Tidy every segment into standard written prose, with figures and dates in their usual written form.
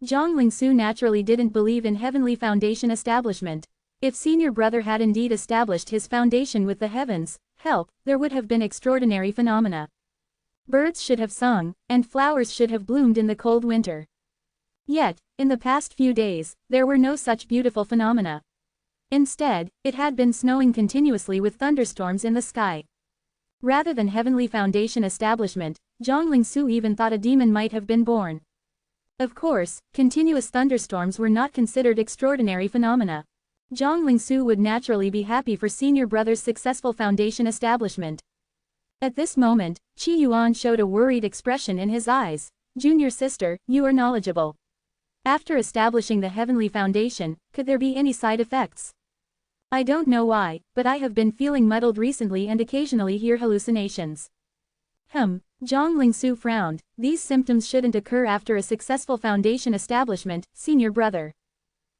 Zhang Lingsu naturally didn't believe in heavenly foundation establishment. If senior brother had indeed established his foundation with the heavens, help, there would have been extraordinary phenomena. Birds should have sung, and flowers should have bloomed in the cold winter. Yet, in the past few days, there were no such beautiful phenomena. Instead, it had been snowing continuously with thunderstorms in the sky. Rather than heavenly foundation establishment, Zhang Lingsu even thought a demon might have been born. Of course, continuous thunderstorms were not considered extraordinary phenomena. Zhang Lingsu would naturally be happy for senior brother's successful foundation establishment. At this moment, Qi Yuan showed a worried expression in his eyes. Junior sister, you are knowledgeable. After establishing the heavenly foundation, could there be any side effects? I don't know why, but I have been feeling muddled recently and occasionally hear hallucinations. Zhang Lingsu frowned. These symptoms shouldn't occur after a successful foundation establishment, senior brother.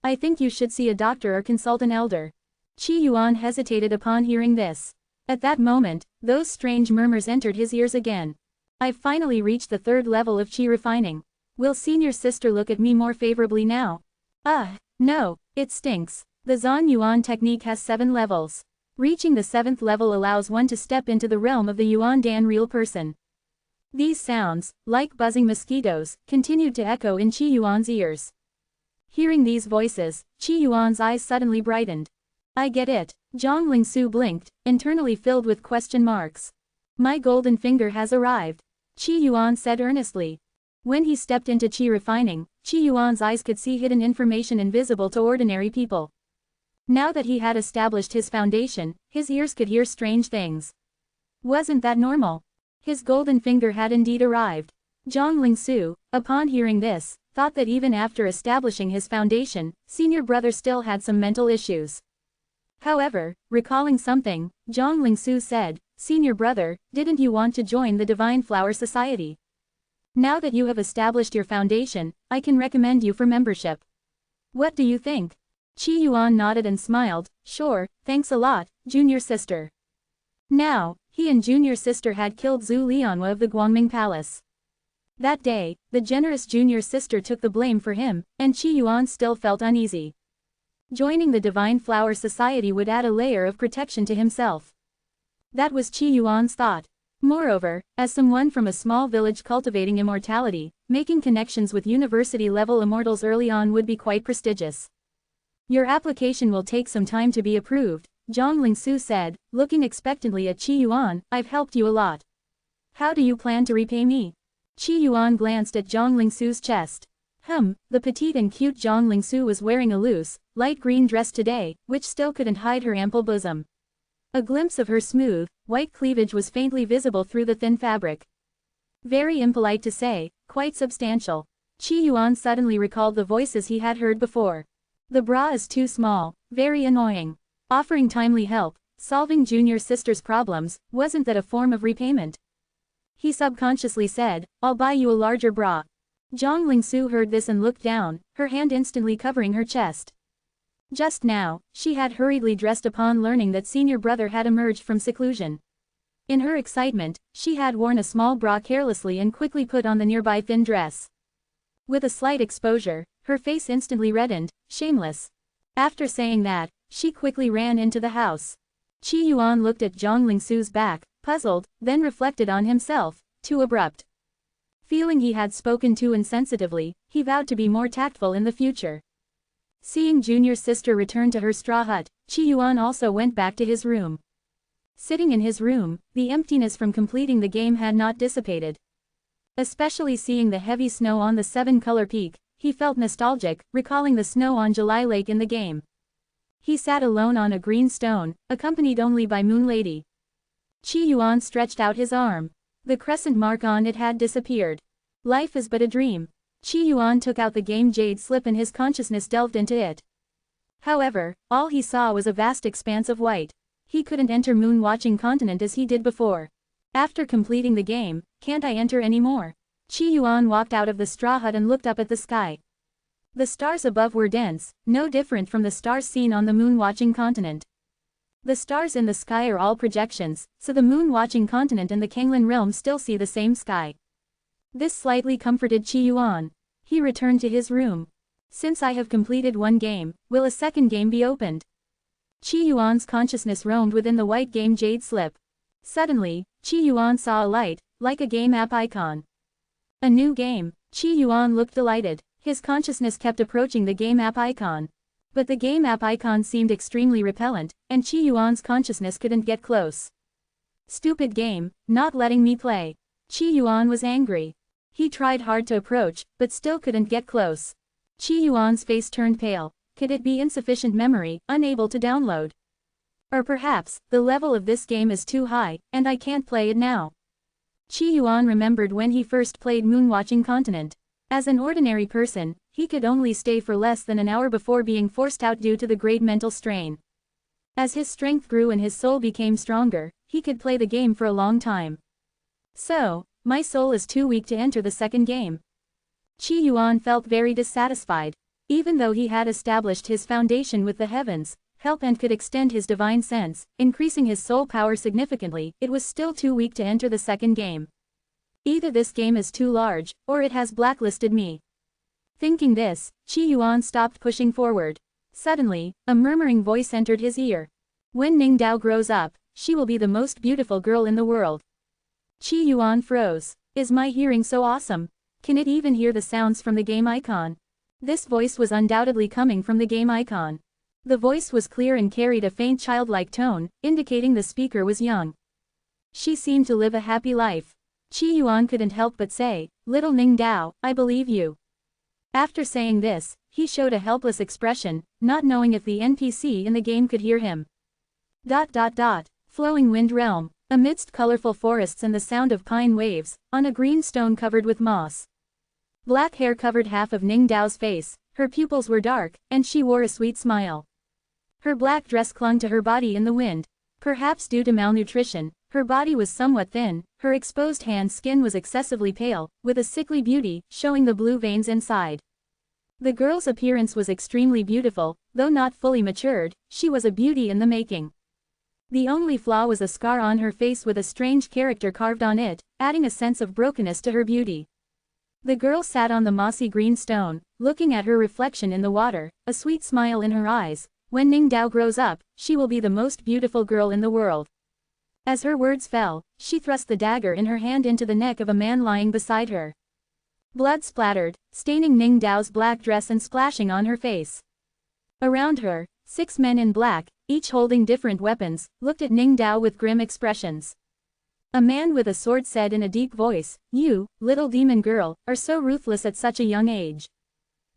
I think you should see a doctor or consult an elder. Qi Yuan hesitated upon hearing this. At that moment, those strange murmurs entered his ears again. I've finally reached the 3rd level of qi refining. Will senior sister look at me more favorably now? No, it stinks. The Zhan Yuan technique has 7 levels. Reaching the 7th level allows one to step into the realm of the Yuan Dan real person. These sounds, like buzzing mosquitoes, continued to echo in Qi Yuan's ears. Hearing these voices, Qi Yuan's eyes suddenly brightened. I get it. Zhang Lingsu blinked, internally filled with question marks. My golden finger has arrived. Qi Yuan said earnestly. When he stepped into qi refining, Qi Yuan's eyes could see hidden information invisible to ordinary people. Now that he had established his foundation, his ears could hear strange things. Wasn't that normal? His golden finger had indeed arrived. Zhang Lingsu, upon hearing this, thought that even after establishing his foundation, senior brother still had some mental issues. However, recalling something, Zhang Lingsu said, Senior brother, didn't you want to join the Divine Flower Society? Now that you have established your foundation, I can recommend you for membership. What do you think? Qi Yuan nodded and smiled. Sure, thanks a lot, junior sister. Now, he and junior sister had killed Zhu Lianhua of the Guangming Palace. That day, the generous junior sister took the blame for him, and Qi Yuan still felt uneasy. Joining the Divine Flower Society would add a layer of protection to himself. That was Qi Yuan's thought. Moreover, as someone from a small village cultivating immortality, making connections with university-level immortals early on would be quite prestigious. Your application will take some time to be approved, Zhang Lingsu said, looking expectantly at Qi Yuan. I've helped you a lot. How do you plan to repay me? Qi Yuan glanced at Zhang Lingsu's chest. The petite and cute Zhang Lingsu was wearing a loose, light green dress today, which still couldn't hide her ample bosom. A glimpse of her smooth, white cleavage was faintly visible through the thin fabric. Very impolite to say, quite substantial. Qi Yuan suddenly recalled the voices he had heard before. The bra is too small, very annoying. Offering timely help, solving junior sister's problems, wasn't that a form of repayment? He subconsciously said, I'll buy you a larger bra. Zhang Lingsu heard this and looked down, her hand instantly covering her chest. Just now, she had hurriedly dressed upon learning that senior brother had emerged from seclusion. In her excitement, she had worn a small bra carelessly and quickly put on the nearby thin dress. With a slight exposure, her face instantly reddened. Shameless. After saying that, she quickly ran into the house. Qi Yuan looked at Zhang Lingsu's back, puzzled, then reflected on himself, too abrupt. Feeling he had spoken too insensitively, he vowed to be more tactful in the future. Seeing junior sister return to her straw hut, Qi Yuan also went back to his room. Sitting in his room, the emptiness from completing the game had not dissipated. Especially seeing the heavy snow on the 7-color peak, he felt nostalgic, recalling the snow on July Lake in the game. He sat alone on a green stone, accompanied only by Moon Lady. Qi Yuan stretched out his arm. The crescent mark on it had disappeared. Life is but a dream. Qi Yuan took out the game jade slip and his consciousness delved into it. However, all he saw was a vast expanse of white. He couldn't enter Moon Watching Continent as he did before. After completing the game, can't I enter any more? Qi Yuan walked out of the straw hut and looked up at the sky. The stars above were dense, no different from the stars seen on the Moon Watching Continent. The stars in the sky are all projections, so the Moon Watching Continent and the Kanglin realm still see the same sky. This slightly comforted Qi Yuan. He returned to his room. Since I have completed one game, will a second game be opened? Qi Yuan's consciousness roamed within the white game jade slip. Suddenly, Qi Yuan saw a light, like a game app icon. A new game. Qi Yuan looked delighted. His consciousness kept approaching the game app icon. But the game app icon seemed extremely repellent, and Qi Yuan's consciousness couldn't get close. Stupid game, not letting me play. Qi Yuan was angry. He tried hard to approach, but still couldn't get close. Qi Yuan's face turned pale. Could it be insufficient memory, unable to download? Or perhaps, the level of this game is too high, and I can't play it now. Qi Yuan remembered when he first played Moonwatching Continent. As an ordinary person, he could only stay for less than an hour before being forced out due to the great mental strain. As his strength grew and his soul became stronger, he could play the game for a long time. So, my soul is too weak to enter the second game. Qi Yuan felt very dissatisfied. Even though he had established his foundation with the heavens, help and could extend his divine sense, increasing his soul power significantly, it was still too weak to enter the second game. Either this game is too large, or it has blacklisted me. Thinking this, Qi Yuan stopped pushing forward. Suddenly, a murmuring voice entered his ear. When Ningdao grows up, she will be the most beautiful girl in the world. Qi Yuan froze. Is my hearing so awesome? Can it even hear the sounds from the game icon? This voice was undoubtedly coming from the game icon. The voice was clear and carried a faint childlike tone, indicating the speaker was young. She seemed to live a happy life. Qi Yuan couldn't help but say, "Little Ningdao, I believe you." After saying this, he showed a helpless expression, not knowing if the NPC in the game could hear him. Flowing Wind Realm. Amidst colorful forests and the sound of pine waves, on a green stone covered with moss. Black hair covered half of Ningdao's face, her pupils were dark, and she wore a sweet smile. Her black dress clung to her body in the wind. Perhaps due to malnutrition, her body was somewhat thin, her exposed hand skin was excessively pale, with a sickly beauty, showing the blue veins inside. The girl's appearance was extremely beautiful, though not fully matured, she was a beauty in the making. The only flaw was a scar on her face with a strange character carved on it, adding a sense of brokenness to her beauty. The girl sat on the mossy green stone, looking at her reflection in the water, a sweet smile in her eyes. When Ningdao grows up, she will be the most beautiful girl in the world. As her words fell, she thrust the dagger in her hand into the neck of a man lying beside her. Blood splattered, staining Ningdao's black dress and splashing on her face. Around her, 6 men in black, each holding different weapons, looked at Ningdao with grim expressions. A man with a sword said in a deep voice, "You, little demon girl, are so ruthless at such a young age.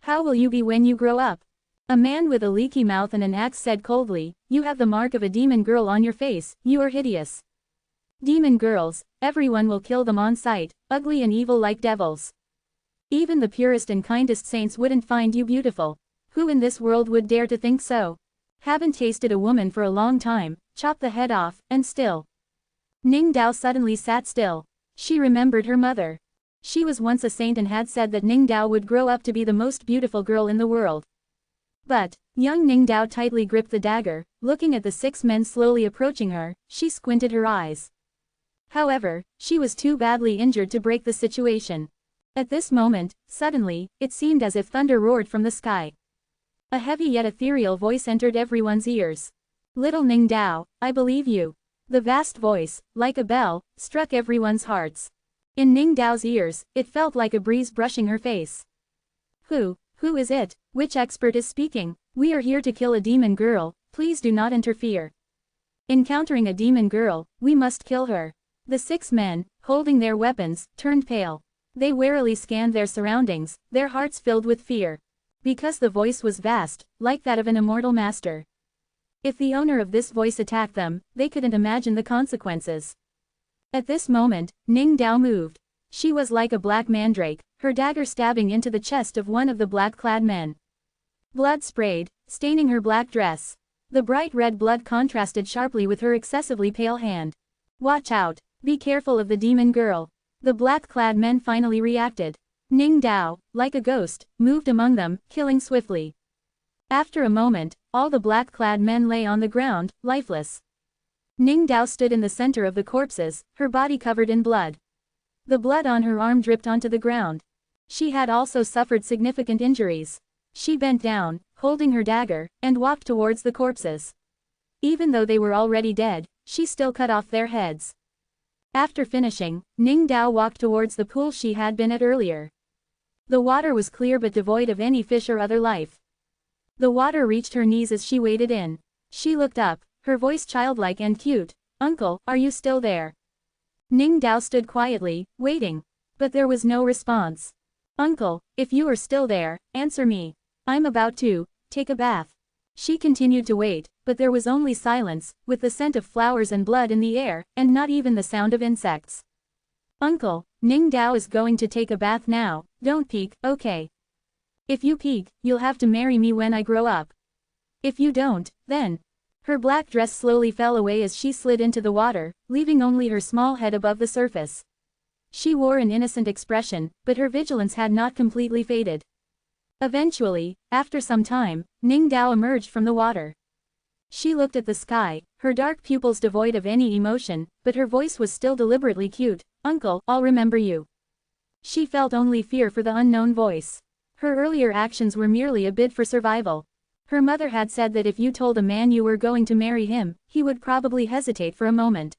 How will you be when you grow up?" A man with a leaky mouth and an axe said coldly, "You have the mark of a demon girl on your face, you are hideous. Demon girls, everyone will kill them on sight, ugly and evil like devils. Even the purest and kindest saints wouldn't find you beautiful. Who in this world would dare to think so? Haven't tasted a woman for a long time, chop the head off, and still." Ningdao suddenly sat still. She remembered her mother. She was once a saint and had said that Ningdao would grow up to be the most beautiful girl in the world. But, young Ningdao tightly gripped the dagger, looking at the 6 men slowly approaching her, she squinted her eyes. However, she was too badly injured to break the situation. At this moment, suddenly, it seemed as if thunder roared from the sky. A heavy yet ethereal voice entered everyone's ears. "Little Ningdao, I believe you." The vast voice, like a bell, struck everyone's hearts. In Ningdao's ears, it felt like a breeze brushing her face. Who is it? Which expert is speaking? We are here to kill a demon girl, please do not interfere. Encountering a demon girl, we must kill her. The 6 men, holding their weapons, turned pale. They warily scanned their surroundings, their hearts filled with fear. Because the voice was vast, like that of an immortal master. If the owner of this voice attacked them, they couldn't imagine the consequences. At this moment, Ningdao moved. She was like a black mandrake, her dagger stabbing into the chest of one of the black-clad men. Blood sprayed, staining her black dress. The bright red blood contrasted sharply with her excessively pale hand. "Watch out! Be careful of the demon girl." The black-clad men finally reacted. Ningdao, like a ghost, moved among them, killing swiftly. After a moment, all the black-clad men lay on the ground, lifeless. Ningdao stood in the center of the corpses, her body covered in blood. The blood on her arm dripped onto the ground. She had also suffered significant injuries. She bent down, holding her dagger, and walked towards the corpses. Even though they were already dead, she still cut off their heads. After finishing, Ning Dao walked towards the pool she had been at earlier. The water was clear but devoid of any fish or other life. The water reached her knees as she waded in. She looked up, her voice childlike and cute. "Uncle, are you still there?" Ning Dao stood quietly, waiting. But there was no response. "Uncle, if you are still there, answer me. I'm about to take a bath." She continued to wait, but there was only silence, with the scent of flowers and blood in the air, and not even the sound of insects. "Uncle, Ning Dao is going to take a bath now, don't peek, okay? If you peek, you'll have to marry me when I grow up. If you don't, then..." Her black dress slowly fell away as she slid into the water, leaving only her small head above the surface. She wore an innocent expression, but her vigilance had not completely faded. Eventually, after some time, Ning Dao emerged from the water. She looked at the sky, her dark pupils devoid of any emotion, but her voice was still deliberately cute. "Uncle, I'll remember you." She felt only fear for the unknown voice. Her earlier actions were merely a bid for survival. Her mother had said that if you told a man you were going to marry him, he would probably hesitate for a moment.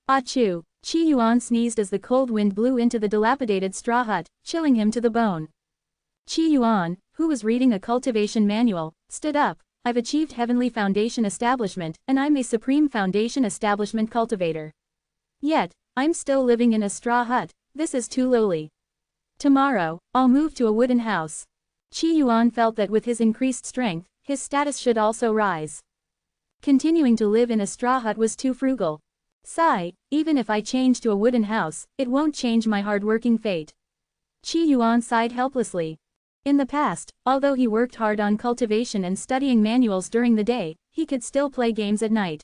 Achoo! Qi Yuan sneezed as the cold wind blew into the dilapidated straw hut, chilling him to the bone. Qi Yuan, who was reading a cultivation manual, stood up. "I've achieved Heavenly Foundation Establishment, and I'm a Supreme Foundation Establishment cultivator. Yet, I'm still living in a straw hut. This is too lowly. Tomorrow, I'll move to a wooden house." Qi Yuan felt that with his increased strength, his status should also rise. Continuing to live in a straw hut was too frugal. "Sigh, even if I change to a wooden house, it won't change my hard-working fate." Qi Yuan sighed helplessly. In the past, although he worked hard on cultivation and studying manuals during the day, he could still play games at night.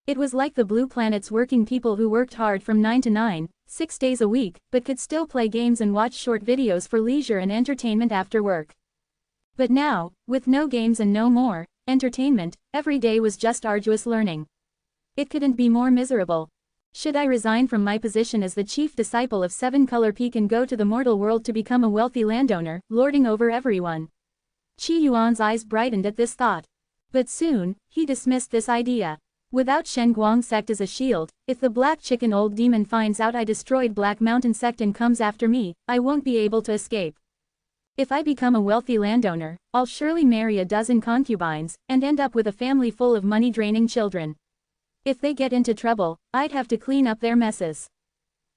It was like the Blue Planet's working people who worked hard from 9 to 9, 6 days a week, but could still play games and watch short videos for leisure and entertainment after work. But now, with no games and no more entertainment, every day was just arduous learning. It couldn't be more miserable. Should I resign from my position as the chief disciple of Seven Color Peak and go to the mortal world to become a wealthy landowner, lording over everyone? Qi Yuan's eyes brightened at this thought. But soon, he dismissed this idea. Without Shen Guang sect as a shield, if the black chicken old demon finds out I destroyed Black Mountain sect and comes after me, I won't be able to escape. If I become a wealthy landowner, I'll surely marry a dozen concubines, and end up with a family full of money-draining children. If they get into trouble, I'd have to clean up their messes.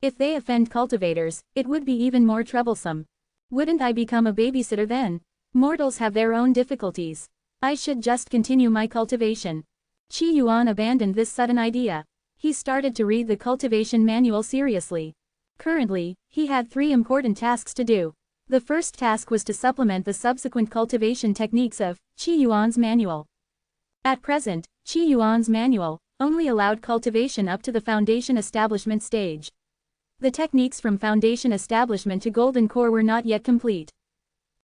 If they offend cultivators, it would be even more troublesome. Wouldn't I become a babysitter then? Mortals have their own difficulties. I should just continue my cultivation. Qi Yuan abandoned this sudden idea. He started to read the cultivation manual seriously. Currently, he had 3 important tasks to do. The first task was to supplement the subsequent cultivation techniques of Qi Yuan's manual. At present, Qi Yuan's manual only allowed cultivation up to the foundation establishment stage. The techniques from foundation establishment to golden core were not yet complete.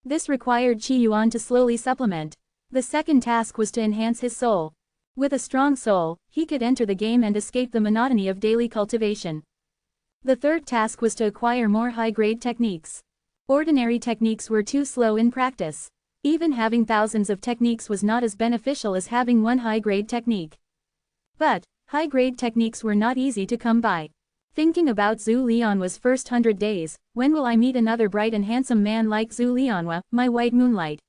This required Qi Yuan to slowly supplement. The second task was to enhance his soul. With a strong soul, he could enter the game and escape the monotony of daily cultivation. The third task was to acquire more high-grade techniques. Ordinary techniques were too slow in practice. Even having thousands of techniques was not as beneficial as having one high-grade technique. But, high-grade techniques were not easy to come by. Thinking about Zhu Lian was first 100 days, when will I meet another bright and handsome man like Zhu Lianhua, my white moonlight?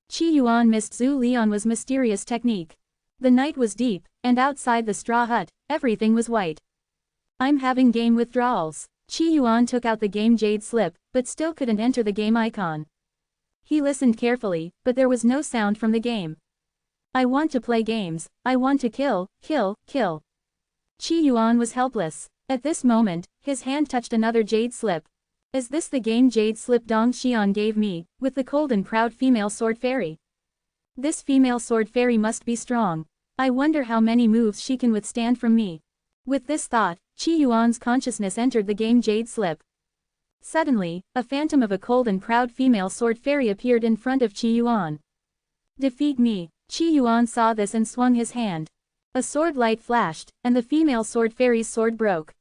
Qi Yuan missed Zhu Lianhua's mysterious technique. The night was deep, and outside the straw hut, everything was white. I'm having game withdrawals. Qi Yuan took out the game Jade slip, but still couldn't enter the game icon. He listened carefully, but there was no sound from the game. I want to play games, I want to kill, kill, kill. Qi Yuan was helpless. At this moment, his hand touched another Jade slip. Is this the game Jade slip Dong Xian gave me, with the cold and proud female sword fairy? This female sword fairy must be strong. I wonder how many moves she can withstand from me. With this thought, Qi Yuan's consciousness entered the game Jade slip. Suddenly, a phantom of a cold and proud female sword fairy appeared in front of Qi Yuan. Defeat me. Qi Yuan saw this and swung his hand. A sword light flashed, and the female sword fairy's sword broke.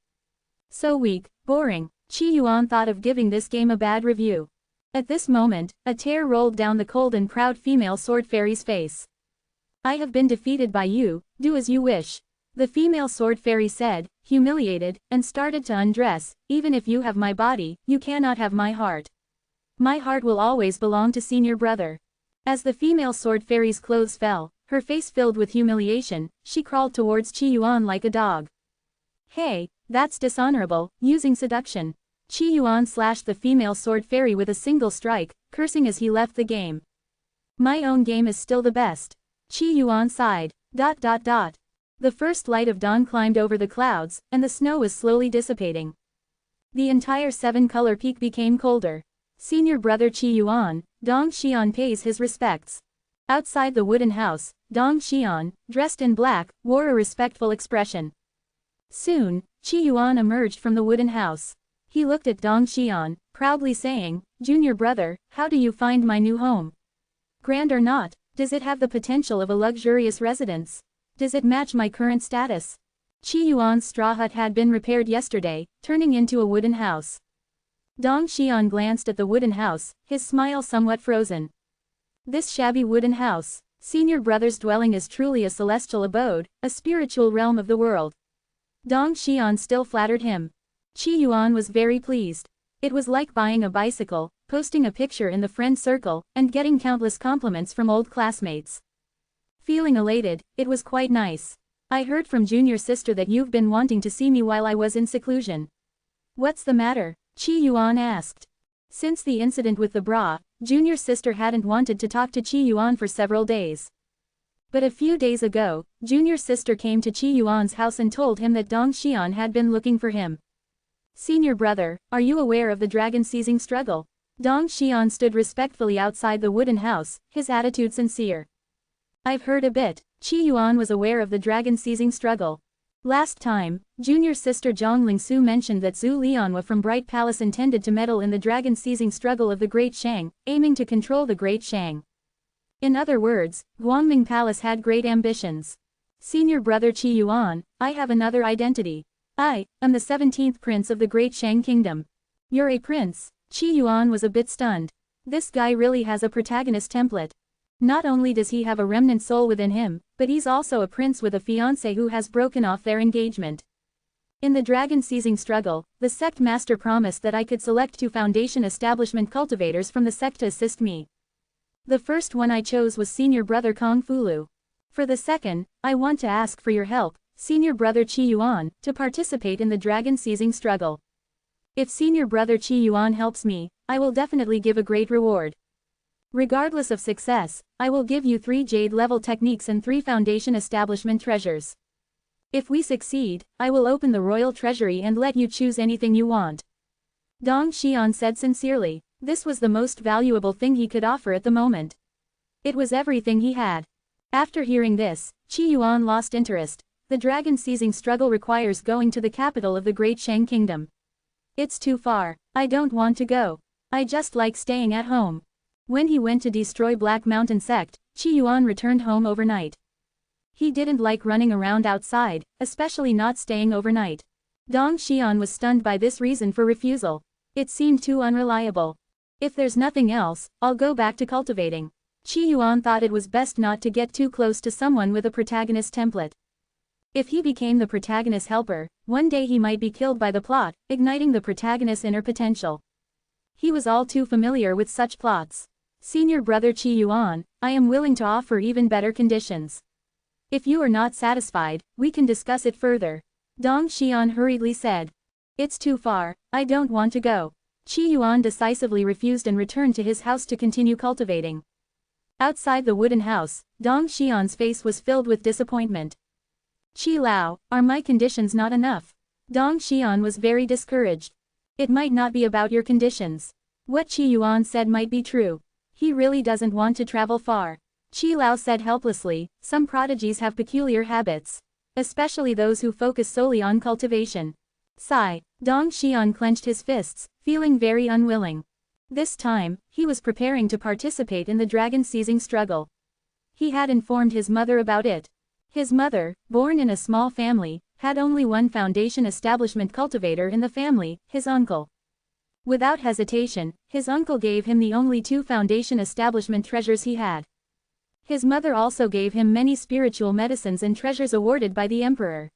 So weak, boring. Qi Yuan thought of giving this game a bad review. At this moment, a tear rolled down the cold and proud female sword fairy's face. I have been defeated by you, do as you wish. The female sword fairy said, humiliated, and started to undress. Even if you have my body, you cannot have my heart. My heart will always belong to senior brother. As the female sword fairy's clothes fell, her face filled with humiliation, she crawled towards Qi Yuan like a dog. Hey, that's dishonorable, using seduction. Qi Yuan slashed the female sword fairy with a single strike, cursing as he left the game. My own game is still the best. Qi Yuan sighed. The first light of dawn climbed over the clouds, and the snow was slowly dissipating. The entire seven-color peak became colder. Senior brother Qi Yuan, Dong Xian pays his respects. Outside the wooden house, Dong Xian, dressed in black, wore a respectful expression. Soon, Qi Yuan emerged from the wooden house. He looked at Dong Xian, proudly saying, Junior brother, how do you find my new home? Grand or not, does it have the potential of a luxurious residence? Does it match my current status? Qi Yuan's straw hut had been repaired yesterday, turning into a wooden house. Dong Xian glanced at the wooden house, his smile somewhat frozen. This shabby wooden house, senior brother's dwelling, is truly a celestial abode, a spiritual realm of the world. Dong Xian still flattered him. Qi Yuan was very pleased. It was like buying a bicycle, posting a picture in the friend circle, and getting countless compliments from old classmates. Feeling elated, it was quite nice. I heard from junior sister that you've been wanting to see me while I was in seclusion. What's the matter? Qi Yuan asked. Since the incident with the bra, junior sister hadn't wanted to talk to Qi Yuan for several days. But a few days ago, junior sister came to Qi Yuan's house and told him that Dong Xian had been looking for him. Senior brother, are you aware of the dragon-seizing struggle? Dong Xian stood respectfully outside the wooden house, his attitude sincere. I've heard a bit. Qi Yuan was aware of the dragon-seizing struggle. Last time, junior sister Zhang Lingsu mentioned that Zhu Lianhua from Bright Palace intended to meddle in the dragon-seizing struggle of the Great Shang, aiming to control the Great Shang. In other words, Guangming Palace had great ambitions. Senior brother Qi Yuan, I have another identity. I am the 17th prince of the Great Shang Kingdom. You're a prince? Qi Yuan was a bit stunned. This guy really has a protagonist template. Not only does he have a remnant soul within him, but he's also a prince with a fiancée who has broken off their engagement. In the dragon-seizing struggle, the sect master promised that I could select 2 foundation establishment cultivators from the sect to assist me. The first one I chose was senior brother Kong Fulu. For the second, I want to ask for your help, senior brother Qi Yuan, to participate in the dragon-seizing struggle. If senior brother Qi Yuan helps me, I will definitely give a great reward. Regardless of success, I will give you 3 jade-level techniques and 3 foundation establishment treasures. If we succeed, I will open the royal treasury and let you choose anything you want. Dong Xian said sincerely. This was the most valuable thing he could offer at the moment. It was everything he had. After hearing this, Qi Yuan lost interest. The dragon-seizing struggle requires going to the capital of the Great Shang Kingdom. It's too far. I don't want to go. I just like staying at home. When he went to destroy Black Mountain Sect, Qi Yuan returned home overnight. He didn't like running around outside, especially not staying overnight. Dong Xian was stunned by this reason for refusal. It seemed too unreliable. If there's nothing else, I'll go back to cultivating. Qi Yuan thought it was best not to get too close to someone with a protagonist template. If he became the protagonist's helper, one day he might be killed by the plot, igniting the protagonist's inner potential. He was all too familiar with such plots. Senior brother Qi Yuan, I am willing to offer even better conditions. If you are not satisfied, we can discuss it further. Dong Xian hurriedly said. It's too far, I don't want to go. Qi Yuan decisively refused and returned to his house to continue cultivating. Outside the wooden house, Dong Xian's face was filled with disappointment. Qi Lao, are my conditions not enough? Dong Xian was very discouraged. It might not be about your conditions. What Qi Yuan said might be true. He really doesn't want to travel far. Qi Lao said helplessly, some prodigies have peculiar habits. Especially those who focus solely on cultivation. Sigh. Dong Xian clenched his fists, feeling very unwilling. This time, he was preparing to participate in the dragon-seizing struggle. He had informed his mother about it. His mother, born in a small family, had only one foundation establishment cultivator in the family, his uncle. Without hesitation, his uncle gave him the only 2 foundation establishment treasures he had. His mother also gave him many spiritual medicines and treasures awarded by the emperor.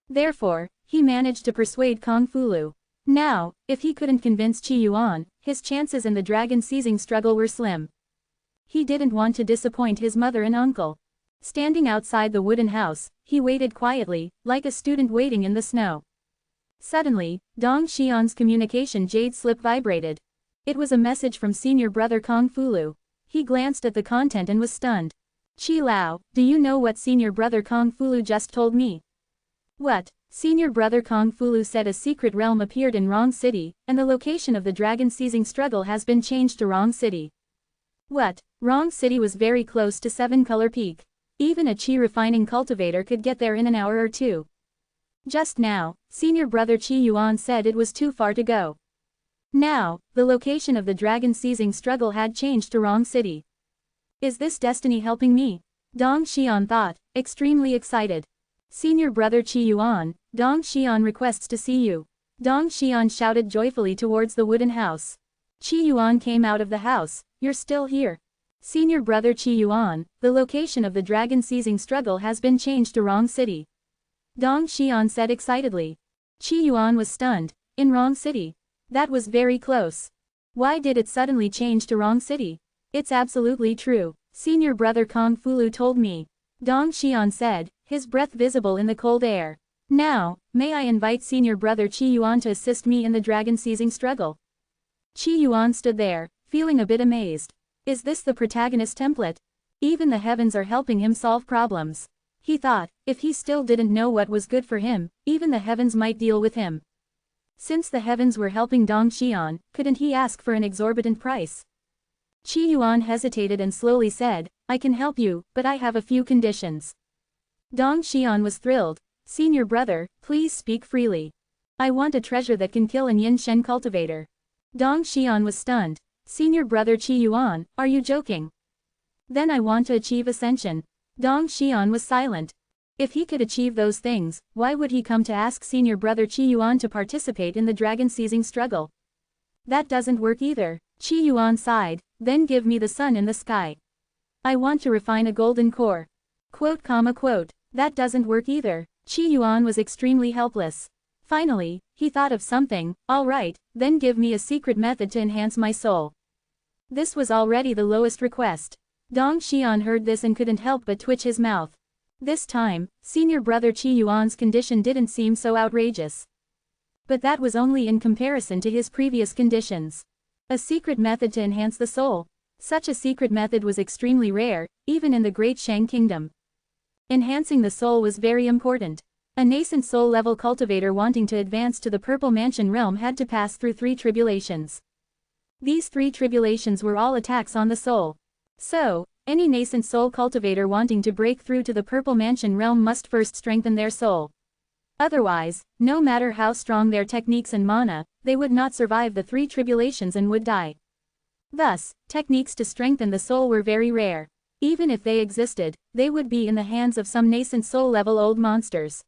Therefore, he managed to persuade Kung Fulu. Now, if he couldn't convince Qi Yuan, his chances in the dragon seizing struggle were slim. He didn't want to disappoint his mother and uncle. Standing outside the wooden house, he waited quietly, like a student waiting in the snow. Suddenly, Dong Xian's communication jade slip vibrated. It was a message from senior brother Kung Fulu. He glanced at the content and was stunned. Qi Lao, do you know what senior brother Kung Fulu just told me? What? Senior brother Kung Fulu said a secret realm appeared in Wrong City, and the location of the dragon seizing struggle has been changed to Wrong City. What? Wrong City was very close to 7 Color Peak. Even a Qi refining cultivator could get there in an hour or 2. Just now, senior brother Qi Yuan said it was too far to go. Now, the location of the dragon seizing struggle had changed to Wrong City. Is this destiny helping me? Dong Xian thought, extremely excited. Senior brother Qi Yuan, Dong Xian requests to see you. Dong Xian shouted joyfully towards the wooden house. Qi Yuan came out of the house. You're still here. Senior brother Qi Yuan, the location of the dragon seizing struggle has been changed to Wrong City. Dong Xian said excitedly. Qi Yuan was stunned. In Wrong City? That was very close. Why did it suddenly change to Wrong City? It's absolutely true. Senior brother Kung Fulu told me. Dong Xian said, his breath visible in the cold air. Now, may I invite senior brother Qi Yuan to assist me in the dragon seizing struggle? Qi Yuan stood there, feeling a bit amazed. Is this the protagonist template? Even the heavens are helping him solve problems. He thought, if he still didn't know what was good for him, even the heavens might deal with him. Since the heavens were helping Dong Xian, couldn't he ask for an exorbitant price? Qi Yuan hesitated and slowly said, I can help you, but I have a few conditions. Dong Xian was thrilled. Senior brother, please speak freely. I want a treasure that can kill an Yin Shen cultivator. Dong Xian was stunned. Senior brother Qi Yuan, are you joking? Then I want to achieve ascension. Dong Xian was silent. If he could achieve those things, why would he come to ask senior brother Qi Yuan to participate in the dragon seizing struggle? That doesn't work either. Qi Yuan sighed, then give me the sun in the sky. I want to refine a golden core. Quote. That doesn't work either. Qi Yuan was extremely helpless. Finally, he thought of something. All right, then give me a secret method to enhance my soul. This was already the lowest request. Dong Xian heard this and couldn't help but twitch his mouth. This time, senior brother Qi Yuan's condition didn't seem so outrageous. But that was only in comparison to his previous conditions. A secret method to enhance the soul. Such a secret method was extremely rare, even in the Great Shang Kingdom. Enhancing the soul was very important. A nascent soul-level cultivator wanting to advance to the Purple Mansion realm had to pass through 3 tribulations. These 3 tribulations were all attacks on the soul. So, any nascent soul cultivator wanting to break through to the Purple Mansion realm must first strengthen their soul. Otherwise, no matter how strong their techniques and mana, they would not survive the 3 tribulations and would die. Thus, techniques to strengthen the soul were very rare. Even if they existed, they would be in the hands of some nascent soul-level old monsters.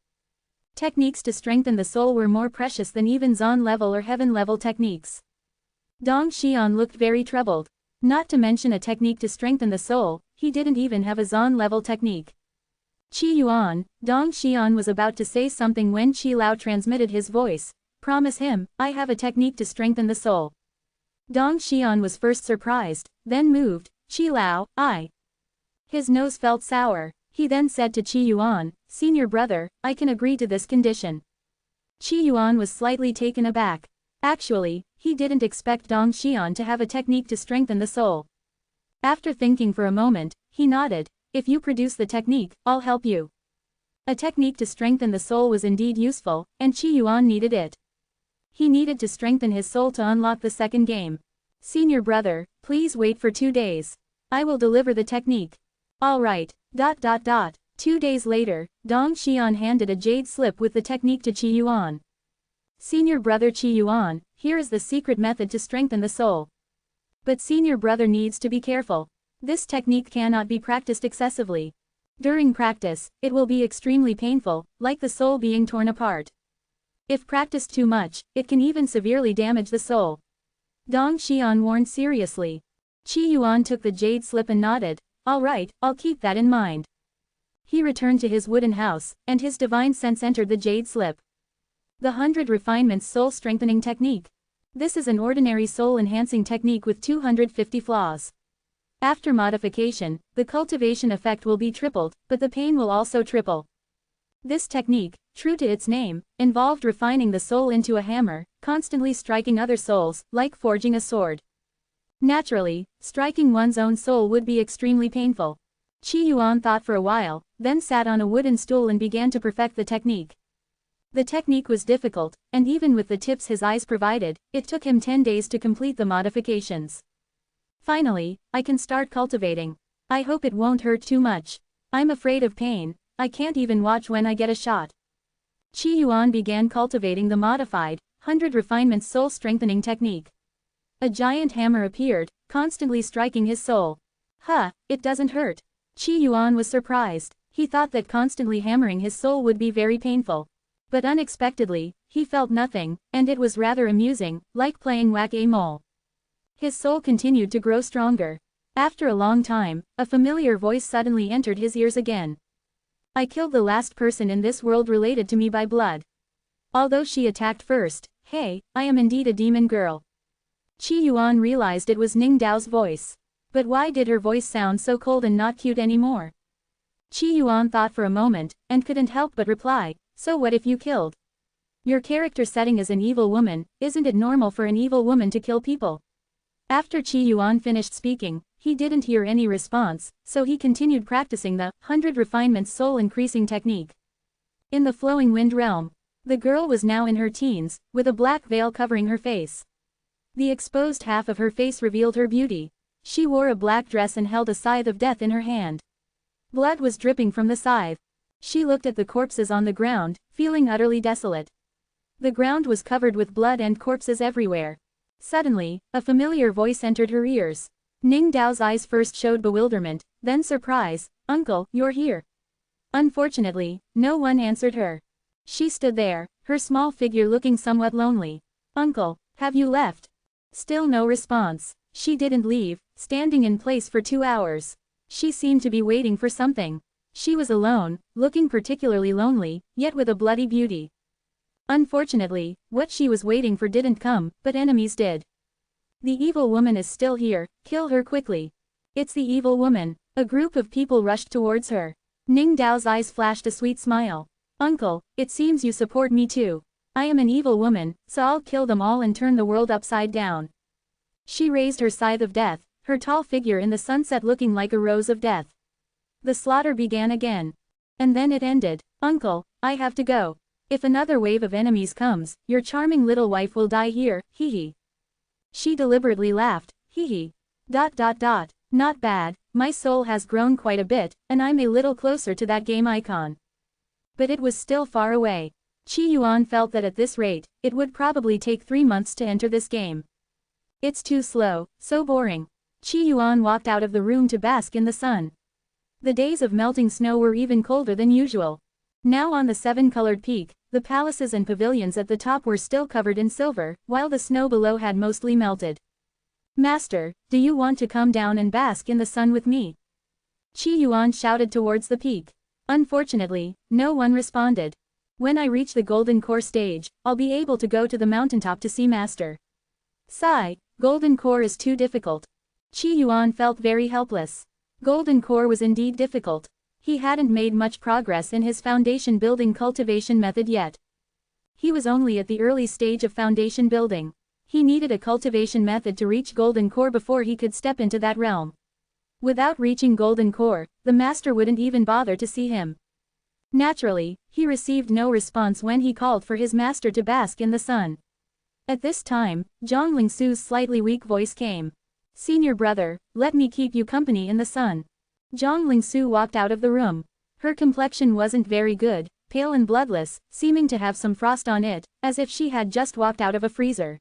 Techniques to strengthen the soul were more precious than even Zon-level or Heaven-level techniques. Dong Xian looked very troubled. Not to mention a technique to strengthen the soul, he didn't even have a Zon-level technique. Qi Yuan, Dong Xian was about to say something when Qi Lao transmitted his voice. Promise him, I have a technique to strengthen the soul. Dong Xian was first surprised, then moved. Qi Lao, I. His nose felt sour. He then said to Qi Yuan, Senior brother, I can agree to this condition. Qi Yuan was slightly taken aback. Actually, he didn't expect Dong Xian to have a technique to strengthen the soul. After thinking for a moment, he nodded. If you produce the technique, I'll help you. A technique to strengthen the soul was indeed useful, and Qi Yuan needed it. He needed to strengthen his soul to unlock the second game. Senior brother, please wait for 2 days. I will deliver the technique. All right. 2 days later, Dong Xian handed a jade slip with the technique to Qi Yuan. Senior brother Qi Yuan, here is the secret method to strengthen the soul. But senior brother needs to be careful. This technique cannot be practiced excessively. During practice, it will be extremely painful, like the soul being torn apart. If practiced too much, it can even severely damage the soul. Dong Xian warned seriously. Qi Yuan took the jade slip and nodded. All right, I'll keep that in mind. He returned to his wooden house, and his divine sense entered the jade slip. The 100 Refinements Soul Strengthening Technique. This is an ordinary soul-enhancing technique with 250 flaws. After modification, the cultivation effect will be tripled, but the pain will also triple. This technique, true to its name, involved refining the soul into a hammer, constantly striking other souls, like forging a sword. Naturally, striking one's own soul would be extremely painful. Qi Yuan thought for a while, then sat on a wooden stool and began to perfect the technique. The technique was difficult, and even with the tips his eyes provided, it took him 10 days to complete the modifications. Finally, I can start cultivating. I hope it won't hurt too much. I'm afraid of pain, I can't even watch when I get a shot. Qi Yuan began cultivating the modified, 100 Refinements Soul Strengthening Technique. A giant hammer appeared, constantly striking his soul. It doesn't hurt. Qi Yuan was surprised. He thought that constantly hammering his soul would be very painful. But unexpectedly, he felt nothing, and it was rather amusing, like playing whack-a-mole. His soul continued to grow stronger. After a long time, a familiar voice suddenly entered his ears again. I killed the last person in this world related to me by blood. Although she attacked first, hey, I am indeed a demon girl. Qi Yuan realized it was Ning Dao's voice. But why did her voice sound so cold and not cute anymore? Qi Yuan thought for a moment, and couldn't help but reply, so what if you killed? Your character setting is an evil woman, isn't it normal for an evil woman to kill people? After Qi Yuan finished speaking, he didn't hear any response, so he continued practicing the 100 Refinements Soul Increasing Technique. In the flowing wind realm, the girl was now in her teens, with a black veil covering her face. The exposed half of her face revealed her beauty. She wore a black dress and held a scythe of death in her hand. Blood was dripping from the scythe. She looked at the corpses on the ground, feeling utterly desolate. The ground was covered with blood and corpses everywhere. Suddenly, a familiar voice entered her ears. Ning Dao's eyes first showed bewilderment, then surprise. Uncle, you're here. Unfortunately, no one answered her. She stood there, her small figure looking somewhat lonely. Uncle, have you left? Still no response. She didn't leave, standing in place for 2 hours. She seemed to be waiting for something. She was alone, looking particularly lonely, yet with a bloody beauty. Unfortunately, what she was waiting for didn't come, but enemies did. The evil woman is still here, kill her quickly. It's the evil woman. A group of people rushed towards her. Ning Dao's eyes flashed a sweet smile. Uncle, it seems you support me too. I am an evil woman, so I'll kill them all and turn the world upside down. She raised her scythe of death, her tall figure in the sunset looking like a rose of death. The slaughter began again. And then it ended. Uncle, I have to go. If another wave of enemies comes, your charming little wife will die here, hee. She deliberately laughed, hee. Not bad, my soul has grown quite a bit, and I'm a little closer to that game icon. But it was still far away. Qi Yuan felt that at this rate, it would probably take 3 months to enter this game. It's too slow, so boring. Qi Yuan walked out of the room to bask in the sun. The days of melting snow were even colder than usual. Now on the 7-colored peak, the palaces and pavilions at the top were still covered in silver, while the snow below had mostly melted. Master, do you want to come down and bask in the sun with me? Qi Yuan shouted towards the peak. Unfortunately, no one responded. When I reach the Golden Core stage, I'll be able to go to the mountaintop to see Master. Sigh, Golden Core is too difficult. Qi Yuan felt very helpless. Golden Core was indeed difficult. He hadn't made much progress in his foundation building cultivation method yet. He was only at the early stage of foundation building. He needed a cultivation method to reach Golden Core before he could step into that realm. Without reaching Golden Core, the master wouldn't even bother to see him. Naturally, he received no response when he called for his master to bask in the sun. At this time, Zhang Lingsu's slightly weak voice came. Senior brother, let me keep you company in the sun. Zhang Lingsu walked out of the room. Her complexion wasn't very good, pale and bloodless, seeming to have some frost on it, as if she had just walked out of a freezer.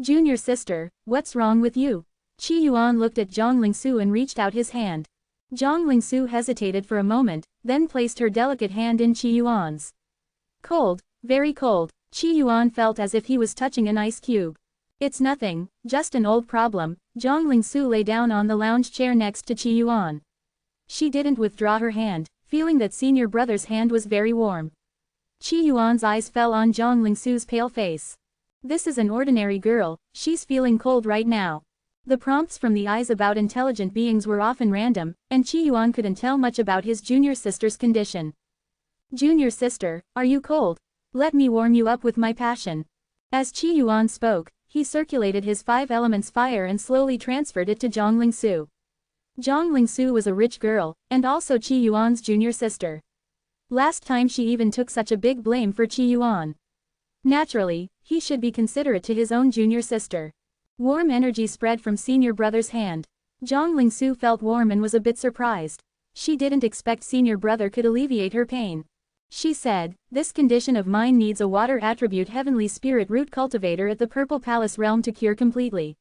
Junior sister, what's wrong with you? Qi Yuan looked at Zhang Lingsu and reached out his hand. Zhang Lingsu hesitated for a moment, then placed her delicate hand in Qi Yuan's. Cold, very cold. Qi Yuan felt as if he was touching an ice cube. It's nothing, just an old problem. Zhang Lingsu lay down on the lounge chair next to Qi Yuan. She didn't withdraw her hand, feeling that senior brother's hand was very warm. Qi Yuan's eyes fell on Zhang Lingsu's pale face. This is an ordinary girl, she's feeling cold right now. The prompts from the eyes about intelligent beings were often random, and Qi Yuan couldn't tell much about his junior sister's condition. Junior sister, are you cold? Let me warm you up with my passion. As Qi Yuan spoke, he circulated his 5 elements fire and slowly transferred it to Zhang Lingsu. Zhang Lingsu was a rich girl, and also Qi Yuan's junior sister. Last time she even took such a big blame for Qi Yuan. Naturally, he should be considerate to his own junior sister. Warm energy spread from senior brother's hand. Zhang Lingsu felt warm and was a bit surprised. She didn't expect senior brother could alleviate her pain. She said, this condition of mine needs a water attribute heavenly spirit root cultivator at the Purple Palace realm to cure completely.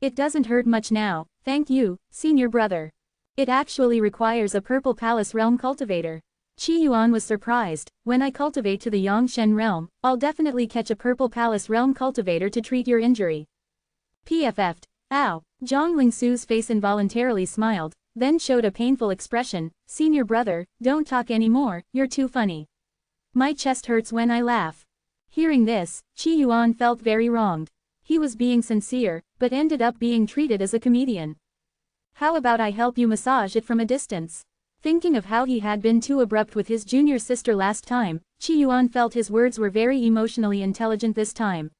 It doesn't hurt much now, thank you, senior brother. It actually requires a Purple Palace realm cultivator. Qi Yuan was surprised. When I cultivate to the Yangshen realm, I'll definitely catch a Purple Palace realm cultivator to treat your injury. PFF'd. Ow. Zhang Lingsu's face involuntarily smiled, then showed a painful expression. Senior brother, don't talk anymore, you're too funny. My chest hurts when I laugh. Hearing this, Qi Yuan felt very wronged. He was being sincere, but ended up being treated as a comedian. How about I help you massage it from a distance? Thinking of how he had been too abrupt with his junior sister last time, Qi Yuan felt his words were very emotionally intelligent this time.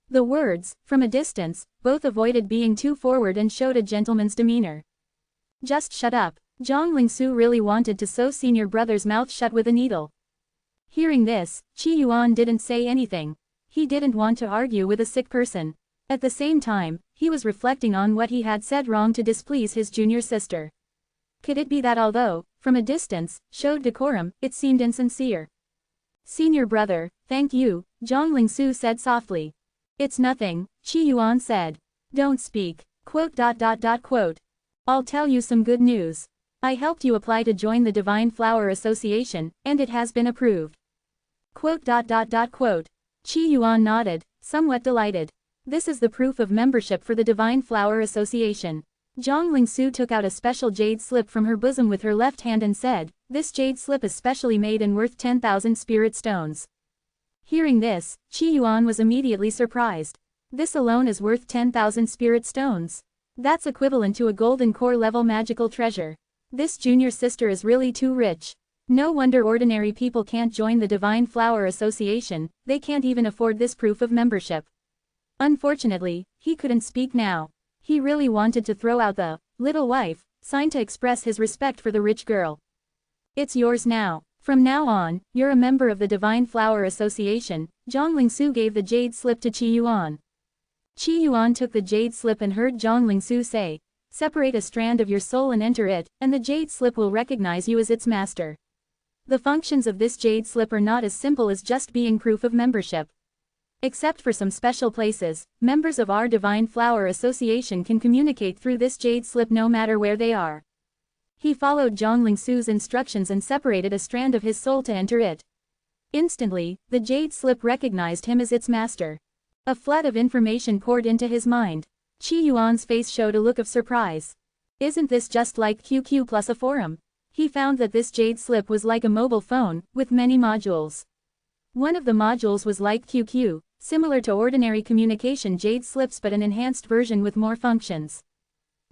The words, from a distance, both avoided being too forward and showed a gentleman's demeanor. Just shut up. Zhang Lingsu really wanted to sew senior brother's mouth shut with a needle. Hearing this, Qi Yuan didn't say anything. He didn't want to argue with a sick person. At the same time, he was reflecting on what he had said wrong to displease his junior sister. Could it be that although, from a distance, showed decorum, it seemed insincere? Senior brother, thank you, Zhang Lingsu said softly. It's nothing, Qi Yuan said. Don't speak. Quote. I'll tell you some good news. I helped you apply to join the Divine Flower Association, and it has been approved. Quote. Qi Yuan nodded, somewhat delighted. This is the proof of membership for the Divine Flower Association. Zhang Lingsu took out a special jade slip from her bosom with her left hand and said, this jade slip is specially made and worth 10,000 spirit stones. Hearing this, Qi Yuan was immediately surprised. This alone is worth 10,000 spirit stones. That's equivalent to a golden core level magical treasure. This junior sister is really too rich. No wonder ordinary people can't join the Divine Flower Association, they can't even afford this proof of membership. Unfortunately, he couldn't speak now. He really wanted to throw out the little wife sign to express his respect for the rich girl. It's yours now. From now on, you're a member of the Divine Flower Association. Zhang Lingsu gave the jade slip to Qi Yuan. Qi Yuan took the jade slip and heard Zhang Lingsu say, separate a strand of your soul and enter it, and the jade slip will recognize you as its master. The functions of this jade slip are not as simple as just being proof of membership. Except for some special places, members of our Divine Flower Association can communicate through this jade slip no matter where they are. He followed Zhang Lingsu's instructions and separated a strand of his soul to enter it. Instantly, the jade slip recognized him as its master. A flood of information poured into his mind. Qi Yuan's face showed a look of surprise. Isn't this just like QQ plus a forum? He found that this jade slip was like a mobile phone, with many modules. One of the modules was like QQ, similar to ordinary communication jade slips but an enhanced version with more functions.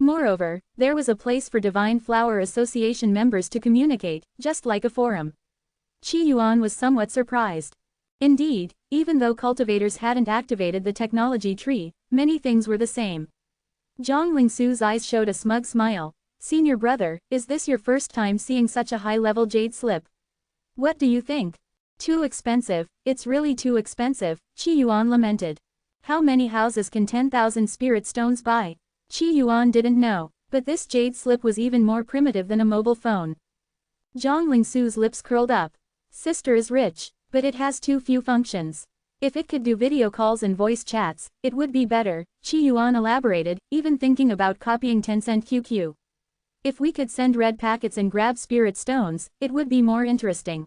Moreover, there was a place for Divine Flower Association members to communicate, just like a forum. Qi Yuan was somewhat surprised. Indeed, even though cultivators hadn't activated the technology tree, many things were the same. Zhang Lingsu's eyes showed a smug smile. Senior brother, is this your first time seeing such a high-level jade slip? What do you think? Too expensive, it's really too expensive, Qi Yuan lamented. How many houses can 10,000 spirit stones buy? Qi Yuan didn't know, but this jade slip was even more primitive than a mobile phone. Zhang Lingsu's lips curled up. Sister is rich, but it has too few functions. If it could do video calls and voice chats, it would be better, Qi Yuan elaborated, even thinking about copying Tencent QQ. If we could send red packets and grab spirit stones, it would be more interesting.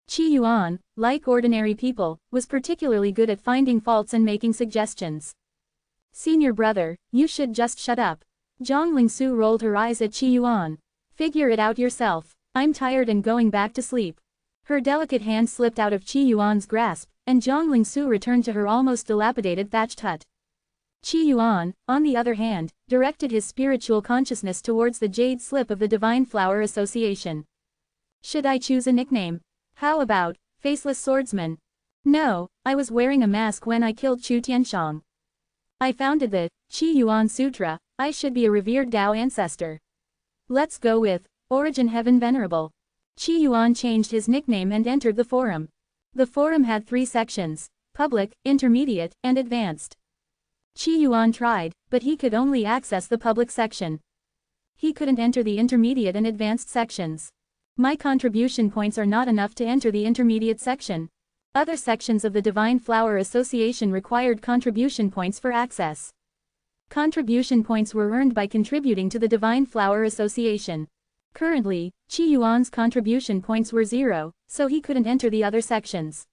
Qi Yuan, like ordinary people, was particularly good at finding faults and making suggestions. Senior brother, you should just shut up. Zhang Lingsu rolled her eyes at Qi Yuan. Figure it out yourself. I'm tired and going back to sleep. Her delicate hand slipped out of Qi Yuan's grasp, and Zhang Lingsu returned to her almost dilapidated thatched hut. Qi Yuan, on the other hand, directed his spiritual consciousness towards the jade slip of the Divine Flower Association. Should I choose a nickname? How about, Faceless Swordsman? No, I was wearing a mask when I killed Chu Tianshang. I founded the Qi Yuan Sutra, I should be a revered Dao ancestor. Let's go with, Origin Heaven Venerable. Qi Yuan changed his nickname and entered the forum. The forum had 3 sections, public, intermediate, and advanced. Qi Yuan tried, but he could only access the public section. He couldn't enter the intermediate and advanced sections. My contribution points are not enough to enter the intermediate section. Other sections of the Divine Flower Association required contribution points for access. Contribution points were earned by contributing to the Divine Flower Association. Currently, Qi Yuan's contribution points were 0, so he couldn't enter the other sections.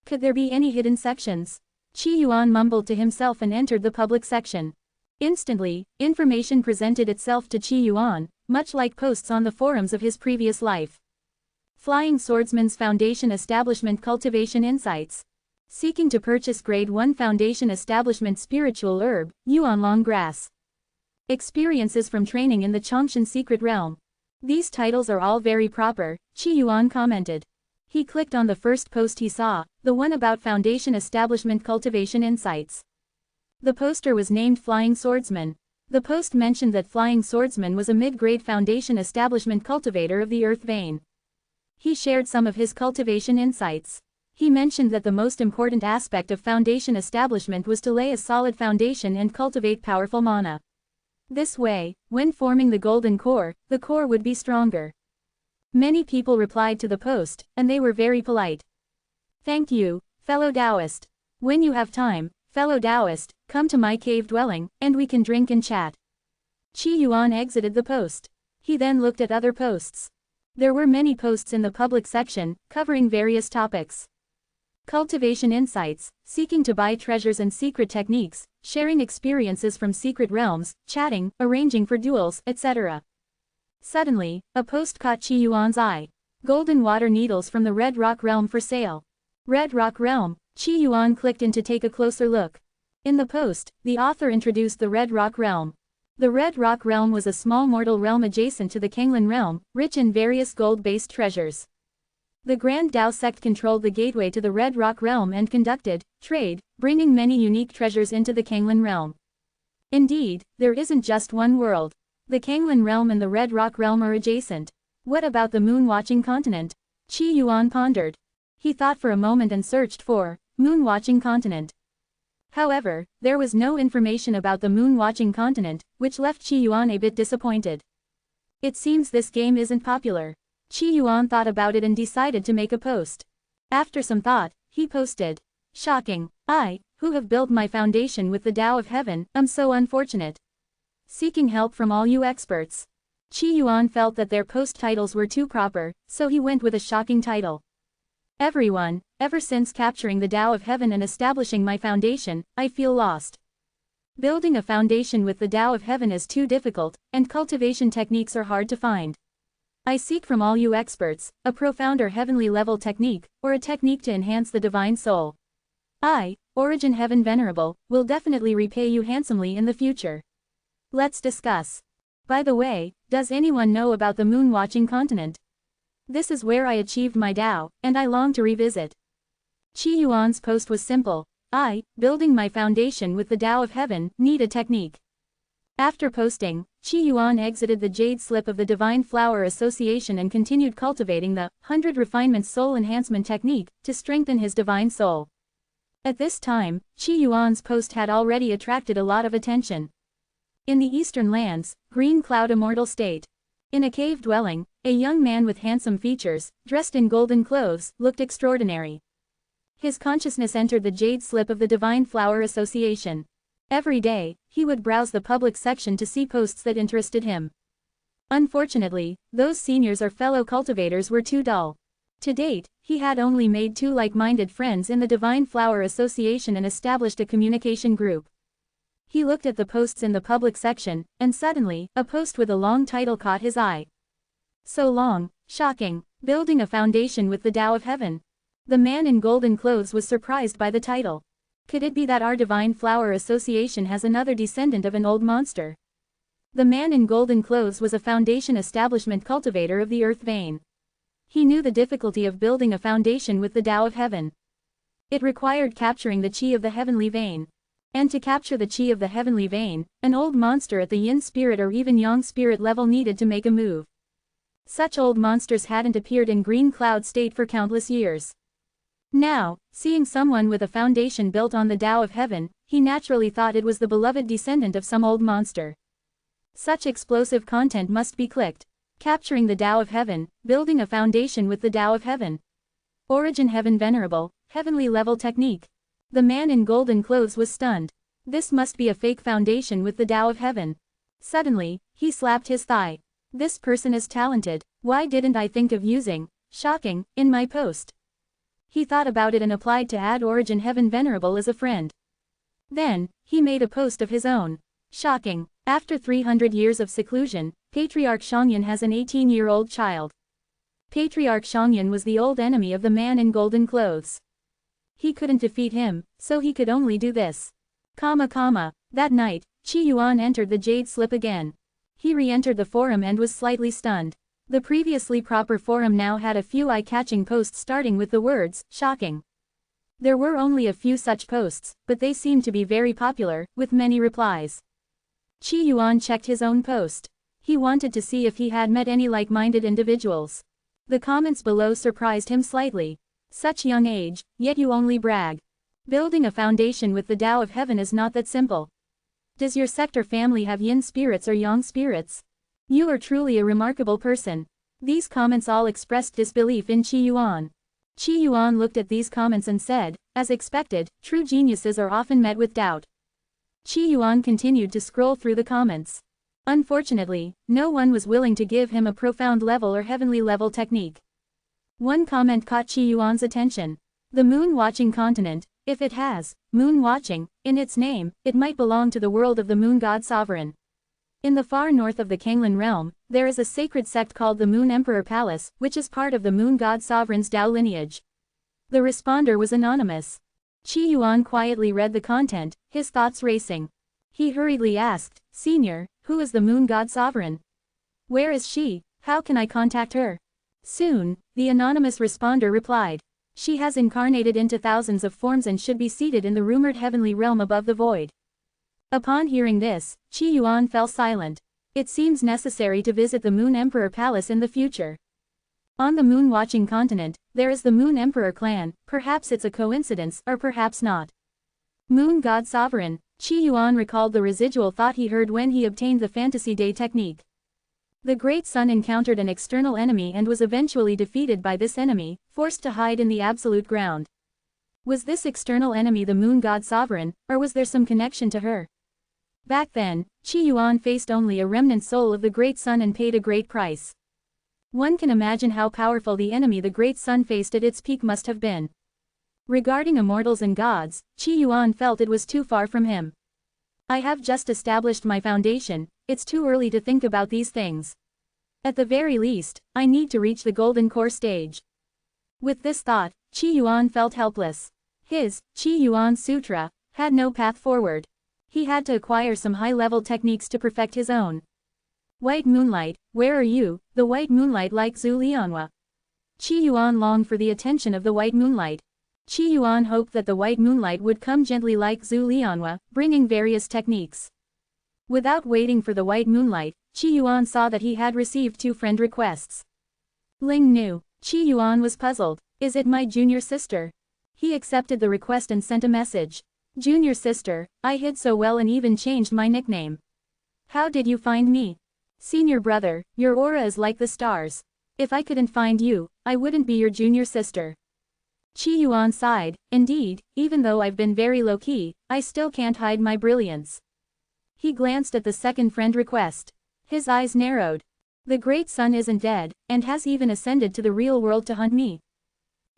Could there be any hidden sections? Qi Yuan mumbled to himself and entered the public section. Instantly, information presented itself to Qi Yuan, much like posts on the forums of his previous life. Flying Swordsman's Foundation Establishment Cultivation Insights. Seeking to purchase Grade 1 Foundation Establishment Spiritual Herb, Yuan Long Grass. Experiences from training in the Chongshan Secret Realm. These titles are all very proper, Qi Yuan commented. He clicked on the first post he saw, the one about Foundation Establishment Cultivation Insights. The poster was named Flying Swordsman. The post mentioned that Flying Swordsman was a mid-grade Foundation Establishment cultivator of the Earth vein. He shared some of his cultivation insights. He mentioned that the most important aspect of Foundation establishment was to lay a solid foundation and cultivate powerful mana. This way, when forming the golden core, the core would be stronger. Many people replied to the post, and they were very polite. Thank you, fellow Taoist. When you have time, fellow Taoist, come to my cave dwelling, and we can drink and chat. Qi Yuan exited the post. He then looked at other posts. There were many posts in the public section, covering various topics. Cultivation insights, seeking to buy treasures and secret techniques, sharing experiences from secret realms, chatting, arranging for duels, etc. Suddenly, a post caught Qi Yuan's eye. Golden water needles from the Red Rock Realm for sale. Red Rock Realm. Qi Yuan clicked in to take a closer look. In the post, the author introduced the Red Rock Realm. The Red Rock Realm was a small mortal realm adjacent to the Kanglan Realm, rich in various gold-based treasures. The Grand Dao sect controlled the gateway to the Red Rock Realm and conducted trade, bringing many unique treasures into the Kanglan Realm. Indeed, there isn't just one world. The Kanglan Realm and the Red Rock Realm are adjacent. What about the moon-watching continent? Qi Yuan pondered. He thought for a moment and searched for moon-watching continent. However, there was no information about the moon-watching continent, which left Qi Yuan a bit disappointed. It seems this game isn't popular. Qi Yuan thought about it and decided to make a post. After some thought, he posted. Shocking. I, who have built my foundation with the Tao of Heaven, am so unfortunate. Seeking help from all you experts. Qi Yuan felt that their post titles were too proper, so he went with a shocking title. Everyone, ever since capturing the Tao of Heaven and establishing my foundation, I feel lost. Building a foundation with the Tao of Heaven is too difficult, and cultivation techniques are hard to find. I seek from all you experts, a profound or heavenly level technique, or a technique to enhance the divine soul. I, Origin Heaven Venerable, will definitely repay you handsomely in the future. Let's discuss. By the way, does anyone know about the moon-watching continent? This is where I achieved my Tao, and I long to revisit. Qi Yuan's post was simple. I, building my foundation with the Tao of Heaven, need a technique. After posting, Qi Yuan exited the jade slip of the Divine Flower Association and continued cultivating the 100 Refinements Soul Enhancement Technique to strengthen his divine soul. At this time, Qi Yuan's post had already attracted a lot of attention. In the eastern lands, Green Cloud Immortal State. In a cave dwelling, a young man with handsome features, dressed in golden clothes, looked extraordinary. His consciousness entered the jade slip of the Divine Flower Association. Every day, he would browse the public section to see posts that interested him. Unfortunately, those seniors or fellow cultivators were too dull. To date, he had only made 2 like-minded friends in the Divine Flower Association and established a communication group. He looked at the posts in the public section, and suddenly, a post with a long title caught his eye. So long, shocking, building a foundation with the Tao of Heaven. The man in golden clothes was surprised by the title. Could it be that our Divine Flower Association has another descendant of an old monster? The man in golden clothes was a foundation establishment cultivator of the earth vein. He knew the difficulty of building a foundation with the Tao of Heaven. It required capturing the chi of the heavenly vein. And to capture the chi of the heavenly vein, an old monster at the yin spirit or even yang spirit level needed to make a move. Such old monsters hadn't appeared in Green Cloud State for countless years. Now, seeing someone with a foundation built on the Tao of Heaven, he naturally thought it was the beloved descendant of some old monster. Such explosive content must be clicked. Capturing the Tao of Heaven, building a foundation with the Tao of Heaven. Origin Heaven Venerable, heavenly level technique. The man in golden clothes was stunned. This must be a fake foundation with the Tao of Heaven. Suddenly, he slapped his thigh. This person is talented. Why didn't I think of using, shocking, in my post? He thought about it and applied to add Origin Heaven Venerable as a friend. Then, he made a post of his own. Shocking. After 300 years of seclusion, Patriarch Shangyan has an 18-year-old child. Patriarch Shangyan was the old enemy of the man in golden clothes. He couldn't defeat him, so he could only do this. That night, Qi Yuan entered the jade slip again. He re-entered the forum and was slightly stunned. The previously proper forum now had a few eye-catching posts starting with the words, shocking. There were only a few such posts, but they seemed to be very popular, with many replies. Qi Yuan checked his own post. He wanted to see if he had met any like-minded individuals. The comments below surprised him slightly. Such young age, yet you only brag. Building a foundation with the Tao of Heaven is not that simple. Does your sector family have yin spirits or yang spirits? You are truly a remarkable person. These comments all expressed disbelief in Qi Yuan. Qi Yuan looked at these comments and said, as expected, true geniuses are often met with doubt. Qi Yuan continued to scroll through the comments. Unfortunately, no one was willing to give him a profound level or heavenly level technique. One comment caught Qi Yuan's attention. The moon-watching continent, if it has moon-watching in its name, it might belong to the world of the moon god sovereign. In the far north of the Kanglan realm, there is a sacred sect called the Moon Emperor Palace, which is part of the moon god sovereign's Tao lineage. The responder was anonymous. Qi Yuan quietly read the content, his thoughts racing. He hurriedly asked, Senior, who is the moon god sovereign? Where is she? How can I contact her? Soon, the anonymous responder replied. She has incarnated into thousands of forms and should be seated in the rumored heavenly realm above the void. Upon hearing this, Qi Yuan fell silent. It seems necessary to visit the Moon Emperor Palace in the future. On the moon-watching continent, there is the Moon Emperor clan, perhaps it's a coincidence, or perhaps not. Moon God Sovereign, Qi Yuan recalled the residual thought he heard when he obtained the Fantasy Day technique. The Great Sun encountered an external enemy and was eventually defeated by this enemy, forced to hide in the absolute ground. Was this external enemy the Moon God Sovereign, or was there some connection to her? Back then, Qi Yuan faced only a remnant soul of the Great Sun and paid a great price. One can imagine how powerful the enemy the Great Sun faced at its peak must have been. Regarding immortals and gods, Qi Yuan felt it was too far from him. I have just established my foundation, it's too early to think about these things. At the very least, I need to reach the golden core stage. With this thought, Qi Yuan felt helpless. His, Qi Yuan Sutra, had no path forward. He had to acquire some high-level techniques to perfect his own. White moonlight, where are you, the white moonlight like Zhu Lianhua? Qi Yuan longed for the attention of the white moonlight. Qi Yuan hoped that the white moonlight would come gently like Zhu Lianhua, bringing various techniques. Without waiting for the white moonlight, Qi Yuan saw that he had received 2 friend requests. Ling knew. Qi Yuan was puzzled. Is it my junior sister? He accepted the request and sent a message. Junior sister, I hid so well and even changed my nickname. How did you find me? Senior brother, your aura is like the stars. If I couldn't find you, I wouldn't be your junior sister. Qi Yuan sighed. Indeed, even though I've been very low-key, I still can't hide my brilliance. He glanced at the second friend request. His eyes narrowed. The Great Sun isn't dead, and has even ascended to the real world to hunt me.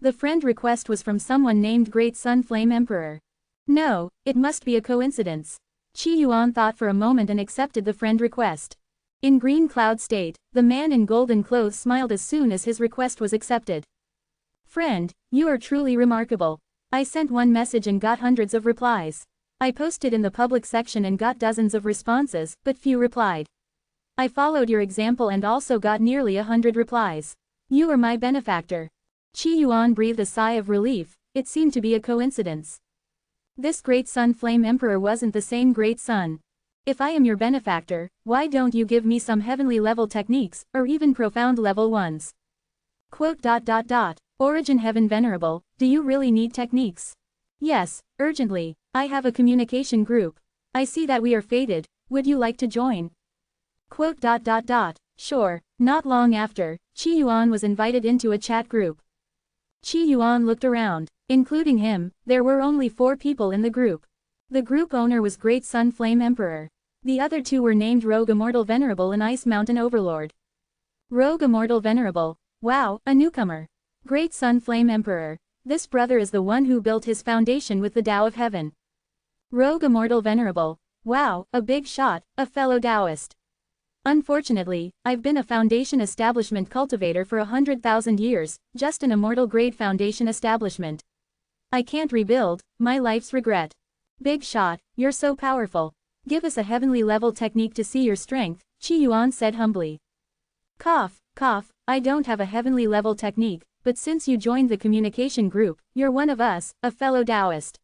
The friend request was from someone named Great Sun Flame Emperor. No, it must be a coincidence. Qi Yuan thought for a moment and accepted the friend request. In Green Cloud State, the man in golden clothes smiled as soon as his request was accepted. Friend, you are truly remarkable. I sent one message and got hundreds of replies. I posted in the public section and got dozens of responses, but few replied. I followed your example and also got nearly 100 replies. You are my benefactor. Qi Yuan breathed a sigh of relief. It seemed to be a coincidence. This great sun flame emperor wasn't the same great sun. If I am your benefactor, why don't you give me some heavenly level techniques, or even profound level ones? Quote. Origin Heaven Venerable, do you really need techniques? Yes, urgently. I have a communication group. I see that we are fated. Would you like to join? Quote. Sure. Not long after, Qi Yuan was invited into a chat group. Qi Yuan looked around. Including him, there were only 4 people in the group. The group owner was Great Sun Flame Emperor. The other 2 were named Rogue Immortal Venerable and Ice Mountain Overlord. Rogue Immortal Venerable. Wow, a newcomer. Great Sun Flame Emperor. This brother is the one who built his foundation with the Tao of Heaven. Rogue Immortal Venerable. Wow, a big shot, a fellow Taoist. Unfortunately, I've been a foundation establishment cultivator for 100,000 years, just an immortal grade foundation establishment. I can't rebuild, my life's regret. Big shot, you're so powerful. Give us a heavenly level technique to see your strength, Qi Yuan said humbly. Cough, I don't have a heavenly level technique, but since you joined the communication group, you're one of us, a fellow Taoist.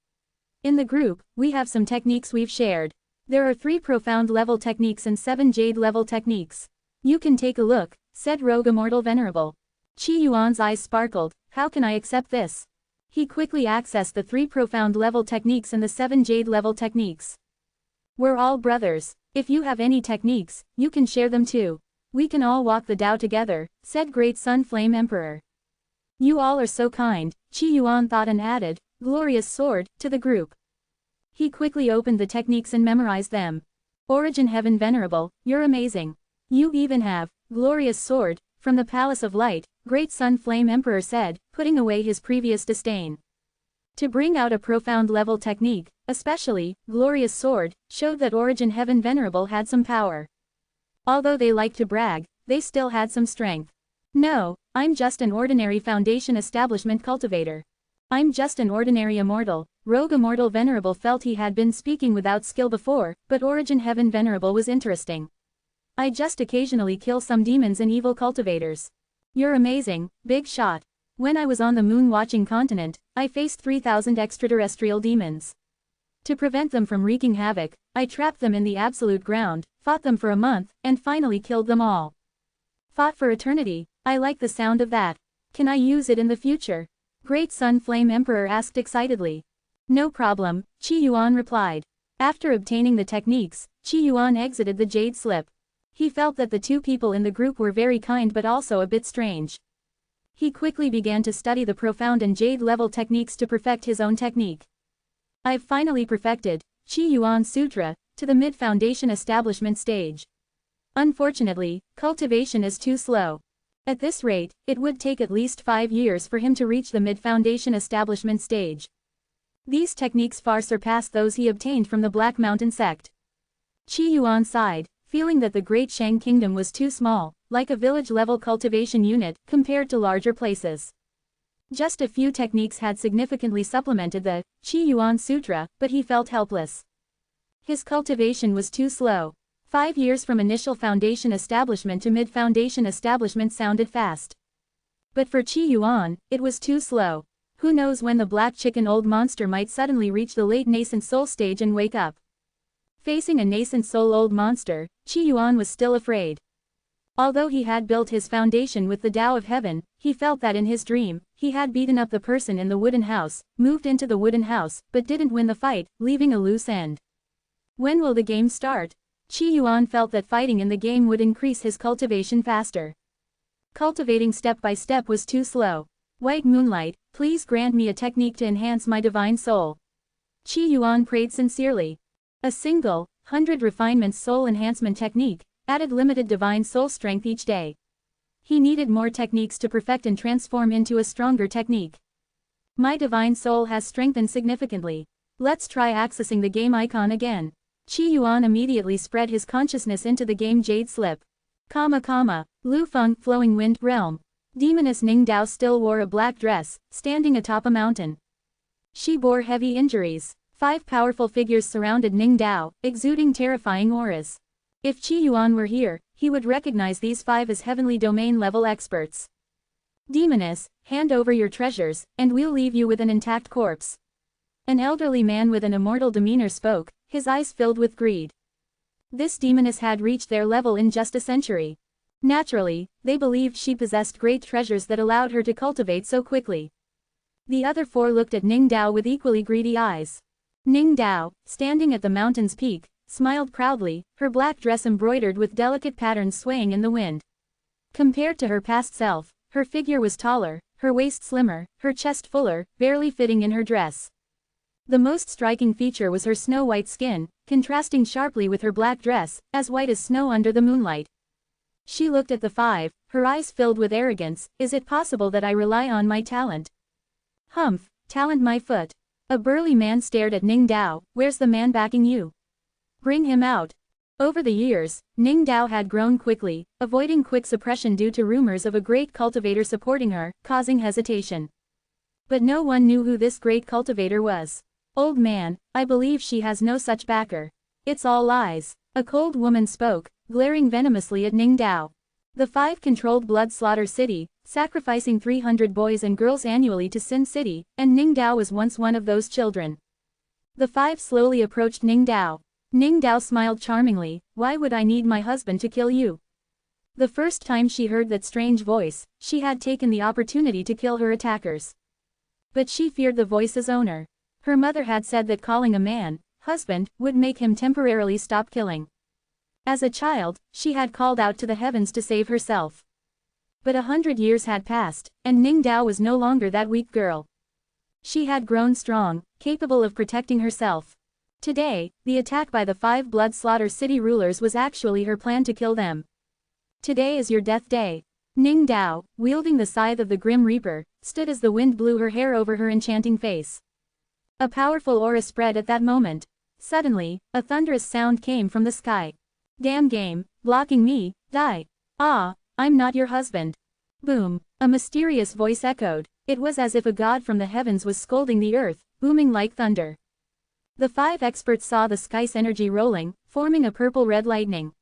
In the group, we have some techniques we've shared. There are 3 profound level techniques and 7 jade level techniques. You can take a look, said Rogue Immortal Venerable. Qi Yuan's eyes sparkled. How can I accept this? He quickly accessed the 3 profound level techniques and the 7 jade level techniques. We're all brothers. If you have any techniques, you can share them too. We can all walk the Tao together, said Great Sun Flame Emperor. You all are so kind, Qi Yuan thought and added, glorious sword, to the group. He quickly opened the techniques and memorized them. Origin Heaven Venerable, you're amazing. You even have, glorious sword, from the Palace of Light, Great Sun Flame Emperor said, putting away his previous disdain. To bring out a profound level technique, especially, glorious sword, showed that Origin Heaven Venerable had some power. Although they liked to brag, they still had some strength. No, I'm just an ordinary foundation establishment cultivator. I'm just an ordinary immortal. Rogue Immortal Venerable felt he had been speaking without skill before, but Origin Heaven Venerable was interesting. I just occasionally kill some demons and evil cultivators. You're amazing, big shot. When I was on the moon watching continent, I faced 3,000 extraterrestrial demons. To prevent them from wreaking havoc, I trapped them in the absolute ground, fought them for a month, and finally killed them all. Fought for eternity. I like the sound of that. Can I use it in the future? Great Sun Flame Emperor asked excitedly. No problem, Qi Yuan replied. After obtaining the techniques, Qi Yuan exited the jade slip. He felt that the 2 people in the group were very kind but also a bit strange. He quickly began to study the profound and jade level techniques to perfect his own technique. I've finally perfected Qi Yuan Sutra to the mid-foundation establishment stage. Unfortunately, cultivation is too slow. At this rate, it would take at least 5 years for him to reach the mid-foundation establishment stage. These techniques far surpass those he obtained from the Black Mountain sect. Qi Yuan sighed, feeling that the Great Shang Kingdom was too small, like a village-level cultivation unit, compared to larger places. Just a few techniques had significantly supplemented the Qi Yuan Sutra, but he felt helpless. His cultivation was too slow. 5 years from initial foundation establishment to mid-foundation establishment sounded fast. But for Qi Yuan, it was too slow. Who knows when the black chicken old monster might suddenly reach the late nascent soul stage and wake up. Facing a nascent soul old monster, Qi Yuan was still afraid. Although he had built his foundation with the Tao of Heaven, he felt that in his dream, he had beaten up the person in the wooden house, moved into the wooden house, but didn't win the fight, leaving a loose end. When will the game start? Qi Yuan felt that fighting in the game would increase his cultivation faster. Cultivating step by step was too slow. White Moonlight, please grant me a technique to enhance my divine soul. Qi Yuan prayed sincerely. A single, 100 refinements soul enhancement technique, added limited divine soul strength each day. He needed more techniques to perfect and transform into a stronger technique. My divine soul has strengthened significantly. Let's try accessing the game icon again. Qi Yuan immediately spread his consciousness into the game Jade Slip. Lu Feng, Flowing Wind, Realm. Demoness Ning Dao still wore a black dress, standing atop a mountain. She bore heavy injuries. 5 powerful figures surrounded Ning Dao, exuding terrifying auras. If Qi Yuan were here, he would recognize these 5 as heavenly domain level experts. Demoness, hand over your treasures, and we'll leave you with an intact corpse. An elderly man with an immortal demeanor spoke, his eyes filled with greed. This demoness had reached their level in just a century. Naturally, they believed she possessed great treasures that allowed her to cultivate so quickly. The other 4 looked at Ning Dao with equally greedy eyes. Ning Dao, standing at the mountain's peak, smiled proudly, her black dress embroidered with delicate patterns swaying in the wind. Compared to her past self, her figure was taller, her waist slimmer, her chest fuller, barely fitting in her dress. The most striking feature was her snow-white skin, contrasting sharply with her black dress, as white as snow under the moonlight. She looked at the 5, her eyes filled with arrogance. Is it possible that I rely on my talent? Humph, talent my foot. A burly man stared at Ning Dao. Where's the man backing you? Bring him out. Over the years, Ning Dao had grown quickly, avoiding quick suppression due to rumors of a great cultivator supporting her, causing hesitation. But no one knew who this great cultivator was. Old man, I believe she has no such backer. It's all lies. A cold woman spoke, glaring venomously at Ning Dao. The 5 controlled Blood Slaughter City, sacrificing 300 boys and girls annually to Sin City, and Ning Dao was once one of those children. The 5 slowly approached Ning Dao. Ning Dao smiled charmingly. Why would I need my husband to kill you? The first time she heard that strange voice, she had taken the opportunity to kill her attackers. But she feared the voice's owner. Her mother had said that calling a man husband would make him temporarily stop killing. As a child, she had called out to the heavens to save herself. But 100 years had passed, and Ning Dao was no longer that weak girl. She had grown strong, capable of protecting herself. Today, the attack by the 5 Blood Slaughter City rulers was actually her plan to kill them. Today is your death day. Ning Dao, wielding the scythe of the Grim Reaper, stood as the wind blew her hair over her enchanting face. A powerful aura spread at that moment. Suddenly, a thunderous sound came from the sky. Damn game, blocking me, die. Ah, I'm not your husband. Boom, a mysterious voice echoed. It was as if a god from the heavens was scolding the earth, booming like thunder. The 5 experts saw the sky's energy rolling, forming a purple-red lightning.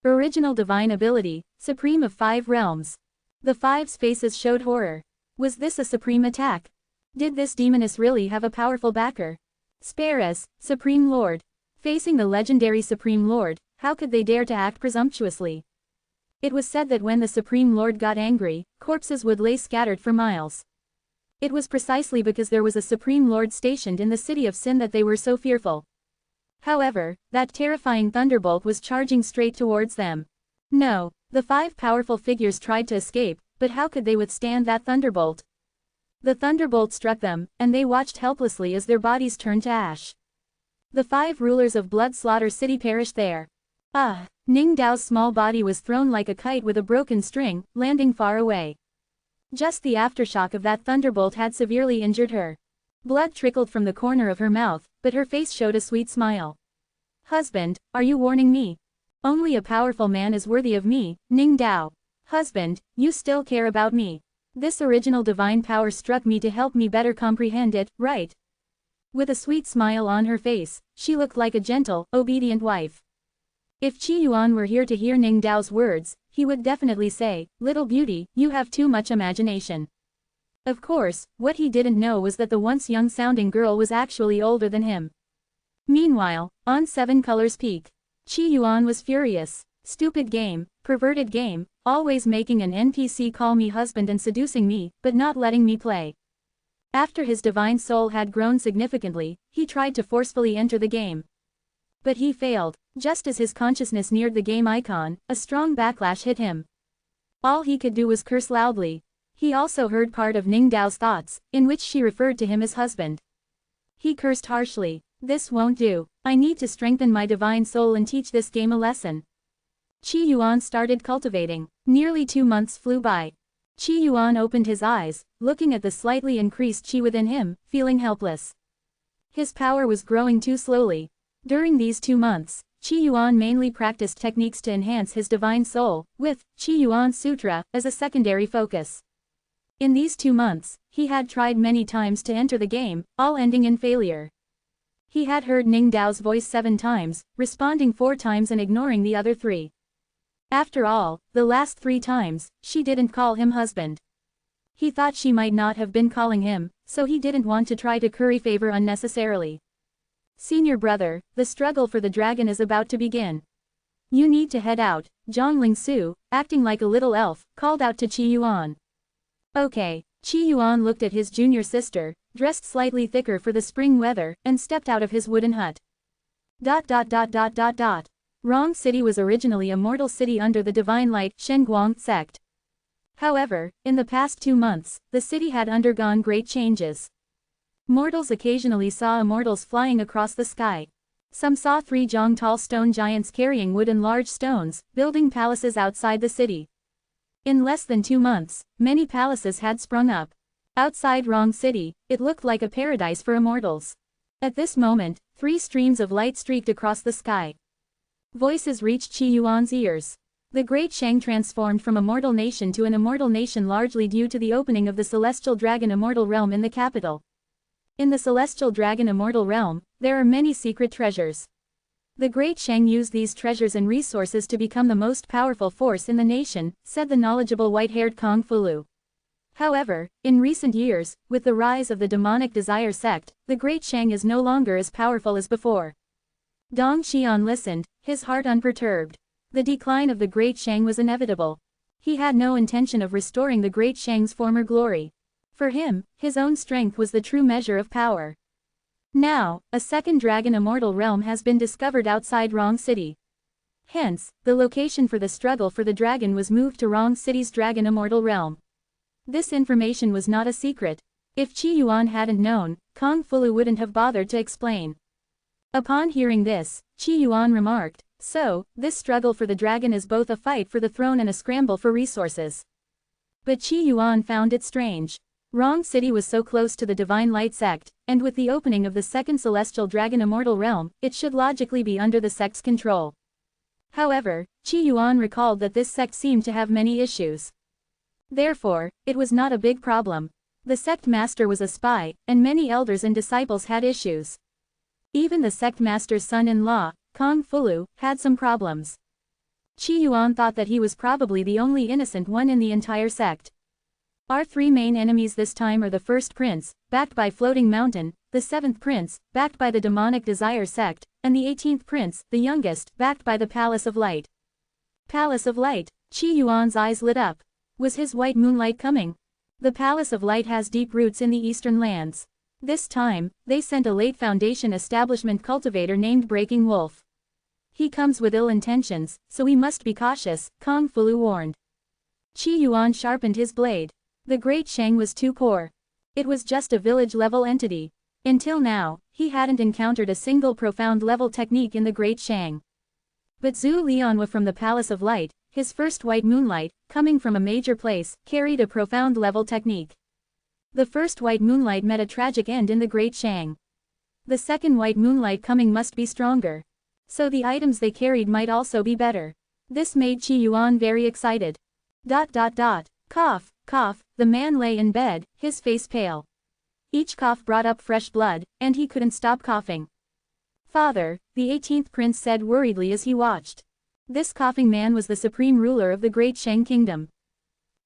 Original divine ability, supreme of 5 realms. The 5's faces showed horror. Was this a supreme attack? Did this demoness really have a powerful backer? Spare us, Supreme Lord. Facing the legendary Supreme Lord, how could they dare to act presumptuously? It was said that when the Supreme Lord got angry, corpses would lay scattered for miles. It was precisely because there was a Supreme Lord stationed in the city of Sin that they were so fearful. However, that terrifying thunderbolt was charging straight towards them. No, the 5 powerful figures tried to escape, but how could they withstand that thunderbolt? The thunderbolt struck them, and they watched helplessly as their bodies turned to ash. The 5 rulers of Blood Slaughter City perished there. Ning Dao's small body was thrown like a kite with a broken string, landing far away. Just the aftershock of that thunderbolt had severely injured her. Blood trickled from the corner of her mouth, but her face showed a sweet smile. Husband, are you warning me? Only a powerful man is worthy of me, Ning Dao. Husband, you still care about me. This original divine power struck me to help me better comprehend it, right? With a sweet smile on her face, she looked like a gentle, obedient wife. If Qi Yuan were here to hear Ning Dao's words, he would definitely say, "Little beauty, you have too much imagination." Of course, what he didn't know was that the once young-sounding girl was actually older than him. Meanwhile, on 7 Colors Peak, Qi Yuan was furious. Stupid game, perverted game, always making an NPC call me husband and seducing me, but not letting me play. After his divine soul had grown significantly, he tried to forcefully enter the game. But he failed. Just as his consciousness neared the game icon, a strong backlash hit him. All he could do was curse loudly. He also heard part of Ning Dao's thoughts, in which she referred to him as husband. He cursed harshly. This won't do. I need to strengthen my divine soul and teach this game a lesson. Qi Yuan started cultivating. Nearly 2 months flew by. Qi Yuan opened his eyes, looking at the slightly increased qi within him, feeling helpless. His power was growing too slowly. During these 2 months, Qi Yuan mainly practiced techniques to enhance his divine soul, with Qi Yuan Sutra as a secondary focus. In these 2 months, he had tried many times to enter the game, all ending in failure. He had heard Ning Dao's voice 7 times, responding 4 times and ignoring the other 3. After all, the last 3 times, she didn't call him husband. He thought she might not have been calling him, so he didn't want to try to curry favor unnecessarily. Senior brother, the struggle for the dragon is about to begin. You need to head out, Zhang Lingsu, acting like a little elf, called out to Qi Yuan. Okay, Qi Yuan looked at his junior sister, dressed slightly thicker for the spring weather, and stepped out of his wooden hut. Rong City was originally a mortal city under the Divine Light Shenguang sect. However, in the past 2 months, the city had undergone great changes. Mortals occasionally saw immortals flying across the sky. Some saw 3 zhang tall stone giants carrying wood and large stones, building palaces outside the city. In less than 2 months, many palaces had sprung up. Outside Rong City, it looked like a paradise for immortals. At this moment, 3 streams of light streaked across the sky. Voices reached Qi Yuan's ears. The Great Shang transformed from a mortal nation to an immortal nation largely due to the opening of the Celestial Dragon Immortal Realm in the capital. In the Celestial Dragon Immortal Realm, there are many secret treasures. The Great Shang used these treasures and resources to become the most powerful force in the nation, said the knowledgeable white-haired Kong Fulu. However, in recent years, with the rise of the demonic desire sect, the Great Shang is no longer as powerful as before. Dong Xian listened, his heart unperturbed. The decline of the Great Shang was inevitable. He had no intention of restoring the Great Shang's former glory. For him, his own strength was the true measure of power. Now, a second Dragon Immortal Realm has been discovered outside Rong City. Hence, the location for the struggle for the dragon was moved to Rong City's Dragon Immortal Realm. This information was not a secret. If Qi Yuan hadn't known, Kong Fulu wouldn't have bothered to explain. Upon hearing this, Qi Yuan remarked, "So, this struggle for the dragon is both a fight for the throne and a scramble for resources." But Qi Yuan found it strange. Rong City was so close to the Divine Light sect, and with the opening of the second Celestial Dragon Immortal Realm, it should logically be under the sect's control. However, Qi Yuan recalled that this sect seemed to have many issues. Therefore, it was not a big problem. The sect master was a spy, and many elders and disciples had issues. Even the sect master's son-in-law, Kong Fulu, had some problems. Qi Yuan thought that he was probably the only innocent one in the entire sect. Our 3 main enemies this time are the first prince, backed by Floating Mountain, the 7th prince, backed by the Demonic Desire sect, and the 18th prince, the youngest, backed by the Palace of Light. Palace of Light, Qi Yuan's eyes lit up. Was his white moonlight coming? The Palace of Light has deep roots in the eastern lands. This time, they sent a late Foundation establishment cultivator named Breaking Wolf. He comes with ill intentions, so we must be cautious, Kong Fulu warned. Qi Yuan sharpened his blade. The Great Shang was too poor. It was just a village-level entity. Until now, he hadn't encountered a single profound-level technique in the Great Shang. But Zhu Lianhua from the Palace of Light, his first white moonlight, coming from a major place, carried a profound-level technique. The first white moonlight met a tragic end in the Great Shang. The second white moonlight coming must be stronger. So the items they carried might also be better. This made Qi Yuan very excited. Cough, cough, the man lay in bed, his face pale. Each cough brought up fresh blood, and he couldn't stop coughing. "Father," the 18th prince said worriedly as he watched. This coughing man was the supreme ruler of the Great Shang Kingdom.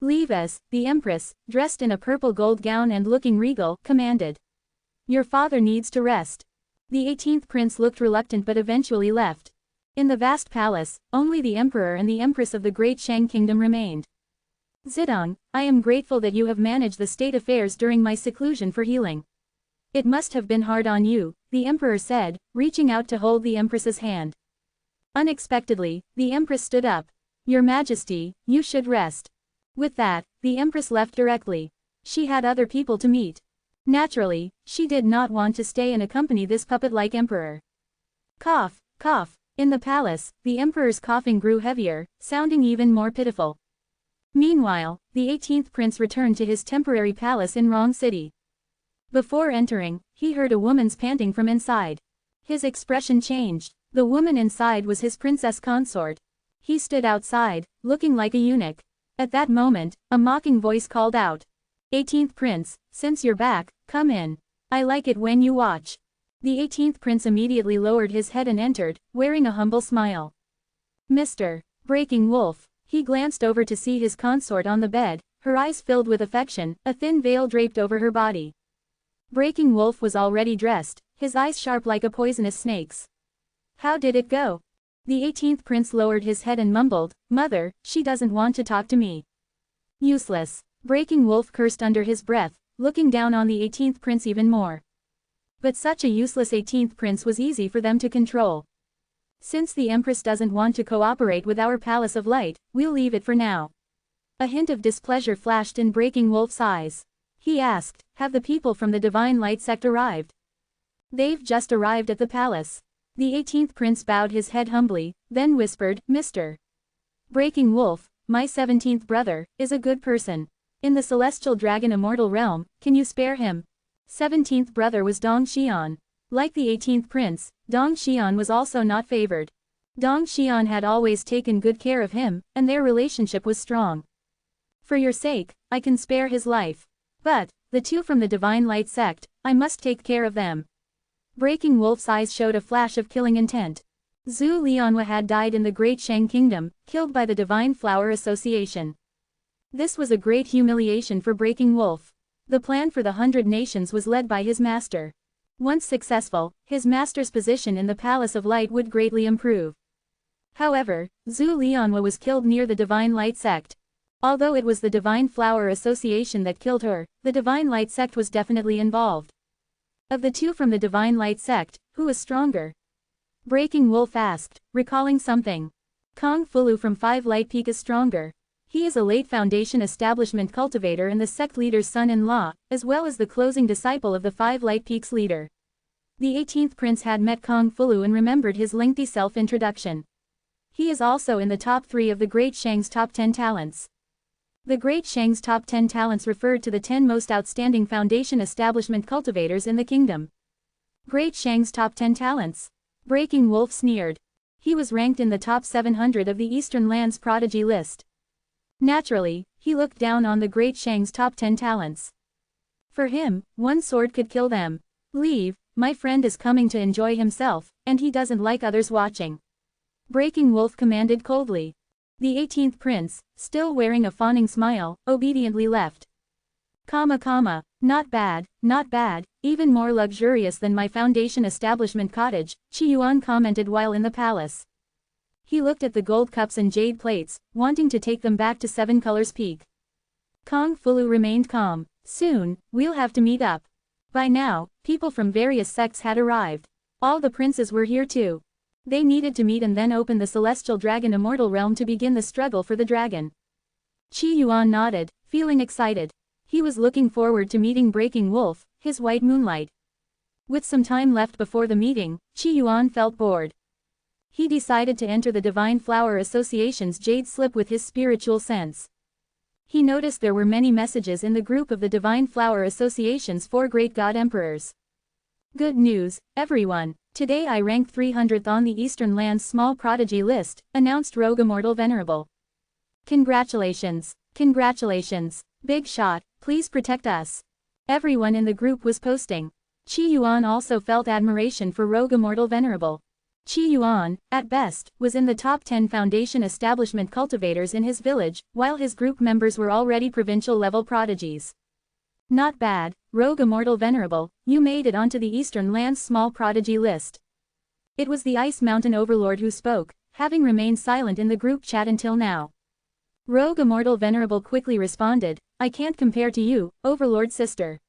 "Leave us," the empress, dressed in a purple gold gown and looking regal, commanded. "Your father needs to rest." The 18th prince looked reluctant but eventually left. In the vast palace, only the emperor and the empress of the Great Shang Kingdom remained. "Zidong, I am grateful that you have managed the state affairs during my seclusion for healing. It must have been hard on you," the emperor said, reaching out to hold the empress's hand. Unexpectedly, the empress stood up. "Your Majesty, you should rest." With that, the empress left directly. She had other people to meet. Naturally, she did not want to stay and accompany this puppet-like emperor. Cough, cough. In the palace, the emperor's coughing grew heavier, sounding even more pitiful. Meanwhile, the 18th prince returned to his temporary palace in Rong City. Before entering, he heard a woman's panting from inside. His expression changed. The woman inside was his princess consort. He stood outside, looking like a eunuch. At that moment, a mocking voice called out. 18th Prince, since you're back, come in. I like it when you watch. The 18th Prince immediately lowered his head and entered, wearing a humble smile. Mr. Breaking Wolf. He glanced over to see his consort on the bed, her eyes filled with affection, a thin veil draped over her body. Breaking Wolf was already dressed, his eyes sharp like a poisonous snake's. How did it go? The 18th Prince lowered his head and mumbled, Mother, she doesn't want to talk to me. Useless. Breaking Wolf cursed under his breath, looking down on the 18th Prince even more. But such a useless 18th Prince was easy for them to control. Since the Empress doesn't want to cooperate with our Palace of Light, we'll leave it for now. A hint of displeasure flashed in Breaking Wolf's eyes. He asked, have the people from the Divine Light sect arrived? They've just arrived at the palace. The 18th Prince bowed his head humbly, then whispered, Mr. Breaking Wolf, my 17th brother, is a good person. In the celestial dragon immortal realm, can you spare him? 17th brother was Dong Xian. Like the 18th Prince, Dong Xian was also not favored. Dong Xian had always taken good care of him, and their relationship was strong. For your sake, I can spare his life. But, the two from the Divine Light sect, I must take care of them. Breaking Wolf's eyes showed a flash of killing intent. Zhu Lianhua had died in the Great Shang Kingdom, killed by the Divine Flower Association. This was a great humiliation for Breaking Wolf. The plan for the 100 Nations was led by his master. Once successful, his master's position in the Palace of Light would greatly improve. However, Zhu Lianhua was killed near the Divine Light sect. Although it was the Divine Flower Association that killed her, the Divine Light sect was definitely involved. Of the two from the Divine Light sect, who was stronger? Breaking Wolf asked, recalling something. Kong Fulu from 5 Light Peak is stronger. He is a late Foundation establishment cultivator and the sect leader's son-in-law, as well as the closing disciple of the 5 Light Peaks leader. The 18th Prince had met Kong Fulu and remembered his lengthy self-introduction. He is also in the top 3 of the Great Shang's top 10 talents. The Great Shang's top 10 talents referred to the 10 most outstanding Foundation establishment cultivators in the kingdom. Great Shang's top 10 talents. Breaking Wolf sneered. He was ranked in the top 700 of the Eastern Lands prodigy list. Naturally, he looked down on the Great Shang's top 10 talents. For him, one sword could kill them. Leave, my friend is coming to enjoy himself, and he doesn't like others watching. Breaking Wolf commanded coldly. The 18th Prince, still wearing a fawning smile, obediently left. Not bad, even more luxurious than my Foundation establishment cottage, Qi Yuan commented while in the palace. He looked at the gold cups and jade plates, wanting to take them back to 7 Colors Peak. Kong Fulu remained calm. Soon, we'll have to meet up. By now, people from various sects had arrived. All the princes were here too. They needed to meet and then open the celestial dragon immortal realm to begin the struggle for the dragon. Qi Yuan nodded, feeling excited. He was looking forward to meeting Breaking Wolf, his white moonlight. With some time left before the meeting, Qi Yuan felt bored. He decided to enter the Divine Flower Association's jade slip with his spiritual sense. He noticed there were many messages in the group of the Divine Flower Association's 4 great god emperors. Good news, everyone. Today I ranked 300th on the Eastern Lands small prodigy list, announced Rogue Immortal Venerable. Congratulations. Big shot, please protect us. Everyone in the group was posting. Qi Yuan also felt admiration for Rogue Immortal Venerable. Qi Yuan, at best, was in the top 10 Foundation establishment cultivators in his village, while his group members were already provincial-level prodigies. Not bad, Rogue Immortal Venerable, you made it onto the Eastern Lands small prodigy list. It was the Ice Mountain Overlord who spoke, having remained silent in the group chat until now. Rogue Immortal Venerable quickly responded, I can't compare to you, Overlord sister.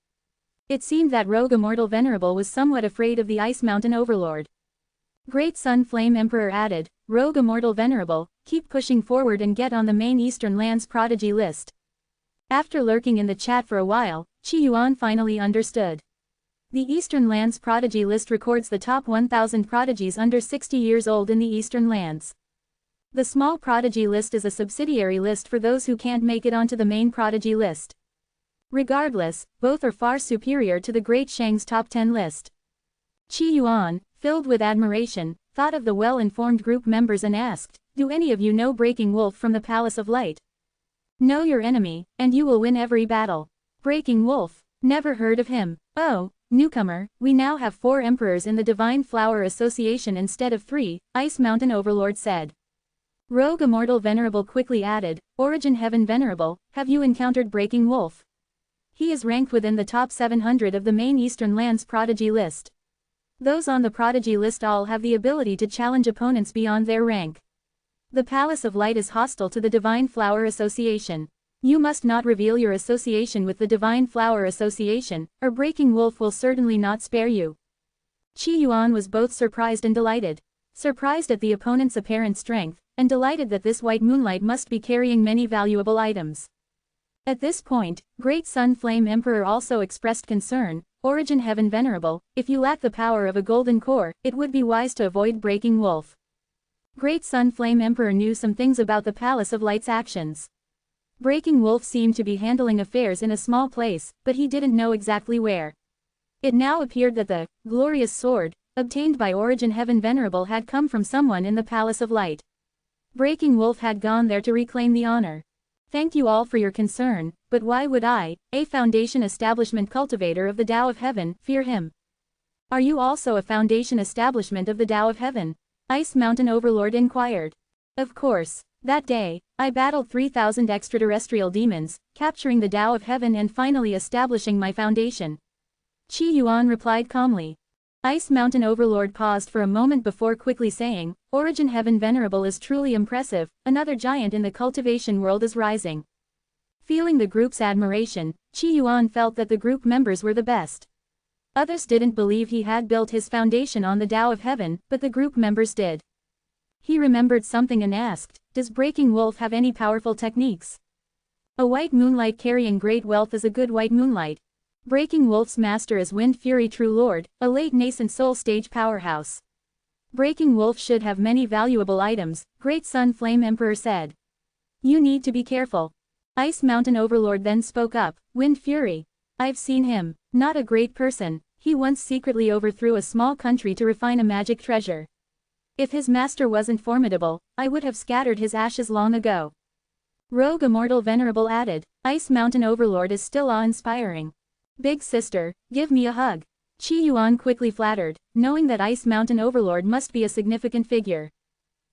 It seemed that Rogue Immortal Venerable was somewhat afraid of the Ice Mountain Overlord. Great Sun Flame Emperor added, Rogue Immortal Venerable, keep pushing forward and get on the main Eastern Lands prodigy list. After lurking in the chat for a while, Qi Yuan finally understood. The Eastern Lands prodigy list records the top 1,000 prodigies under 60 years old in the Eastern Lands. The small prodigy list is a subsidiary list for those who can't make it onto the main prodigy list. Regardless, both are far superior to the Great Shang's top 10 list. Qi Yuan, filled with admiration, thought of the well-informed group members and asked, "Do any of you know Breaking Wolf from the Palace of Light? Know your enemy, and you will win every battle." Breaking Wolf. Never heard of him. Oh, newcomer, we now have 4 emperors in the Divine Flower Association instead of 3, Ice Mountain Overlord said. Rogue Immortal Venerable quickly added, Origin Heaven Venerable, have you encountered Breaking Wolf? He is ranked within the top 700 of the main Eastern Lands Prodigy list. Those on the Prodigy list all have the ability to challenge opponents beyond their rank. The Palace of Light is hostile to the Divine Flower Association. You must not reveal your association with the Divine Flower Association, or Breaking Wolf will certainly not spare you. Qi Yuan was both surprised and delighted. Surprised at the opponent's apparent strength, and delighted that this white moonlight must be carrying many valuable items. At this point, Great Sun Flame Emperor also expressed concern, Origin Heaven Venerable, if you lack the power of a golden core, it would be wise to avoid Breaking Wolf. Great Sun Flame Emperor knew some things about the Palace of Light's actions. Breaking Wolf seemed to be handling affairs in a small place, but he didn't know exactly where. It now appeared that the glorious sword, obtained by Origin Heaven Venerable had come from someone in the Palace of Light. Breaking Wolf had gone there to reclaim the honor. Thank you all for your concern, but why would I, a Foundation Establishment cultivator of the Tao of Heaven, fear him? Are you also a Foundation Establishment of the Tao of Heaven? Ice Mountain Overlord inquired. Of course. That day, I battled 3,000 extraterrestrial demons, capturing the Tao of Heaven and finally establishing my foundation. Qi Yuan replied calmly. Ice Mountain Overlord paused for a moment before quickly saying, Origin Heaven Venerable is truly impressive, another giant in the cultivation world is rising. Feeling the group's admiration, Qi Yuan felt that the group members were the best. Others didn't believe he had built his foundation on the Tao of Heaven, but the group members did. He remembered something and asked, does Breaking Wolf have any powerful techniques? A white moonlight carrying great wealth is a good white moonlight. Breaking Wolf's master is Wind Fury True Lord, a late nascent soul stage powerhouse. Breaking Wolf should have many valuable items, Great Sun Flame Emperor said. You need to be careful. Ice Mountain Overlord then spoke up, Wind Fury. I've seen him, not a great person, he once secretly overthrew a small country to refine a magic treasure. If his master wasn't formidable, I would have scattered his ashes long ago. Rogue Immortal Venerable added, Ice Mountain Overlord is still awe-inspiring. Big sister, give me a hug. Qi Yuan quickly flattered, knowing that Ice Mountain Overlord must be a significant figure.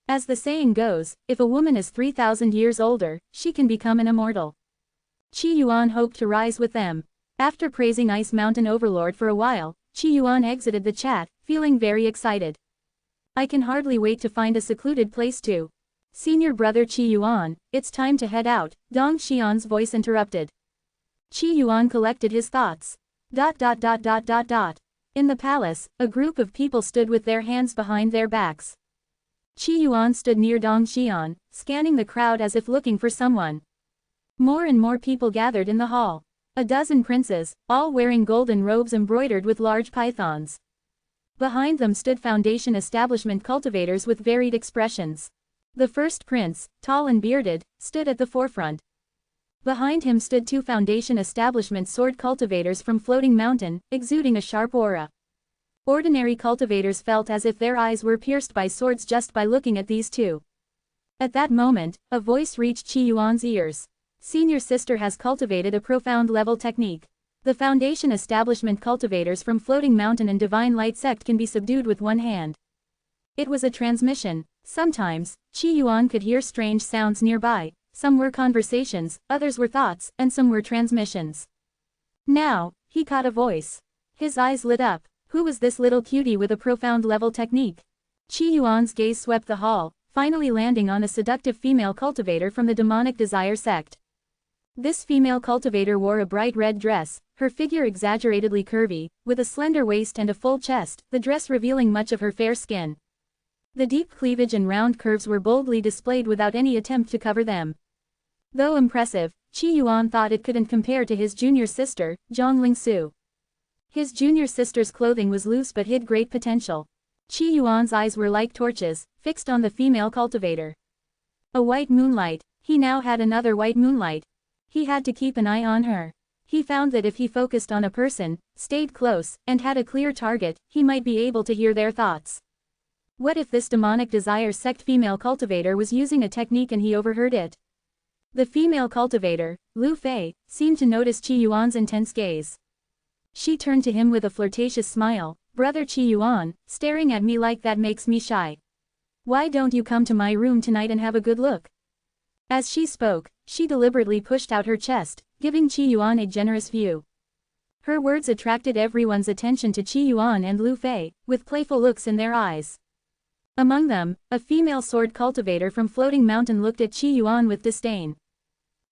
As the saying goes, if a woman is 3,000 years older, she can become an immortal. Qi Yuan hoped to rise with them. After praising Ice Mountain Overlord for a while, Qi Yuan exited the chat, feeling very excited. I can hardly wait to find a secluded place to. Senior brother Qi Yuan, it's time to head out, Dong Xian's voice interrupted. Qi Yuan collected his thoughts. In the palace, a group of people stood with their hands behind their backs. Qi Yuan stood near Dong Xian, scanning the crowd as if looking for someone. More and more people gathered in the hall. A dozen princes, all wearing golden robes embroidered with large pythons. Behind them stood Foundation Establishment cultivators with varied expressions. The first prince, tall and bearded, stood at the forefront. Behind him stood 2 Foundation Establishment sword cultivators from Floating Mountain, exuding a sharp aura. Ordinary cultivators felt as if their eyes were pierced by swords just by looking at these 2. At that moment, a voice reached Qi Yuan's ears. Senior sister has cultivated a profound level technique. The Foundation Establishment cultivators from Floating Mountain and Divine Light Sect can be subdued with one hand. It was a transmission. Sometimes, Qi Yuan could hear strange sounds nearby, some were conversations, others were thoughts, and some were transmissions. Now, he caught a voice. His eyes lit up. Who was this little cutie with a profound level technique? Qi Yuan's gaze swept the hall, finally landing on a seductive female cultivator from the Demonic Desire sect. This female cultivator wore a bright red dress, her figure exaggeratedly curvy, with a slender waist and a full chest, the dress revealing much of her fair skin. The deep cleavage and round curves were boldly displayed without any attempt to cover them. Though impressive, Qi Yuan thought it couldn't compare to his junior sister, Zhongling Su. His junior sister's clothing was loose but hid great potential. Qi Yuan's eyes were like torches, fixed on the female cultivator. A white moonlight. He now had another white moonlight. He had to keep an eye on her. He found that if he focused on a person, stayed close, and had a clear target, he might be able to hear their thoughts. What if this demonic desire sect female cultivator was using a technique and he overheard it? The female cultivator, Lu Fei, seemed to notice Qi Yuan's intense gaze. She turned to him with a flirtatious smile. "Brother Qi Yuan, staring at me like that makes me shy. Why don't you come to my room tonight and have a good look?" As she spoke, she deliberately pushed out her chest, giving Qi Yuan a generous view. Her words attracted everyone's attention to Qi Yuan and Lu Fei, with playful looks in their eyes. Among them, a female sword cultivator from Floating Mountain looked at Qi Yuan with disdain.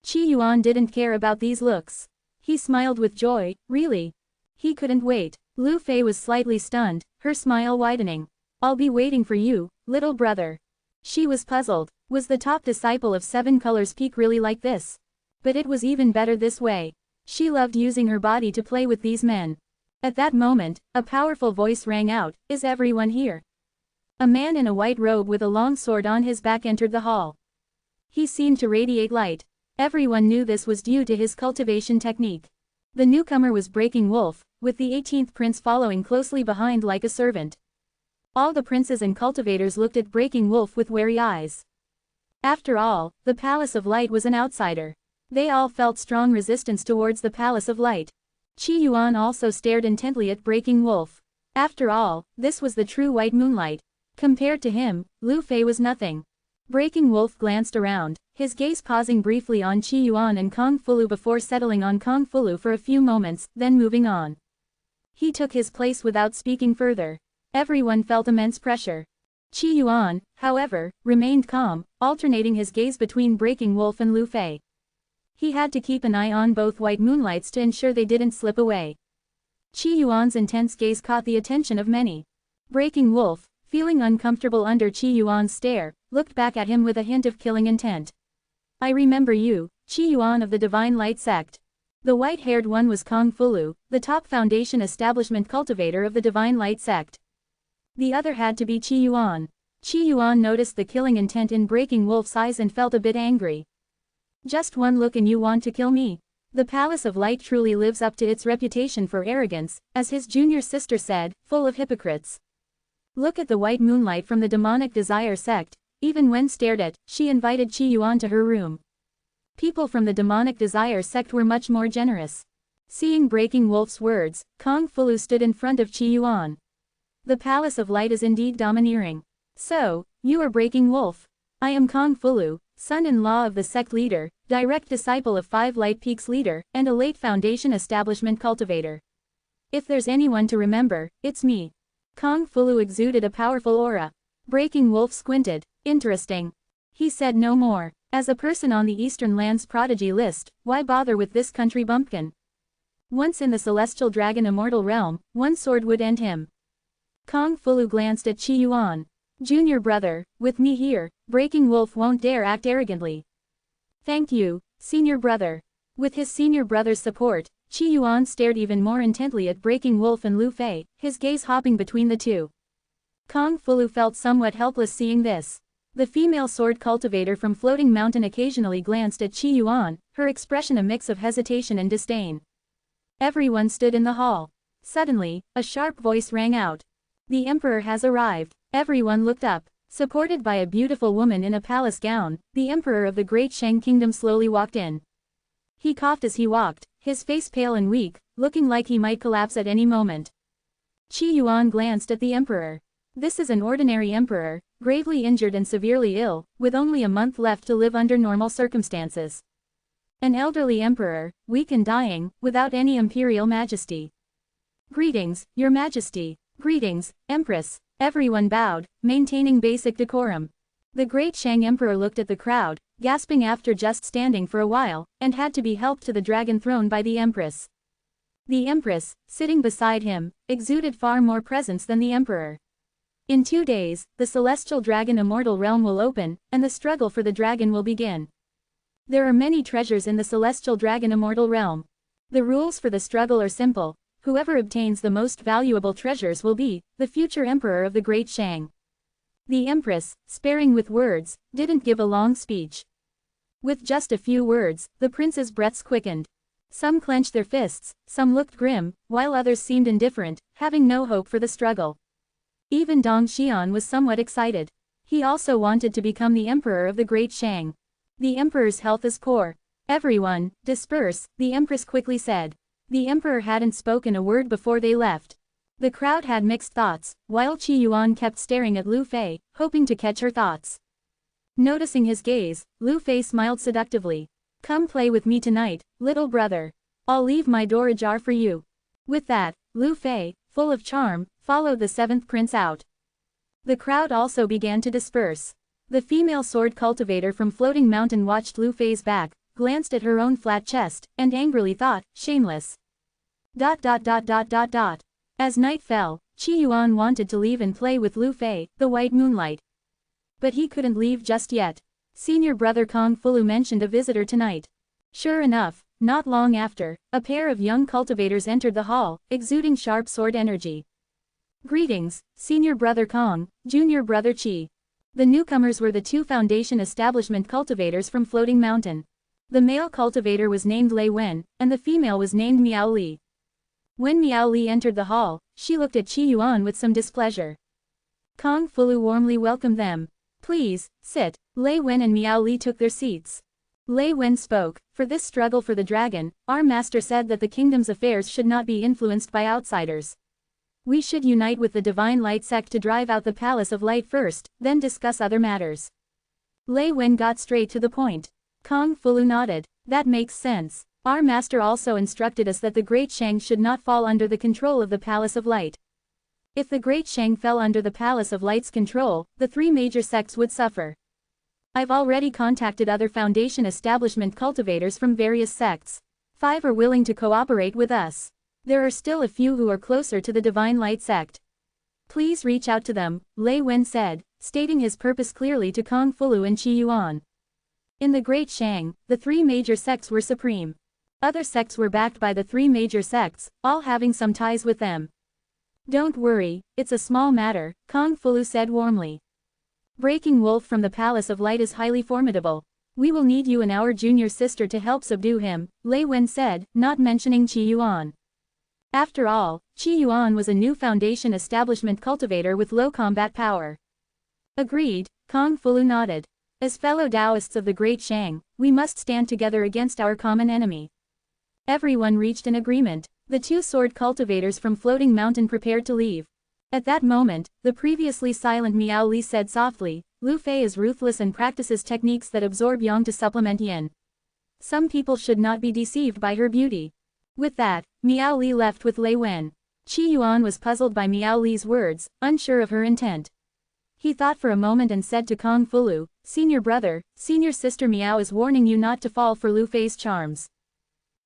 Qi Yuan didn't care about these looks. He smiled with joy. Really? He couldn't wait. Lu Fei was slightly stunned, her smile widening. "I'll be waiting for you, little brother." She was puzzled. Was the top disciple of Seven Colors Peak really like this? But it was even better this way. She loved using her body to play with these men. At that moment, a powerful voice rang out, "Is everyone here?" A man in a white robe with a long sword on his back entered the hall. He seemed to radiate light. Everyone knew this was due to his cultivation technique. The newcomer was Breaking Wolf, with the 18th prince following closely behind like a servant. All the princes and cultivators looked at Breaking Wolf with wary eyes. After all, the Palace of Light was an outsider. They all felt strong resistance towards the Palace of Light. Qi Yuan also stared intently at Breaking Wolf. After all, this was the true white moonlight. Compared to him, Lu Fei was nothing. Breaking Wolf glanced around, his gaze pausing briefly on Qi Yuan and Kong Fulu before settling on Kong Fulu for a few moments, then moving on. He took his place without speaking further. Everyone felt immense pressure. Qi Yuan, however, remained calm, alternating his gaze between Breaking Wolf and Lu Fei. He had to keep an eye on both white moonlights to ensure they didn't slip away. Qi Yuan's intense gaze caught the attention of many. Breaking Wolf, feeling uncomfortable under Qi Yuan's stare, looked back at him with a hint of killing intent. "I remember you, Qi Yuan of the Divine Light Sect." The white-haired one was Kong Fulu, the top foundation establishment cultivator of the Divine Light Sect. The other had to be Qi Yuan. Qi Yuan noticed the killing intent in Breaking Wolf's eyes and felt a bit angry. "Just one look and you want to kill me?" The Palace of Light truly lives up to its reputation for arrogance, as his junior sister said, full of hypocrites. Look at the white moonlight from the demonic desire sect. Even when stared at, she invited Qi Yuan to her room. People from the demonic desire sect were much more generous. Seeing Breaking Wolf's words, Kong Fulu stood in front of Qi Yuan. "The Palace of Light is indeed domineering. So, you are Breaking Wolf. I am Kong Fulu, son-in-law of the sect leader, direct disciple of 5 Light Peaks leader, and a late foundation establishment cultivator. If there's anyone to remember, it's me." Kong Fulu exuded a powerful aura. Breaking Wolf squinted. "Interesting." He said no more. As a person on the Eastern Lands Prodigy list, why bother with this country bumpkin? Once in the Celestial Dragon Immortal realm, one sword would end him. Kong Fulu glanced at Qi Yuan. "Junior brother, with me here, Breaking Wolf won't dare act arrogantly." "Thank you, senior brother." With his senior brother's support, Qi Yuan stared even more intently at Breaking Wolf and Lu Fei, his gaze hopping between the two. Kong Fulu felt somewhat helpless seeing this. The female sword cultivator from Floating Mountain occasionally glanced at Qi Yuan, her expression a mix of hesitation and disdain. Everyone stood in the hall. Suddenly, a sharp voice rang out. "The Emperor has arrived." Everyone looked up. Supported by a beautiful woman in a palace gown, the Emperor of the Great Shang Kingdom slowly walked in. He coughed as he walked, his face pale and weak, looking like he might collapse at any moment. Qi Yuan glanced at the Emperor. This is an ordinary emperor, gravely injured and severely ill, with only a month left to live under normal circumstances. An elderly emperor, weak and dying, without any imperial majesty. "Greetings, your majesty." "Greetings, empress." Everyone bowed, maintaining basic decorum. The great Shang emperor looked at the crowd, gasping after just standing for a while, and had to be helped to the dragon throne by the empress. The empress, sitting beside him, exuded far more presence than the emperor. In 2 days, the Celestial Dragon Immortal realm will open, and the struggle for the dragon will begin. There are many treasures in the Celestial Dragon Immortal realm. The rules for the struggle are simple. Whoever obtains the most valuable treasures will be the future emperor of the Great Shang. The empress, sparing with words, didn't give a long speech. With just a few words, the prince's breaths quickened. Some clenched their fists, some looked grim, while others seemed indifferent, having no hope for the struggle. Even Dong Xian was somewhat excited. He also wanted to become the emperor of the Great Shang. The emperor's health is poor. Everyone, disperse, the empress quickly said. The emperor hadn't spoken a word before they left. The crowd had mixed thoughts, while Qi Yuan kept staring at Lu Fei, hoping to catch her thoughts. Noticing his gaze, Lu Fei smiled seductively. Come play with me tonight, little brother. I'll leave my door ajar for you. With that, Lu Fei, full of charm, followed the seventh prince out. The crowd also began to disperse. The female sword cultivator from Floating Mountain watched Lu Fei's back, glanced at her own flat chest, and angrily thought, shameless. As night fell, Qi Yuan wanted to leave and play with Lu Fei, the white moonlight. But he couldn't leave just yet. Senior brother Kong Fulu mentioned a visitor tonight. Sure enough, not long after, a pair of young cultivators entered the hall, exuding sharp sword energy. Greetings, Senior Brother Kong, Junior Brother Qi. The newcomers were the two Foundation Establishment cultivators from Floating Mountain. The male cultivator was named Lei Wen, and the female was named Miao Li. When Miao Li entered the hall, she looked at Qi Yuan with some displeasure. Kong Fulu warmly welcomed them. Please, sit. Lei Wen and Miao Li took their seats. Lei Wen spoke. For this struggle for the dragon, our master said that the kingdom's affairs should not be influenced by outsiders. We should unite with the Divine Light sect to drive out the Palace of Light first, then discuss other matters. Lei Wen got straight to the point. Kong Fulu nodded. That makes sense. Our master also instructed us that the Great Shang should not fall under the control of the Palace of Light. If the Great Shang fell under the Palace of Light's control, the three major sects would suffer. I've already contacted other Foundation Establishment cultivators from various sects. 5 are willing to cooperate with us. There are still a few who are closer to the Divine Light sect. Please reach out to them, Lei Wen said, stating his purpose clearly to Kong Fulu and Qi Yuan. In the Great Shang, the 3 major sects were supreme. Other sects were backed by the 3 major sects, all having some ties with them. Don't worry, it's a small matter, Kong Fulu said warmly. Breaking Wolf from the Palace of Light is highly formidable. We will need you and our junior sister to help subdue him, Lei Wen said, not mentioning Qi Yuan. After all, Qi Yuan was a new Foundation Establishment cultivator with low combat power. Agreed, Kong Fulu nodded. As fellow Taoists of the Great Shang, we must stand together against our common enemy. Everyone reached an agreement. The 2 sword cultivators from Floating Mountain prepared to leave. At that moment, the previously silent Miao Li said softly, Lu Fei is ruthless and practices techniques that absorb yang to supplement yin. Some people should not be deceived by her beauty. With that, Miao Li left with Lei Wen. Qi Yuan was puzzled by Miao Li's words, unsure of her intent. He thought for a moment and said to Kong Fulu, Senior brother, senior sister Miao is warning you not to fall for Lu Fei's charms.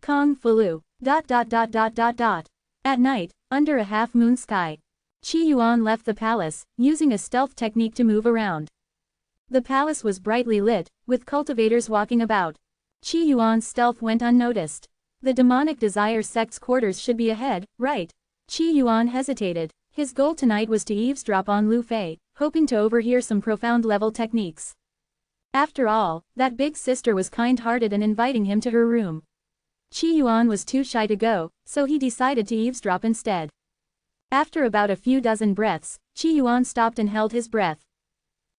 Kong Fulu. At night, under a half-moon sky, Qi Yuan left the palace, using a stealth technique to move around. The palace was brightly lit, with cultivators walking about. Qi Yuan's stealth went unnoticed. The demonic desire sect's quarters should be ahead, right? Qi Yuan hesitated. His goal tonight was to eavesdrop on Lu Fei, hoping to overhear some profound-level techniques. After all, that big sister was kind-hearted and inviting him to her room. Qi Yuan was too shy to go, so he decided to eavesdrop instead. After about a few dozen breaths, Qi Yuan stopped and held his breath.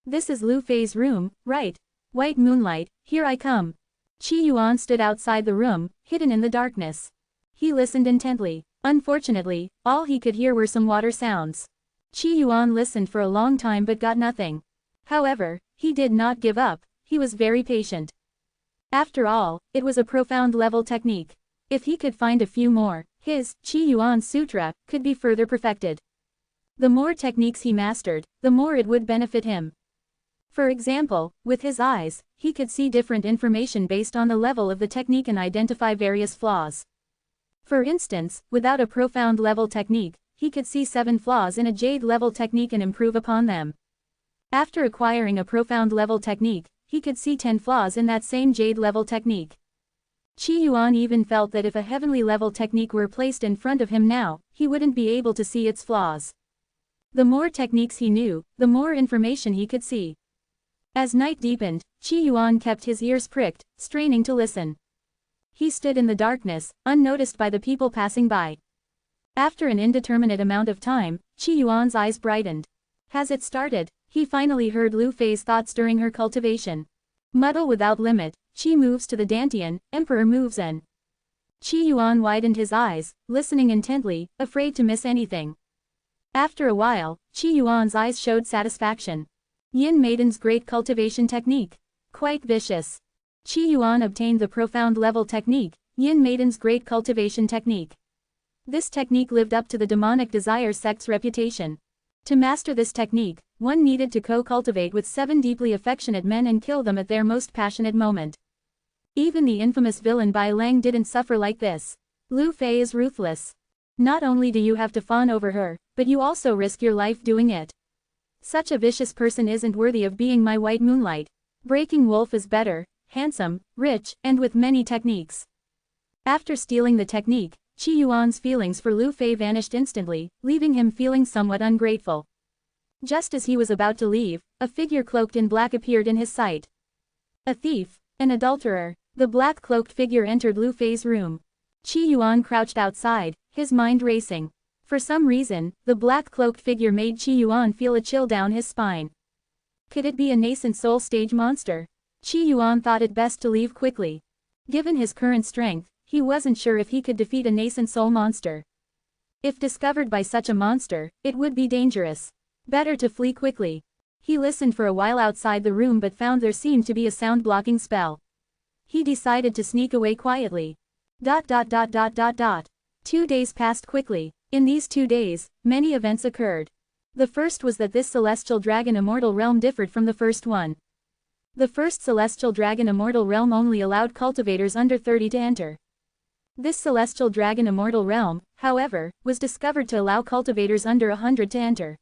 This is Lu Fei's room, right? White moonlight, here I come. Qi Yuan stood outside the room, hidden in the darkness. He listened intently. Unfortunately, all he could hear were some water sounds. Qi Yuan listened for a long time but got nothing. However, he did not give up, he was very patient. After all, it was a profound-level technique. If he could find a few more, his, Qi Yuan Sutra, could be further perfected. The more techniques he mastered, the more it would benefit him. For example, with his eyes, he could see different information based on the level of the technique and identify various flaws. For instance, without a profound-level technique, he could see 7 flaws in a jade-level technique and improve upon them. After acquiring a profound-level technique, he could see 10 flaws in that same jade-level technique. Qi Yuan even felt that if a heavenly-level technique were placed in front of him now, he wouldn't be able to see its flaws. The more techniques he knew, the more information he could see. As night deepened, Qi Yuan kept his ears pricked, straining to listen. He stood in the darkness, unnoticed by the people passing by. After an indeterminate amount of time, Qi Yuan's eyes brightened. Has it started? He finally heard Lu Fei's thoughts during her cultivation. Muddle without limit, Qi moves to the Dantian, Emperor moves in. Qi Yuan widened his eyes, listening intently, afraid to miss anything. After a while, Qi Yuan's eyes showed satisfaction. Yin Maiden's great cultivation technique. Quite vicious. Qi Yuan obtained the profound level technique, Yin Maiden's great cultivation technique. This technique lived up to the demonic desire sect's reputation. To master this technique, one needed to co-cultivate with 7 deeply affectionate men and kill them at their most passionate moment. Even the infamous villain Bai Lang didn't suffer like this. Lu Fei is ruthless. Not only do you have to fawn over her, but you also risk your life doing it. Such a vicious person isn't worthy of being my white moonlight. Breaking Wolf is better, handsome, rich, and with many techniques. After stealing the technique, Qi Yuan's feelings for Lu Fei vanished instantly, leaving him feeling somewhat ungrateful. Just as he was about to leave, a figure cloaked in black appeared in his sight. A thief, an adulterer. The black-cloaked figure entered Lu Fei's room. Qi Yuan crouched outside, his mind racing. For some reason, the black-cloaked figure made Qi Yuan feel a chill down his spine. Could it be a nascent soul stage monster? Qi Yuan thought it best to leave quickly. Given his current strength, he wasn't sure if he could defeat a nascent soul monster. If discovered by such a monster, it would be dangerous. Better to flee quickly. He listened for a while outside the room but found there seemed to be a sound-blocking spell. He decided to sneak away quietly. 2 days passed quickly. In these 2 days, many events occurred. The first was that this celestial dragon immortal realm differed from the first one. The first celestial dragon immortal realm only allowed cultivators under 30 to enter. This celestial dragon immortal realm, however, was discovered to allow cultivators under 100 to enter.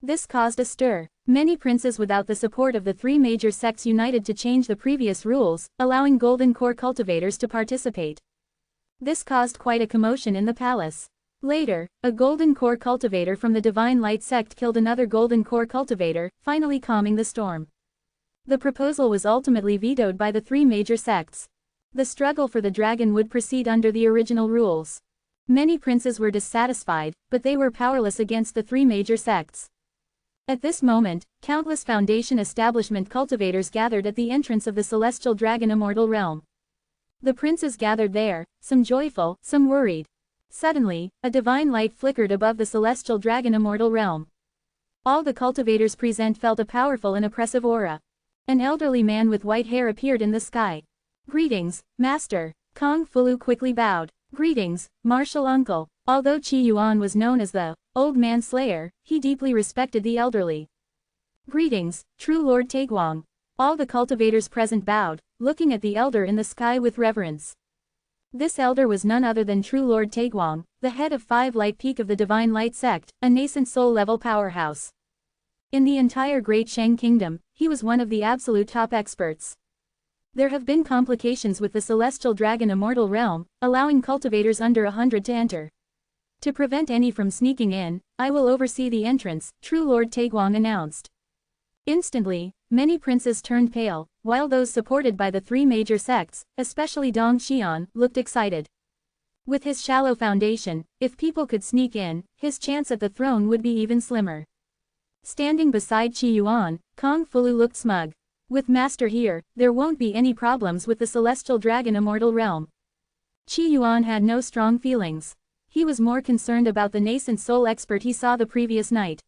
This caused a stir. Many princes without the support of the 3 major sects united to change the previous rules, allowing golden core cultivators to participate. This caused quite a commotion in the palace. Later, a golden core cultivator from the Divine Light sect killed another golden core cultivator, finally calming the storm. The proposal was ultimately vetoed by the 3 major sects. The struggle for the dragon would proceed under the original rules. Many princes were dissatisfied, but they were powerless against the 3 major sects. At this moment, countless Foundation establishment cultivators gathered at the entrance of the Celestial Dragon Immortal Realm. The princes gathered there, some joyful, some worried. Suddenly, a divine light flickered above the Celestial Dragon Immortal Realm. All the cultivators present felt a powerful and oppressive aura. An elderly man with white hair appeared in the sky. "Greetings, Master." Kong Fulu quickly bowed. "Greetings, Martial Uncle." Although Qi Yuan was known as the Old Man Slayer, he deeply respected the elderly. "Greetings, True Lord Taeguang." All the cultivators present bowed, looking at the elder in the sky with reverence. This elder was none other than True Lord Taeguang, the head of 5 Light Peak of the Divine Light sect, a nascent soul-level powerhouse. In the entire Great Shang Kingdom, he was one of the absolute top experts. There have been complications with the Celestial Dragon Immortal Realm, allowing cultivators under 100 to enter. To prevent any from sneaking in, I will oversee the entrance, True Lord Taeguang announced. Instantly, many princes turned pale, while those supported by the 3 major sects, especially Dong Xian, looked excited. With his shallow foundation, if people could sneak in, his chance at the throne would be even slimmer. Standing beside Qi Yuan, Kong Fulu looked smug. With Master here, there won't be any problems with the Celestial Dragon Immortal Realm. Qi Yuan had no strong feelings. He was more concerned about the nascent soul expert he saw the previous night.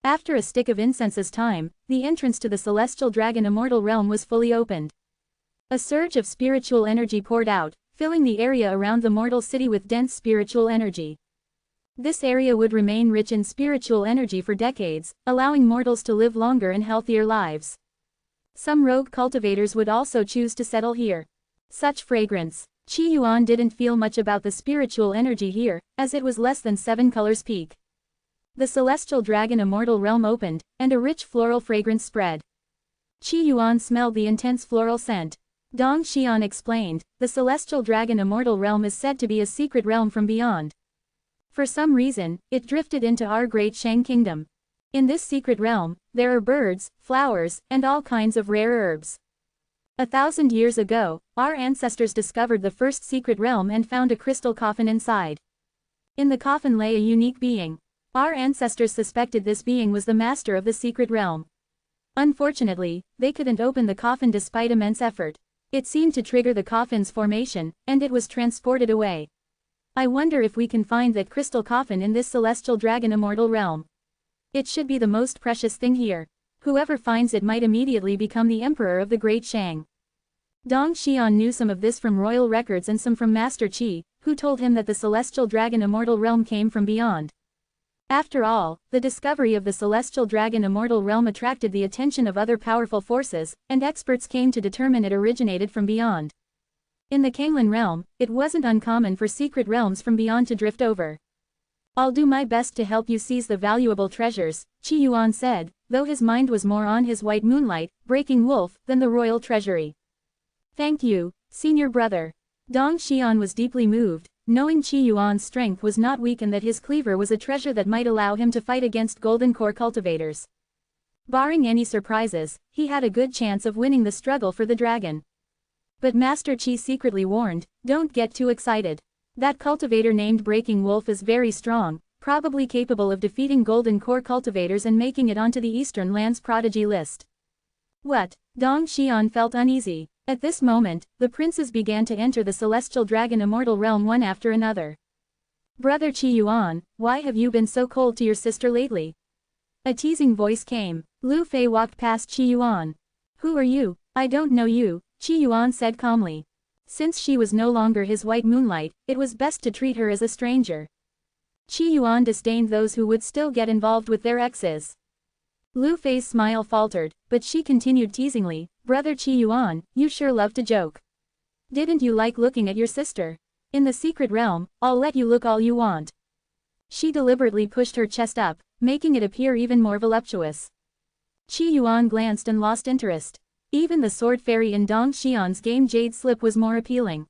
After a stick of incense's time, the entrance to the Celestial Dragon Immortal Realm was fully opened. A surge of spiritual energy poured out, filling the area around the mortal city with dense spiritual energy. This area would remain rich in spiritual energy for decades, allowing mortals to live longer and healthier lives. Some rogue cultivators would also choose to settle here. Such fragrance. Qi Yuan didn't feel much about the spiritual energy here, as it was less than 7 colors peak. The Celestial Dragon Immortal Realm opened, and a rich floral fragrance spread. Qi Yuan smelled the intense floral scent. Dong Xian explained, the Celestial Dragon Immortal Realm is said to be a secret realm from beyond. For some reason, it drifted into our Great Shang Kingdom. In this secret realm, there are birds, flowers, and all kinds of rare herbs. 1,000 years ago, our ancestors discovered the first secret realm and found a crystal coffin inside. In the coffin lay a unique being. Our ancestors suspected this being was the master of the secret realm. Unfortunately, they couldn't open the coffin despite immense effort. It seemed to trigger the coffin's formation, and it was transported away. I wonder if we can find that crystal coffin in this celestial dragon immortal realm. It should be the most precious thing here. Whoever finds it might immediately become the emperor of the Great Shang. Dong Xian knew some of this from royal records and some from Master Qi, who told him that the celestial dragon immortal realm came from beyond. After all, the discovery of the celestial dragon immortal realm attracted the attention of other powerful forces, and experts came to determine it originated from beyond. In the Kanglin realm, it wasn't uncommon for secret realms from beyond to drift over. I'll do my best to help you seize the valuable treasures, Qi Yuan said, though his mind was more on his white moonlight, breaking wolf, than the royal treasury. Thank you, senior brother. Dong Xian was deeply moved, knowing Qi Yuan's strength was not weak and that his cleaver was a treasure that might allow him to fight against golden core cultivators. Barring any surprises, he had a good chance of winning the struggle for the dragon. But Master Qi secretly warned, don't get too excited. That cultivator named Breaking Wolf is very strong, probably capable of defeating golden core cultivators and making it onto the Eastern Lands prodigy list. What? Dong Xian felt uneasy. At this moment, the princes began to enter the celestial dragon immortal realm one after another. Brother Qi Yuan, why have you been so cold to your sister lately? A teasing voice came. Lu Fei walked past Qi Yuan. Who are you? I don't know you, Qi Yuan said calmly. Since she was no longer his white moonlight, it was best to treat her as a stranger. Qi Yuan disdained those who would still get involved with their exes. Lu Fei's smile faltered, but she continued teasingly, Brother Qi Yuan, you sure love to joke. Didn't you like looking at your sister? In the secret realm, I'll let you look all you want. She deliberately pushed her chest up, making it appear even more voluptuous. Qi Yuan glanced and lost interest. Even the sword fairy in Dong Xian's game Jade Slip was more appealing.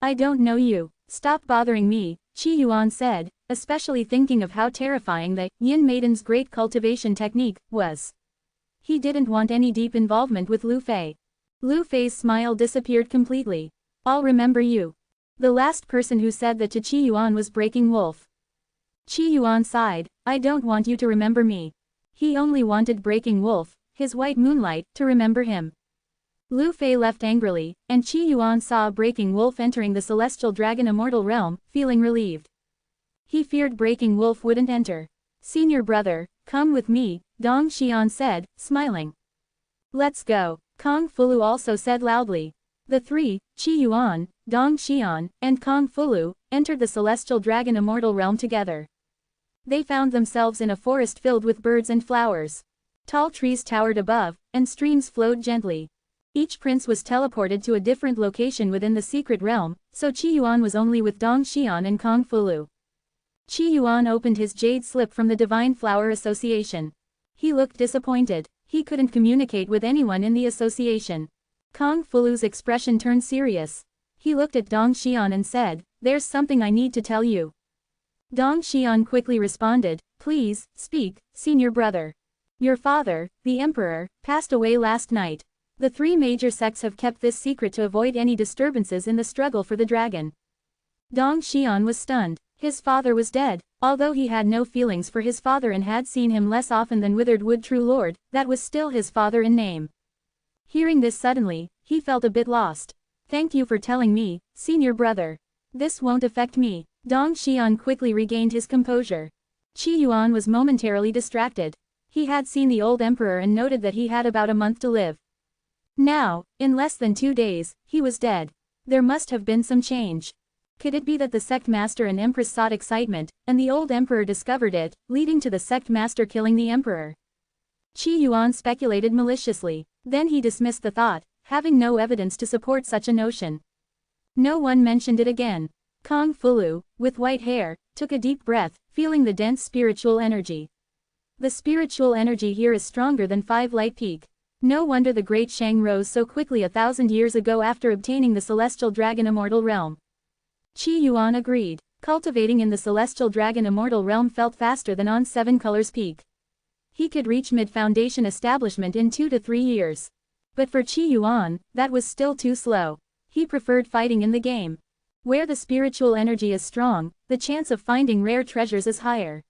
I don't know you. Stop bothering me, Qi Yuan said, especially thinking of how terrifying the Yin Maiden's great cultivation technique was. He didn't want any deep involvement with Lu Fei. Lu Fei's smile disappeared completely. I'll remember you. The last person who said that to Qi Yuan was Breaking Wolf. Qi Yuan sighed, I don't want you to remember me. He only wanted Breaking Wolf, his white moonlight, to remember him. Lu Fei left angrily, and Qi Yuan saw Breaking Wolf entering the celestial dragon immortal realm, feeling relieved. He feared Breaking Wolf wouldn't enter. Senior brother, come with me, Dong Xian said, smiling. Let's go, Kong Fulu also said loudly. The three, Qi Yuan, Dong Xian, and Kong Fulu, entered the celestial dragon immortal realm together. They found themselves in a forest filled with birds and flowers. Tall trees towered above, and streams flowed gently. Each prince was teleported to a different location within the secret realm, so Qi Yuan was only with Dong Xian and Kong Fulu. Qi Yuan opened his jade slip from the Divine Flower Association. He looked disappointed. He couldn't communicate with anyone in the association. Kong Fulu's expression turned serious. He looked at Dong Xian and said, there's something I need to tell you. Dong Xian quickly responded, please, speak, senior brother. Your father, the emperor, passed away last night. The three major sects have kept this secret to avoid any disturbances in the struggle for the dragon. Dong Xian was stunned. His father was dead. Although he had no feelings for his father and had seen him less often than Withered Wood True Lord, that was still his father in name. Hearing this suddenly, he felt a bit lost. Thank you for telling me, senior brother. This won't affect me. Dong Xian quickly regained his composure. Qi Yuan was momentarily distracted. He had seen the old emperor and noted that he had about a month to live. Now, in less than 2 days, he was dead. There must have been some change. Could it be that the sect master and empress sought excitement, and the old emperor discovered it, leading to the sect master killing the emperor? Qi Yuan speculated maliciously. Then he dismissed the thought, having no evidence to support such a notion. No one mentioned it again. Kong Fulu, with white hair, took a deep breath, feeling the dense spiritual energy. The spiritual energy here is stronger than 5 Light Peak. No wonder the Great Shang rose so quickly 1,000 years ago after obtaining the celestial dragon immortal realm. Qi Yuan agreed. Cultivating in the celestial dragon immortal realm felt faster than on 7 Colors Peak. He could reach mid-foundation establishment in 2 to 3 years. But for Qi Yuan, that was still too slow. He preferred fighting in the game. Where the spiritual energy is strong, the chance of finding rare treasures is higher.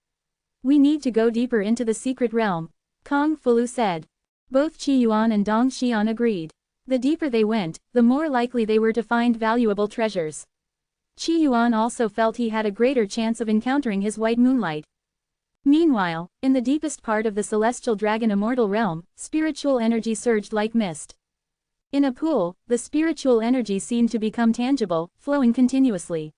We need to go deeper into the secret realm, Kong Fulu said. Both Qi Yuan and Dong Xian agreed. The deeper they went, the more likely they were to find valuable treasures. Qi Yuan also felt he had a greater chance of encountering his white moonlight. Meanwhile, in the deepest part of the celestial dragon immortal realm, spiritual energy surged like mist. In a pool, the spiritual energy seemed to become tangible, flowing continuously.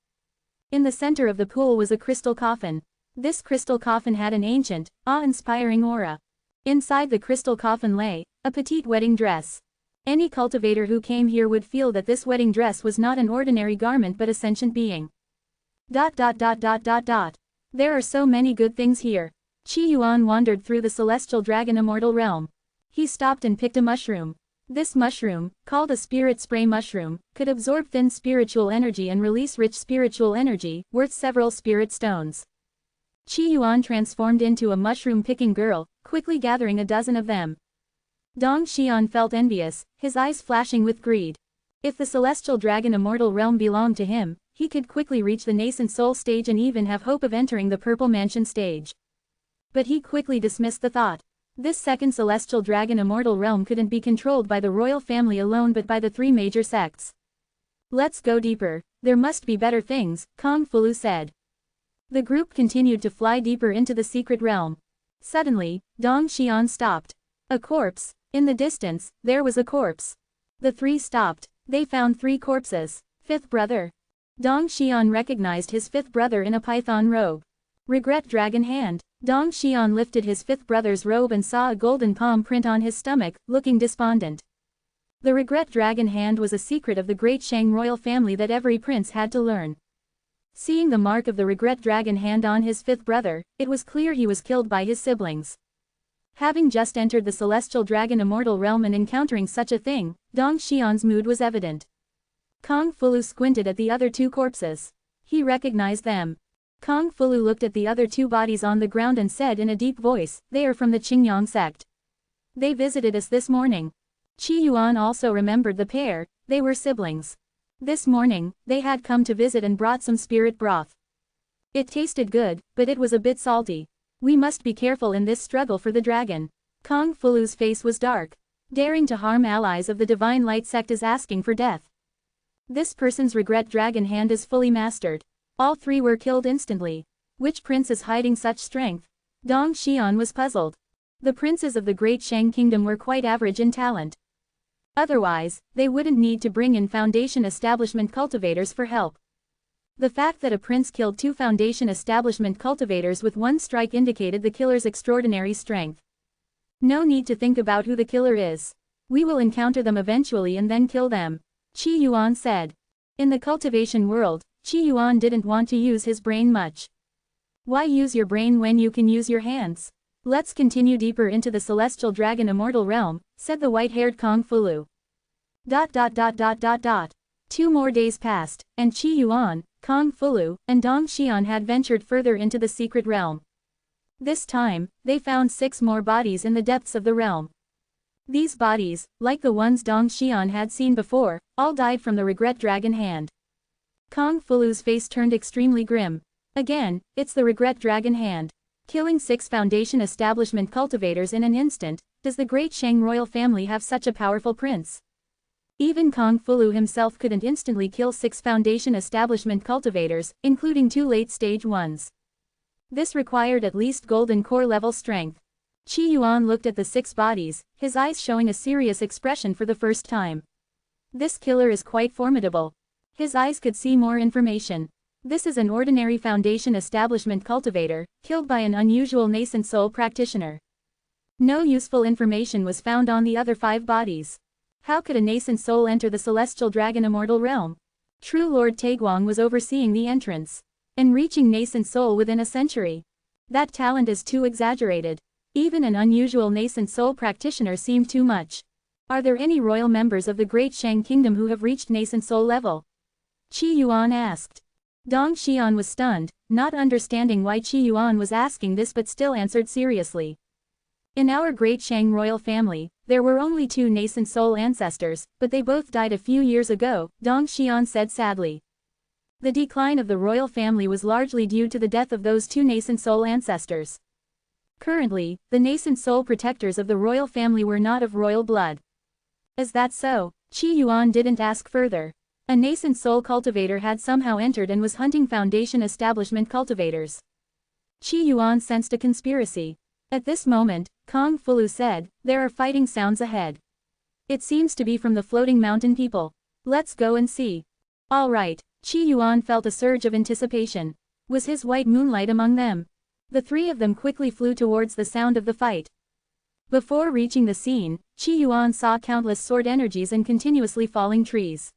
In the center of the pool was a crystal coffin. This crystal coffin had an ancient, awe-inspiring aura. Inside the crystal coffin lay a petite wedding dress. Any cultivator who came here would feel that this wedding dress was not an ordinary garment but a sentient being. There are so many good things here. Qi Yuan wandered through the celestial dragon immortal realm. He stopped and picked a mushroom. This mushroom, called a spirit spray mushroom, could absorb thin spiritual energy and release rich spiritual energy, worth several spirit stones. Qi Yuan transformed into a mushroom-picking girl, quickly gathering a dozen of them. Dong Xian felt envious, his eyes flashing with greed. If the celestial dragon immortal realm belonged to him, he could quickly reach the nascent soul stage and even have hope of entering the purple mansion stage. But he quickly dismissed the thought. This second celestial dragon immortal realm couldn't be controlled by the royal family alone but by the three major sects. Let's go deeper, there must be better things, Kong Fulu said. The group continued to fly deeper into the secret realm. Suddenly, Dong Xian stopped. A corpse. In the distance, there was a corpse. The three stopped. They found 3 corpses. Fifth brother. Dong Xian recognized his fifth brother in a python robe. Regret dragon hand. Dong Xian lifted his fifth brother's robe and saw a golden palm print on his stomach, looking despondent. The regret dragon hand was a secret of the great Shang royal family that every prince had to learn. Seeing the mark of the regret dragon hand on his fifth brother, it was clear he was killed by his siblings. Having just entered the celestial dragon immortal realm and encountering such a thing, Dong Xian's mood was evident. Kong Fulu squinted at the other 2 corpses. He recognized them. Kong Fulu looked at the other 2 bodies on the ground and said in a deep voice, "They are from the Qingyang sect. They visited us this morning." Qi Yuan also remembered the pair, they were siblings. This morning, they had come to visit and brought some spirit broth. It tasted good, but it was a bit salty. We must be careful in this struggle for the dragon. Kong Fulu's face was dark. Daring to harm allies of the Divine Light sect is asking for death. This person's regret dragon hand is fully mastered. All 3 were killed instantly. Which prince is hiding such strength? Dong Xian was puzzled. The princes of the Great Shang Kingdom were quite average in talent. Otherwise, they wouldn't need to bring in Foundation Establishment cultivators for help. The fact that a prince killed 2 Foundation Establishment cultivators with 1 strike indicated the killer's extraordinary strength. No need to think about who the killer is. We will encounter them eventually and then kill them, Qi Yuan said. In the cultivation world, Qi Yuan didn't want to use his brain much. Why use your brain when you can use your hands? Let's continue deeper into the celestial dragon immortal realm, said the white-haired Kong Fulu. 2 more days passed, and Qi Yuan, Kong Fulu, and Dong Xian had ventured further into the secret realm. This time, they found 6 more bodies in the depths of the realm. These bodies, like the ones Dong Xian had seen before, all died from the regret dragon hand. Kong Fulu's face turned extremely grim. Again, it's the regret dragon hand. Killing 6 Foundation Establishment cultivators in an instant, does the great Shang royal family have such a powerful prince? Even Kong Fulu himself couldn't instantly kill 6 Foundation Establishment cultivators, including 2 late-stage ones. This required at least golden core level strength. Qi Yuan looked at the 6 bodies, his eyes showing a serious expression for the first time. This killer is quite formidable. His eyes could see more information. This is an ordinary Foundation Establishment cultivator, killed by an unusual nascent soul practitioner. No useful information was found on the other 5 bodies. How could a nascent soul enter the celestial dragon immortal realm? True Lord Taiguang was overseeing the entrance. And reaching nascent soul within a century. That talent is too exaggerated. Even an unusual nascent soul practitioner seemed too much. Are there any royal members of the Great Shang Kingdom who have reached nascent soul level? Qi Yuan asked. Dong Xian was stunned, not understanding why Qi Yuan was asking this but still answered seriously. In our great Shang royal family, there were only 2 nascent soul ancestors, but they both died a few years ago, Dong Xian said sadly. The decline of the royal family was largely due to the death of those 2 nascent soul ancestors. Currently, the nascent soul protectors of the royal family were not of royal blood. Is that so? Qi Yuan didn't ask further. A nascent soul cultivator had somehow entered and was hunting Foundation establishment cultivators. Qi Yuan sensed a conspiracy. At this moment, Kong Fulu said, "There are fighting sounds ahead. It seems to be from the floating mountain people. Let's go and see." All right. Qi Yuan felt a surge of anticipation. Was his white moonlight among them? The 3 of them quickly flew towards the sound of the fight. Before reaching the scene, Qi Yuan saw countless sword energies and continuously falling trees.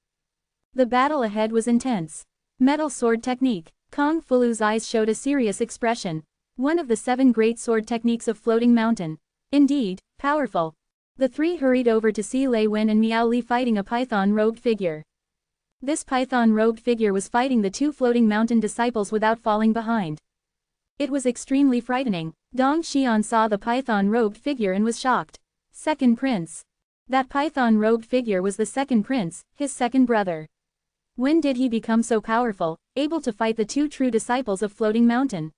The battle ahead was intense. Metal sword technique. Kong Fulu's eyes showed a serious expression. One of the 7 great sword techniques of floating mountain. Indeed, powerful. The 3 hurried over to see Lei Wen and Miao Li fighting a python-robed figure. This python-robed figure was fighting the 2 floating mountain disciples without falling behind. It was extremely frightening. Dong Xian saw the python-robed figure and was shocked. Second prince. That python-robed figure was the second prince, his second brother. When did he become so powerful, able to fight the 2 true disciples of Floating Mountain?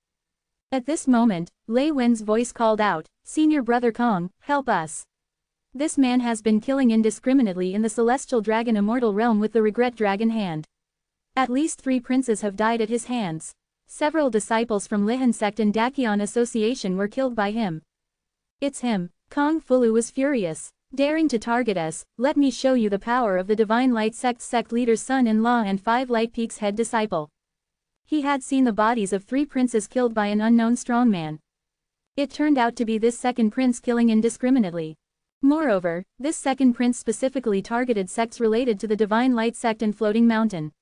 At this moment, Lei Wen's voice called out, "Senior brother Kong, help us. This man has been killing indiscriminately in the Celestial Dragon Immortal realm with the Regret Dragon hand. At least 3 princes have died at his hands. Several disciples from Lihan sect and Dakian association were killed by him. It's him." Kong Fulu was furious. "Daring to target us, let me show you the power of the Divine Light sect leader's son-in-law and 5 Light Peak's head disciple." He had seen the bodies of 3 princes killed by an unknown strongman. It turned out to be this second prince killing indiscriminately. Moreover, this second prince specifically targeted sects related to the Divine Light sect and Floating Mountain.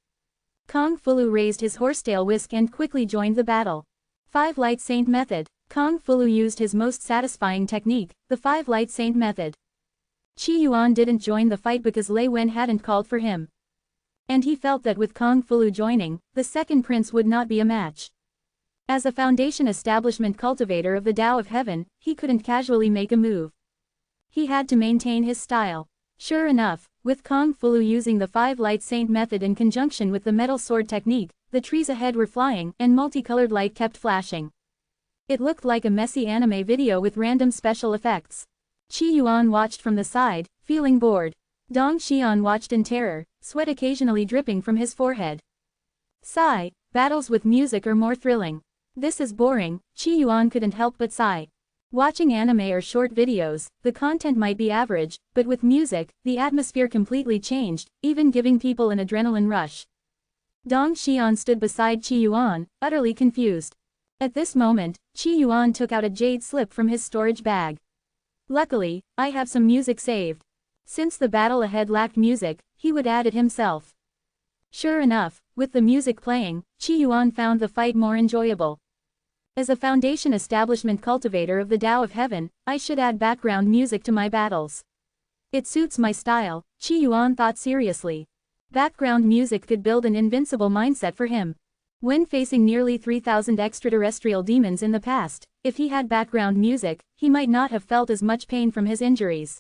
Kong Fulu raised his horsetail whisk and quickly joined the battle. 5 Light Saint Method. Kong Fulu used his most satisfying technique, the 5 Light Saint Method. Qi Yuan didn't join the fight because Lei Wen hadn't called for him. And he felt that with Kong Fulu joining, the second prince would not be a match. As a Foundation establishment cultivator of the Tao of Heaven, he couldn't casually make a move. He had to maintain his style. Sure enough, with Kong Fulu using the 5 Light Saint method in conjunction with the metal sword technique, the trees ahead were flying and multicolored light kept flashing. It looked like a messy anime video with random special effects. Qi Yuan watched from the side, feeling bored. Dong Xian watched in terror, sweat occasionally dripping from his forehead. Sigh, battles with music are more thrilling. This is boring, Qi Yuan couldn't help but sigh. Watching anime or short videos, the content might be average, but with music, the atmosphere completely changed, even giving people an adrenaline rush. Dong Xian stood beside Qi Yuan, utterly confused. At this moment, Qi Yuan took out a jade slip from his storage bag. "Luckily, I have some music saved. Since the battle ahead lacked music, he would add it himself." Sure enough, with the music playing, Qi Yuan found the fight more enjoyable. As a Foundation establishment cultivator of the Tao of Heaven, I should add background music to my battles. It suits my style, Qi Yuan thought seriously. Background music could build an invincible mindset for him. When facing nearly 3,000 extraterrestrial demons in the past, if he had background music, he might not have felt as much pain from his injuries.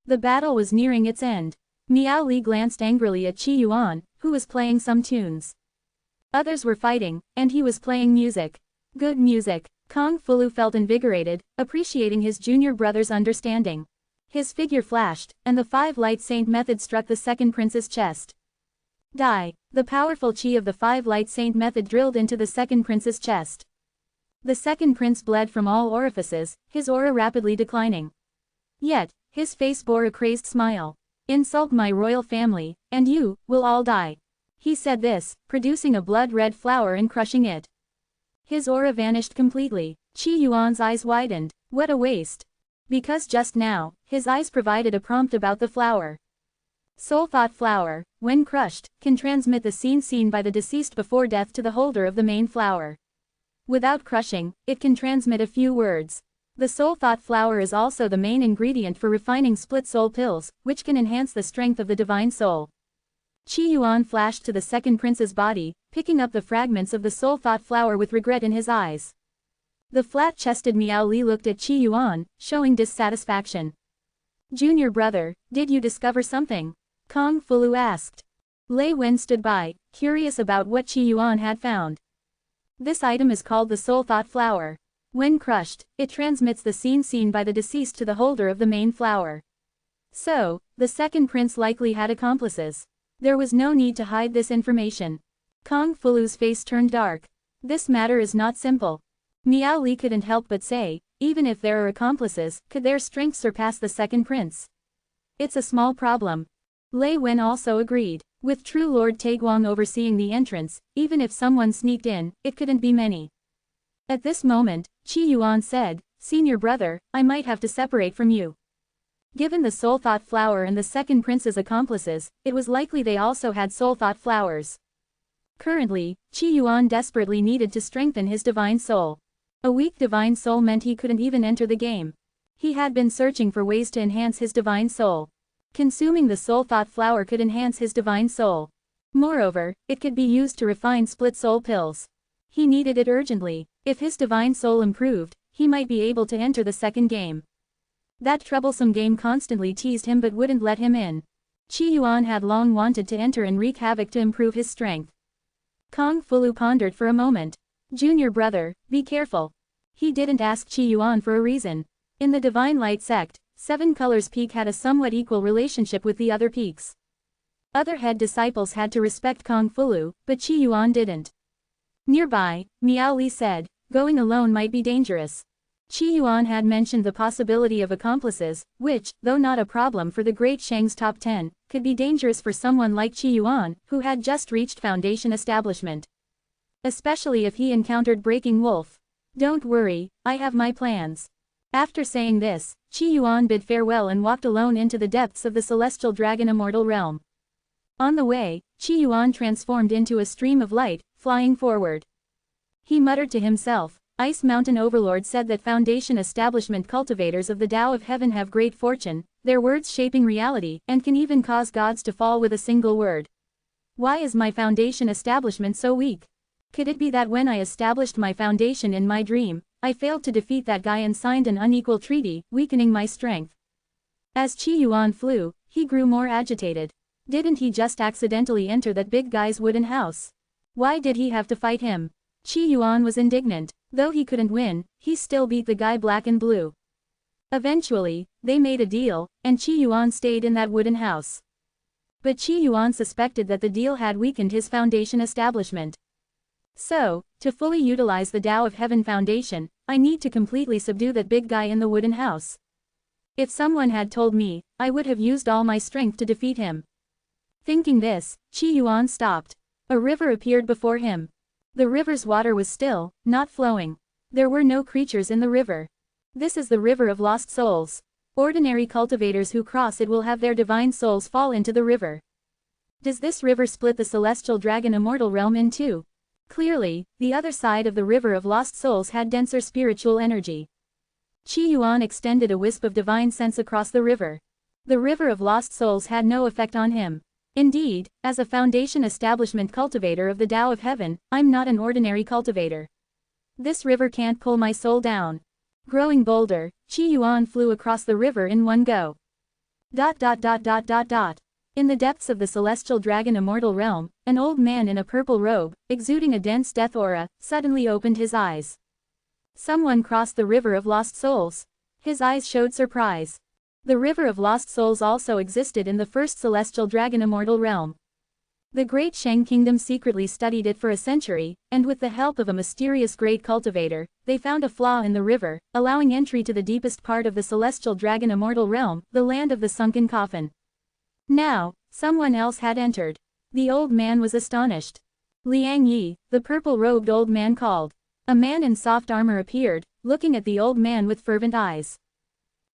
The battle was nearing its end. Miao Li glanced angrily at Qi Yuan, who was playing some tunes. Others were fighting, and he was playing music. Good music. Kong Fulu felt invigorated, appreciating his junior brother's understanding. His figure flashed, and the 5 Light Saint method struck the second prince's chest. Die. The powerful qi of the 5 Light Saint method drilled into the second prince's chest. The second prince bled from all orifices, his aura rapidly declining. Yet, his face bore a crazed smile. "Insult my royal family, and you will all die." He said this, producing a blood-red flower and crushing it. His aura vanished completely. Qi Yuan's eyes widened. What a waste. Because just now, his eyes provided a prompt about the flower. Soul Thought Flower, when crushed, can transmit the scene seen by the deceased before death to the holder of the main flower. Without crushing, it can transmit a few words. The Soul Thought Flower is also the main ingredient for refining split soul pills, which can enhance the strength of the divine soul. Qi Yuan flashed to the second prince's body, picking up the fragments of the Soul Thought Flower with regret in his eyes. The flat-chested Miao Li looked at Qi Yuan, showing dissatisfaction. Junior brother, did you discover something? Kong Fulu asked. Lei Wen stood by, curious about what Qi Yuan had found. This item is called the Soul Thought Flower. When crushed, it transmits the scene seen by the deceased to the holder of the main flower. So, the second prince likely had accomplices. There was no need to hide this information. Kong Fulu's face turned dark. This matter is not simple. Miao Li couldn't help but say, even if there are accomplices, could their strength surpass the second prince? It's a small problem. Lei Wen also agreed. With True Lord Taiguang overseeing the entrance, even if someone sneaked in, it couldn't be many. At this moment, Qi Yuan said, Senior brother, I might have to separate from you. Given the Soul Thought Flower and the second prince's accomplices, it was likely they also had Soul Thought Flowers. Currently, Qi Yuan desperately needed to strengthen his divine soul. A weak divine soul meant he couldn't even enter the game. He had been searching for ways to enhance his divine soul. Consuming the Soul Thought Flower could enhance his divine soul. Moreover, it could be used to refine split soul pills. He needed it urgently. If his divine soul improved, he might be able to enter the second game. That troublesome game constantly teased him but wouldn't let him in. Qi Yuan had long wanted to enter and wreak havoc to improve his strength. Kong Fulu pondered for a moment. Junior brother, be careful. He didn't ask Qi Yuan for a reason. In the Divine Light sect, Seven Colors Peak had a somewhat equal relationship with the other peaks. Other head disciples had to respect Kong Fulu, but Qi Yuan didn't. Nearby, Miao Li said, going alone might be dangerous. Qi Yuan had mentioned the possibility of accomplices, which, though not a problem for the Great Shang's top 10, could be dangerous for someone like Qi Yuan, who had just reached Foundation establishment. Especially if he encountered Breaking Wolf. Don't worry, I have my plans. After saying this, Qi Yuan bid farewell and walked alone into the depths of the Celestial Dragon Immortal realm. On the way, Qi Yuan transformed into a stream of light, flying forward. He muttered to himself, Ice Mountain Overlord said that Foundation establishment cultivators of the Tao of Heaven have great fortune, their words shaping reality, and can even cause gods to fall with a single word. Why is my Foundation establishment so weak? Could it be that when I established my foundation in my dream, I failed to defeat that guy and signed an unequal treaty, weakening my strength? As Qi Yuan flew, he grew more agitated. Didn't he just accidentally enter that big guy's wooden house? Why did he have to fight him? Qi Yuan was indignant. Though he couldn't win, he still beat the guy black and blue. Eventually, they made a deal, and Qi Yuan stayed in that wooden house. But Qi Yuan suspected that the deal had weakened his foundation establishment. So, to fully utilize the Tao of Heaven Foundation, I need to completely subdue that big guy in the wooden house. If someone had told me, I would have used all my strength to defeat him. Thinking this, Qi Yuan stopped. A river appeared before him. The river's water was still, not flowing. There were no creatures in the river. This is the river of lost souls. Ordinary cultivators who cross it will have their divine souls fall into the river. Does this river split the Celestial Dragon Immortal realm in two? Clearly, the other side of the river of lost souls had denser spiritual energy. Qi Yuan extended a wisp of divine sense across the river. The river of lost souls had no effect on him. Indeed, as a Foundation establishment cultivator of the Tao of Heaven, I'm not an ordinary cultivator. This river can't pull my soul down. Growing bolder, Qi Yuan flew across the river in one go. In the depths of the Celestial Dragon Immortal realm, an old man in a purple robe, exuding a dense death aura, suddenly opened his eyes. Someone crossed the river of lost souls. His eyes showed surprise. The river of lost souls also existed in the first Celestial Dragon Immortal realm. The Great Shang Kingdom secretly studied it for a century, and with the help of a mysterious great cultivator, they found a flaw in the river, allowing entry to the deepest part of the Celestial Dragon Immortal realm, the land of the sunken coffin. Now, someone else had entered. The old man was astonished. Liang Yi, the purple-robed old man called. A man in soft armor appeared, looking at the old man with fervent eyes.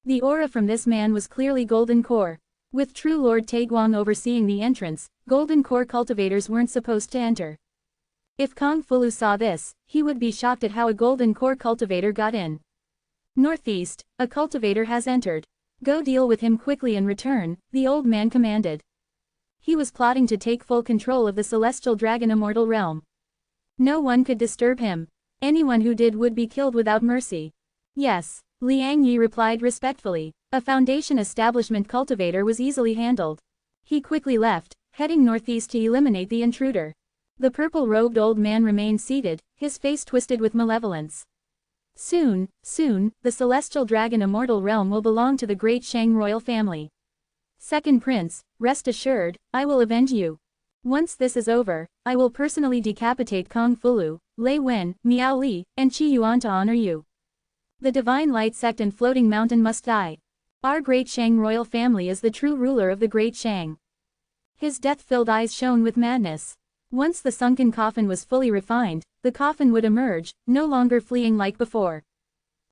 The aura from this man was clearly Golden Core. With True Lord Taiguang overseeing the entrance, Golden Core cultivators weren't supposed to enter. If Kong Fulu saw this, he would be shocked at how a Golden Core cultivator got in. Northeast, a cultivator has entered. Go deal with him quickly and return, the old man commanded. He was plotting to take full control of the Celestial Dragon Immortal realm. No one could disturb him. Anyone who did would be killed without mercy. Yes, Liang Yi replied respectfully. A foundation establishment cultivator was easily handled. He quickly left, heading northeast to eliminate the intruder. The purple-robed old man remained seated, his face twisted with malevolence. Soon, the celestial dragon Immortal realm will belong to the great Shang royal family. Second prince, rest assured, I will avenge you. Once this is over, I will personally decapitate Kong Fulu, Lei Wen, Miao Li, and Qi Yuan to honor you. The divine light sect and floating mountain must die. Our great Shang royal family is the true ruler of the great Shang. His death-filled eyes shone with madness. Once the sunken coffin was fully refined, the coffin would emerge, no longer fleeing like before.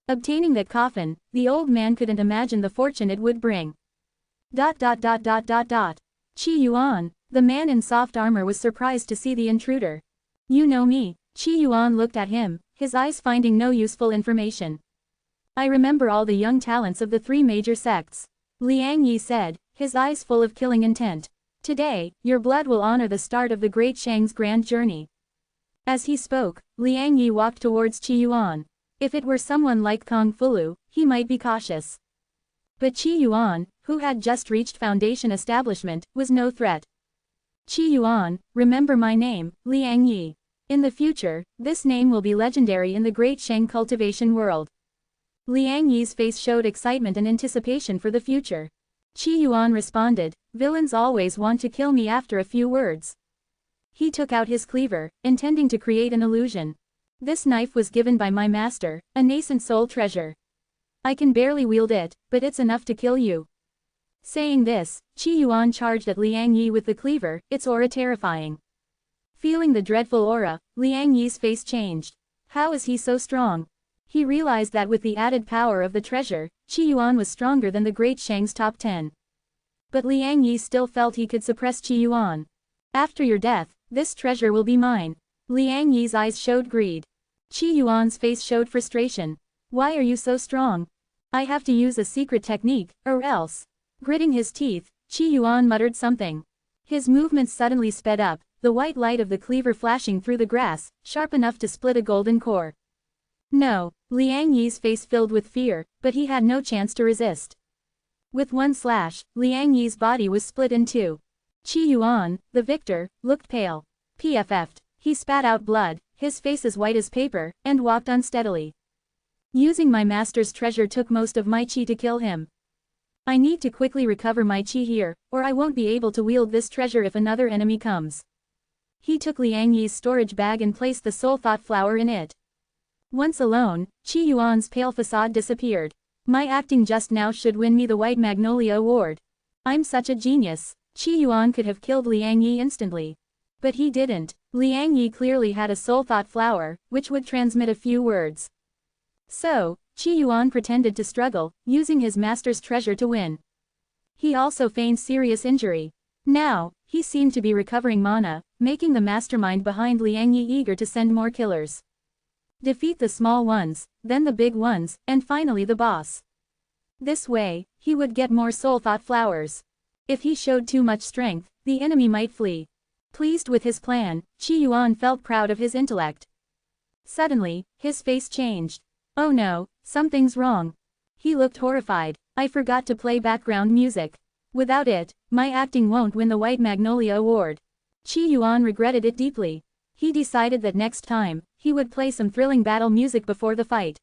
Obtaining that coffin, the old man couldn't imagine the fortune it would bring. Qi Yuan, the man in soft armor was surprised to see the intruder. You know me. Qi Yuan looked at him, his eyes finding no useful information. I remember all the young talents of the three major sects. Liang Yi said, his eyes full of killing intent. Today, your blood will honor the start of the great Shang's grand journey. As he spoke, Liang Yi walked towards Qi Yuan. If it were someone like Kong Fulu, he might be cautious. But Qi Yuan, who had just reached foundation establishment, was no threat. Qi Yuan, remember my name, Liang Yi. In the future, this name will be legendary in the great Shang cultivation world. Liang Yi's face showed excitement and anticipation for the future. Qi Yuan responded, villains always want to kill me after a few words. He took out his cleaver, intending to create an illusion. This knife was given by my master, a nascent soul treasure. I can barely wield it, but it's enough to kill you. Saying this, Qi Yuan charged at Liang Yi with the cleaver, its aura terrifying. Feeling the dreadful aura, Liang Yi's face changed. How is he so strong? He realized that with the added power of the treasure, Qi Yuan was stronger than the great Shang's top 10. But Liang Yi still felt he could suppress Qi Yuan. After your death, this treasure will be mine. Liang Yi's eyes showed greed. Qi Yuan's face showed frustration. Why are you so strong? I have to use a secret technique, or else. Gritting his teeth, Qi Yuan muttered something. His movements suddenly sped up, the white light of the cleaver flashing through the grass, sharp enough to split a golden core. No, Liang Yi's face filled with fear, but he had no chance to resist. With one slash, Liang Yi's body was split in two. Qi Yuan, the victor, looked pale. PFF'd. He spat out blood, his face as white as paper, and walked unsteadily. Using my master's treasure took most of my qi to kill him. I need to quickly recover my qi here, or I won't be able to wield this treasure if another enemy comes. He took Liang Yi's storage bag and placed the soul thought flower in it. Once alone, Qi Yuan's pale facade disappeared. My acting just now should win me the White Magnolia Award. I'm such a genius. Qi Yuan could have killed Liang Yi instantly. But he didn't. Liang Yi clearly had a soul thought flower, which would transmit a few words. So, Qi Yuan pretended to struggle, using his master's treasure to win. He also feigned serious injury. Now, he seemed to be recovering mana, making the mastermind behind Liang Yi eager to send more killers. Defeat the small ones, then the big ones, and finally the boss. This way, he would get more soul thought flowers. If he showed too much strength, the enemy might flee. Pleased with his plan, Qi Yuan felt proud of his intellect. Suddenly, his face changed. Oh no, something's wrong. He looked horrified. I forgot to play background music. Without it, my acting won't win the White Magnolia Award. Qi Yuan regretted it deeply. He decided that next time, he would play some thrilling battle music before the fight.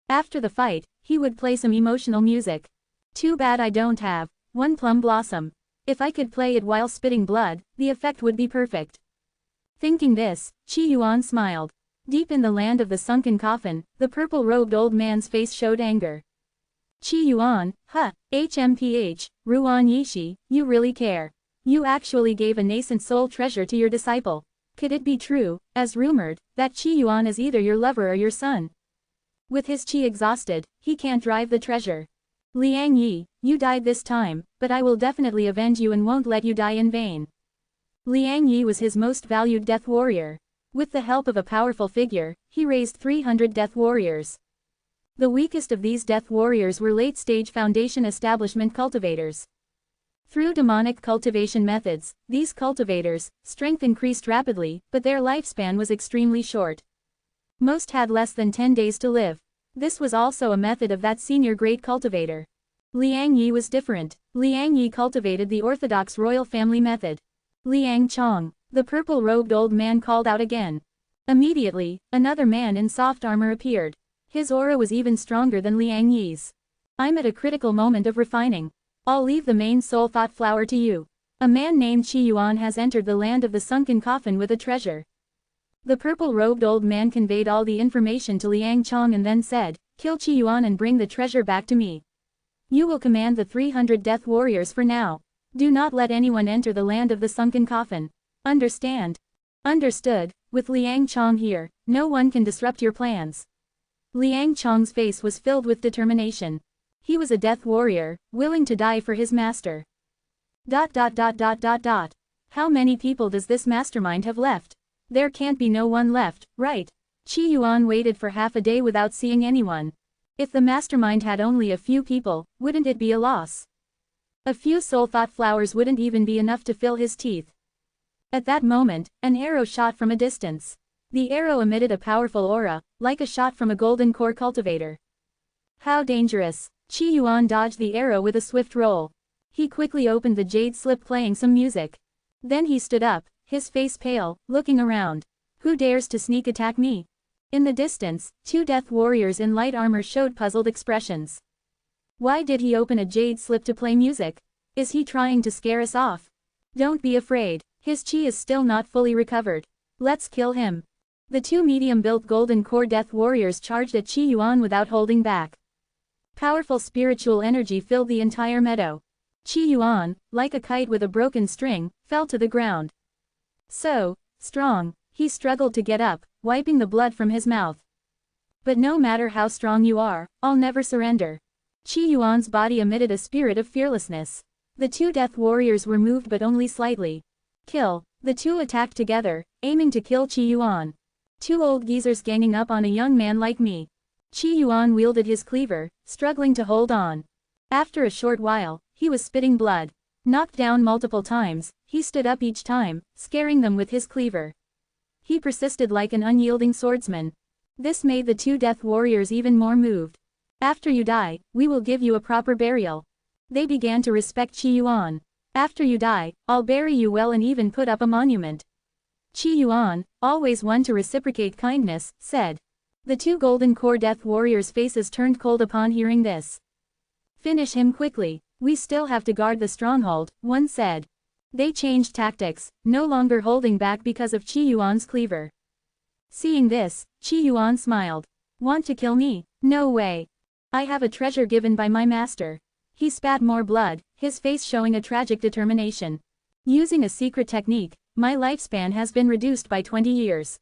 After the fight, he would play some emotional music. Too bad I don't have one plum blossom. If I could play it while spitting blood, the effect would be perfect. Thinking this, Qi Yuan smiled. Deep in the land of the sunken coffin, the purple-robed old man's face showed anger. Qi Yuan, HMPH, Ruan Yishi, you really care. You actually gave a nascent soul treasure to your disciple. Could it be true, as rumored, that Qi Yuan is either your lover or your son? With his qi exhausted, he can't drive the treasure. Liang Yi, you died this time, but I will definitely avenge you and won't let you die in vain. Liang Yi was his most valued death warrior. With the help of a powerful figure, he raised 300 death warriors. The weakest of these death warriors were late-stage foundation establishment cultivators. Through demonic cultivation methods, these cultivators' strength increased rapidly, but their lifespan was extremely short. Most had less than 10 days to live. This was also a method of that senior great cultivator. Liang Yi was different. Liang Yi cultivated the orthodox royal family method. Liang Chong, the purple-robed old man, called out again. Immediately, another man in soft armor appeared. His aura was even stronger than Liang Yi's. I'm at a critical moment of refining. I'll leave the main soul thought flower to you. A man named Qi Yuan has entered the land of the sunken coffin with a treasure. The purple-robed old man conveyed all the information to Liang Chong and then said, kill Qi Yuan and bring the treasure back to me. You will command the 300 death warriors for now. Do not let anyone enter the land of the sunken coffin. Understand? Understood. With Liang Chong here, no one can disrupt your plans. Liang Chong's face was filled with determination. He was a death warrior, willing to die for his master. How many people does this mastermind have left? There can't be no one left, right? Qi Yuan waited for half a day without seeing anyone. If the mastermind had only a few people, wouldn't it be a loss? A few soul thought flowers wouldn't even be enough to fill his teeth. At that moment, an arrow shot from a distance. The arrow emitted a powerful aura, like a shot from a golden core cultivator. How dangerous! Qi Yuan dodged the arrow with a swift roll. He quickly opened the jade slip, playing some music. Then he stood up, his face pale, looking around. Who dares to sneak attack me? In the distance, 2 death warriors in light armor showed puzzled expressions. Why did he open a jade slip to play music? Is he trying to scare us off? Don't be afraid. His chi is still not fully recovered. Let's kill him. The 2 medium-built golden core death warriors charged at Qi Yuan without holding back. Powerful spiritual energy filled the entire meadow. Qi Yuan, like a kite with a broken string, fell to the ground. So strong. He struggled to get up, wiping the blood from his mouth. But no matter how strong you are, I'll never surrender. Qi Yuan's body emitted a spirit of fearlessness. The 2 death warriors were moved but only slightly. Kill. The 2 attacked together, aiming to kill Qi Yuan. 2 old geezers ganging up on a young man like me. Qi Yuan wielded his cleaver, struggling to hold on. After a short while, he was spitting blood. Knocked down multiple times, he stood up each time, scaring them with his cleaver. He persisted like an unyielding swordsman. This made the 2 death warriors even more moved. After you die, we will give you a proper burial. They began to respect Qi Yuan. After you die, I'll bury you well and even put up a monument. Qi Yuan, always one to reciprocate kindness, said. The 2 golden core death warriors' faces turned cold upon hearing this. Finish him quickly. We still have to guard the stronghold, one said. They changed tactics, no longer holding back because of Qi Yuan's cleaver. Seeing this, Qi Yuan smiled. Want to kill me? No way. I have a treasure given by my master. He spat more blood, his face showing a tragic determination. Using a secret technique, my lifespan has been reduced by 20 years.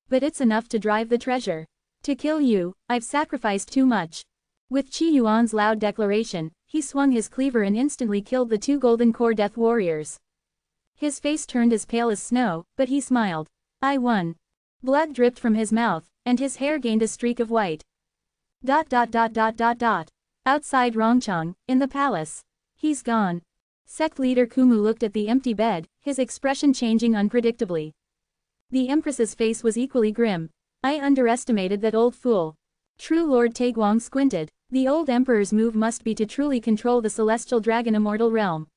But it's enough to drive the treasure. To kill you, I've sacrificed too much. With Qi Yuan's loud declaration, he swung his cleaver and instantly killed the 2 golden core death warriors. His face turned as pale as snow, but he smiled. I won. Blood dripped from his mouth, and his hair gained a streak of white. Outside Rongcheng, in the palace. He's gone. Sect leader Kumu looked at the empty bed, his expression changing unpredictably. The Empress's face was equally grim. I underestimated that old fool. True Lord Taiguang squinted. The old emperor's move must be to truly control the celestial dragon immortal realm.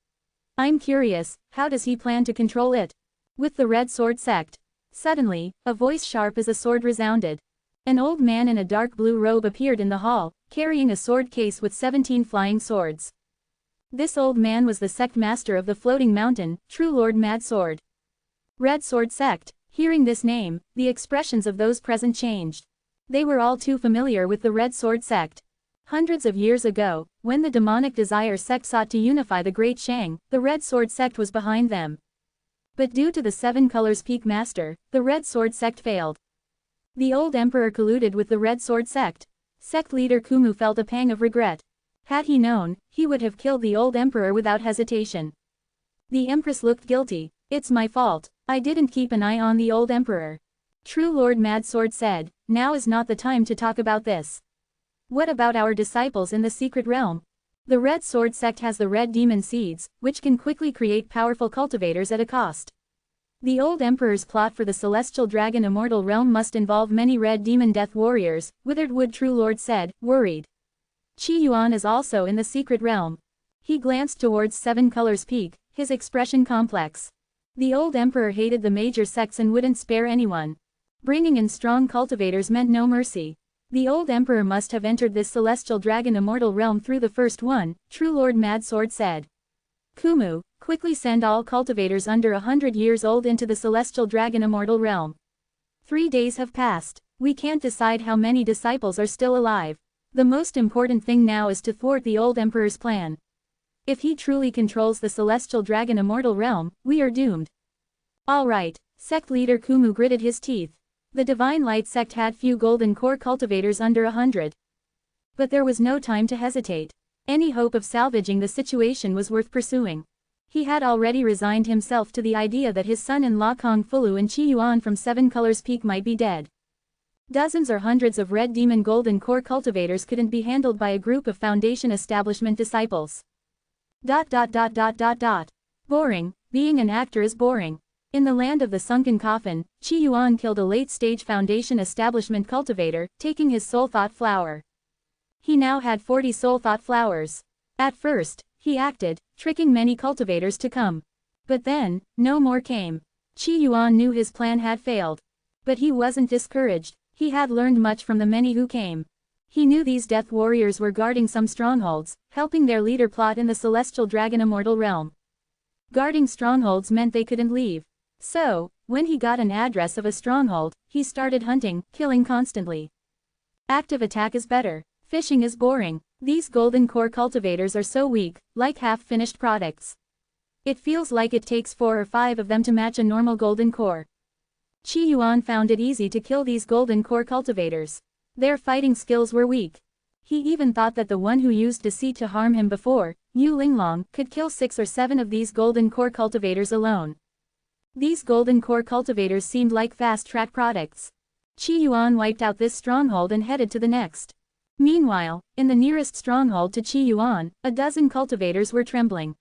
I'm curious, how does he plan to control it? With the Red Sword sect. Suddenly, a voice sharp as a sword resounded. An old man in a dark blue robe appeared in the hall, carrying a sword case with 17 flying swords. This old man was the sect master of the floating mountain, True Lord Mad Sword. Red Sword sect. Hearing this name, the expressions of those present changed. They were all too familiar with the Red Sword sect. Hundreds of years ago, when the demonic desire sect sought to unify the Great Shang, the Red Sword sect was behind them. But due to the 7 Colors Peak Master, the Red Sword sect failed. The old emperor colluded with the Red Sword sect. Sect leader Kumu felt a pang of regret. Had he known, he would have killed the old emperor without hesitation. The Empress looked guilty. It's my fault. I didn't keep an eye on the old emperor. True Lord Mad Sword said, now is not the time to talk about this. What about our disciples in the secret realm? The Red Sword sect has the red demon seeds, which can quickly create powerful cultivators at a cost. The old emperor's plot for the celestial dragon immortal realm must involve many red demon death warriors, Withered Wood True Lord said, worried. Qi Yuan is also in the secret realm. He glanced towards Seven Colors Peak, his expression complex. The old emperor hated the major sects and wouldn't spare anyone. Bringing in strong cultivators meant no mercy. The old emperor must have entered this celestial dragon immortal realm through the first one, True Lord Mad Sword said. Kumu, quickly send all cultivators under 100 years old into the celestial dragon immortal realm. 3 days have passed. We can't decide how many disciples are still alive. The most important thing now is to thwart the old emperor's plan. If he truly controls the celestial dragon immortal realm, we are doomed. All right, sect leader Kumu gritted his teeth. The Divine Light sect had few golden core cultivators under 100. But there was no time to hesitate. Any hope of salvaging the situation was worth pursuing. He had already resigned himself to the idea that his son-in-law Kong Fulu and Qi Yuan from Seven Colors Peak might be dead. Dozens or hundreds of red demon golden core cultivators couldn't be handled by a group of Foundation establishment disciples. Boring, being an actor is boring. In the land of the sunken coffin, Qi Yuan killed a late-stage Foundation establishment cultivator, taking his soul thought flower. He now had 40 soul thought flowers. At first, he acted, tricking many cultivators to come. But then, no more came. Qi Yuan knew his plan had failed. But he wasn't discouraged. He had learned much from the many who came. He knew these death warriors were guarding some strongholds, helping their leader plot in the celestial dragon immortal realm. Guarding strongholds meant they couldn't leave. So, when he got an address of a stronghold, he started hunting, killing constantly. Active attack is better. Fishing is boring. These golden core cultivators are so weak, like half-finished products. It feels like it takes 4 or 5 of them to match a normal golden core. Qi Yuan found it easy to kill these golden core cultivators. Their fighting skills were weak. He even thought that the one who used deceit to harm him before, Yu Linglong, could kill 6 or 7 of these golden core cultivators alone. These golden core cultivators seemed like fast-track products. Qi Yuan wiped out this stronghold and headed to the next. Meanwhile, in the nearest stronghold to Qi Yuan, a dozen cultivators were trembling.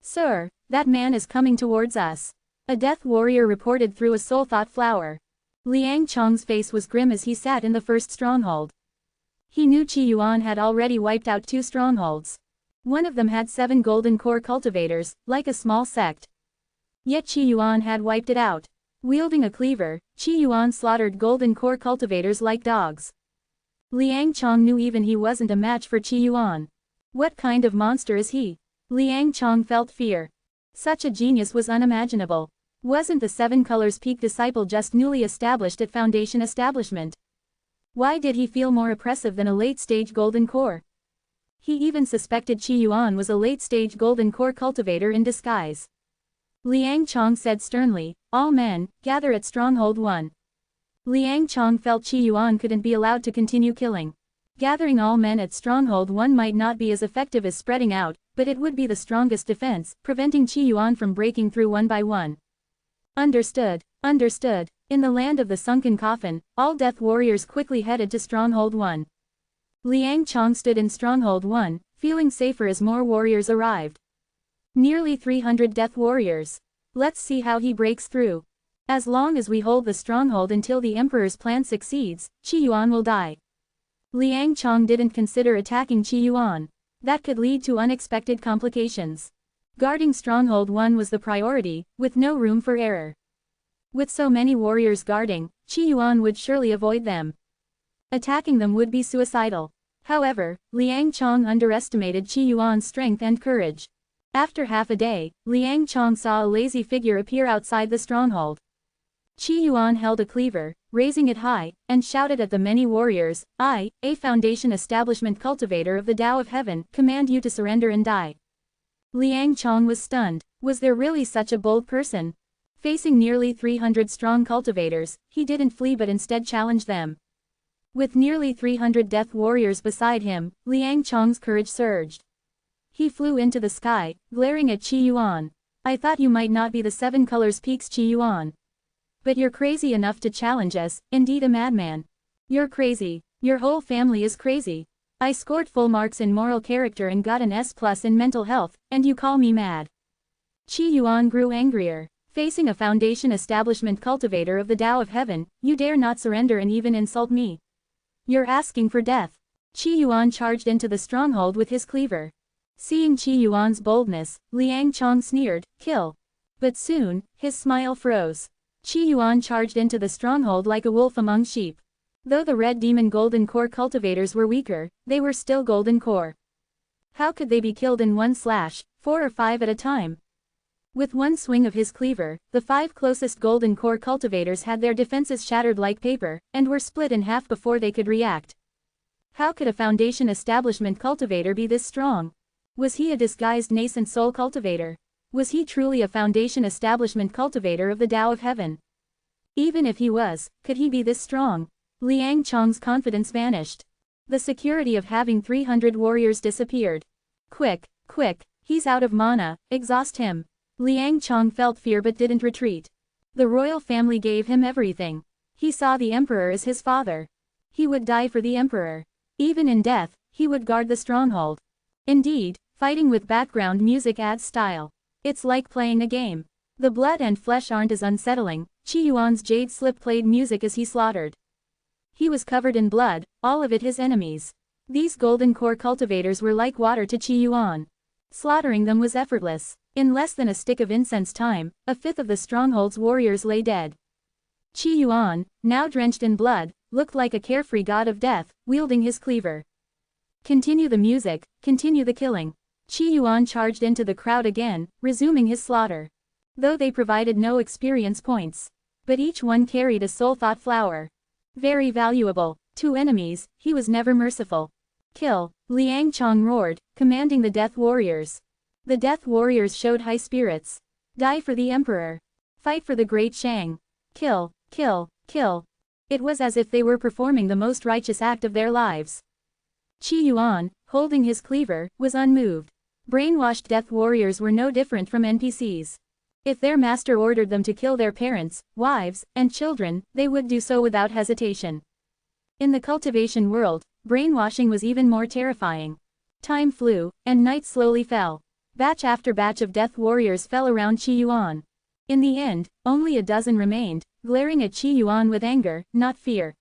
Sir, that man is coming towards us. A death warrior reported through a soul thought flower. Liang Chong's face was grim as he sat in the first stronghold. He knew Qi Yuan had already wiped out 2 strongholds. One of them had 7 golden core cultivators, like a small sect. Yet Qi Yuan had wiped it out. Wielding a cleaver, Qi Yuan slaughtered golden core cultivators like dogs. Liang Chong knew even he wasn't a match for Qi Yuan. What kind of monster is he? Liang Chong felt fear. Such a genius was unimaginable. Wasn't the Seven Colors Peak disciple just newly established at Foundation establishment? Why did he feel more oppressive than a late-stage golden core? He even suspected Qi Yuan was a late-stage golden core cultivator in disguise. Liang Chong said sternly, all men, gather at Stronghold 1. Liang Chong felt Qi Yuan couldn't be allowed to continue killing. Gathering all men at Stronghold 1 might not be as effective as spreading out, but it would be the strongest defense, preventing Qi Yuan from breaking through one by one. Understood. Understood. In the land of the sunken coffin, all death warriors quickly headed to Stronghold 1. Liang Chong stood in Stronghold 1, feeling safer as more warriors arrived. Nearly 300 death warriors. Let's see how he breaks through. As long as we hold the stronghold until the Emperor's plan succeeds, Qi Yuan will die. Liang Chong didn't consider attacking Qi Yuan. That could lead to unexpected complications. Guarding Stronghold 1 was the priority, with no room for error. With so many warriors guarding, Qi Yuan would surely avoid them. Attacking them would be suicidal. However, Liang Chong underestimated Qi Yuan's strength and courage. After half a day, Liang Chong saw a lazy figure appear outside the stronghold. Qi Yuan held a cleaver, raising it high, and shouted at the many warriors, I, a Foundation establishment cultivator of the Tao of Heaven, command you to surrender and die. Liang Chong was stunned. Was there really such a bold person? Facing nearly 300 strong cultivators, he didn't flee but instead challenged them. With nearly 300 death warriors beside him, Liang Chong's courage surged. He flew into the sky, glaring at Qi Yuan. I thought you might not be the Seven Colors Peak's Qi Yuan. But you're crazy enough to challenge us, indeed a madman. You're crazy. Your whole family is crazy. I scored full marks in moral character and got an S+ in mental health, and you call me mad. Qi Yuan grew angrier. Facing a Foundation establishment cultivator of the Tao of Heaven, you dare not surrender and even insult me. You're asking for death. Qi Yuan charged into the stronghold with his cleaver. Seeing Qi Yuan's boldness, Liang Chong sneered, "Kill." But soon, his smile froze. Qi Yuan charged into the stronghold like a wolf among sheep. Though the red demon golden core cultivators were weaker, they were still golden core. How could they be killed in one slash, 4 or 5 at a time? With one swing of his cleaver, the 5 closest golden core cultivators had their defenses shattered like paper, and were split in half before they could react. How could a Foundation establishment cultivator be this strong? Was he a disguised nascent soul cultivator? Was he truly a Foundation establishment cultivator of the Tao of Heaven? Even if he was, could he be this strong? Liang Chong's confidence vanished. The security of having 300 warriors disappeared. Quick, quick, he's out of mana, exhaust him. Liang Chong felt fear but didn't retreat. The royal family gave him everything. He saw the emperor as his father. He would die for the emperor. Even in death, he would guard the stronghold. Indeed, fighting with background music adds style. It's like playing a game. The blood and flesh aren't as unsettling. Qi Yuan's jade slip played music as he slaughtered. He was covered in blood, all of it his enemies. These golden core cultivators were like water to Qi Yuan. Slaughtering them was effortless. In less than a stick of incense time, a fifth of the stronghold's warriors lay dead. Qi Yuan, now drenched in blood, looked like a carefree god of death, wielding his cleaver. Continue the music, continue the killing. Qi Yuan charged into the crowd again, resuming his slaughter. Though they provided no experience points. But each one carried a soul thought flower. Very valuable. To enemies, he was never merciful. Kill, Liang Chong roared, commanding the Death Warriors. The Death Warriors showed high spirits. Die for the Emperor. Fight for the Great Shang. Kill, kill, kill. It was as if they were performing the most righteous act of their lives. Qi Yuan, holding his cleaver, was unmoved. Brainwashed Death Warriors were no different from NPCs. If their master ordered them to kill their parents, wives, and children, they would do so without hesitation. In the cultivation world, brainwashing was even more terrifying. Time flew, and night slowly fell. Batch after batch of Death Warriors fell around Qi Yuan. In the end, only a dozen remained, glaring at Qi Yuan with anger, not fear.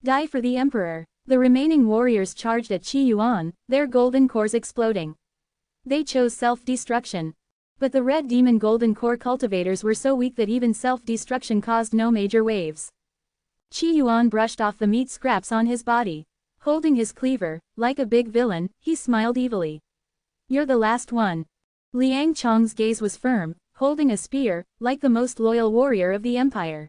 Die for the Emperor. The remaining warriors charged at Qi Yuan, their golden cores exploding. They chose self-destruction. But the red demon golden core cultivators were so weak that even self-destruction caused no major waves. Qi Yuan brushed off the meat scraps on his body. Holding his cleaver, like a big villain, he smiled evilly. You're the last one. Liang Chong's gaze was firm, holding a spear, like the most loyal warrior of the empire.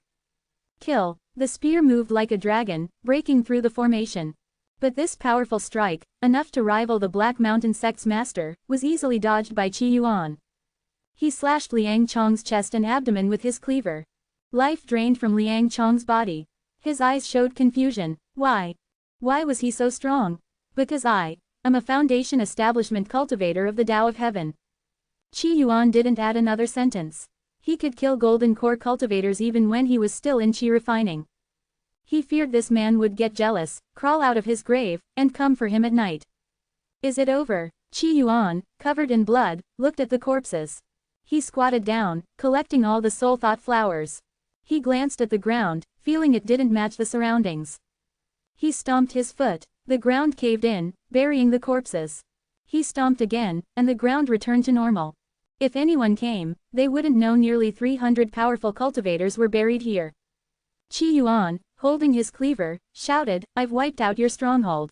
Kill. The spear moved like a dragon, breaking through the formation. But this powerful strike, enough to rival the Black Mountain Sect's master, was easily dodged by Qi Yuan. He slashed Liang Chong's chest and abdomen with his cleaver. Life drained from Liang Chong's body. His eyes showed confusion. Why? Why was he so strong? Because I am a Foundation establishment cultivator of the Tao of Heaven. Qi Yuan didn't add another sentence. He could kill golden core cultivators even when he was still in Qi refining. He feared this man would get jealous, crawl out of his grave, and come for him at night. Is it over? Qi Yuan, covered in blood, looked at the corpses. He squatted down, collecting all the soul thought flowers. He glanced at the ground, feeling it didn't match the surroundings. He stomped his foot. The ground caved in, burying the corpses. He stomped again, and the ground returned to normal. If anyone came, they wouldn't know nearly 300 powerful cultivators were buried here. Qi Yuan, holding his cleaver, shouted, I've wiped out your stronghold.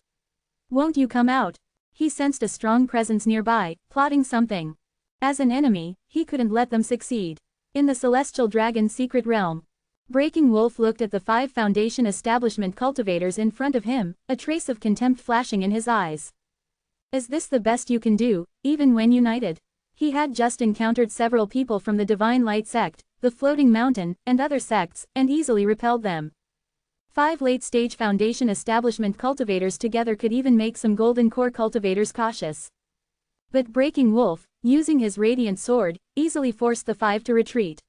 Won't you come out? He sensed a strong presence nearby, plotting something. As an enemy, he couldn't let them succeed. In the Celestial Dragon's secret realm, Breaking Wolf looked at the 5 Foundation establishment cultivators in front of him, a trace of contempt flashing in his eyes. Is this the best you can do, even when united? He had just encountered several people from the Divine Light sect, the Floating Mountain, and other sects, and easily repelled them. 5 late-stage Foundation establishment cultivators together could even make some golden core cultivators cautious. But Breaking Wolf, using his radiant sword, easily forced the 5 to retreat.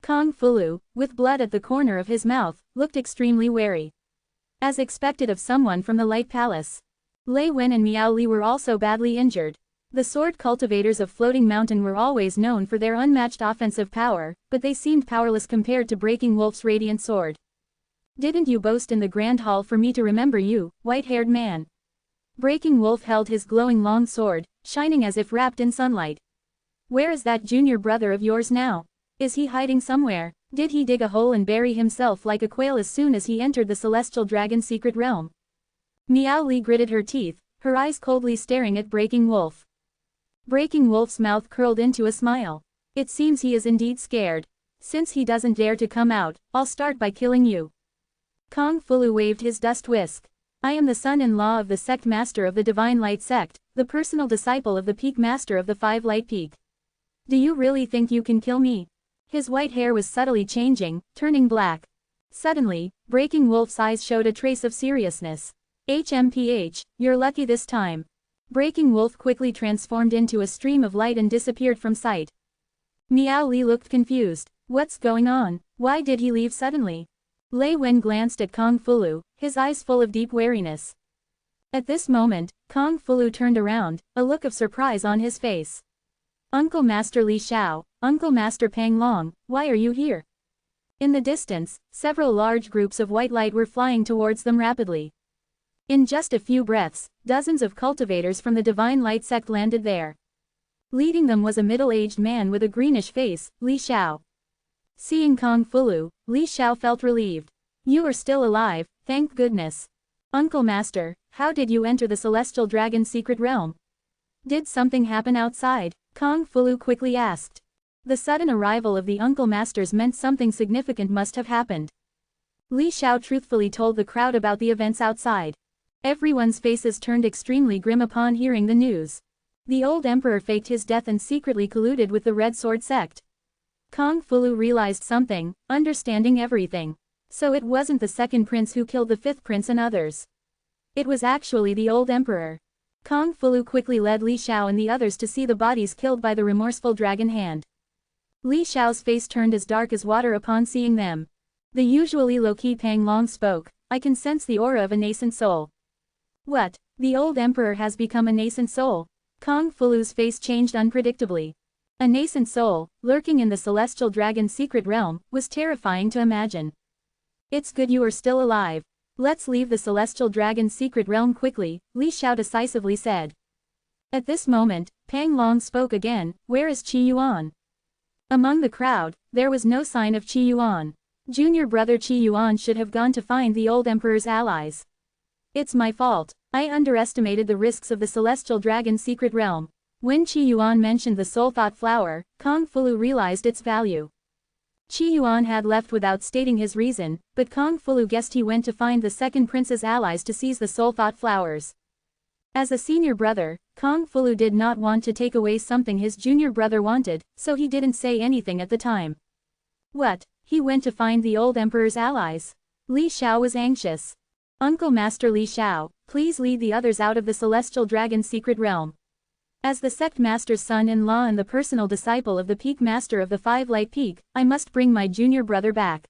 Kong Fulu, with blood at the corner of his mouth, looked extremely wary. As expected of someone from the Light Palace. Lei Wen and Miao Li were also badly injured. The sword cultivators of Floating Mountain were always known for their unmatched offensive power, but they seemed powerless compared to Breaking Wolf's radiant sword. Didn't you boast in the Grand Hall for me to remember you, white-haired man? Breaking Wolf held his glowing long sword, shining as if wrapped in sunlight. Where is that junior brother of yours now? Is he hiding somewhere? Did he dig a hole and bury himself like a quail as soon as he entered the celestial dragon's secret realm? Meow Li gritted her teeth, her eyes coldly staring at Breaking Wolf. Breaking Wolf's mouth curled into a smile. It seems he is indeed scared. Since he doesn't dare to come out, I'll start by killing you. Kung Fulu waved his dust whisk. I am the son-in-law of the sect master of the Divine Light sect, the personal disciple of the peak master of the Five Light Peak. Do you really think you can kill me? His white hair was subtly changing, turning black. Suddenly, Breaking Wolf's eyes showed a trace of seriousness. HMPH, you're lucky this time. Breaking Wolf quickly transformed into a stream of light and disappeared from sight. Meow Li looked confused. What's going on? Why did he leave suddenly? Lei Wen glanced at Kung Fulu, his eyes full of deep wariness. At this moment, Kung Fulu turned around, a look of surprise on his face. Uncle Master Li Xiao, Uncle Master Pang Long, why are you here? In the distance, several large groups of white light were flying towards them rapidly. In just a few breaths, dozens of cultivators from the Divine Light sect landed there. Leading them was a middle-aged man with a greenish face, Li Xiao. Seeing Kung Fulu, Li Xiao felt relieved. You are still alive, thank goodness. Uncle Master, how did you enter the Celestial Dragon's secret realm? Did something happen outside? Kung Fulu quickly asked. The sudden arrival of the Uncle Masters meant something significant must have happened. Li Xiao truthfully told the crowd about the events outside. Everyone's faces turned extremely grim upon hearing the news. The old emperor faked his death and secretly colluded with the Red Sword sect. Kung Fulu realized something, understanding everything. So it wasn't the second prince who killed the fifth prince and others. It was actually the old emperor. Kung Fulu quickly led Li Xiao and the others to see the bodies killed by the remorseful dragon hand. Li Xiao's face turned as dark as water upon seeing them. The usually low-key Pang Long spoke, I can sense the aura of a nascent soul. What? The old emperor has become a nascent soul? Kung Fulu's face changed unpredictably. A nascent soul, lurking in the celestial dragon's secret realm, was terrifying to imagine. It's good you are still alive. Let's leave the celestial dragon's secret realm quickly, Li Xiao decisively said. At this moment, Pang Long spoke again, where is Qi Yuan? Among the crowd, there was no sign of Qi Yuan. Junior brother Qi Yuan should have gone to find the old emperor's allies. It's my fault. I underestimated the risks of the celestial dragon's secret realm. When Qi Yuan mentioned the soul thought flower, Kung Fulu realized its value. Qi Yuan had left without stating his reason, but Kung Fulu guessed he went to find the second prince's allies to seize the soul thought flowers. As a senior brother, Kung Fulu did not want to take away something his junior brother wanted, so he didn't say anything at the time. What? He went to find the old emperor's allies? Li Xiao was anxious. Uncle Master Li Xiao, please lead the others out of the celestial dragon's secret realm. As the sect master's son-in-law and the personal disciple of the peak master of the Five Light Peak, I must bring my junior brother back.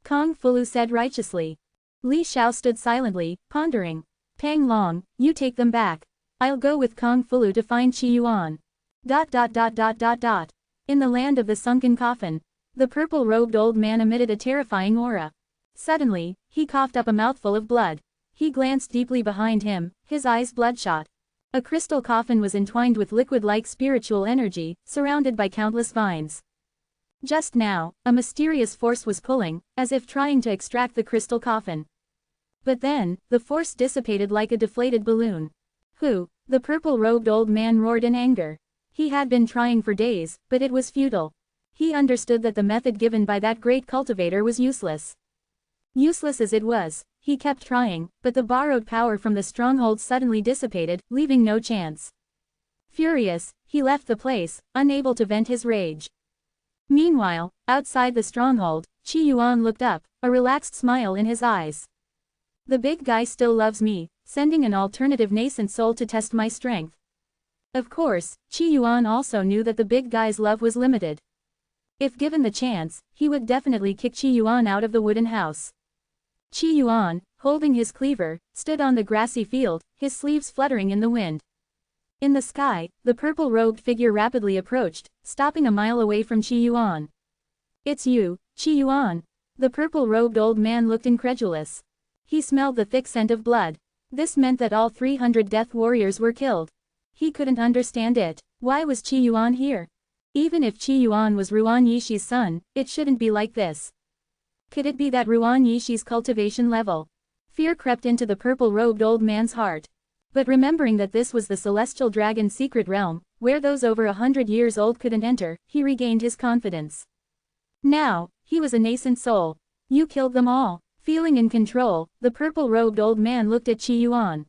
Kung Fulu said righteously. Li Xiao stood silently, pondering. Pang Long, you take them back. I'll go with Kung Fulu to find Qi Yuan. In the land of the sunken coffin, the purple-robed old man emitted a terrifying aura. Suddenly, he coughed up a mouthful of blood. He glanced deeply behind him, his eyes bloodshot. A crystal coffin was entwined with liquid-like spiritual energy, surrounded by countless vines. Just now, a mysterious force was pulling, as if trying to extract the crystal coffin. But then, the force dissipated like a deflated balloon. Who? The purple-robed old man roared in anger. He had been trying for days, but it was futile. He understood that the method given by that great cultivator was useless. Useless as it was, he kept trying, but the borrowed power from the stronghold suddenly dissipated, leaving no chance. Furious, he left the place, unable to vent his rage. Meanwhile, outside the stronghold, Qi Yuan looked up, a relaxed smile in his eyes. The big guy still loves me, sending an alternative nascent soul to test my strength. Of course, Qi Yuan also knew that the big guy's love was limited. If given the chance, he would definitely kick Qi Yuan out of the wooden house. Qi Yuan, holding his cleaver, stood on the grassy field, his sleeves fluttering in the wind. In the sky, the purple-robed figure rapidly approached, stopping a mile away from Qi Yuan. It's you, Qi Yuan. The purple-robed old man looked incredulous. He smelled the thick scent of blood. This meant that all 300 death warriors were killed. He couldn't understand it. Why was Qi Yuan here? Even if Qi Yuan was Ruan Yishi's son, it shouldn't be like this. Could it be that Ruan Yishi's cultivation level? Fear crept into the purple-robed old man's heart. But remembering that this was the celestial dragon's secret realm, where those over 100 years old couldn't enter, he regained his confidence. Now, he was a nascent soul. You killed them all. Feeling in control, the purple-robed old man looked at Qi Yuan.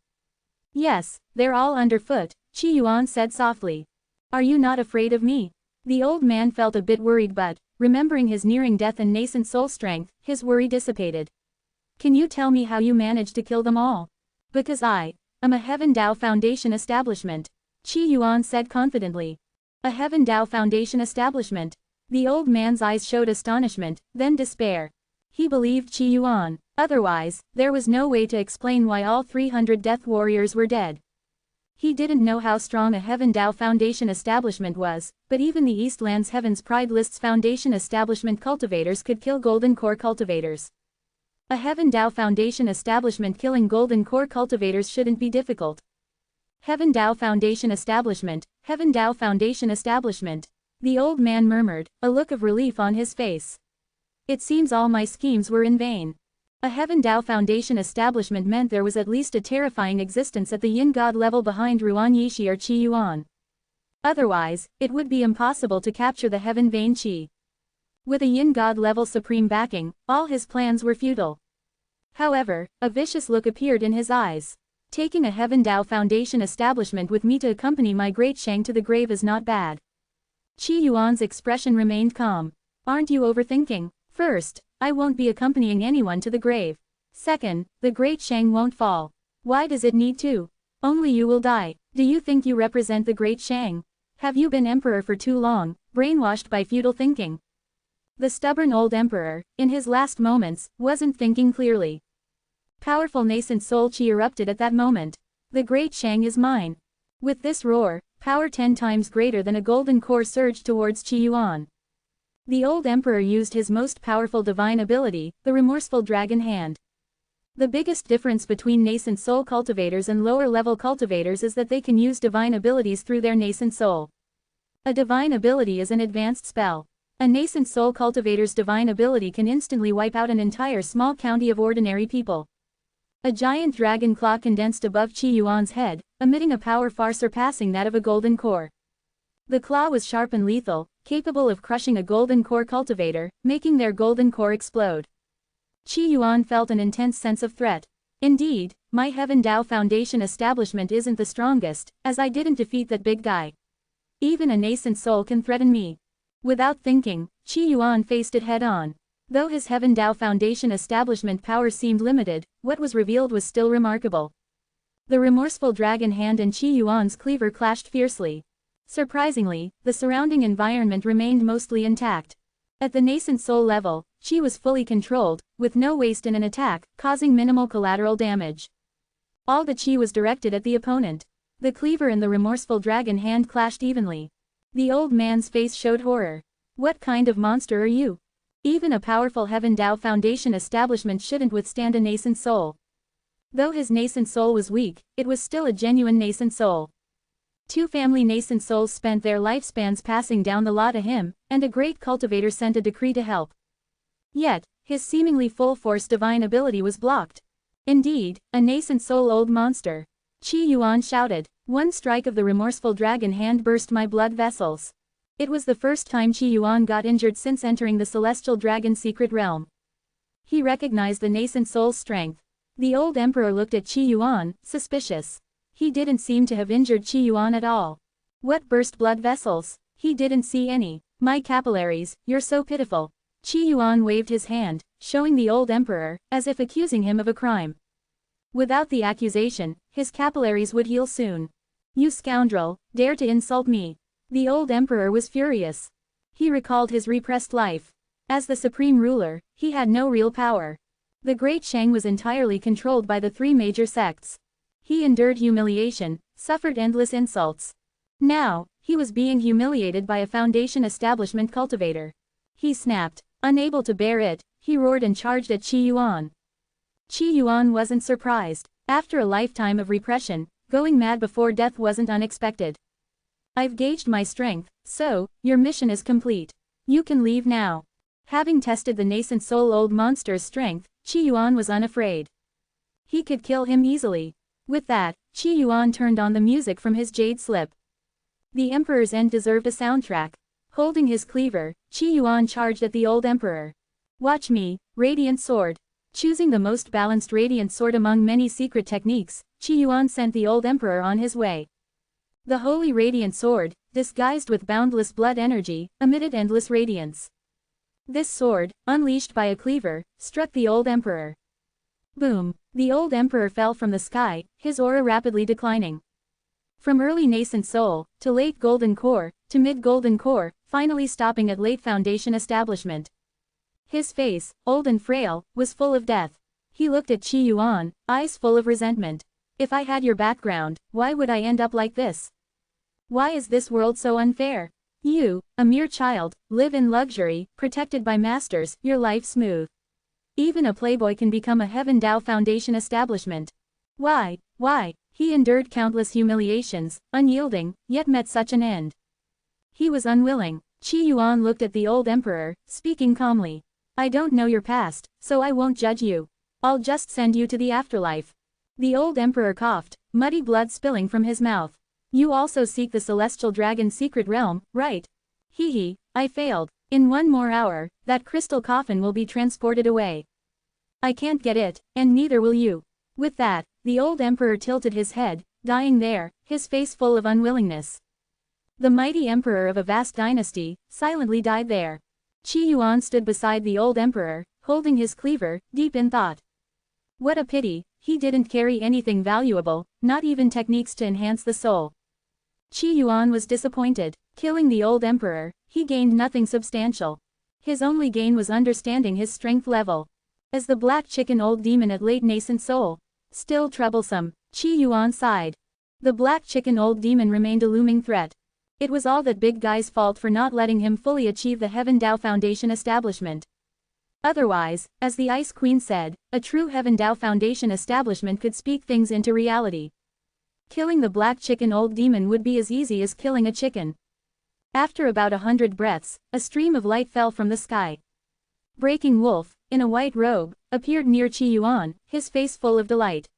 Yes, they're all underfoot, Qi Yuan said softly. Are you not afraid of me? The old man felt a bit worried but, remembering his nearing death and nascent soul strength, his worry dissipated. Can you tell me how you managed to kill them all? Because I am a Heaven Dao Foundation establishment, Qi Yuan said confidently. A Heaven Dao Foundation establishment. The old man's eyes showed astonishment, then despair. He believed Qi Yuan. Otherwise, there was no way to explain why all 300 death warriors were dead. He didn't know how strong a Heaven Dao Foundation establishment was, but even the Eastland's Heaven's Pride List's Foundation establishment cultivators could kill Golden Core cultivators. A Heaven Dao Foundation establishment killing Golden Core cultivators shouldn't be difficult. Heaven Dao Foundation establishment, Heaven Dao Foundation establishment. The old man murmured, a look of relief on his face. It seems all my schemes were in vain. A Heaven Dao Foundation establishment meant there was at least a terrifying existence at the Yin God level behind Ruan Yishi or Qi Yuan. Otherwise, it would be impossible to capture the Heaven Vein Qi. With a Yin God level supreme backing, all his plans were futile. However, a vicious look appeared in his eyes. Taking a Heaven Dao Foundation establishment with me to accompany my great Shang to the grave is not bad. Qi Yuan's expression remained calm. Aren't you overthinking? First, I won't be accompanying anyone to the grave. Second, the great Shang won't fall. Why does it need to? Only you will die. Do you think you represent the great Shang? Have you been emperor for too long, brainwashed by futile thinking? The stubborn old emperor, in his last moments, wasn't thinking clearly. Powerful nascent soul Qi erupted at that moment. The great Shang is mine. With this roar, power 10 times greater than a golden core surged towards Qi Yuan. The old emperor used his most powerful divine ability, the remorseful dragon hand. The biggest difference between nascent soul cultivators and lower-level cultivators is that they can use divine abilities through their nascent soul. A divine ability is an advanced spell. A nascent soul cultivator's divine ability can instantly wipe out an entire small county of ordinary people. A giant dragon claw condensed above Qi Yuan's head, emitting a power far surpassing that of a golden core. The claw was sharp and lethal, capable of crushing a golden core cultivator, making their golden core explode. Qi Yuan felt an intense sense of threat. Indeed, my Heaven Dao Foundation establishment isn't the strongest, as I didn't defeat that big guy. Even a nascent soul can threaten me. Without thinking, Qi Yuan faced it head-on. Though his Heaven Dao Foundation establishment power seemed limited, what was revealed was still remarkable. The remorseful dragon hand and Qi Yuan's cleaver clashed fiercely. Surprisingly, the surrounding environment remained mostly intact. At the nascent soul level, Qi was fully controlled, with no waste in an attack, causing minimal collateral damage. All the Qi was directed at the opponent. The cleaver and the remorseful dragon hand clashed evenly. The old man's face showed horror. What kind of monster are you? Even a powerful Heaven Dao Foundation establishment shouldn't withstand a nascent soul. Though his nascent soul was weak, it was still a genuine nascent soul. 2 family nascent souls spent their lifespans passing down the law to him, and a great cultivator sent a decree to help. Yet, his seemingly full-force divine ability was blocked. Indeed, a nascent soul old monster. Qi Yuan shouted. One strike of the remorseful dragon hand burst my blood vessels. It was the first time Qi Yuan got injured since entering the celestial dragon's secret realm. He recognized the nascent soul's strength. The old emperor looked at Qi Yuan, suspicious. He didn't seem to have injured Qi Yuan at all. What burst blood vessels? He didn't see any. My capillaries, you're so pitiful. Qi Yuan waved his hand, showing the old emperor, as if accusing him of a crime. Without the accusation, his capillaries would heal soon. You scoundrel, dare to insult me. The old emperor was furious. He recalled his repressed life. As the supreme ruler, he had no real power. The great Shang was entirely controlled by the 3 major sects. He endured humiliation, suffered endless insults. Now, he was being humiliated by a Foundation establishment cultivator. He snapped. Unable to bear it, he roared and charged at Qi Yuan. Qi Yuan wasn't surprised. After a lifetime of repression, going mad before death wasn't unexpected. I've gauged my strength, so, your mission is complete. You can leave now. Having tested the nascent soul old monster's strength, Qi Yuan was unafraid. He could kill him easily. With that, Qi Yuan turned on the music from his jade slip. The Emperor's End deserved a soundtrack. Holding his cleaver, Qi Yuan charged at the old Emperor. Watch me, Radiant Sword. Choosing the most balanced Radiant Sword among many secret techniques, Qi Yuan sent the old Emperor on his way. The Holy Radiant Sword, disguised with boundless blood energy, emitted endless radiance. This sword, unleashed by a cleaver, struck the old Emperor. Boom! The old Emperor fell from the sky, his aura rapidly declining. From early nascent soul, to late golden core, to mid-golden core, finally stopping at late Foundation establishment. His face, old and frail, was full of death. He looked at Qi Yuan, eyes full of resentment. If I had your background, why would I end up like this? Why is this world so unfair? You, a mere child, live in luxury, protected by masters, your life smooth. Even a playboy can become a Heaven Dao Foundation establishment. Why? He endured countless humiliations, unyielding, yet met such an end. He was unwilling. Qi Yuan looked at the old Emperor, speaking calmly. I don't know your past, so I won't judge you. I'll just send you to the afterlife. The old Emperor coughed, muddy blood spilling from his mouth. You also seek the Celestial Dragon's secret realm, right? Hee, I failed. In 1 more hour, that crystal coffin will be transported away. I can't get it, and neither will you. With that, the old Emperor tilted his head, dying there, his face full of unwillingness. The mighty Emperor of a vast dynasty, silently died there. Qi Yuan stood beside the old Emperor, holding his cleaver, deep in thought. What a pity, he didn't carry anything valuable, not even techniques to enhance the soul. Qi Yuan was disappointed. Killing the old Emperor, he gained nothing substantial. His only gain was understanding his strength level. As the black chicken old demon at late nascent soul. Still troublesome, Qi Yuan sighed. The black chicken old demon remained a looming threat. It was all that big guy's fault for not letting him fully achieve the Heaven Dao Foundation establishment. Otherwise, as the Ice Queen said, a true Heaven Dao Foundation establishment could speak things into reality. Killing the black chicken old demon would be as easy as killing a chicken. After about 100 breaths, a stream of light fell from the sky. Breaking Wolf, in a white robe, appeared near Qi Yuan, his face full of delight.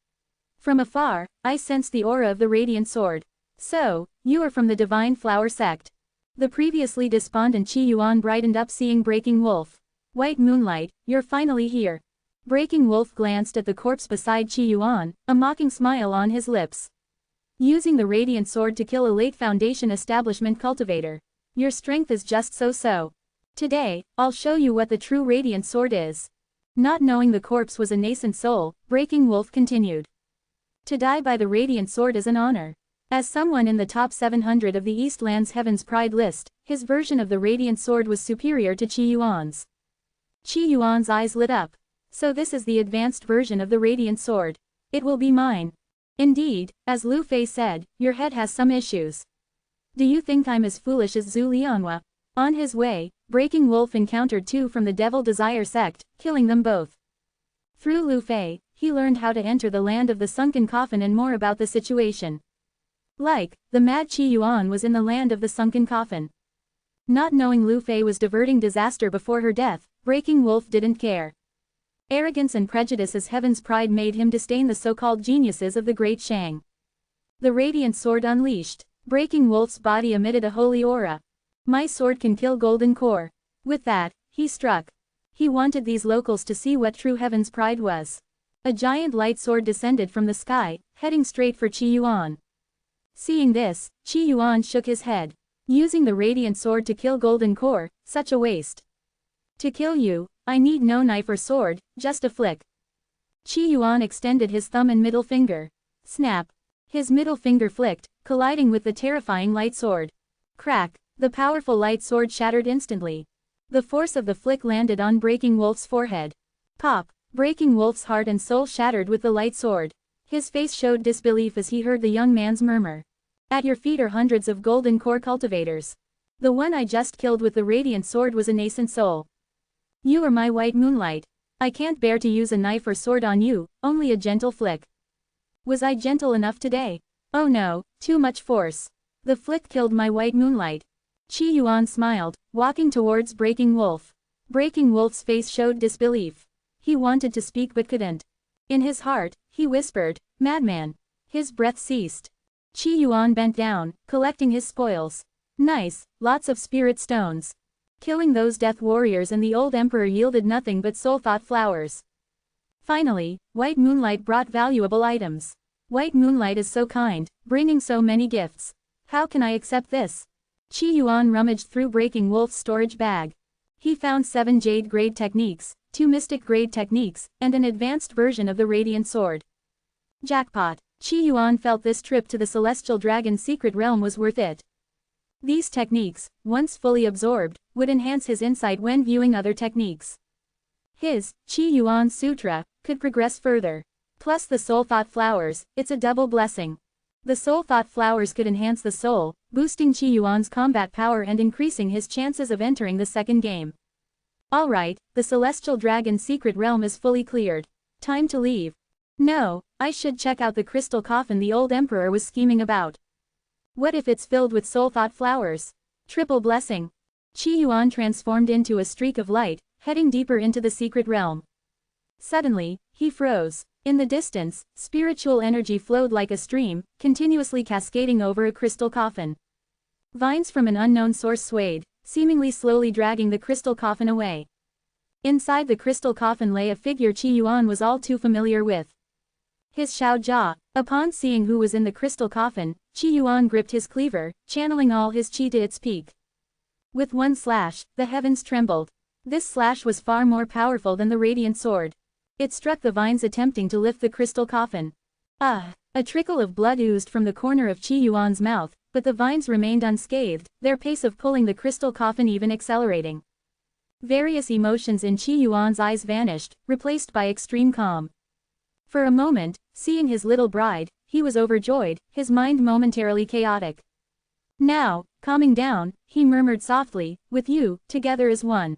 From afar, I sensed the aura of the Radiant Sword. So, you are from the Divine Flower sect. The previously despondent Qi Yuan brightened up seeing Breaking Wolf. White moonlight, you're finally here. Breaking Wolf glanced at the corpse beside Qi Yuan, a mocking smile on his lips. Using the Radiant Sword to kill a late Foundation establishment cultivator. Your strength is just so. Today, I'll show you what the true Radiant Sword is. Not knowing the corpse was a nascent soul, Breaking Wolf continued. To die by the Radiant Sword is an honor. As someone in the top 700 of the Eastland's Heaven's Pride list, his version of the Radiant Sword was superior to Qi Yuan's. Qi Yuan's eyes lit up. So this is the advanced version of the Radiant Sword. It will be mine. Indeed, as Lu Fei said, your head has some issues. Do you think I'm as foolish as Zhu Lianhua? On his way, Breaking Wolf encountered 2 from the Devil Desire sect, killing them both. Through Lu Fei, he learned how to enter the land of the sunken coffin and more about the situation. The mad Qi Yuan was in the land of the sunken coffin. Not knowing Lu Fei was diverting disaster before her death, Breaking Wolf didn't care. Arrogance and prejudice as Heaven's Pride made him disdain the so-called geniuses of the Great Shang. The Radiant Sword unleashed. Breaking Wolf's body emitted a holy aura. My sword can kill Golden Core. With that, he struck. He wanted these locals to see what true Heaven's Pride was. A giant light sword descended from the sky, heading straight for Qi Yuan. Seeing this, Qi Yuan shook his head. Using the Radiant Sword to kill Golden Core, such a waste. To kill you, I need no knife or sword, just a flick. Qi Yuan extended his thumb and middle finger. Snap. His middle finger flicked, colliding with the terrifying light sword. Crack. The powerful light sword shattered instantly. The force of the flick landed on Breaking Wolf's forehead. Pop. Breaking Wolf's heart and soul shattered with the light sword. His face showed disbelief as he heard the young man's murmur. At your feet are hundreds of golden core cultivators. The one I just killed with the radiant sword was a nascent soul. You are my white moonlight. I can't bear to use a knife or sword on you, only a gentle flick. Was I gentle enough today? Oh no, too much force. The flick killed my white moonlight. Qi Yuan smiled, walking towards Breaking Wolf. Breaking Wolf's face showed disbelief. He wanted to speak but couldn't. In his heart, he whispered, "Madman." His breath ceased. Qi Yuan bent down, collecting his spoils. Nice, lots of spirit stones. Killing those death warriors and the old emperor yielded nothing but soul thought flowers. Finally, White Moonlight brought valuable items. White Moonlight is so kind, bringing so many gifts. How can I accept this? Qi Yuan rummaged through Breaking Wolf's storage bag. He found 7 Jade grade techniques, 2 Mystic grade techniques, and an advanced version of the Radiant Sword. Jackpot! Qi Yuan felt this trip to the Celestial Dragon's secret realm was worth it. These techniques, once fully absorbed, would enhance his insight when viewing other techniques. His, Qi Yuan Sutra, could progress further. Plus the Soul Thought Flowers, it's a double blessing. The Soul Thought Flowers could enhance the soul, boosting Qi Yuan's combat power and increasing his chances of entering the second game. Alright, the Celestial Dragon's secret realm is fully cleared. Time to leave. No, I should check out the crystal coffin the old emperor was scheming about. What if it's filled with soul thought flowers? Triple blessing. Qi Yuan transformed into a streak of light, heading deeper into the secret realm. Suddenly, he froze. In the distance, spiritual energy flowed like a stream, continuously cascading over a crystal coffin. Vines from an unknown source swayed, seemingly slowly dragging the crystal coffin away. Inside the crystal coffin lay a figure Qi Yuan was all too familiar with. His Xiao Jia. Upon seeing who was in the crystal coffin, Qi Yuan gripped his cleaver, channeling all his qi to its peak. With one slash, the heavens trembled. This slash was far more powerful than the radiant sword. It struck the vines attempting to lift the crystal coffin. A trickle of blood oozed from the corner of Qi Yuan's mouth, but the vines remained unscathed, their pace of pulling the crystal coffin even accelerating. Various emotions in Qi Yuan's eyes vanished, replaced by extreme calm. For a moment, seeing his little bride, he was overjoyed, his mind momentarily chaotic. Now, calming down, he murmured softly, "With you, together as one."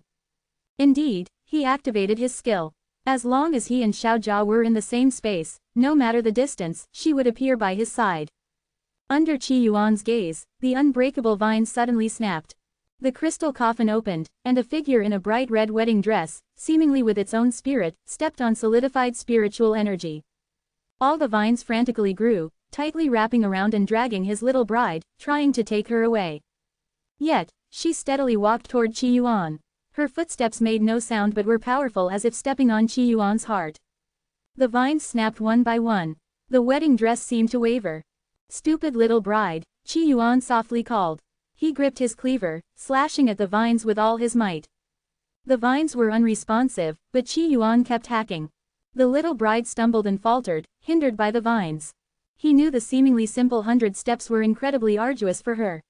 Indeed, he activated his skill. As long as he and Xiao Jia were in the same space, no matter the distance, she would appear by his side. Under Qi Yuan's gaze, the unbreakable vines suddenly snapped. The crystal coffin opened, and a figure in a bright red wedding dress, seemingly with its own spirit, stepped on solidified spiritual energy. All the vines frantically grew, tightly wrapping around and dragging his little bride, trying to take her away. Yet, she steadily walked toward Qi Yuan. Her footsteps made no sound but were powerful as if stepping on Qi Yuan's heart. The vines snapped one by one. The wedding dress seemed to waver. "Stupid little bride," Qi Yuan softly called. He gripped his cleaver, slashing at the vines with all his might. The vines were unresponsive, but Qi Yuan kept hacking. The little bride stumbled and faltered, hindered by the vines. He knew the seemingly simple 100 steps were incredibly arduous for her.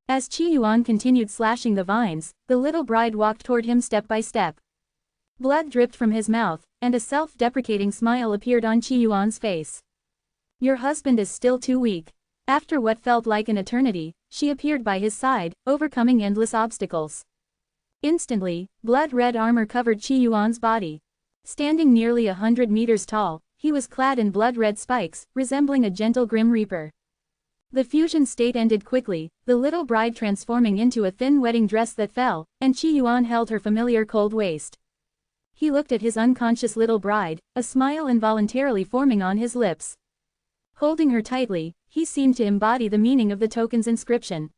As Qi Yuan continued slashing the vines, the little bride walked toward him step by step. Blood dripped from his mouth, and a self-deprecating smile appeared on Qi Yuan's face. "Your husband is still too weak." After what felt like an eternity, she appeared by his side, overcoming endless obstacles. Instantly, blood-red armor covered Qi Yuan's body. Standing nearly 100 meters tall, he was clad in blood-red spikes, resembling a gentle grim reaper. The fusion state ended quickly, the little bride transforming into a thin wedding dress that fell, and Qi Yuan held her familiar cold waist. He looked at his unconscious little bride, a smile involuntarily forming on his lips. Holding her tightly, he seemed to embody the meaning of the token's inscription.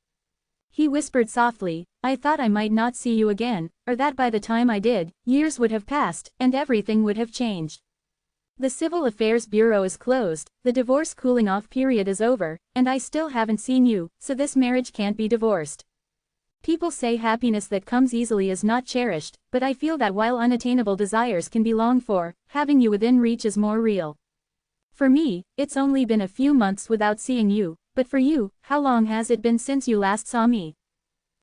He whispered softly, "I thought I might not see you again, or that by the time I did, years would have passed, and everything would have changed. The Civil Affairs Bureau is closed, the divorce cooling-off period is over, and I still haven't seen you, so this marriage can't be divorced. People say happiness that comes easily is not cherished, but I feel that while unattainable desires can be longed for, having you within reach is more real. For me, it's only been a few months without seeing you, but for you, how long has it been since you last saw me?"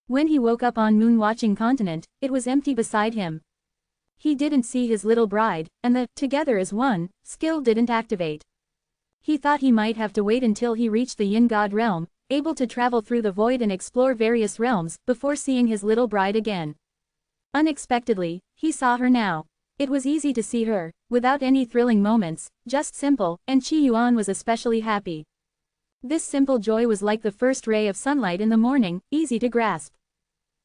When he woke up on Moon-watching continent, it was empty beside him. He didn't see his little bride, and the "together as one" skill didn't activate. He thought he might have to wait until he reached the Yin God realm, able to travel through the void and explore various realms, before seeing his little bride again. Unexpectedly, he saw her now. It was easy to see her, without any thrilling moments, just simple, and Qi Yuan was especially happy. This simple joy was like the first ray of sunlight in the morning, easy to grasp.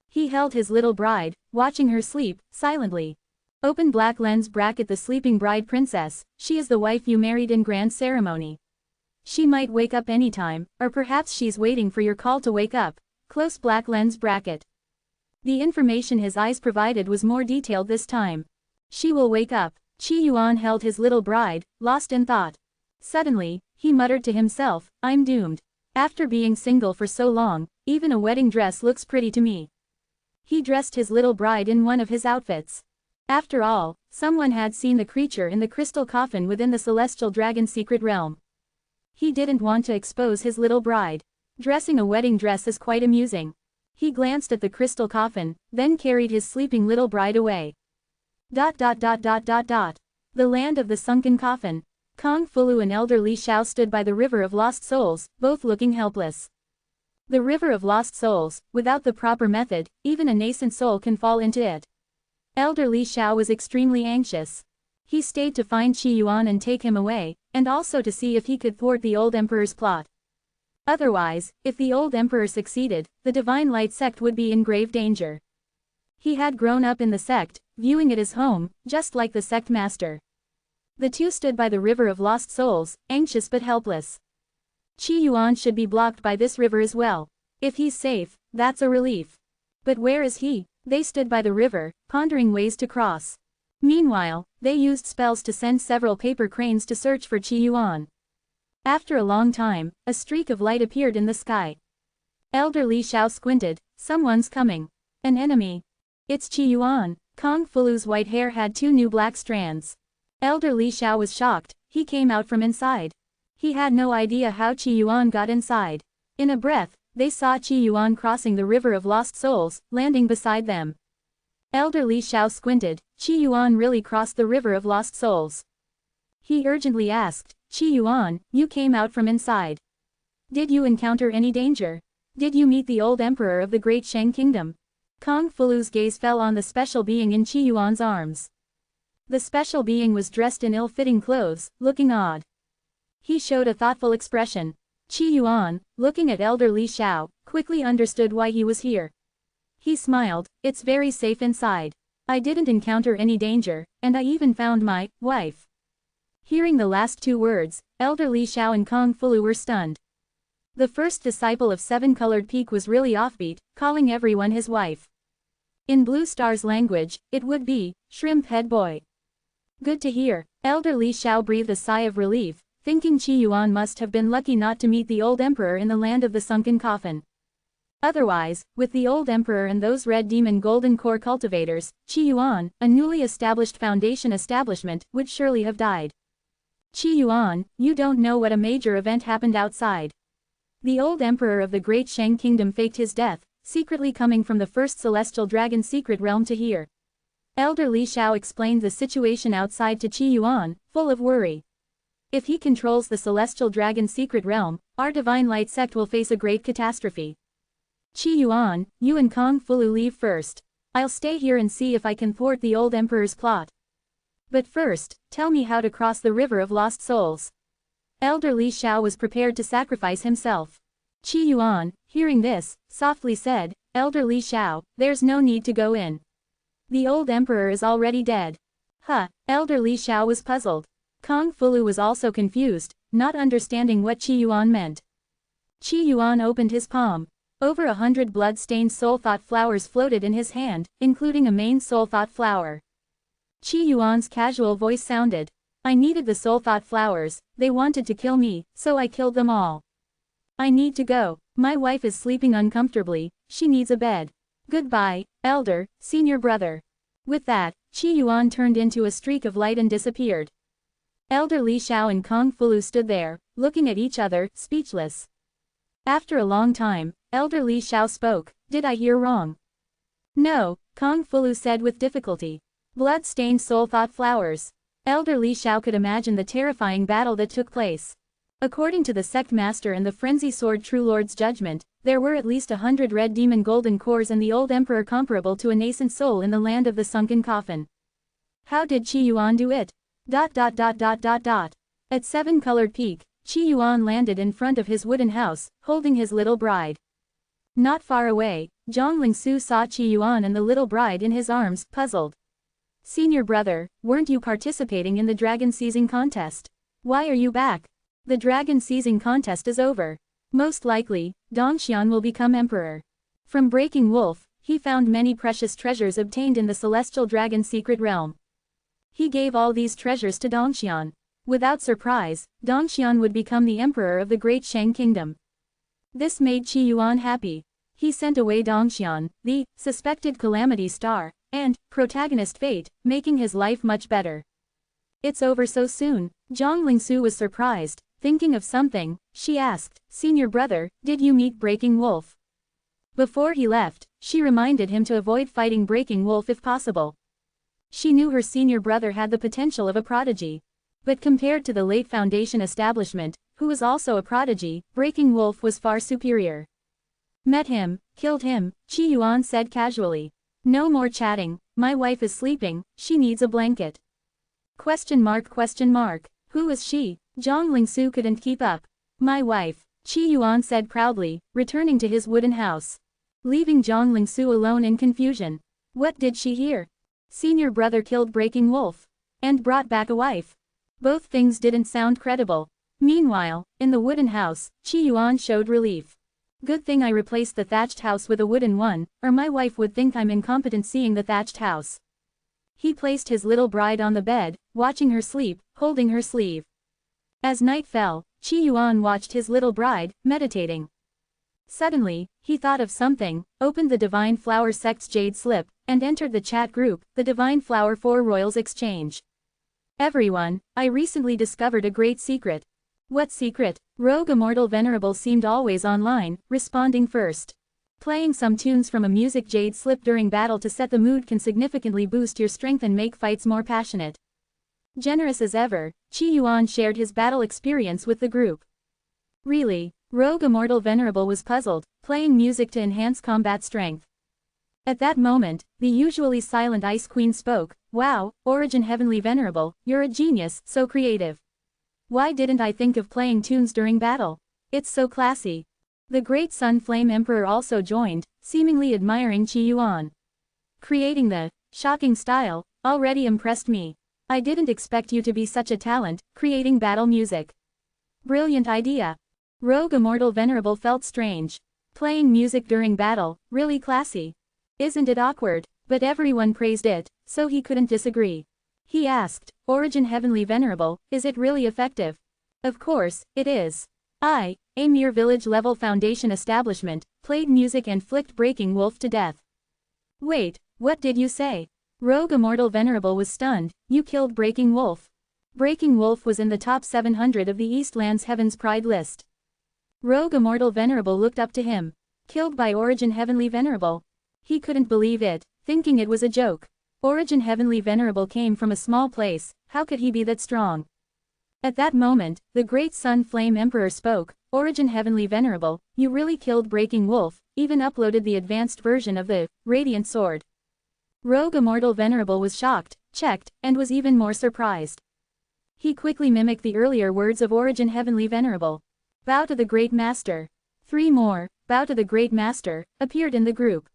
He held his little bride, watching her sleep, silently. Open black lens bracket. The sleeping bride princess, she is the wife you married in grand ceremony. She might wake up anytime, or perhaps she's waiting for your call to wake up. Close black lens bracket. The information his eyes provided was more detailed this time. She will wake up. Qi Yuan held his little bride, lost in thought. Suddenly, he muttered to himself, I'm doomed. After being single for so long, even a wedding dress looks pretty to me. He dressed his little bride in one of his outfits. After all, someone had seen the creature in the crystal coffin within the celestial dragon's secret realm. He didn't want to expose his little bride. Dressing a wedding dress is quite amusing. He glanced at the crystal coffin, then carried his sleeping little bride away. The land of the sunken coffin. Kong Fulu and Elder Li Xiao stood by the river of lost souls, both looking helpless. The river of lost souls, without the proper method, even a nascent soul can fall into it. Elder Li Xiao was extremely anxious. He stayed to find Qi Yuan and take him away, and also to see if he could thwart the old emperor's plot. Otherwise, if the old emperor succeeded, the Divine Light sect would be in grave danger. He had grown up in the sect, viewing it as home, just like the sect master. The two stood by the river of lost souls, anxious but helpless. Qi Yuan should be blocked by this river as well. If he's safe, that's a relief. But where is he? They stood by the river, pondering ways to cross. Meanwhile, they used spells to send several paper cranes to search for Qi Yuan. After a long time, a streak of light appeared in the sky. Elder Li Xiao squinted. Someone's coming. An enemy. It's Qi Yuan. Kong Fulu's white hair had two new black strands. Elder Li Xiao was shocked. He came out from inside. He had no idea how Qi Yuan got inside. In a breath, they saw Qi Yuan crossing the river of lost souls, landing beside them. Elder Li Xiao squinted. Qi Yuan really crossed the river of lost souls. He urgently asked, Qi Yuan, you came out from inside. Did you encounter any danger? Did you meet the old emperor of the great Shang kingdom? Kong Fulu's gaze fell on the special being in Qi Yuan's arms. The special being was dressed in ill-fitting clothes, looking odd. He showed a thoughtful expression. Qi Yuan, looking at Elder Li Xiao, quickly understood why he was here. He smiled. It's very safe inside. I didn't encounter any danger, and I even found my wife. Hearing the last two words, Elder Li Xiao and Kong Fulu were stunned. The first disciple of Seven-Colored Peak was really offbeat, calling everyone his wife. In Blue Star's language, it would be, shrimp head boy. Good to hear. Elder Li Xiao breathed a sigh of relief, thinking Qi Yuan must have been lucky not to meet the old emperor in the land of the sunken coffin. Otherwise, with the old emperor and those red demon golden core cultivators, Qi Yuan, a newly established foundation establishment, would surely have died. Qi Yuan, you don't know what a major event happened outside. The old emperor of the great Shang kingdom faked his death, secretly coming from the first celestial dragon's secret realm to here. Elder Li Xiao explained the situation outside to Qi Yuan, full of worry. If he controls the celestial dragon's secret realm, our Divine Light sect will face a great catastrophe. Qi Yuan, you and Kong Fulu leave first. I'll stay here and see if I can thwart the old emperor's plot. But first, tell me how to cross the river of lost souls. Elder Li Xiao was prepared to sacrifice himself. Qi Yuan, hearing this, softly said, Elder Li Xiao, there's no need to go in. The old emperor is already dead. Elder Li Xiao was puzzled. Kong Fulu was also confused, not understanding what Qi Yuan meant. Qi Yuan opened his palm. Over 100 blood-stained soul thought flowers floated in his hand, including a main soul thought flower. Qi Yuan's casual voice sounded. I needed the soul thought flowers, they wanted to kill me, so I killed them all. I need to go. My wife is sleeping uncomfortably, she needs a bed. Goodbye, elder, senior brother. With that, Qi Yuan turned into a streak of light and disappeared. Elder Li Xiao and Kong Fulu stood there, looking at each other, speechless. After a long time, Elder Li Xiao spoke. Did I hear wrong? No, Kong Fulu said with difficulty. Blood-stained soul thought flowers. Elder Li Xiao could imagine the terrifying battle that took place. According to the sect master and the frenzy sword True Lord's judgment, there were at least 100 red demon golden cores and the old emperor comparable to a nascent soul in the land of the sunken coffin. How did Qi Yuan do it? At 7-colored peak, Qi Yuan landed in front of his wooden house, holding his little bride. Not far away, Zhang Lingsu saw Qi Yuan and the little bride in his arms, puzzled. Senior brother, weren't you participating in the dragon seizing contest? Why are you back? The dragon seizing contest is over. Most likely, Dongxian will become emperor. From Breaking Wolf, he found many precious treasures obtained in the celestial dragon secret realm. He gave all these treasures to Dongxian. Without surprise, Dongxian would become the emperor of the great Shang kingdom. This made Qi Yuan happy. He sent away Dongxian, the suspected calamity star, and protagonist fate, making his life much better. It's over so soon. Zhang Lingsu was surprised. Thinking of something, she asked, Senior brother, did you meet Breaking Wolf? Before he left, she reminded him to avoid fighting Breaking Wolf if possible. She knew her senior brother had the potential of a prodigy. But compared to the late Foundation establishment, who was also a prodigy, Breaking Wolf was far superior. Met him, killed him, Qi Yuan said casually. No more chatting, my wife is sleeping, she needs a blanket. ? Who is she? Zhang Lingsu couldn't keep up. My wife, Qi Yuan said proudly, returning to his wooden house. Leaving Zhang Lingsu alone in confusion. What did she hear? Senior brother killed Breaking Wolf. And brought back a wife. Both things didn't sound credible. Meanwhile, in the wooden house, Qi Yuan showed relief. Good thing I replaced the thatched house with a wooden one, or my wife would think I'm incompetent seeing the thatched house. He placed his little bride on the bed, watching her sleep, holding her sleeve. As night fell, Qi Yuan watched his little bride, meditating. Suddenly, he thought of something, opened the Divine Flower Sect's Jade Slip, and entered the chat group, the Divine Flower for Royals Exchange. Everyone, I recently discovered a great secret. What secret? Rogue Immortal Venerable seemed always online, responding first. Playing some tunes from a music Jade Slip during battle to set the mood can significantly boost your strength and make fights more passionate. Generous as ever, Qi Yuan shared his battle experience with the group. Really? Rogue Immortal Venerable was puzzled, playing music to enhance combat strength. At that moment, the usually silent Ice Queen spoke, Wow, Origin Heavenly Venerable, you're a genius, so creative. Why didn't I think of playing tunes during battle? It's so classy. The Great Sun Flame Emperor also joined, seemingly admiring Qi Yuan. Creating the shocking style already impressed me. I didn't expect you to be such a talent, creating battle music. Brilliant idea. Rogue Immortal Venerable felt strange. Playing music during battle, really classy. Isn't it awkward? But everyone praised it, so he couldn't disagree. He asked, Origin Heavenly Venerable, is it really effective? Of course, it is. A mere village-level Foundation establishment, played music and flicked Breaking Wolf to death. Wait, what did you say? Rogue Immortal Venerable was stunned, you killed Breaking Wolf. Breaking Wolf was in the top 700 of the Eastland's Heaven's Pride list. Rogue Immortal Venerable looked up to him. Killed by Origin Heavenly Venerable. He couldn't believe it, thinking it was a joke. Origin Heavenly Venerable came from a small place, how could he be that strong? At that moment, the Great Sun Flame Emperor spoke, Origin Heavenly Venerable, you really killed Breaking Wolf, even uploaded the advanced version of the Radiant Sword. Rogue Immortal Venerable was shocked, checked, and was even more surprised. He quickly mimicked the earlier words of Origin Heavenly Venerable. Bow to the Great Master. 3 more, bow to the Great Master, appeared in the group.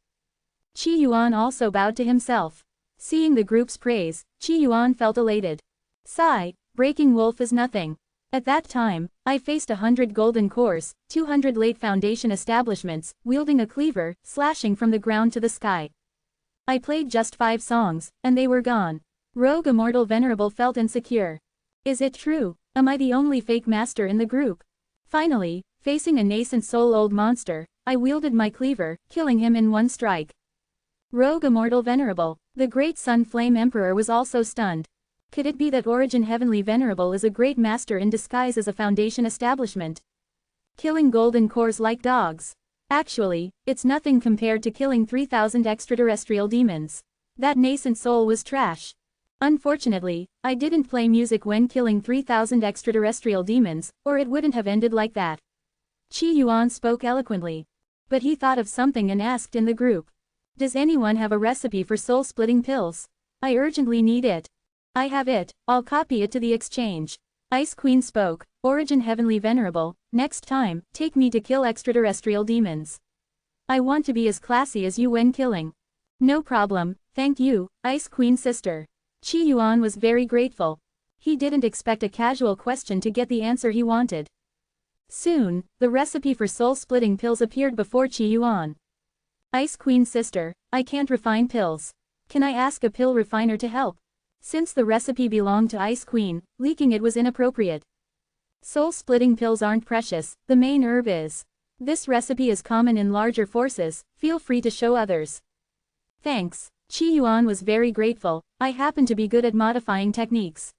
Qi Yuan also bowed to himself. Seeing the group's praise, Qi Yuan felt elated. Sigh, Breaking Wolf is nothing. At that time, I faced 100 golden cores, 200 late Foundation establishments, wielding a cleaver, slashing from the ground to the sky. I played just 5 songs, and they were gone. Rogue Immortal Venerable felt insecure. Is it true? Am I the only fake master in the group? Finally, facing a nascent soul-old monster, I wielded my cleaver, killing him in one strike. Rogue Immortal Venerable, the Great Sun Flame Emperor was also stunned. Could it be that Origin Heavenly Venerable is a great master in disguise as a Foundation establishment? Killing golden cores like dogs. Actually, it's nothing compared to killing 3,000 extraterrestrial demons. That nascent soul was trash. Unfortunately, I didn't play music when killing 3,000 extraterrestrial demons, or it wouldn't have ended like that. Qi Yuan spoke eloquently. But he thought of something and asked in the group. Does anyone have a recipe for soul-splitting pills? I urgently need it. I have it, I'll copy it to the exchange. Ice Queen spoke, Origin Heavenly Venerable, next time, take me to kill extraterrestrial demons. I want to be as classy as you when killing. No problem, thank you, Ice Queen sister. Qi Yuan was very grateful. He didn't expect a casual question to get the answer he wanted. Soon, the recipe for soul-splitting pills appeared before Qi Yuan. Ice Queen sister, I can't refine pills. Can I ask a pill refiner to help? Since the recipe belonged to Ice Queen, leaking it was inappropriate. Soul-splitting pills aren't precious, the main herb is. This recipe is common in larger forces, feel free to show others. Thanks. Qi Yuan was very grateful. I happen to be good at modifying techniques.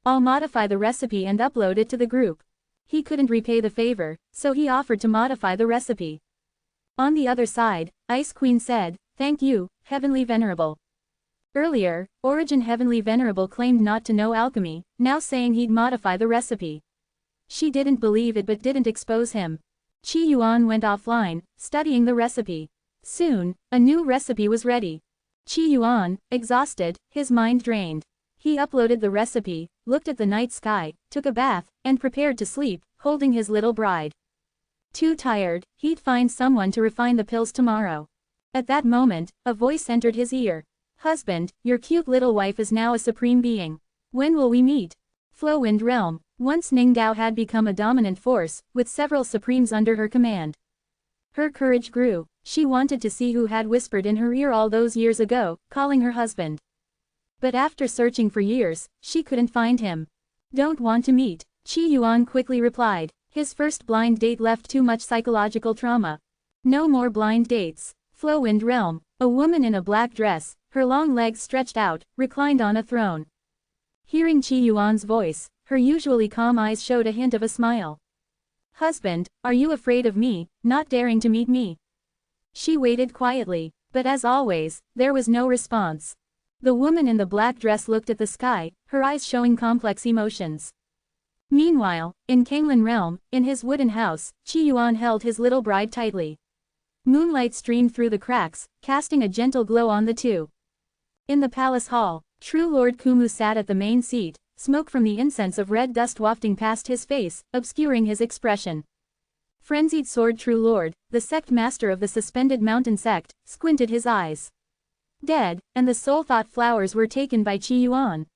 I'll modify the recipe and upload it to the group. He couldn't repay the favor, so he offered to modify the recipe. On the other side, Ice Queen said, thank you, Heavenly Venerable. Earlier, Origin Heavenly Venerable claimed not to know alchemy, now saying he'd modify the recipe. She didn't believe it but didn't expose him. Qi Yuan went offline, studying the recipe. Soon, a new recipe was ready. Qi Yuan, exhausted, his mind drained. He uploaded the recipe, looked at the night sky, took a bath, and prepared to sleep, holding his little bride. Too tired, he'd find someone to refine the pills tomorrow. At that moment, a voice entered his ear. Husband, your cute little wife is now a supreme being. When will we meet? Flowwind Realm. Once Ningdao had become a dominant force, with several supremes under her command. Her courage grew. She wanted to see who had whispered in her ear all those years ago, calling her husband. But after searching for years, she couldn't find him. Don't want to meet, Qi Yuan quickly replied. His first blind date left too much psychological trauma. No more blind dates. Flowwind Realm. A woman in a black dress, her long legs stretched out, reclined on a throne. Hearing Qi Yuan's voice, her usually calm eyes showed a hint of a smile. Husband, are you afraid of me, not daring to meet me? She waited quietly, but as always, there was no response. The woman in the black dress looked at the sky, her eyes showing complex emotions. Meanwhile, in Kanglin Realm, in his wooden house, Qi Yuan held his little bride tightly. Moonlight streamed through the cracks, casting a gentle glow on the two. In the palace hall, True Lord Kumu sat at the main seat, smoke from the incense of red dust wafting past his face, obscuring his expression. Frenzied Sword True Lord, the sect master of the suspended mountain sect, squinted his eyes. Dead, and the soul thought flowers were taken by Qi Yuan.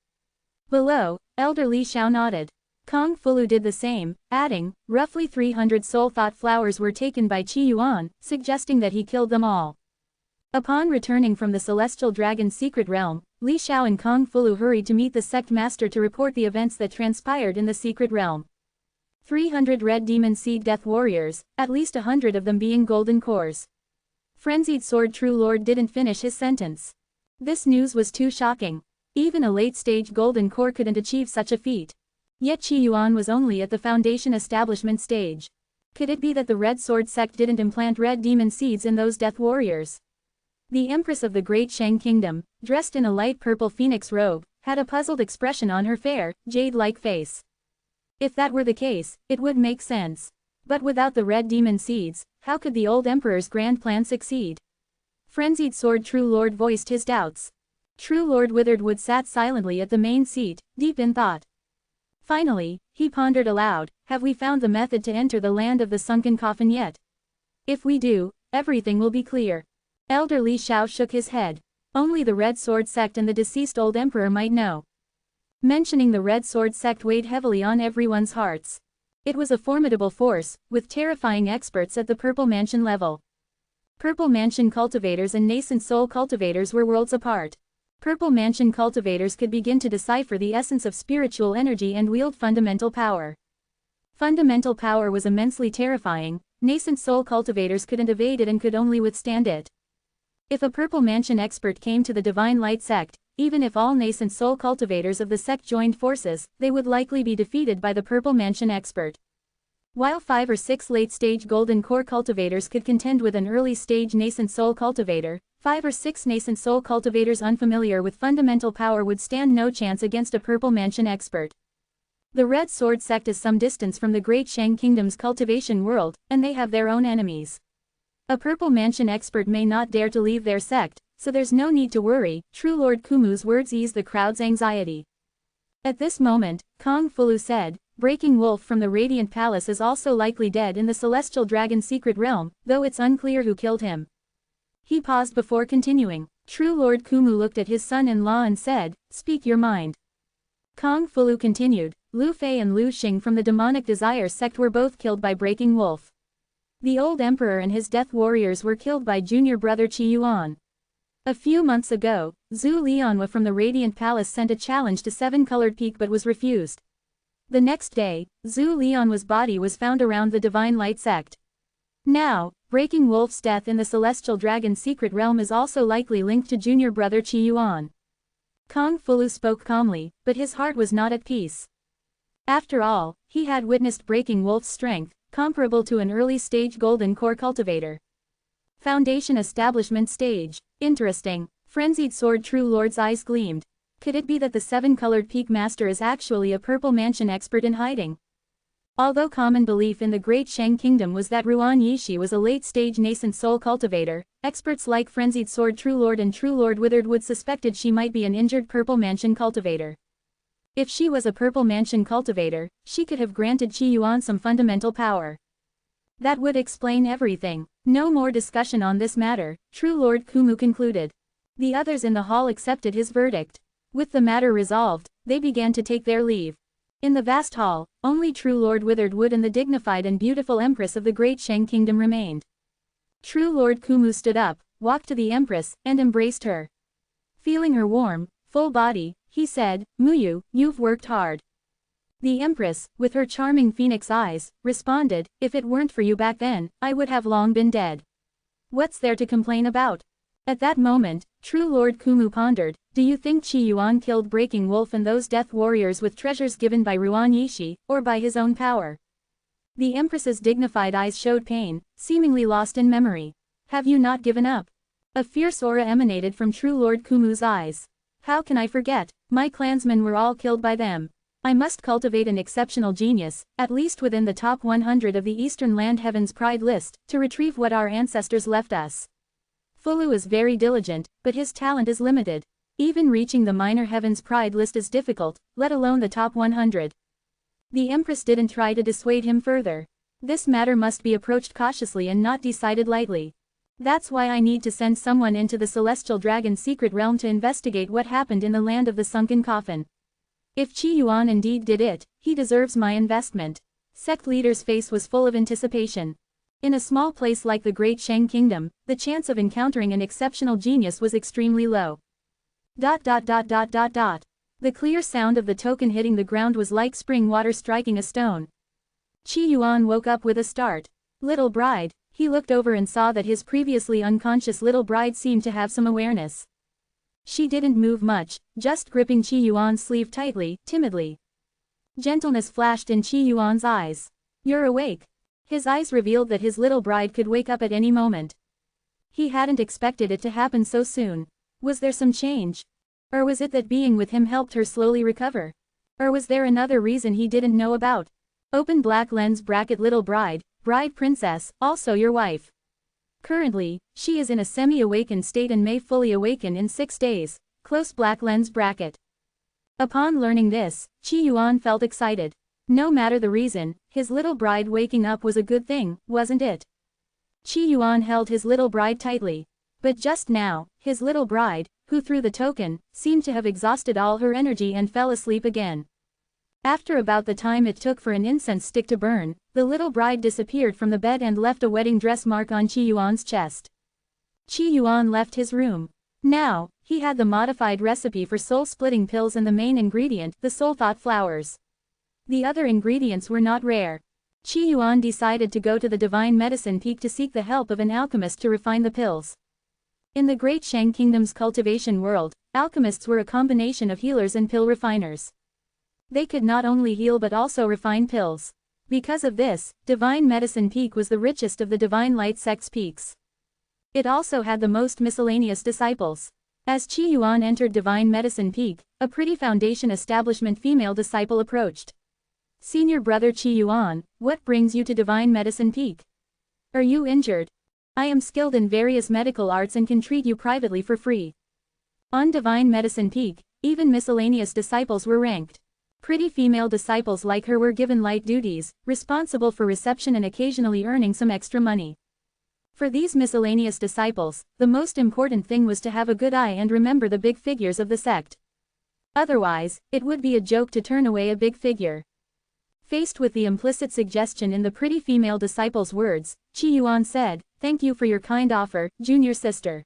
Below, Elder Li Xiao nodded. Kong Fulu did the same, adding, roughly 300 soul thought flowers were taken by Qi Yuan, suggesting that he killed them all. Upon returning from the Celestial Dragon's secret realm, Li Xiao and Kong Fulu hurried to meet the sect master to report the events that transpired in the secret realm. 300 red demon seed death warriors, at least 100 of them being golden cores. Frenzied Sword True Lord didn't finish his sentence. This news was too shocking. Even a late-stage golden core couldn't achieve such a feat. Yet Qi Yuan was only at the foundation establishment stage. Could it be that the Red Sword sect didn't implant red demon seeds in those death warriors? The Empress of the Great Shang Kingdom, dressed in a light purple phoenix robe, had a puzzled expression on her fair, jade-like face. If that were the case, it would make sense. But without the red demon seeds, how could the old emperor's grand plan succeed? Frenzied Sword True Lord voiced his doubts. True Lord Witheredwood sat silently at the main seat, deep in thought. Finally, he pondered aloud, have we found the method to enter the land of the sunken coffin yet? If we do, everything will be clear. Elder Li Xiao shook his head. Only the Red Sword sect and the deceased old emperor might know. Mentioning the Red Sword sect weighed heavily on everyone's hearts. It was a formidable force, with terrifying experts at the Purple Mansion level. Purple Mansion cultivators and nascent soul cultivators were worlds apart. Purple Mansion cultivators could begin to decipher the essence of spiritual energy and wield fundamental power. Fundamental power was immensely terrifying, nascent soul cultivators couldn't evade it and could only withstand it. If a Purple Mansion expert came to the Divine Light sect, even if all nascent soul cultivators of the sect joined forces, they would likely be defeated by the Purple Mansion expert. While 5 or 6 late-stage golden core cultivators could contend with an early-stage nascent soul cultivator, 5 or 6 nascent soul cultivators unfamiliar with fundamental power would stand no chance against a Purple Mansion expert. The Red Sword sect is some distance from the Great Shang Kingdom's cultivation world, and they have their own enemies. A Purple Mansion expert may not dare to leave their sect, so there's no need to worry. True Lord Kumu's words eased the crowd's anxiety. At this moment, Kong Fulu said, Breaking Wolf from the Radiant Palace is also likely dead in the Celestial Dragon's secret realm, though it's unclear who killed him. He paused before continuing. True Lord Kumu looked at his son-in-law and said, Speak your mind. Kong Fulu continued, Lu Fei and Lu Xing from the Demonic Desire sect were both killed by Breaking Wolf. The old emperor and his death warriors were killed by junior brother Qi Yuan. A few months ago, Zhu Lianhua from the Radiant Palace sent a challenge to Seven-Colored Peak but was refused. The next day, Zhu Lianhua's body was found around the Divine Light sect. Now, Breaking Wolf's death in the Celestial Dragon's secret realm is also likely linked to junior brother Qi Yuan. Kong Fulu spoke calmly, but his heart was not at peace. After all, he had witnessed Breaking Wolf's strength, comparable to an early-stage golden core cultivator. Foundation establishment stage. Interesting. Frenzied Sword True Lord's eyes gleamed. Could it be that the Seven-Colored Peak Master is actually a Purple Mansion expert in hiding? Although common belief in the Great Shang Kingdom was that Ruan Yishi was a late-stage nascent soul cultivator, experts like Frenzied Sword True Lord and True Lord Witheredwood suspected she might be an injured Purple Mansion cultivator. If she was a Purple Mansion cultivator, she could have granted Qi Yuan some fundamental power. That would explain everything. No more discussion on this matter, True Lord Kumu concluded. The others in the hall accepted his verdict. With the matter resolved, they began to take their leave. In the vast hall, only True Lord Witheredwood and the dignified and beautiful Empress of the Great Shang Kingdom remained. True Lord Kumu stood up, walked to the Empress, and embraced her. Feeling her warm, full body, he said, Muyu, you've worked hard. The Empress, with her charming phoenix eyes, responded, If it weren't for you back then, I would have long been dead. What's there to complain about? At that moment, True Lord Kumu pondered, Do you think Qi Yuan killed Breaking Wolf and those death warriors with treasures given by Ruan Yishi, or by his own power? The Empress's dignified eyes showed pain, seemingly lost in memory. Have you not given up? A fierce aura emanated from True Lord Kumu's eyes. How can I forget? My clansmen were all killed by them. I must cultivate an exceptional genius, at least within the top 100 of the Eastern Land Heaven's Pride list, to retrieve what our ancestors left us. Fulu is very diligent, but his talent is limited. Even reaching the Minor Heaven's Pride list is difficult, let alone the top 100. The Empress didn't try to dissuade him further. This matter must be approached cautiously and not decided lightly. That's why I need to send someone into the Celestial Dragon's secret realm to investigate what happened in the land of the sunken coffin. If Qi Yuan indeed did it, he deserves my investment. Sect leader's face was full of anticipation. In a small place like the Great Shang Kingdom, the chance of encountering an exceptional genius was extremely low. The clear sound of the token hitting the ground was like spring water striking a stone. Qi Yuan woke up with a start. Little bride. He looked over and saw that his previously unconscious little bride seemed to have some awareness. She didn't move much, just gripping Qi Yuan's sleeve tightly, timidly. Gentleness flashed in Qi Yuan's eyes. You're awake. His eyes revealed that his little bride could wake up at any moment. He hadn't expected it to happen so soon. Was there some change? Or was it that being with him helped her slowly recover? Or was there another reason he didn't know about? Open black lens bracket little bride, bride princess, also your wife. Currently, she is in a semi-awakened state and may fully awaken in 6 days, close black lens bracket. Upon learning this, Qi Yuan felt excited. No matter the reason, his little bride waking up was a good thing, wasn't it? Qi Yuan held his little bride tightly. But just now, his little bride, who threw the token, seemed to have exhausted all her energy and fell asleep again. After about the time it took for an incense stick to burn, the little bride disappeared from the bed and left a wedding dress mark on Qi Yuan's chest. Qi Yuan left his room. Now, he had the modified recipe for soul-splitting pills and the main ingredient, the soul thought flowers. The other ingredients were not rare. Qi Yuan decided to go to the Divine Medicine Peak to seek the help of an alchemist to refine the pills. In the Great Shang Kingdom's cultivation world, alchemists were a combination of healers and pill refiners. They could not only heal but also refine pills. Because of this, Divine Medicine Peak was the richest of the Divine Light sect's peaks. It also had the most miscellaneous disciples. As Qi Yuan entered Divine Medicine Peak, a pretty foundation establishment female disciple approached. Senior brother Qi Yuan, what brings you to Divine Medicine Peak? Are you injured? I am skilled in various medical arts and can treat you privately for free. On Divine Medicine Peak, even miscellaneous disciples were ranked. Pretty female disciples like her were given light duties, responsible for reception and occasionally earning some extra money. For these miscellaneous disciples, the most important thing was to have a good eye and remember the big figures of the sect. Otherwise, it would be a joke to turn away a big figure. Faced with the implicit suggestion in the pretty female disciple's words, Qi Yuan said, "Thank you for your kind offer, junior sister.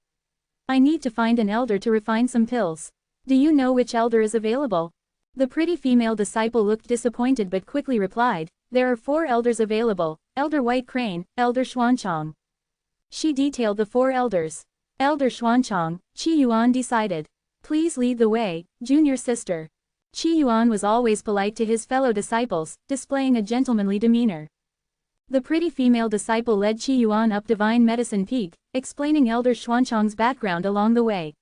I need to find an elder to refine some pills. Do you know which elder is available?" The pretty female disciple looked disappointed but quickly replied, "There are 4 elders available, Elder White Crane, Elder Xuanchang." She detailed the 4 elders. Elder Xuanchang, Qi Yuan decided. "Please lead the way, junior sister." Qi Yuan was always polite to his fellow disciples, displaying a gentlemanly demeanor. The pretty female disciple led Qi Yuan up Divine Medicine Peak, explaining Elder Xuanchang's background along the way.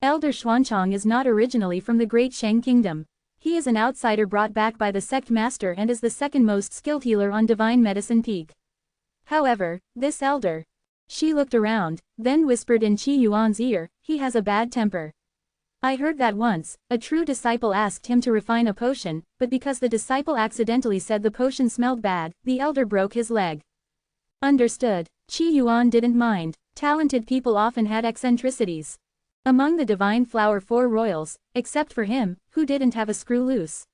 Elder Xuanchang is not originally from the Great Shang Kingdom. He is an outsider brought back by the sect master and is the second most skilled healer on Divine Medicine Peak. However, this elder. She looked around, then whispered in Qi Yuan's ear, "He has a bad temper. I heard that once, a true disciple asked him to refine a potion, but because the disciple accidentally said the potion smelled bad, the elder broke his leg." Understood. Qi Yuan didn't mind. Talented people often had eccentricities. Among the Divine Flower 4 royals, except for him, who didn't have a screw loose.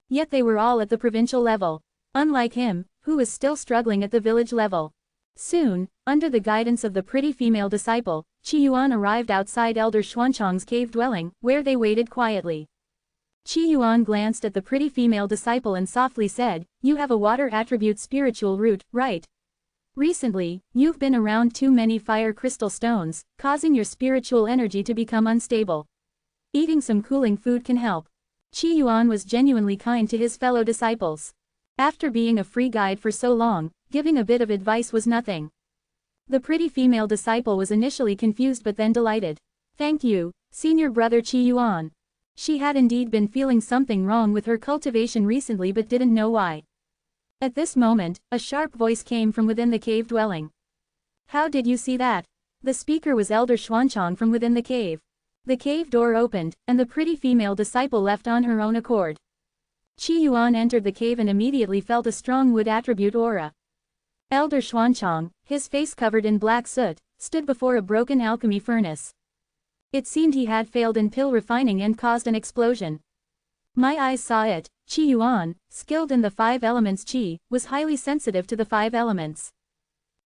Yet they were all at the provincial level. Unlike him, who was still struggling at the village level. Soon, under the guidance of the pretty female disciple, Qi Yuan arrived outside Elder Xuanchang's cave dwelling, where they waited quietly. Qi Yuan glanced at the pretty female disciple and softly said, "You have a water attribute spiritual root, right? Recently, you've been around too many fire crystal stones, causing your spiritual energy to become unstable. Eating some cooling food can help." Qi Yuan was genuinely kind to his fellow disciples. After being a free guide for so long, giving a bit of advice was nothing. The pretty female disciple was initially confused but then delighted. "Thank you, senior brother Qi Yuan." She had indeed been feeling something wrong with her cultivation recently but didn't know why. At this moment, a sharp voice came from within the cave dwelling. "How did you see that?" The speaker was Elder Xuanchang from within the cave. The cave door opened, and the pretty female disciple left on her own accord. Qi Yuan entered the cave and immediately felt a strong wood attribute aura. Elder Xuanchang, his face covered in black soot, stood before a broken alchemy furnace. It seemed he had failed in pill refining and caused an explosion. My eyes saw it. Qi Yuan, skilled in the 5 elements Qi, was highly sensitive to the 5 elements.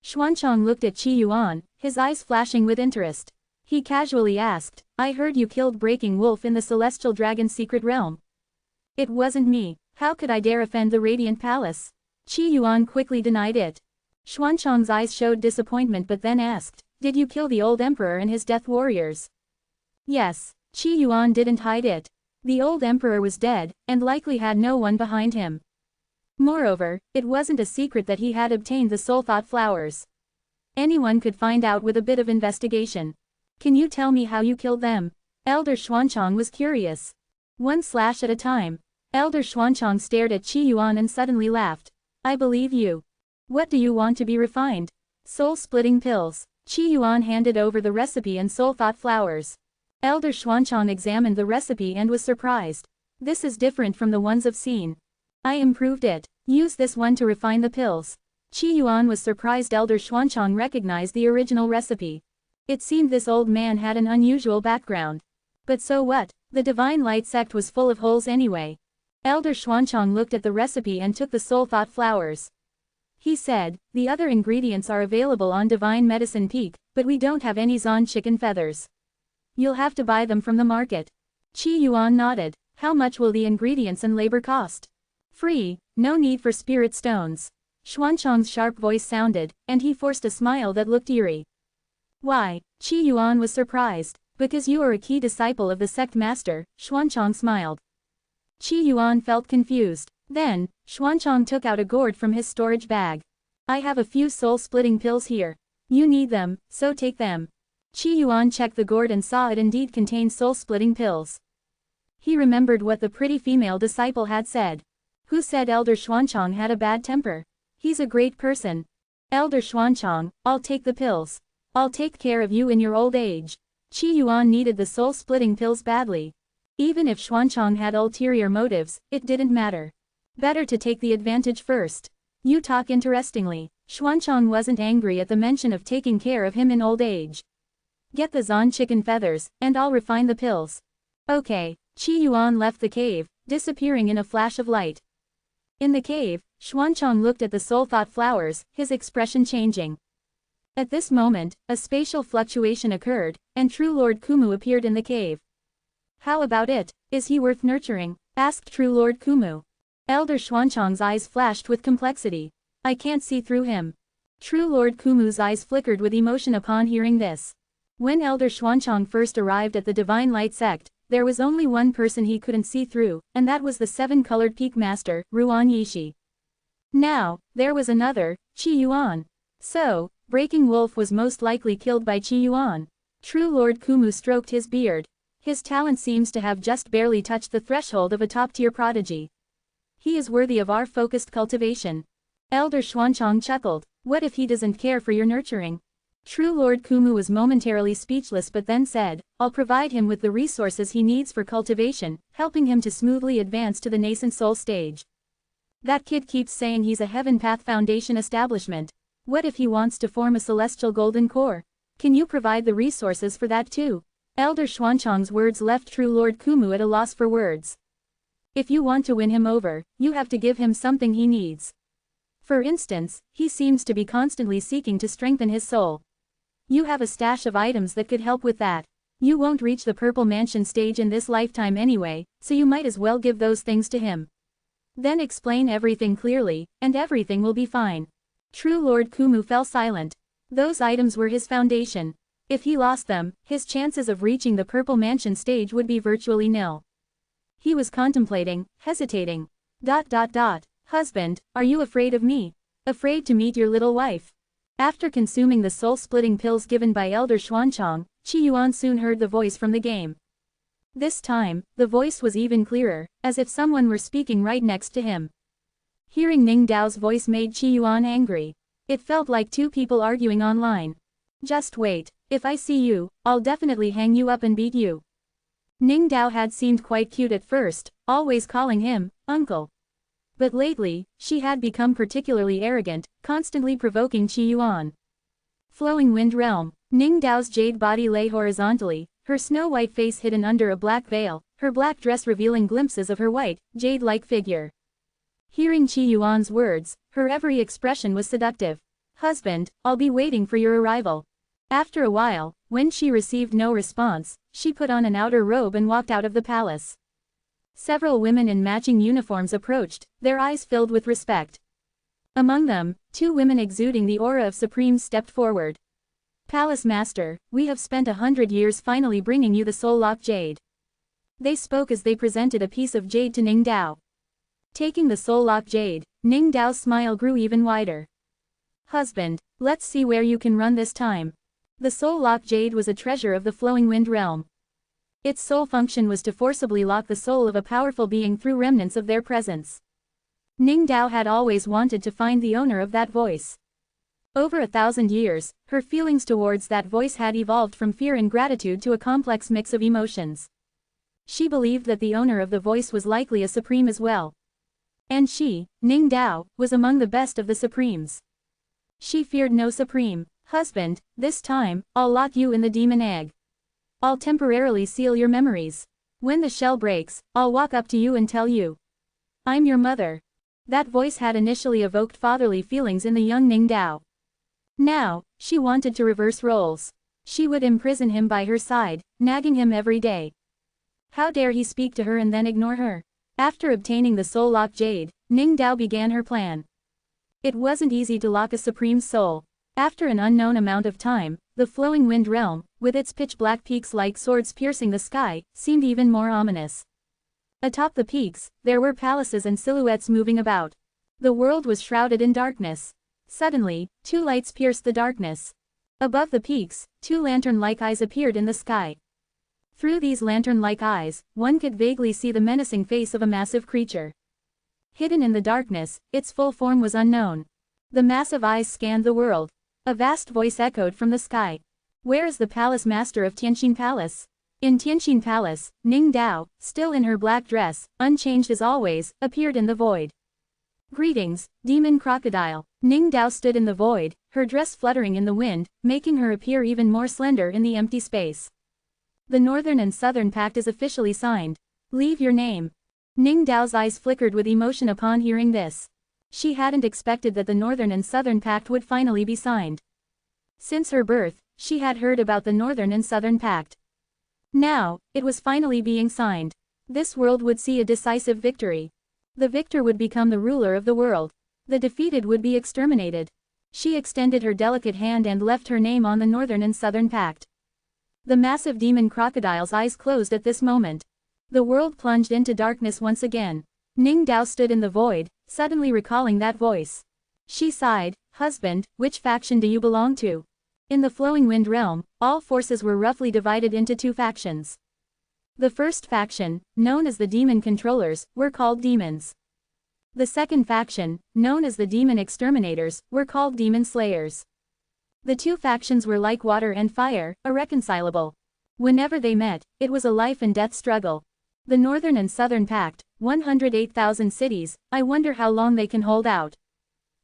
Xuanchang looked at Qi Yuan, his eyes flashing with interest. He casually asked, "I heard you killed Breaking Wolf in the Celestial Dragon's secret realm." "It wasn't me. How could I dare offend the Radiant Palace?" Qi Yuan quickly denied it. Xuanchang's eyes showed disappointment but then asked, "Did you kill the old emperor and his death warriors?" "Yes." Qi Yuan didn't hide it. The old emperor was dead, and likely had no one behind him. Moreover, it wasn't a secret that he had obtained the soul thought flowers. Anyone could find out with a bit of investigation. "Can you tell me how you killed them?" Elder Xuanchang was curious. "One slash at a time." Elder Xuanchang stared at Qi Yuan and suddenly laughed. "I believe you. What do you want to be refined?" "Soul-splitting pills." Qi Yuan handed over the recipe and soul thought flowers. Elder Xuanchang examined the recipe and was surprised. "This is different from the ones I've seen. I improved it. Use this one to refine the pills." Qi Yuan was surprised Elder Xuanchang recognized the original recipe. It seemed this old man had an unusual background. But so what? The Divine Light sect was full of holes anyway. Elder Xuanchang looked at the recipe and took the soul thought flowers. He said, "The other ingredients are available on Divine Medicine Peak, but we don't have any Zon chicken feathers. You'll have to buy them from the market." Qi Yuan nodded. "How much will the ingredients and labor cost?" "Free, no need for spirit stones." Xuanchang's sharp voice sounded, and he forced a smile that looked eerie. "Why?" Qi Yuan was surprised. "Because you are a key disciple of the sect master," Xuanchang smiled. Qi Yuan felt confused. Then, Xuanchang took out a gourd from his storage bag. "I have a few soul-splitting pills here. You need them, so take them. Qi Yuan checked the gourd and saw it indeed contained soul-splitting pills. He remembered what the pretty female disciple had said. Who said Elder Xuanchang had a bad temper? He's a great person. Elder Xuanchang, I'll take the pills. I'll take care of you in your old age. Qi Yuan needed the soul-splitting pills badly. Even if Xuanchang had ulterior motives, it didn't matter. Better to take the advantage first. You talk interestingly. Xuanchang wasn't angry at the mention of taking care of him in old age. Get the Zan chicken feathers, and I'll refine the pills. Okay. Qi Yuan left the cave, disappearing in a flash of light. In the cave, Xuanchang looked at the soul thought flowers, his expression changing. At this moment, a spatial fluctuation occurred, and True Lord Kumu appeared in the cave. How about it? Is he worth nurturing? Asked True Lord Kumu. Elder Xuanchang's eyes flashed with complexity. I can't see through him. True Lord Kumu's eyes flickered with emotion upon hearing this. When Elder Xuanchang first arrived at the Divine Light sect, there was only one person he couldn't see through, and that was the seven-colored peak master, Ruan Yishi. Now, there was another, Qi Yuan. So, Breaking Wolf was most likely killed by Qi Yuan. True Lord Kumu stroked his beard. His talent seems to have just barely touched the threshold of a top-tier prodigy. He is worthy of our focused cultivation. Elder Xuanchang chuckled. What if he doesn't care for your nurturing? True Lord Kumu was momentarily speechless but then said, I'll provide him with the resources he needs for cultivation, helping him to smoothly advance to the nascent soul stage. That kid keeps saying he's a Heaven Path Foundation establishment. What if he wants to form a celestial golden core? Can you provide the resources for that too? Elder Xuanchang's words left True Lord Kumu at a loss for words. If you want to win him over, you have to give him something he needs. For instance, he seems to be constantly seeking to strengthen his soul. You have a stash of items that could help with that. You won't reach the Purple Mansion stage in this lifetime anyway, so you might as well give those things to him. Then explain everything clearly, and everything will be fine. True Lord Kumu fell silent. Those items were his foundation. If he lost them, his chances of reaching the Purple Mansion stage would be virtually nil. He was contemplating, hesitating. Husband, are you afraid of me? Afraid to meet your little wife? After consuming the soul-splitting pills given by Elder Xuanchang, Qi Yuan soon heard the voice from the game. This time, the voice was even clearer, as if someone were speaking right next to him. Hearing Ning Dao's voice made Qi Yuan angry. It felt like two people arguing online. Just wait, if I see you, I'll definitely hang you up and beat you. Ning Dao had seemed quite cute at first, always calling him, uncle. But lately, she had become particularly arrogant, constantly provoking Qi Yuan. Flowing Wind Realm. Ning Dao's jade body lay horizontally, her snow-white face hidden under a black veil, her black dress revealing glimpses of her white, jade-like figure. Hearing Qi Yuan's words, her every expression was seductive. Husband, I'll be waiting for your arrival. After a while, when she received no response, she put on an outer robe and walked out of the palace. Several women in matching uniforms approached, their eyes filled with respect. Among them, two women exuding the aura of Supreme stepped forward. Palace Master, we have spent 100 years finally bringing you the Soul Lock Jade. They spoke as they presented a piece of jade to Ning Dao. Taking the Soul Lock Jade, Ning Dao's smile grew even wider. Husband, let's see where you can run this time. The Soul Lock Jade was a treasure of the Flowing Wind Realm. Its sole function was to forcibly lock the soul of a powerful being through remnants of their presence. Ning Dao had always wanted to find the owner of that voice. Over 1,000 years, her feelings towards that voice had evolved from fear and gratitude to a complex mix of emotions. She believed that the owner of the voice was likely a supreme as well. And she, Ning Dao, was among the best of the supremes. She feared no supreme. Husband, this time, I'll lock you in the demon egg. I'll temporarily seal your memories. When the shell breaks, I'll walk up to you and tell you. I'm your mother. That voice had initially evoked fatherly feelings in the young Ning Dao. Now, she wanted to reverse roles. She would imprison him by her side, nagging him every day. How dare he speak to her and then ignore her? After obtaining the Soul Lock Jade, Ning Dao began her plan. It wasn't easy to lock a supreme soul. After an unknown amount of time, the Flowing Wind Realm, with its pitch-black peaks like swords piercing the sky, seemed even more ominous. Atop the peaks, there were palaces and silhouettes moving about. The world was shrouded in darkness. Suddenly, two lights pierced the darkness. Above the peaks, two lantern-like eyes appeared in the sky. Through these lantern-like eyes, one could vaguely see the menacing face of a massive creature. Hidden in the darkness, its full form was unknown. The massive eyes scanned the world. A vast voice echoed from the sky. "Where is the palace master of Tianqin Palace?" In Tianqin Palace, Ning Dao, still in her black dress, unchanged as always, appeared in the void. "Greetings, demon crocodile." Ning Dao stood in the void, her dress fluttering in the wind, making her appear even more slender in the empty space. "The Northern and Southern Pact is officially signed. Leave your name." Ning Dao's eyes flickered with emotion upon hearing this. She hadn't expected that the Northern and Southern Pact would finally be signed. Since her birth, she had heard about the Northern and Southern Pact. Now, it was finally being signed. This world would see a decisive victory. The victor would become the ruler of the world. The defeated would be exterminated. She extended her delicate hand and left her name on the Northern and Southern Pact. The massive demon crocodile's eyes closed at this moment. The world plunged into darkness once again. Ning Dao stood in the void, suddenly recalling that voice. She sighed. "Husband, which faction do you belong to?" In the flowing wind realm, all forces were roughly divided into two factions. The first faction, known as the demon controllers, were called demons. The second faction, known as the demon exterminators, were called demon slayers. The two factions were like water and fire, irreconcilable. Whenever they met, it was a life and death struggle. The Northern and Southern Pact, 108,000 cities, I wonder how long they can hold out.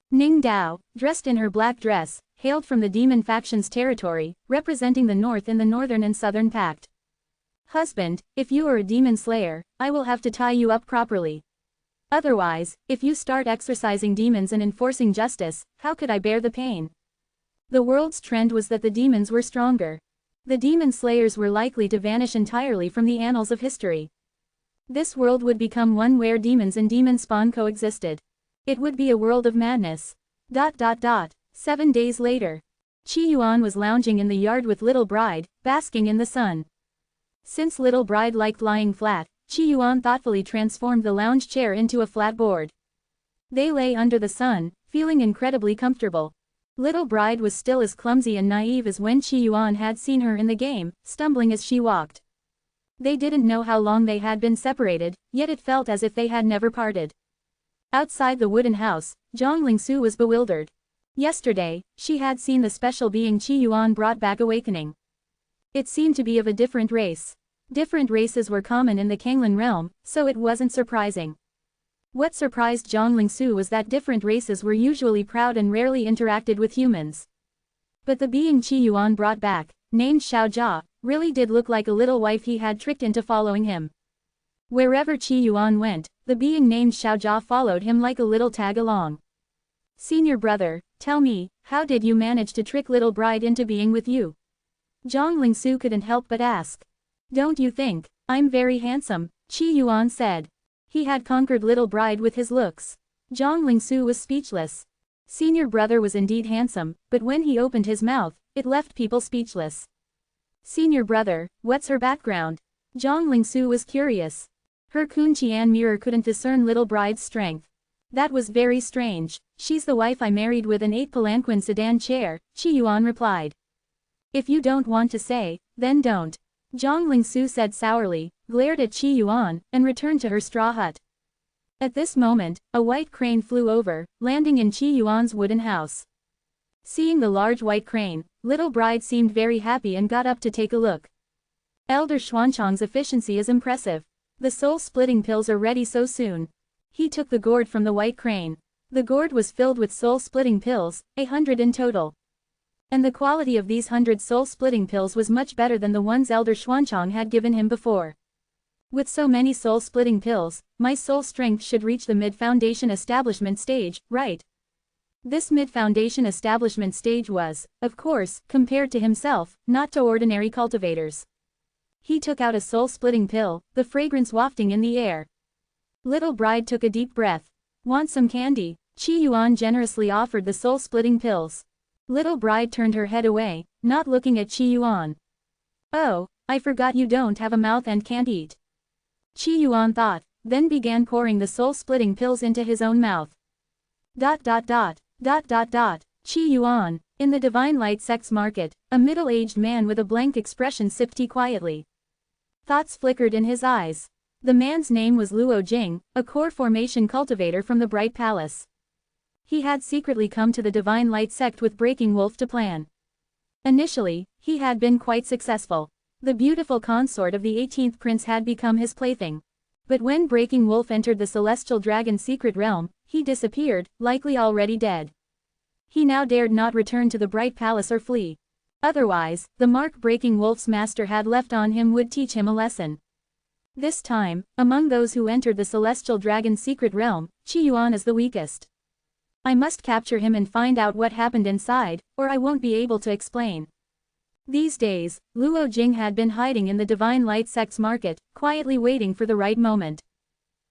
Ning Dao, dressed in her black dress, hailed from the demon faction's territory, representing the North in the Northern and Southern Pact. "Husband, if you are a demon slayer, I will have to tie you up properly. Otherwise, if you start exorcising demons and enforcing justice, how could I bear the pain?" The world's trend was that the demons were stronger. The demon slayers were likely to vanish entirely from the annals of history. This world would become one where demons and demon spawn coexisted. It would be a world of madness. 7 days later. Qi Yuan was lounging in the yard with Little Bride, basking in the sun. Since Little Bride liked lying flat, Qi Yuan thoughtfully transformed the lounge chair into a flat board. They lay under the sun, feeling incredibly comfortable. Little Bride was still as clumsy and naive as when Qi Yuan had seen her in the game, stumbling as she walked. They didn't know how long they had been separated, yet it felt as if they had never parted. Outside the wooden house, Zhang Lingsu was bewildered. Yesterday, she had seen the special being Qi Yuan brought back awakening. It seemed to be of a different race. Different races were common in the Kanglan realm, so it wasn't surprising. What surprised Zhang Lingsu was that different races were usually proud and rarely interacted with humans. But the being Qi Yuan brought back, named Xiao Jia, really did look like a little wife he had tricked into following him. Wherever Qi Yuan went, the being named Xiao Jia followed him like a little tag along. "Senior brother, tell me, how did you manage to trick Little Bride into being with you?" Zhang Lingsu couldn't help but ask. "Don't you think I'm very handsome?" Qi Yuan said. He had conquered Little Bride with his looks. Zhang Lingsu was speechless. Senior brother was indeed handsome, but when he opened his mouth, it left people speechless. "Senior brother, what's her background?" Zhang Lingsu was curious. Her Kunqian mirror couldn't discern Little Bride's strength. "That was very strange. She's the wife I married with an 8 palanquin sedan chair," Qi Yuan replied. "If you don't want to say, then don't." Zhang Lingsu said sourly, glared at Qi Yuan, and returned to her straw hut. At this moment, a white crane flew over, landing in Qi Yuan's wooden house. Seeing the large white crane, Little Bride seemed very happy and got up to take a look. "Elder Xuanchang's efficiency is impressive. The soul-splitting pills are ready so soon." He took the gourd from the white crane. The gourd was filled with soul-splitting pills, 100 in total. And the quality of these 100 soul-splitting pills was much better than the ones Elder Xuanchang had given him before. "With so many soul-splitting pills, my soul strength should reach the mid-foundation establishment stage, right?" This mid-foundation establishment stage was, of course, compared to himself, not to ordinary cultivators. He took out a soul-splitting pill, the fragrance wafting in the air. Little Bride took a deep breath. "Want some candy?" Qi Yuan generously offered the soul-splitting pills. Little Bride turned her head away, not looking at Qi Yuan. "Oh, I forgot you don't have a mouth and can't eat." Qi Yuan thought, then began pouring the soul-splitting pills into his own mouth. Qi Yuan, In the Divine Light Sect's market, a middle-aged man with a blank expression sipped tea quietly. Thoughts flickered in his eyes. The man's name was Luo Jing, a core formation cultivator from the Bright Palace. He had secretly come to the Divine Light Sect with Breaking Wolf to plan. Initially, he had been quite successful. The beautiful consort of the 18th prince had become his plaything. But when Breaking Wolf entered the Celestial Dragon's secret realm, he disappeared, likely already dead. He now dared not return to the Bright Palace or flee. Otherwise, the mark Breaking Wolf's master had left on him would teach him a lesson. This time, among those who entered the Celestial Dragon's secret realm, Qi Yuan is the weakest. I must capture him and find out what happened inside, or I won't be able to explain. These days, Luo Jing had been hiding in the Divine Light Sect's market, quietly waiting for the right moment.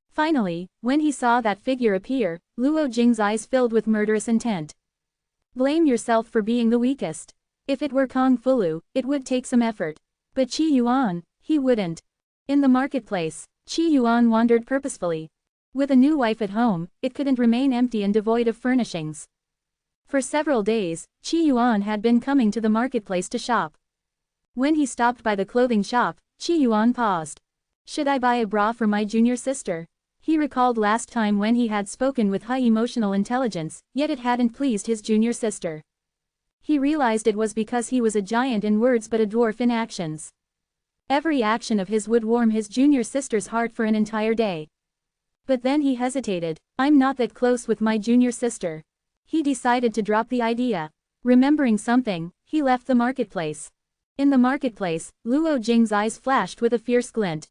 Finally, when he saw that figure appear, Luo Jing's eyes filled with murderous intent. Blame yourself for being the weakest. If it were Kong Fulu, it would take some effort. But Qi Yuan, he wouldn't. In the marketplace, Qi Yuan wandered purposefully. With a new wife at home, it couldn't remain empty and devoid of furnishings. For several days, Qi Yuan had been coming to the marketplace to shop. When he stopped by the clothing shop, Qi Yuan paused. Should I buy a bra for my junior sister? He recalled last time when he had spoken with high emotional intelligence, yet it hadn't pleased his junior sister. He realized it was because he was a giant in words but a dwarf in actions. Every action of his would warm his junior sister's heart for an entire day. But then he hesitated. I'm not that close with my junior sister. He decided to drop the idea. Remembering something, he left the marketplace. In the marketplace, Luo Jing's eyes flashed with a fierce glint.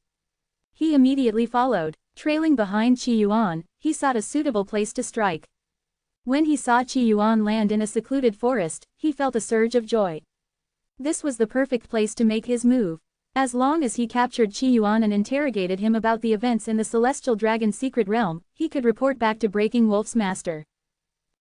He immediately followed. Trailing behind Qi Yuan, he sought a suitable place to strike. When he saw Qi Yuan land in a secluded forest, he felt a surge of joy. This was the perfect place to make his move. As long as he captured Qi Yuan and interrogated him about the events in the Celestial Dragon's secret realm, he could report back to Breaking Wolf's master.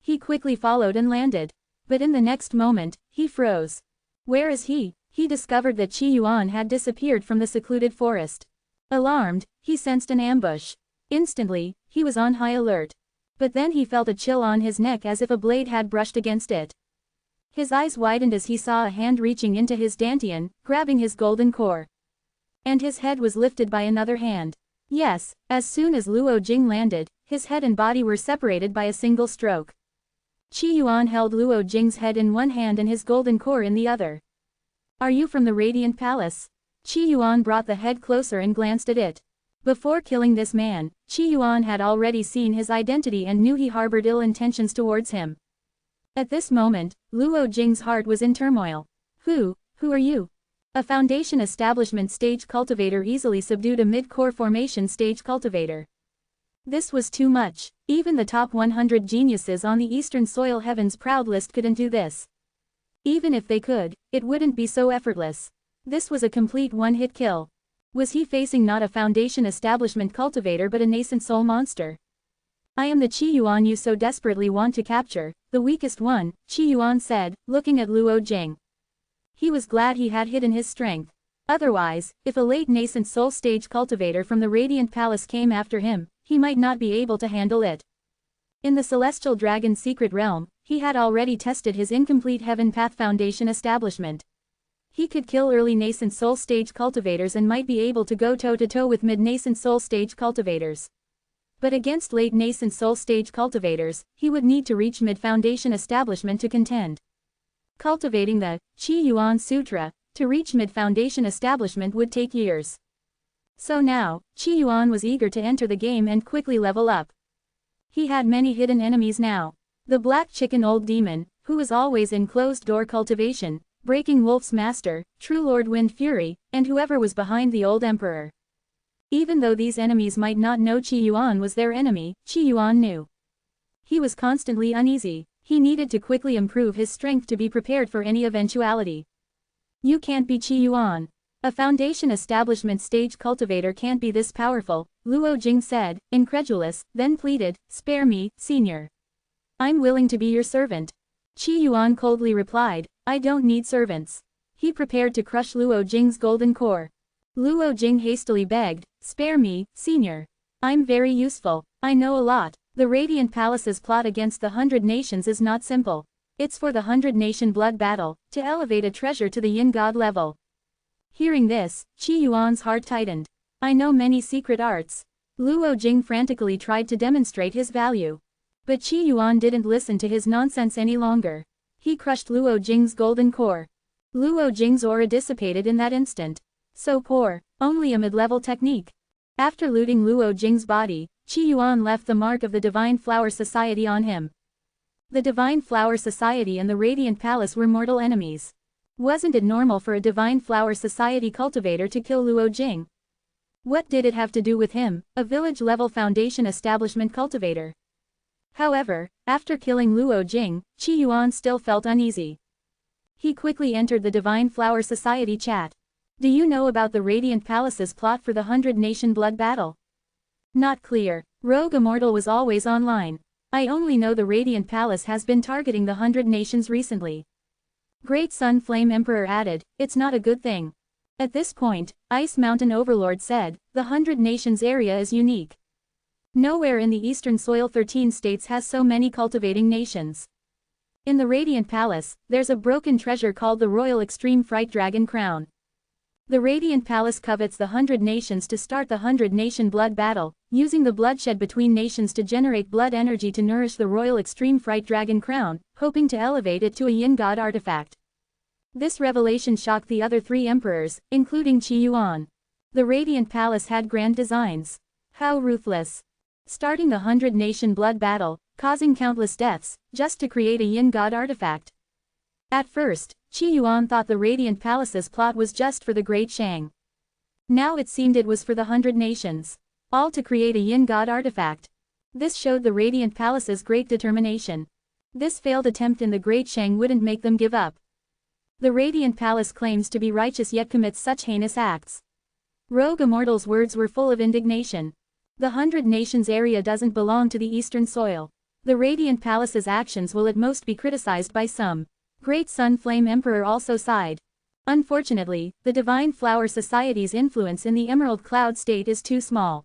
He quickly followed and landed. But in the next moment, he froze. Where is he? He discovered that Qi Yuan had disappeared from the secluded forest. Alarmed, he sensed an ambush. Instantly, he was on high alert. But then he felt a chill on his neck as if a blade had brushed against it. His eyes widened as he saw a hand reaching into his dantian, grabbing his golden core. And his head was lifted by another hand. Yes, as soon as Luo Jing landed, his head and body were separated by a single stroke. Qi Yuan held Luo Jing's head in one hand and his golden core in the other. Are you from the Radiant Palace? Qi Yuan brought the head closer and glanced at it. Before killing this man, Qi Yuan had already seen his identity and knew he harbored ill intentions towards him. At this moment, Luo Jing's heart was in turmoil. Who are you? A foundation establishment stage cultivator easily subdued a mid-core formation stage cultivator. This was too much. Even the top 100 geniuses on the Eastern Soil Heaven's proud list couldn't do this. Even if they could, it wouldn't be so effortless. This was a complete one-hit kill. Was he facing not a foundation establishment cultivator but a nascent soul monster? I am the Qi Yuan you so desperately want to capture, the weakest one, Qi Yuan said, looking at Luo Jing. He was glad he had hidden his strength. Otherwise, if a late nascent soul stage cultivator from the Radiant Palace came after him, he might not be able to handle it. In the Celestial Dragon's secret realm, he had already tested his incomplete Heaven Path Foundation establishment. He could kill early nascent soul stage cultivators and might be able to go toe-to-toe with mid-nascent soul stage cultivators. But against late nascent soul stage cultivators, he would need to reach mid-foundation establishment to contend. Cultivating the Qi Yuan Sutra to reach mid-foundation establishment would take years. So now, Qi Yuan was eager to enter the game and quickly level up. He had many hidden enemies now. The Black Chicken Old Demon, who was always in closed-door cultivation, Breaking Wolf's master, True Lord Wind Fury, and whoever was behind the Old Emperor. Even though these enemies might not know Qi Yuan was their enemy, Qi Yuan knew. He was constantly uneasy. He needed to quickly improve his strength to be prepared for any eventuality. You can't be Qi Yuan. A foundation establishment stage cultivator can't be this powerful, Luo Jing said, incredulous, then pleaded, spare me, senior. I'm willing to be your servant. Qi Yuan coldly replied, I don't need servants. He prepared to crush Luo Jing's golden core. Luo Jing hastily begged, spare me, senior. I'm very useful. I know a lot. The Radiant Palace's plot against the 100 Nations is not simple. It's for the 100-nation blood battle, to elevate a treasure to the yin god level. Hearing this, Qi Yuan's heart tightened. I know many secret arts. Luo Jing frantically tried to demonstrate his value. But Qi Yuan didn't listen to his nonsense any longer. He crushed Luo Jing's golden core. Luo Jing's aura dissipated in that instant. So poor, only a mid-level technique. After looting Luo Jing's body, Qi Yuan left the mark of the Divine Flower Society on him. The Divine Flower Society and the Radiant Palace were mortal enemies. Wasn't it normal for a Divine Flower Society cultivator to kill Luo Jing? What did it have to do with him, a village-level foundation establishment cultivator? However, after killing Luo Jing, Qi Yuan still felt uneasy. He quickly entered the Divine Flower Society chat. Do you know about the Radiant Palace's plot for the 100-nation blood battle? Not clear. Rogue Immortal was always online. I only know the Radiant Palace has been targeting the 100 nations recently. Great Sun Flame Emperor added, it's not a good thing. At this point, Ice Mountain Overlord said, the 100 nations area is unique. Nowhere in the Eastern Soil 13 states has so many cultivating nations. In the Radiant Palace, there's a broken treasure called the Royal Extreme Fright Dragon Crown. The Radiant Palace covets the 100 nations to start the 100-nation blood battle, using the bloodshed between nations to generate blood energy to nourish the Royal Extreme Fright Dragon Crown, hoping to elevate it to a yin god artifact. This revelation shocked the other 3 emperors, including Qi Yuan. The Radiant Palace had grand designs. How ruthless. Starting the 100-nation blood battle, causing countless deaths, just to create a yin god artifact. At first, Qi Yuan thought the Radiant Palace's plot was just for the Great Shang. Now it seemed it was for the 100 nations. All to create a yin god artifact. This showed the Radiant Palace's great determination. This failed attempt in the Great Shang wouldn't make them give up. The Radiant Palace claims to be righteous yet commits such heinous acts. Rogue Immortal's words were full of indignation. The 100 nations area doesn't belong to the Eastern Soil. The Radiant Palace's actions will at most be criticized by some. Great Sun Flame Emperor also sighed. Unfortunately, the Divine Flower Society's influence in the Emerald Cloud State is too small.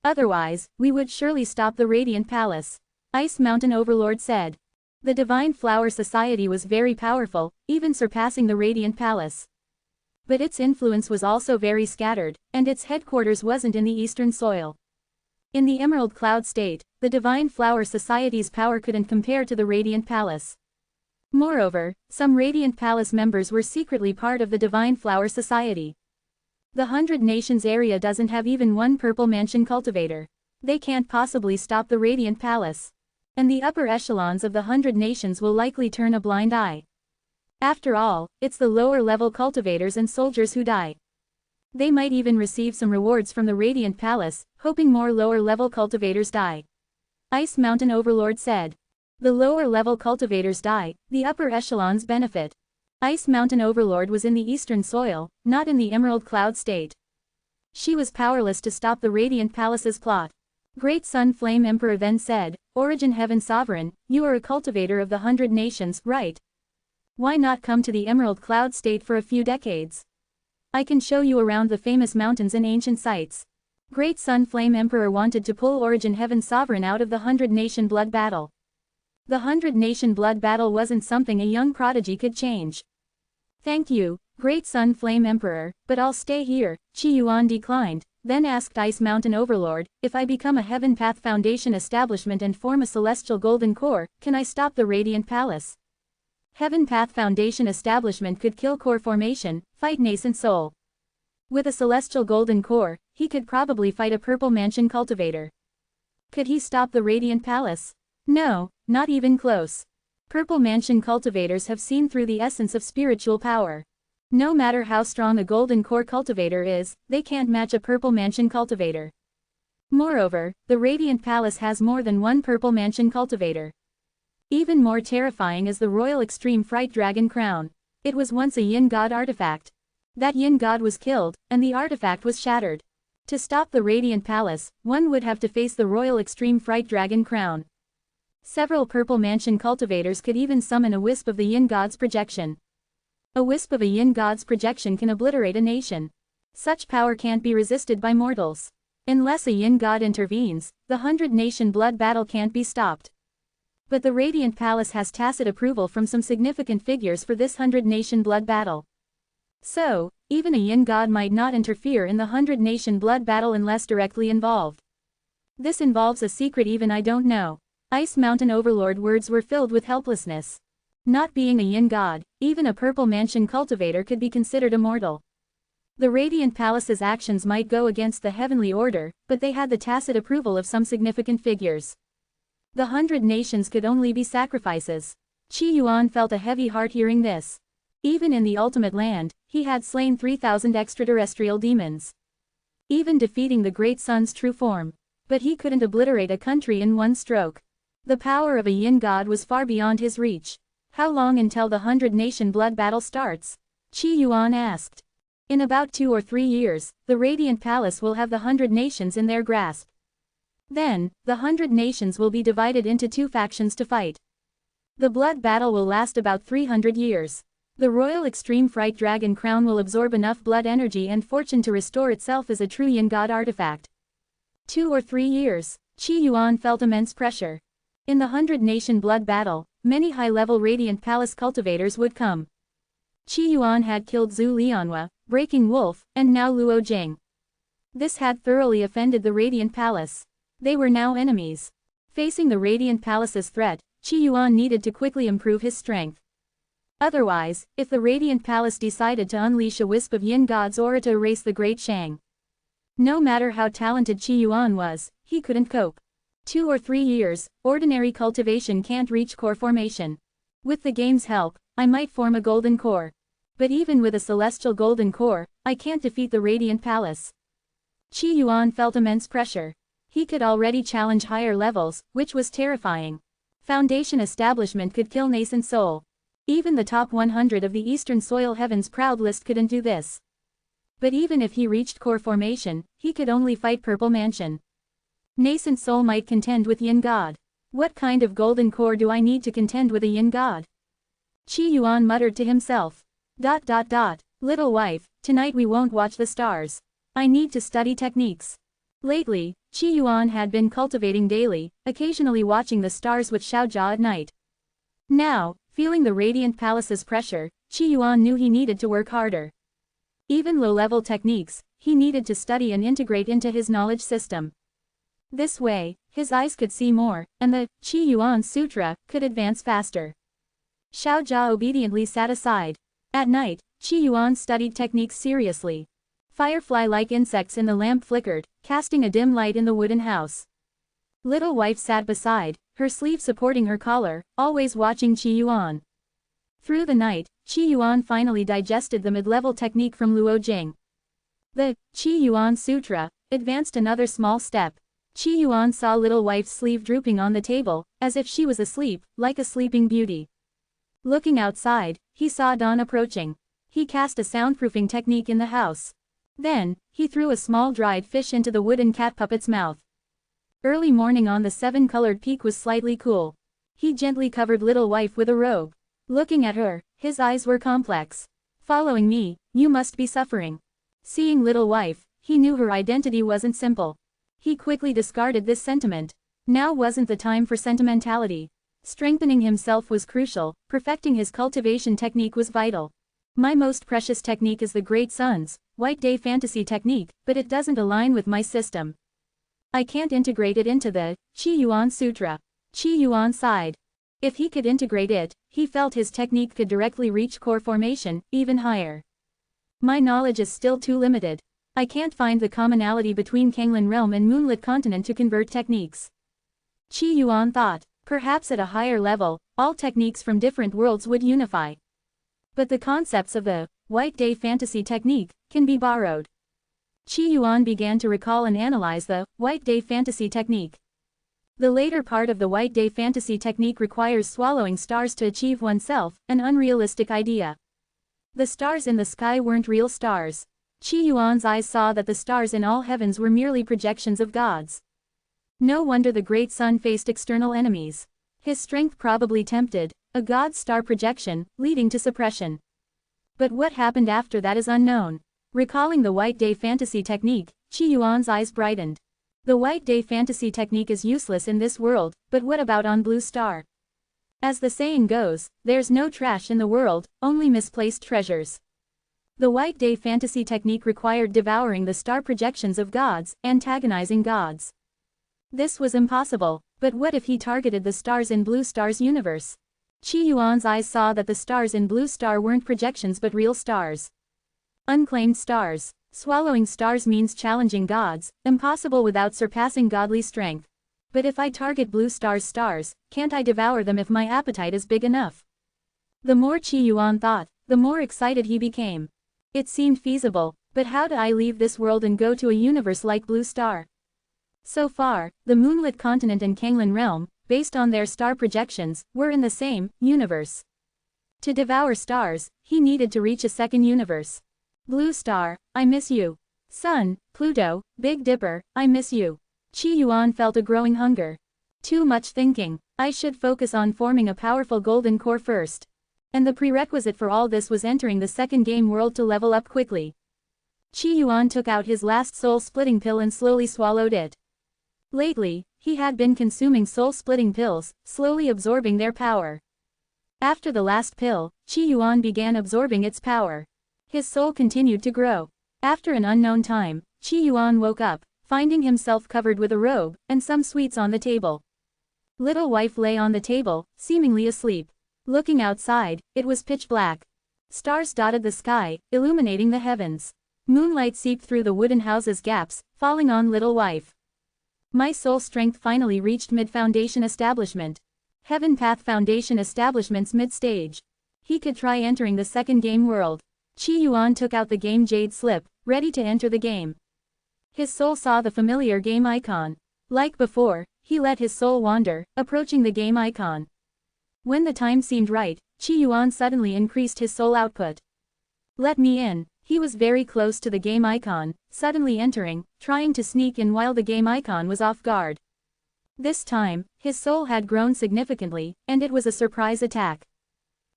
Otherwise, we would surely stop the Radiant Palace. Ice Mountain Overlord said. The Divine Flower Society was very powerful, even surpassing the Radiant Palace. But its influence was also very scattered, and its headquarters wasn't in the Eastern Soil. In the Emerald Cloud State, the Divine Flower Society's power couldn't compare to the Radiant Palace. Moreover, some Radiant Palace members were secretly part of the Divine Flower Society. The 100 nations area doesn't have even one Purple Mansion cultivator. They can't possibly stop the Radiant Palace. And the upper echelons of the 100 nations will likely turn a blind eye. After all, it's the lower-level cultivators and soldiers who die. They might even receive some rewards from the Radiant Palace, hoping more lower-level cultivators die. Ice Mountain Overlord said. The lower-level cultivators die, the upper echelons benefit. Ice Mountain Overlord was in the Eastern Soil, not in the Emerald Cloud State. She was powerless to stop the Radiant Palace's plot. Great Sun Flame Emperor then said, Origin Heaven Sovereign, you are a cultivator of the 100 nations, right? Why not come to the Emerald Cloud State for a few decades? I can show you around the famous mountains and ancient sites. Great Sun Flame Emperor wanted to pull Origin Heaven Sovereign out of the 100-nation blood battle. The 100-nation blood battle wasn't something a young prodigy could change. Thank you, Great Sun Flame Emperor, but I'll stay here, Qi Yuan declined, then asked Ice Mountain Overlord, if I become a Heaven Path Foundation establishment and form a celestial golden core, can I stop the Radiant Palace? Heaven Path Foundation establishment could kill core formation, fight nascent soul. With a celestial golden core, he could probably fight a Purple Mansion cultivator. Could he stop the Radiant Palace? No, not even close. Purple Mansion cultivators have seen through the essence of spiritual power. No matter how strong a golden core cultivator is, they can't match a Purple Mansion cultivator. Moreover, the Radiant Palace has more than one Purple Mansion cultivator. Even more terrifying is the Royal Extreme Fright Dragon Crown. It was once a Yin God artifact. That Yin God was killed, and the artifact was shattered. To stop the Radiant Palace, one would have to face the Royal Extreme Fright Dragon Crown. Several Purple Mansion cultivators could even summon a wisp of the Yin God's projection. A wisp of a Yin God's projection can obliterate a nation. Such power can't be resisted by mortals. Unless a Yin God intervenes, the 100-nation blood battle can't be stopped. But the Radiant Palace has tacit approval from some significant figures for this 100-nation blood battle. So, even a Yin god might not interfere in the 100-nation blood battle unless directly involved. This involves a secret even I don't know. Ice Mountain Overlord words were filled with helplessness. Not being a Yin god, even a Purple Mansion cultivator could be considered immortal. The Radiant Palace's actions might go against the heavenly order, but they had the tacit approval of some significant figures. The 100 nations could only be sacrifices. Qi Yuan felt a heavy heart hearing this. Even in the ultimate land, he had slain 3,000 extraterrestrial demons. Even defeating the Great Sun's true form. But he couldn't obliterate a country in one stroke. The power of a Yin god was far beyond his reach. How long until the 100-nation blood battle starts? Qi Yuan asked. In about 2 or 3 years, the Radiant Palace will have the 100 nations in their grasp. Then, the 100 nations will be divided into 2 factions to fight. The blood battle will last about 300 years. The Royal Extreme Fright Dragon Crown will absorb enough blood energy and fortune to restore itself as a true Yin god artifact. 2 or 3 years, Qi Yuan felt immense pressure. In the 100-nation blood battle, many high-level Radiant Palace cultivators would come. Qi Yuan had killed Zhu Lianhua, Breaking Wolf, and now Luo Jing. This had thoroughly offended the Radiant Palace. They were now enemies. Facing the Radiant Palace's threat, Qi Yuan needed to quickly improve his strength. Otherwise, if the Radiant Palace decided to unleash a wisp of Yin gods or to erase the Great Shang, no matter how talented Qi Yuan was, he couldn't cope. 2 or 3 years, ordinary cultivation can't reach core formation. With the game's help, I might form a golden core. But even with a celestial golden core, I can't defeat the Radiant Palace. Qi Yuan felt immense pressure. He could already challenge higher levels, which was terrifying. Foundation establishment could kill nascent soul. Even the top 100 of the Eastern Soil Heaven's proud list couldn't do this. But even if he reached core formation, he could only fight Purple Mansion. Nascent soul might contend with Yin god. What kind of golden core do I need to contend with a Yin god? Qi Yuan muttered to himself. ... Little wife, tonight we won't watch the stars. I need to study techniques. Lately, Qi Yuan had been cultivating daily, occasionally watching the stars with Xiaojia at night. Now, feeling the Radiant Palace's pressure, Qi Yuan knew he needed to work harder. Even low-level techniques, he needed to study and integrate into his knowledge system. This way, his eyes could see more, and the Qi Yuan Sutra could advance faster. Xiaojia obediently sat aside. At night, Qi Yuan studied techniques seriously. Firefly-like insects in the lamp flickered, casting a dim light in the wooden house. Little wife sat beside, her sleeve supporting her collar, always watching Qi Yuan. Through the night, Qi Yuan finally digested the mid-level technique from Luo Jing. The Qi Yuan Sutra advanced another small step. Qi Yuan saw little wife's sleeve drooping on the table, as if she was asleep, like a sleeping beauty. Looking outside, he saw dawn approaching. He cast a soundproofing technique in the house. Then, he threw a small dried fish into the wooden cat puppet's mouth. Early morning on the 7-colored peak was slightly cool. He gently covered little wife with a robe. Looking at her, his eyes were complex. Following me, you must be suffering. Seeing little wife, he knew her identity wasn't simple. He quickly discarded this sentiment. Now wasn't the time for sentimentality. Strengthening himself was crucial, perfecting his cultivation technique was vital. My most precious technique is the Great Sun's White Day Fantasy technique, but it doesn't align with my system. I can't integrate it into the Qi Yuan Sutra. Qi Yuan sighed. If he could integrate it, he felt his technique could directly reach core formation, even higher. My knowledge is still too limited. I can't find the commonality between Kanglan Realm and Moonlit Continent to convert techniques. Qi Yuan thought, perhaps at a higher level, all techniques from different worlds would unify. But the concepts of the White Day Fantasy technique can be borrowed. Qi Yuan began to recall and analyze the White Day Fantasy technique. The later part of the White Day Fantasy technique requires swallowing stars to achieve oneself, an unrealistic idea. The stars in the sky weren't real stars. Qi Yuan's eyes saw that the stars in all heavens were merely projections of gods. No wonder the Great Sun faced external enemies. His strength probably tempted a god's star projection, leading to suppression. But what happened after that is unknown. Recalling the White Day Fantasy technique, Qi Yuan's eyes brightened. The White Day Fantasy technique is useless in this world, but what about on Blue Star? As the saying goes, there's no trash in the world, only misplaced treasures. The White Day fantasy technique required devouring the star projections of gods, antagonizing gods. This was impossible, but what if he targeted the stars in Blue Star's universe? Qi Yuan's eyes saw that the stars in Blue Star weren't projections but real stars. Unclaimed stars. Swallowing stars means challenging gods, impossible without surpassing godly strength. But if I target Blue Star's stars, can't I devour them if my appetite is big enough? The more Qi Yuan thought, the more excited he became. It seemed feasible, but how do I leave this world and go to a universe like Blue Star? So far, the Moonlit Continent and Kanglin Realm, based on their star projections, were in the same universe. To devour stars, he needed to reach a second universe. Blue Star, I miss you. Sun, Pluto, Big Dipper, I miss you. Qi Yuan felt a growing hunger. Too much thinking. I should focus on forming a powerful golden core first. And the prerequisite for all this was entering the second game world to level up quickly. Qi Yuan took out his last soul-splitting pill and slowly swallowed it. Lately, he had been consuming soul-splitting pills, slowly absorbing their power. After the last pill, Qi Yuan began absorbing its power. His soul continued to grow. After an unknown time, Qi Yuan woke up, finding himself covered with a robe, and some sweets on the table. Little wife lay on the table, seemingly asleep. Looking outside, it was pitch black. Stars dotted the sky, illuminating the heavens. Moonlight seeped through the wooden house's gaps, falling on little wife. My soul strength finally reached mid-foundation establishment. Heaven Path Foundation establishment's mid-stage. He could try entering the second game world. Qi Yuan took out the game Jade slip, ready to enter the game. His soul saw the familiar game icon. Like before, he let his soul wander, approaching the game icon. When the time seemed right, Qi Yuan suddenly increased his soul output. Let me in. He was very close to the game icon, suddenly entering, trying to sneak in while the game icon was off guard. This time, his soul had grown significantly, and it was a surprise attack.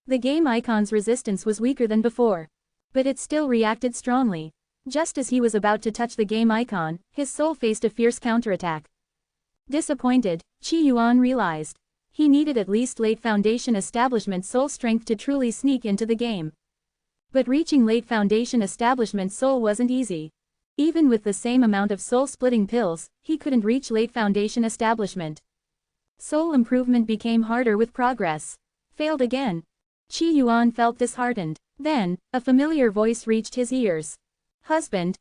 The game icon's resistance was weaker than before. But it still reacted strongly. Just as he was about to touch the game icon, his soul faced a fierce counterattack. Disappointed, Qi Yuan realized. He needed at least late foundation establishment soul strength to truly sneak into the game. But reaching late foundation establishment soul wasn't easy. Even with the same amount of soul-splitting pills, he couldn't reach late foundation establishment. Soul improvement became harder with progress. Failed again. Qi Yuan felt disheartened. Then, a familiar voice reached his ears. Husband,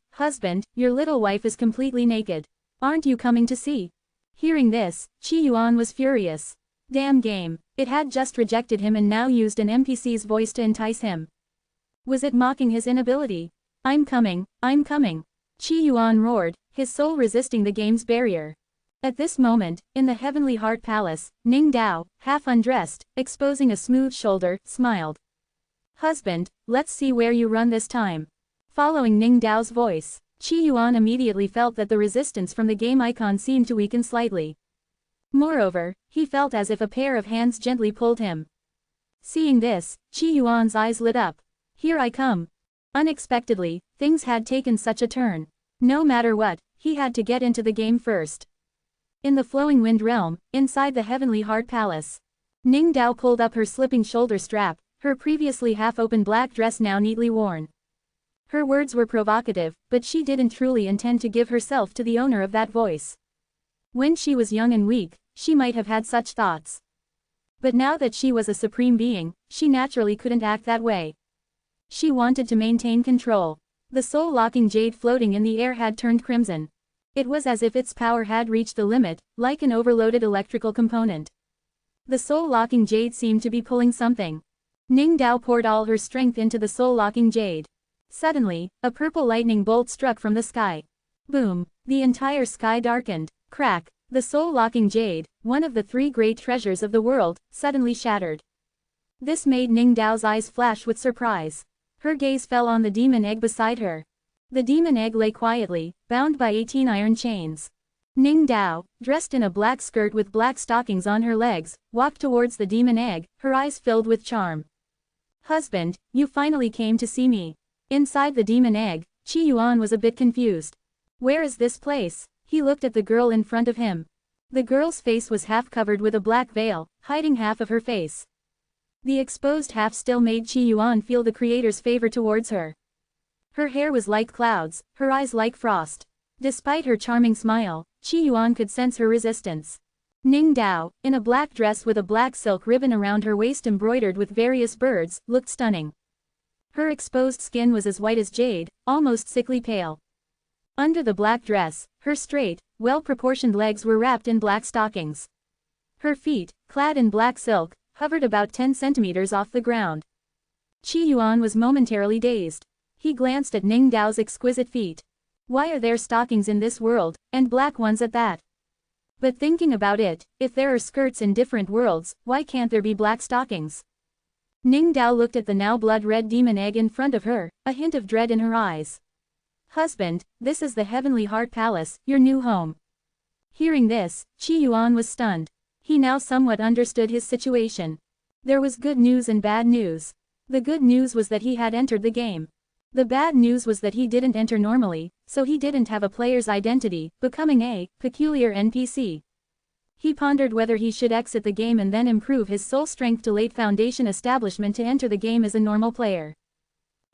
your little wife is completely naked. Aren't you coming to see? Hearing this, Qi Yuan was furious. Damn game, it had just rejected him and now used an NPC's voice to entice him. Was it mocking his inability? I'm coming. Qi Yuan roared, his soul resisting the game's barrier. At this moment, in the Heavenly Heart Palace, Ning Dao, half undressed, exposing a smooth shoulder, smiled. Husband, let's see where you run this time. Following Ning Dao's voice, Qi Yuan immediately felt that the resistance from the game icon seemed to weaken slightly. Moreover, he felt as if a pair of hands gently pulled him. Seeing this, Qi Yuan's eyes lit up. Here I come. Unexpectedly, things had taken such a turn. No matter what, he had to get into the game first. In the Flowing Wind Realm, inside the Heavenly Heart Palace, Ning Dao pulled up her slipping shoulder strap, her previously half-open black dress now neatly worn. Her words were provocative, but she didn't truly intend to give herself to the owner of that voice. When she was young and weak, she might have had such thoughts. But now that she was a supreme being, she naturally couldn't act that way. She wanted to maintain control. The soul-locking jade floating in the air had turned crimson. It was as if its power had reached the limit, like an overloaded electrical component. The soul-locking jade seemed to be pulling something. Ning Dao poured all her strength into the soul-locking jade. Suddenly, a purple lightning bolt struck from the sky. Boom! The entire sky darkened. Crack! The soul-locking jade, one of the three great treasures of the world, suddenly shattered. This made Ning Dao's eyes flash with surprise. Her gaze fell on the demon egg beside her. The demon egg lay quietly, bound by 18 iron chains. Ning Dao, dressed in a black skirt with black stockings on her legs, walked towards the demon egg, her eyes filled with charm. Husband, you finally came to see me. Inside the demon egg, Qi Yuan was a bit confused. Where is this place? He looked at the girl in front of him. The girl's face was half covered with a black veil, hiding half of her face. The exposed half still made Qi Yuan feel the creator's favor towards her. Her hair was like clouds, her eyes like frost. Despite her charming smile, Qi Yuan could sense her resistance. Ning Dao, in a black dress with a black silk ribbon around her waist embroidered with various birds, looked stunning. Her exposed skin was as white as jade, almost sickly pale. Under the black dress, her straight, well-proportioned legs were wrapped in black stockings. Her feet, clad in black silk, hovered about 10 centimeters off the ground. Qi Yuan was momentarily dazed. He glanced at Ning Dao's exquisite feet. Why are there stockings in this world, and black ones at that? But thinking about it, if there are skirts in different worlds, why can't there be black stockings? Ning Dao looked at the now blood-red demon egg in front of her, a hint of dread in her eyes. Husband, this is the Heavenly Heart Palace, your new home. Hearing this, Qi Yuan was stunned. He now somewhat understood his situation. There was good news and bad news. The good news was that he had entered the game. The bad news was that he didn't enter normally, so he didn't have a player's identity, becoming a peculiar NPC. He pondered whether he should exit the game and then improve his soul strength to late foundation establishment to enter the game as a normal player.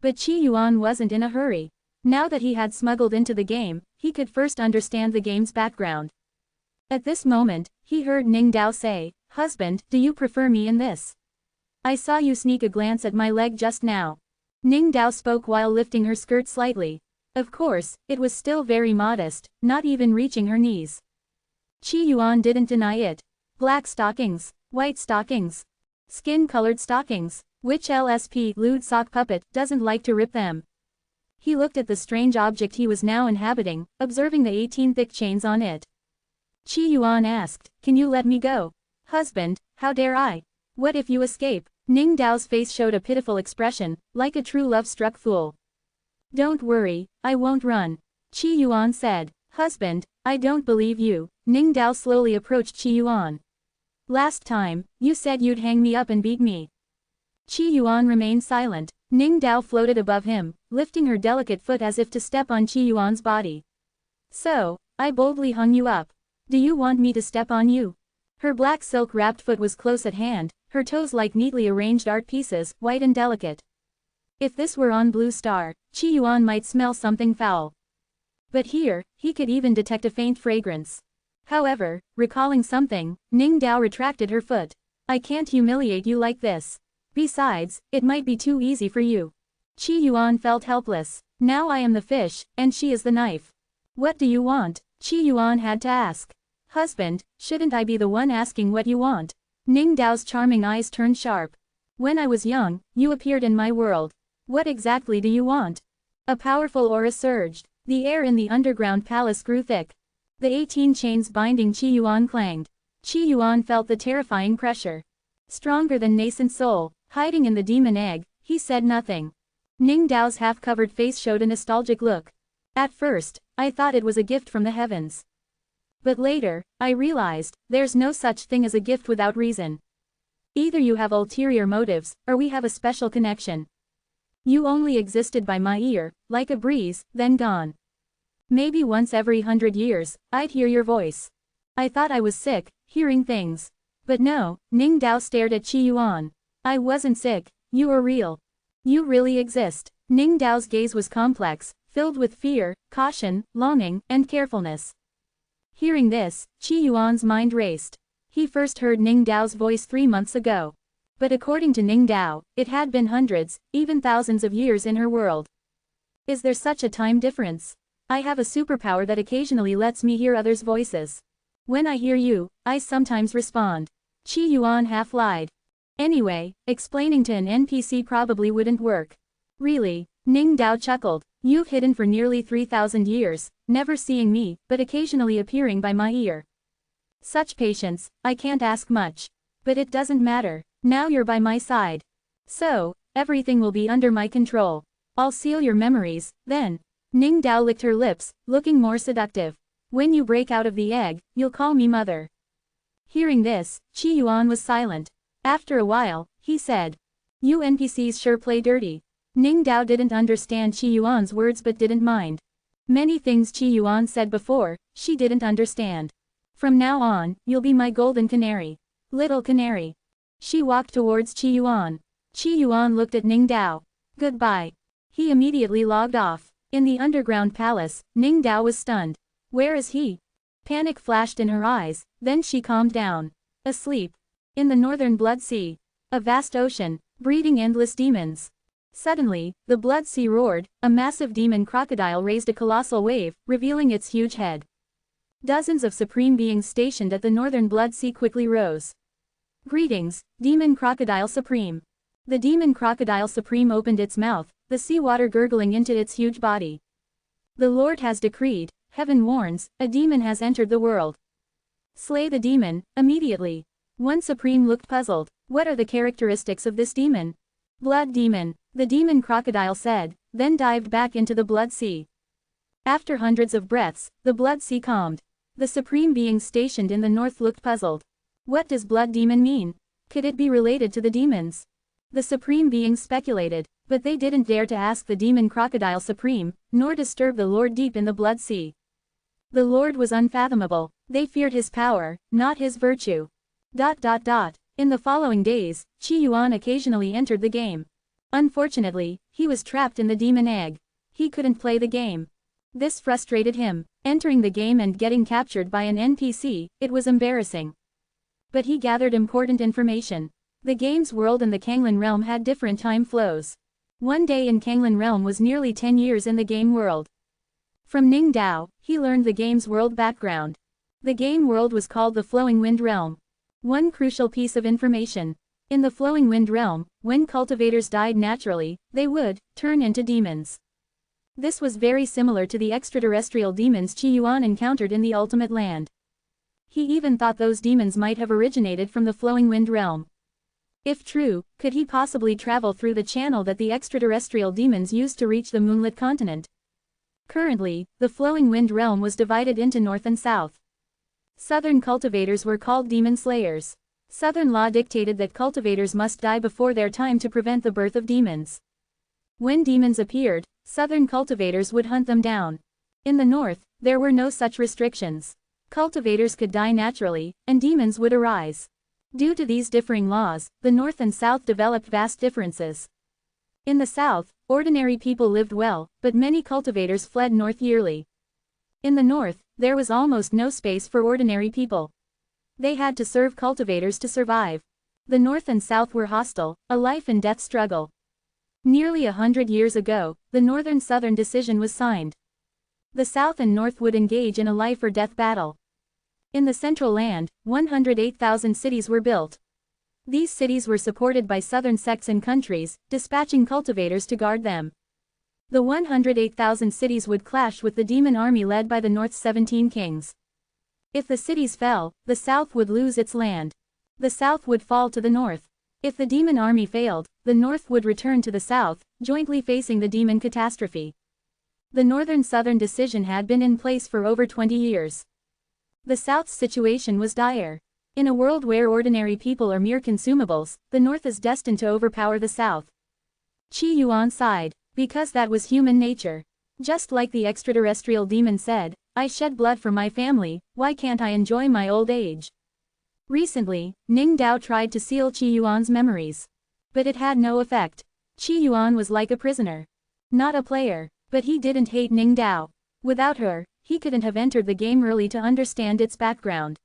But Qi Yuan wasn't in a hurry. Now that he had smuggled into the game, he could first understand the game's background. At this moment, he heard Ning Dao say, "Husband, do you prefer me in this? I saw you sneak a glance at my leg just now." Ning Dao spoke while lifting her skirt slightly. Of course, it was still very modest, not even reaching her knees. Qi Yuan didn't deny it. Black stockings, white stockings, skin-colored stockings. Which LSP lewd sock puppet doesn't like to rip them? He looked at the strange object he was now inhabiting, observing the 18 thick chains on it. Qi Yuan asked, "Can you let me go?" "Husband, how dare I? What if you escape?" Ning Dao's face showed a pitiful expression, like a true love-struck fool. "Don't worry, I won't run," Qi Yuan said. "Husband, I don't believe you." Ning Dao slowly approached Qi Yuan. "Last time, you said you'd hang me up and beat me." Qi Yuan remained silent. Ning Dao floated above him, lifting her delicate foot as if to step on Qi Yuan's body. "So, I boldly hung you up. Do you want me to step on you?" Her black silk-wrapped foot was close at hand, her toes like neatly arranged art pieces, white and delicate. If this were on Blue Star, Qi Yuan might smell something foul. But here, he could even detect a faint fragrance. However, recalling something, Ning Dao retracted her foot. "I can't humiliate you like this. Besides, it might be too easy for you." Qi Yuan felt helpless. "Now I am the fish, and she is the knife. What do you want?" Qi Yuan had to ask. "Husband, shouldn't I be the one asking what you want?" Ning Dao's charming eyes turned sharp. "When I was young, you appeared in my world. What exactly do you want?" A powerful aura surged. The air in the underground palace grew thick. The 18 chains binding Qi Yuan clanged. Qi Yuan felt the terrifying pressure. Stronger than nascent soul, hiding in the demon egg, he said nothing. Ning Dao's half-covered face showed a nostalgic look. "At first, I thought it was a gift from the heavens. But later, I realized, there's no such thing as a gift without reason. Either you have ulterior motives, or we have a special connection. You only existed by my ear, like a breeze, then gone. Maybe once every 100 years, I'd hear your voice. I thought I was sick, hearing things. But no." Ning Dao stared at Qi Yuan. "I wasn't sick, you are real. You really exist." Ning Dao's gaze was complex, filled with fear, caution, longing, and carefulness. Hearing this, Qi Yuan's mind raced. He first heard Ning Dao's voice 3 months ago. But according to Ning Dao, it had been hundreds, even thousands of years in her world. Is there such a time difference? I have a superpower that occasionally lets me hear others' voices. When I hear you, I sometimes respond. Qi Yuan half lied. Anyway, explaining to an NPC probably wouldn't work. Really? Ning Dao chuckled. You've hidden for nearly 3,000 years, never seeing me, but occasionally appearing by my ear. Such patience, I can't ask much. But it doesn't matter. Now you're by my side. So, everything will be under my control. I'll seal your memories, then. Ning Dao licked her lips, looking more seductive. When you break out of the egg, you'll call me mother. Hearing this, Qi Yuan was silent. After a while, he said. You NPCs sure play dirty. Ning Dao didn't understand Qi Yuan's words but didn't mind. Many things Qi Yuan said before, she didn't understand. From now on, you'll be my golden canary. Little canary. She walked towards Qi Yuan. Qi Yuan looked at Ning Dao. Goodbye. He immediately logged off. In the underground palace, Ning Dao was stunned. Where is he? Panic flashed in her eyes, then she calmed down. Asleep. In the northern Blood Sea. A vast ocean, breeding endless demons. Suddenly, the Blood Sea roared, a massive demon crocodile raised a colossal wave, revealing its huge head. Dozens of supreme beings stationed at the northern Blood Sea quickly rose. Greetings, Demon Crocodile Supreme. The Demon Crocodile Supreme opened its mouth, the seawater gurgling into its huge body. The Lord has decreed, heaven warns, a demon has entered the world. Slay the demon, immediately. One Supreme looked puzzled. What are the characteristics of this demon? Blood demon, the demon crocodile said, then dived back into the Blood Sea. After hundreds of breaths, the Blood Sea calmed. The supreme beings stationed in the north looked puzzled. What does blood demon mean? Could it be related to the demons? The supreme beings speculated, but they didn't dare to ask the demon crocodile supreme, nor disturb the Lord deep in the Blood Sea. The Lord was unfathomable. They feared his power, not his virtue. In the following days, Qi Yuan occasionally entered the game. Unfortunately, he was trapped in the demon egg. He couldn't play the game. This frustrated him. Entering the game and getting captured by an NPC, it was embarrassing. But he gathered important information. The game's world and the Kanglan realm had different time flows. One day in Kanglan realm was nearly 10 years in the game world. From Ning Dao, he learned the game's world background. The game world was called the Flowing Wind Realm. One crucial piece of information. In the Flowing Wind Realm, when cultivators died naturally, they would turn into demons. This was very similar to the extraterrestrial demons Qi Yuan encountered in the Ultimate Land. He even thought those demons might have originated from the Flowing Wind Realm. If true, could he possibly travel through the channel that the extraterrestrial demons used to reach the moonlit continent? Currently, the Flowing Wind Realm was divided into north and south. Southern cultivators were called demon slayers. Southern law dictated that cultivators must die before their time to prevent the birth of demons. When demons appeared, southern cultivators would hunt them down. In the north, there were no such restrictions. Cultivators could die naturally, and demons would arise. Due to these differing laws, the north and south developed vast differences. In the south, ordinary people lived well, but many cultivators fled north yearly. In the north, there was almost no space for ordinary people. They had to serve cultivators to survive. The north and south were hostile, a life and death struggle. Nearly 100 years ago, the northern-southern decision was signed. The south and north would engage in a life or death battle. In the central land, 108,000 cities were built. These cities were supported by southern sects and countries, dispatching cultivators to guard them. The 108,000 cities would clash with the demon army led by the north's 17 kings. If the cities fell, the south would lose its land. The south would fall to the north. If the demon army failed, the north would return to the south, jointly facing the demon catastrophe. The northern-southern decision had been in place for over 20 years. The south's situation was dire. In a world where ordinary people are mere consumables, the north is destined to overpower the south. Qi Yuan sighed. Because that was human nature. Just like the extraterrestrial demon said, I shed blood for my family, why can't I enjoy my old age? Recently, Ning Dao tried to seal Qi Yuan's memories. But it had no effect. Qi Yuan was like a prisoner. Not a player, but he didn't hate Ning Dao. Without her, he couldn't have entered the game early to understand its background.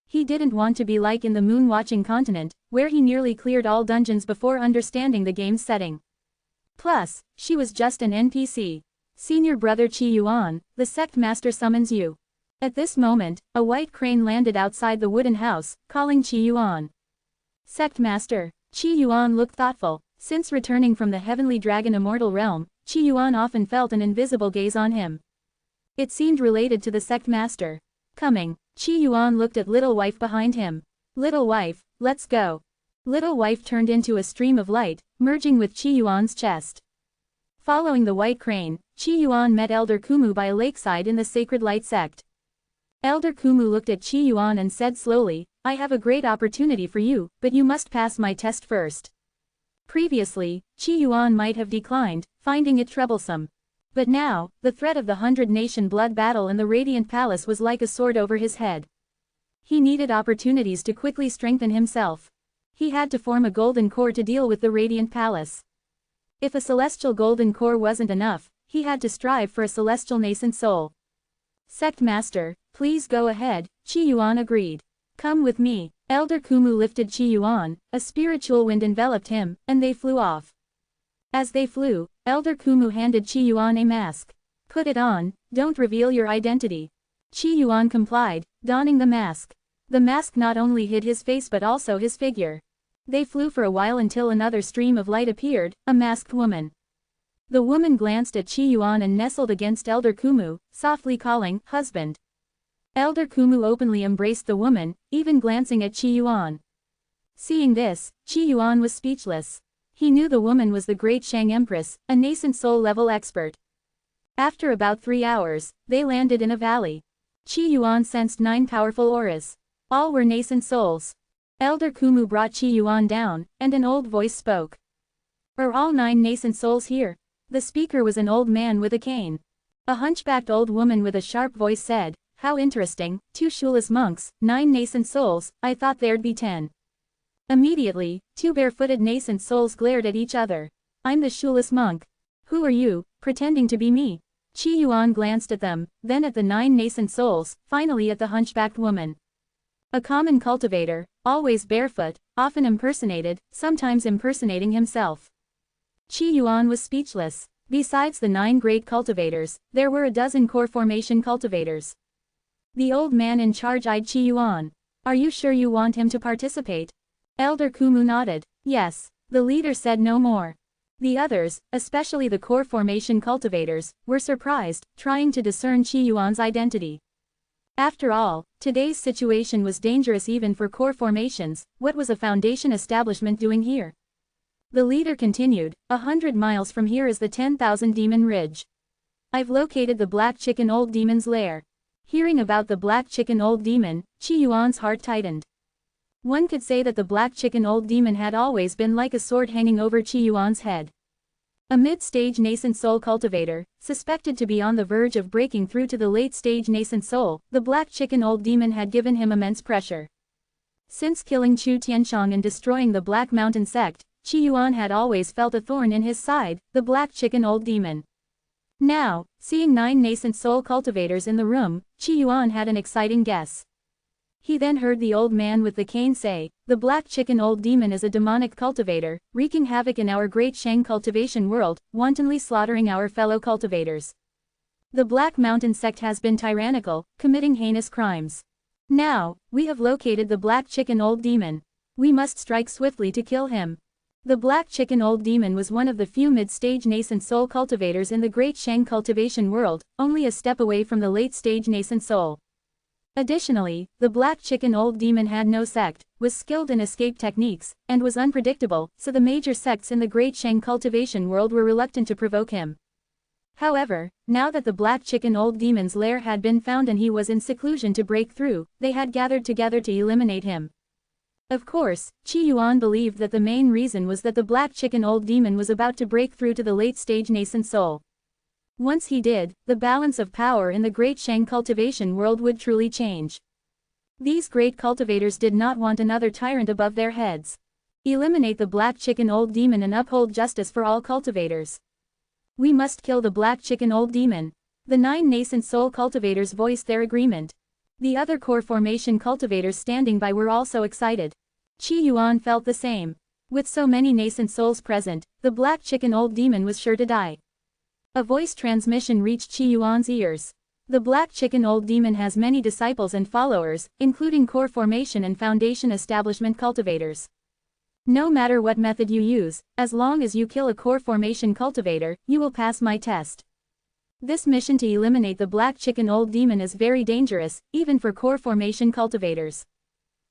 He didn't want to be like in the moon-watching continent, where he nearly cleared all dungeons before understanding the game's setting. Plus, she was just an NPC. Senior brother Qi Yuan, the sect master summons you. At this moment, a white crane landed outside the wooden house, calling Qi Yuan. Sect master. Qi Yuan looked thoughtful. Since returning from the heavenly dragon Immortal realm, Qi Yuan often felt an invisible gaze on him. It seemed related to the sect master. Coming, Qi Yuan looked at little wife behind him. Little wife, let's go. Little wife turned into a stream of light, merging with Qi Yuan's chest. Following the white crane, Qi Yuan met Elder Kumu by a lakeside in the Sacred Light sect. Elder Kumu looked at Qi Yuan and said slowly, I have a great opportunity for you, but you must pass my test first. Previously, Qi Yuan might have declined, finding it troublesome. But now, the threat of the 100-nation blood battle in the Radiant Palace was like a sword over his head. He needed opportunities to quickly strengthen himself. He had to form a golden core to deal with the radiant palace. If a celestial golden core wasn't enough, he had to strive for a celestial nascent soul. Sect Master, please go ahead, Qi Yuan agreed. Come with me. Elder Kumu lifted Qi Yuan, a spiritual wind enveloped him, and they flew off. As they flew, Elder Kumu handed Qi Yuan a mask. Put it on, don't reveal your identity. Qi Yuan complied, donning the mask. The mask not only hid his face but also his figure. They flew for a while until another stream of light appeared, a masked woman. The woman glanced at Qi Yuan and nestled against Elder Kumu, softly calling, "Husband." Elder Kumu openly embraced the woman, even glancing at Qi Yuan. Seeing this, Qi Yuan was speechless. He knew the woman was the Great Shang Empress, a nascent soul-level expert. After about 3 hours, they landed in a valley. Qi Yuan sensed 9 powerful auras. All were nascent souls. Elder Kumu brought Qi Yuan down, and an old voice spoke. "Are all 9 nascent souls here?" The speaker was an old man with a cane. A hunchbacked old woman with a sharp voice said, "How interesting, 2 shoeless monks, 9 nascent souls, I thought there'd be 10. Immediately, 2 barefooted nascent souls glared at each other. "I'm the shoeless monk. Who are you, pretending to be me?" Qi Yuan glanced at them, then at the 9 nascent souls, finally at the hunchbacked woman. A common cultivator, always barefoot, often impersonated, sometimes impersonating himself. Qi Yuan was speechless. Besides the 9 great cultivators, there were a dozen core formation cultivators. The old man in charge eyed Qi Yuan. "Are you sure you want him to participate?" Elder Kumu nodded. "Yes." The leader said no more. The others, especially the core formation cultivators, were surprised, trying to discern Qi Yuan's identity. After all, today's situation was dangerous even for core formations. What was a foundation establishment doing here? The leader continued, 100 miles from here is the 10,000 Demon Ridge. I've located the Black Chicken Old Demon's lair. Hearing about the Black Chicken Old Demon, Qi Yuan's heart tightened. One could say that the Black Chicken Old Demon had always been like a sword hanging over Qi Yuan's head. A mid-stage nascent soul cultivator, suspected to be on the verge of breaking through to the late-stage nascent soul, the Black Chicken Old Demon had given him immense pressure. Since killing Chu Tianshang and destroying the Black Mountain sect, Qi Yuan had always felt a thorn in his side, the Black Chicken Old Demon. Now, seeing 9 nascent soul cultivators in the room, Qi Yuan had an exciting guess. He then heard the old man with the cane say, "The Black Chicken Old Demon is a demonic cultivator, wreaking havoc in our great Shang cultivation world, wantonly slaughtering our fellow cultivators. The Black Mountain sect has been tyrannical, committing heinous crimes. Now, we have located the Black Chicken Old Demon. We must strike swiftly to kill him." The Black Chicken Old Demon was one of the few mid-stage nascent soul cultivators in the Great Shang cultivation world, only a step away from the late-stage nascent soul. Additionally, the Black Chicken Old Demon had no sect, was skilled in escape techniques, and was unpredictable, so the major sects in the Great Shang cultivation world were reluctant to provoke him. However, now that the Black Chicken Old Demon's lair had been found and he was in seclusion to break through, they had gathered together to eliminate him. Of course, Qi Yuan believed that the main reason was that the Black Chicken Old Demon was about to break through to the late-stage nascent soul. Once he did, the balance of power in the Great Shang cultivation world would truly change. These great cultivators did not want another tyrant above their heads. Eliminate the Black Chicken Old Demon and uphold justice for all cultivators. We must kill the Black Chicken Old Demon. The 9 nascent soul cultivators voiced their agreement. The other core formation cultivators standing by were also excited. Qi Yuan felt the same. With so many nascent souls present, the Black Chicken Old Demon was sure to die. A voice transmission reached Qi Yuan's ears. The Black Chicken Old Demon has many disciples and followers, including core formation and foundation establishment cultivators. No matter what method you use, as long as you kill a core formation cultivator, you will pass my test. This mission to eliminate the Black Chicken Old Demon is very dangerous, even for core formation cultivators.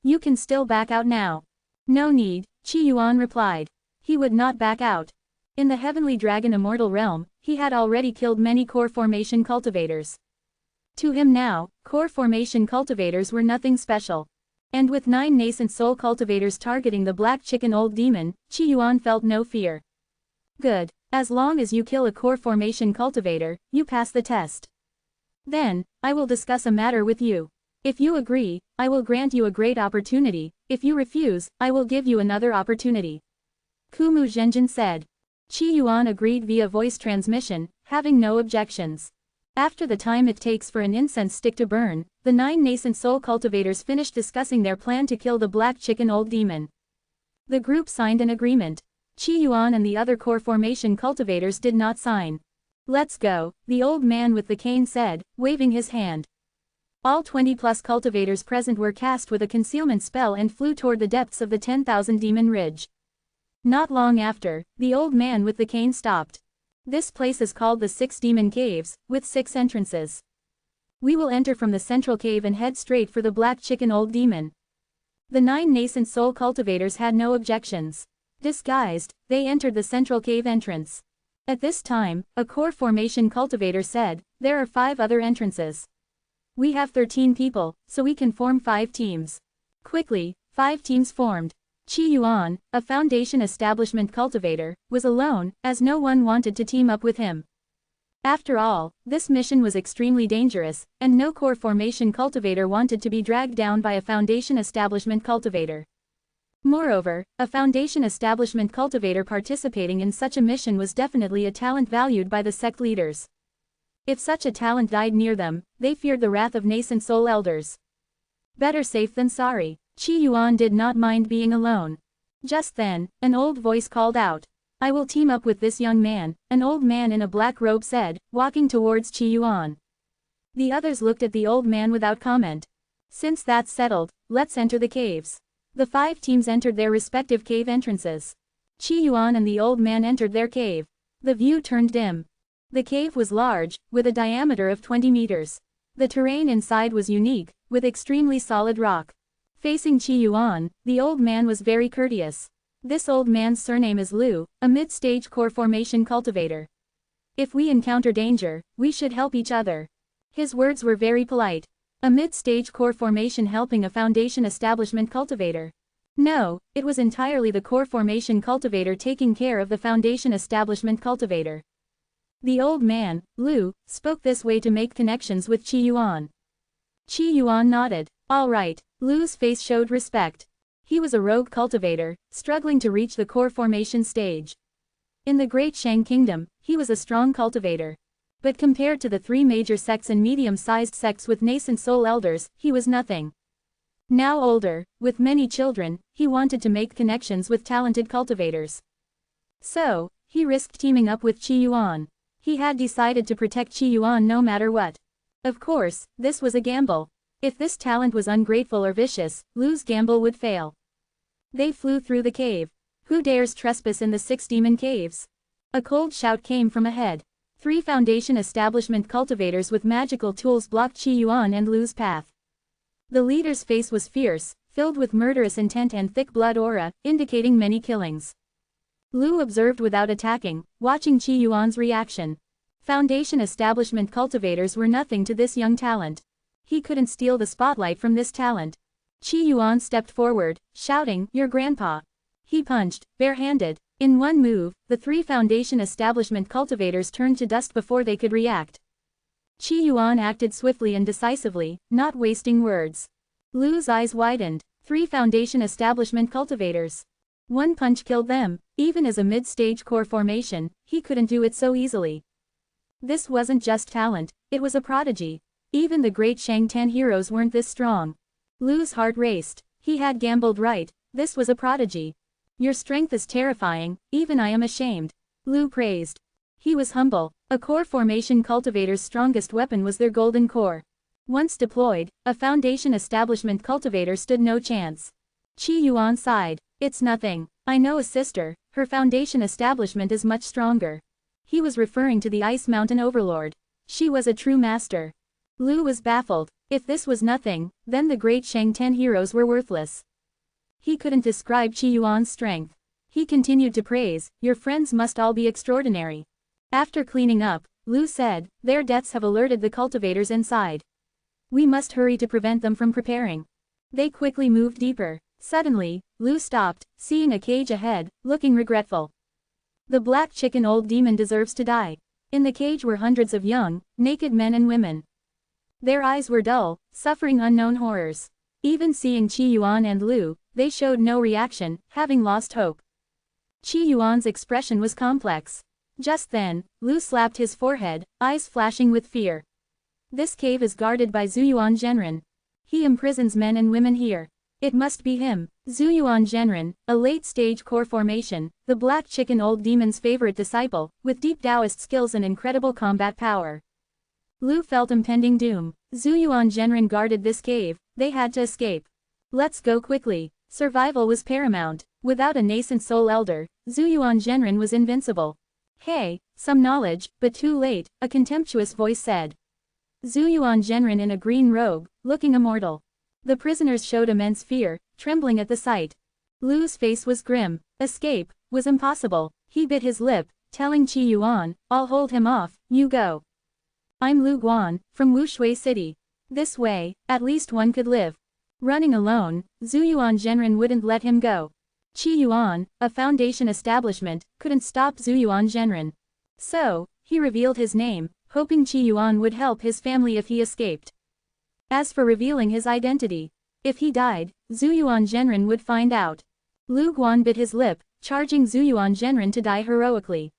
You can still back out now. No need, Qi Yuan replied. He would not back out. In the Heavenly Dragon Immortal realm, he had already killed many core formation cultivators. To him now, core formation cultivators were nothing special. And with 9 nascent soul cultivators targeting the Black Chicken Old Demon, Qi Yuan felt no fear. Good. As long as you kill a core formation cultivator, you pass the test. Then, I will discuss a matter with you. If you agree, I will grant you a great opportunity. If you refuse, I will give you another opportunity. Kumu Zhenjin said. Qi Yuan agreed via voice transmission, having no objections. After the time it takes for an incense stick to burn, the 9 nascent soul cultivators finished discussing their plan to kill the black chicken old demon. The group signed an agreement. Qi Yuan and the other core formation cultivators did not sign. Let's go, the old man with the cane said, waving his hand. All 20+ cultivators present were cast with a concealment spell and flew toward the depths of the 10,000 demon ridge. Not long after, the old man with the cane stopped. This place is called the 6 Demon Caves, with 6 entrances. We will enter from the central cave and head straight for the black chicken old demon. The 9 nascent soul cultivators had no objections. Disguised, they entered the central cave entrance. At this time, a core formation cultivator said, there are 5 other entrances. We have 13 people, so we can form 5 teams. Quickly, 5 teams formed. Qi Yuan, a foundation establishment cultivator, was alone, as no one wanted to team up with him. After all, this mission was extremely dangerous, and no core formation cultivator wanted to be dragged down by a foundation establishment cultivator. Moreover, a foundation establishment cultivator participating in such a mission was definitely a talent valued by the sect leaders. If such a talent died near them, they feared the wrath of nascent soul elders. Better safe than sorry. Qi Yuan did not mind being alone. Just then, an old voice called out. I will team up with this young man, an old man in a black robe said, walking towards Qi Yuan. The others looked at the old man without comment. Since that's settled, let's enter the caves. The 5 teams entered their respective cave entrances. Qi Yuan and the old man entered their cave. The view turned dim. The cave was large, with a diameter of 20 meters. The terrain inside was unique, with extremely solid rock. Facing Qi Yuan, the old man was very courteous. This old man's surname is Lu, a mid-stage core formation cultivator. If we encounter danger, we should help each other. His words were very polite. A mid-stage core formation helping a foundation establishment cultivator. No, it was entirely the core formation cultivator taking care of the foundation establishment cultivator. The old man, Lu, spoke this way to make connections with Qi Yuan. Qi Yuan nodded. All right. Lu's face showed respect. He was a rogue cultivator, struggling to reach the core formation stage. In the Great Shang Kingdom, he was a strong cultivator. But compared to the 3 major sects and medium-sized sects with nascent soul elders, he was nothing. Now older, with many children, he wanted to make connections with talented cultivators. So, he risked teaming up with Qi Yuan. He had decided to protect Qi Yuan no matter what. Of course, this was a gamble. If this talent was ungrateful or vicious, Lu's gamble would fail. They flew through the cave. Who dares trespass in the 6 demon caves? A cold shout came from ahead. 3 foundation establishment cultivators with magical tools blocked Qi Yuan and Lu's path. The leader's face was fierce, filled with murderous intent and thick blood aura, indicating many killings. Lu observed without attacking, watching Qi Yuan's reaction. Foundation establishment cultivators were nothing to this young talent. He couldn't steal the spotlight from this talent. Qi Yuan stepped forward, shouting, "Your grandpa." He punched, barehanded. In one move, the 3 foundation establishment cultivators turned to dust before they could react. Qi Yuan acted swiftly and decisively, not wasting words. Lu's eyes widened. 3 foundation establishment cultivators. One punch killed them. Even as a mid-stage core formation, he couldn't do it so easily. This wasn't just talent, it was a prodigy. Even the great Shang 10 heroes weren't this strong. Lu's heart raced. He had gambled right. This was a prodigy. Your strength is terrifying, even I am ashamed. Lu praised. He was humble. A core formation cultivator's strongest weapon was their golden core. Once deployed, a foundation establishment cultivator stood no chance. Qi Yuan sighed. It's nothing. I know a sister, her foundation establishment is much stronger. He was referring to the Ice Mountain Overlord. She was a true master. Lu was baffled. If this was nothing, then the great Shang 10 heroes were worthless. He couldn't describe Qi Yuan's strength. He continued to praise, your friends must all be extraordinary. After cleaning up, Lu said, their deaths have alerted the cultivators inside. We must hurry to prevent them from preparing. They quickly moved deeper. Suddenly, Lu stopped, seeing a cage ahead, looking regretful. The black chicken old demon deserves to die. In the cage were hundreds of young, naked men and women. Their eyes were dull, suffering unknown horrors. Even seeing Qi Yuan and Lu, they showed no reaction, having lost hope. Qi Yuan's expression was complex. Just then, Lu slapped his forehead, eyes flashing with fear. This cave is guarded by Zuyuan Zhenren. He imprisons men and women here. It must be him. Zuyuan Zhenren, a late-stage core formation, the black chicken old demon's favorite disciple, with deep Taoist skills and incredible combat power. Lu felt impending doom. Zuyuan Zhenren guarded this cave, they had to escape. Let's go quickly. Survival was paramount. Without a nascent soul elder, Zuyuan Zhenren was invincible. Hey, some knowledge, but too late, a contemptuous voice said. Zuyuan Zhenren in a green robe, looking immortal. The prisoners showed immense fear, trembling at the sight. Lu's face was grim. Escape was impossible. He bit his lip, telling Qi Yuan, I'll hold him off, you go. I'm Lu Guan, from Wushui City. This way, at least one could live. Running alone, Zuyuan Zhenren wouldn't let him go. Qi Yuan, a foundation establishment, couldn't stop Zuyuan Zhenren. So, he revealed his name, hoping Qi Yuan would help his family if he escaped. As for revealing his identity, if he died, Zuyuan Zhenren would find out. Lu Guan bit his lip, charging Zuyuan Zhenren to die heroically.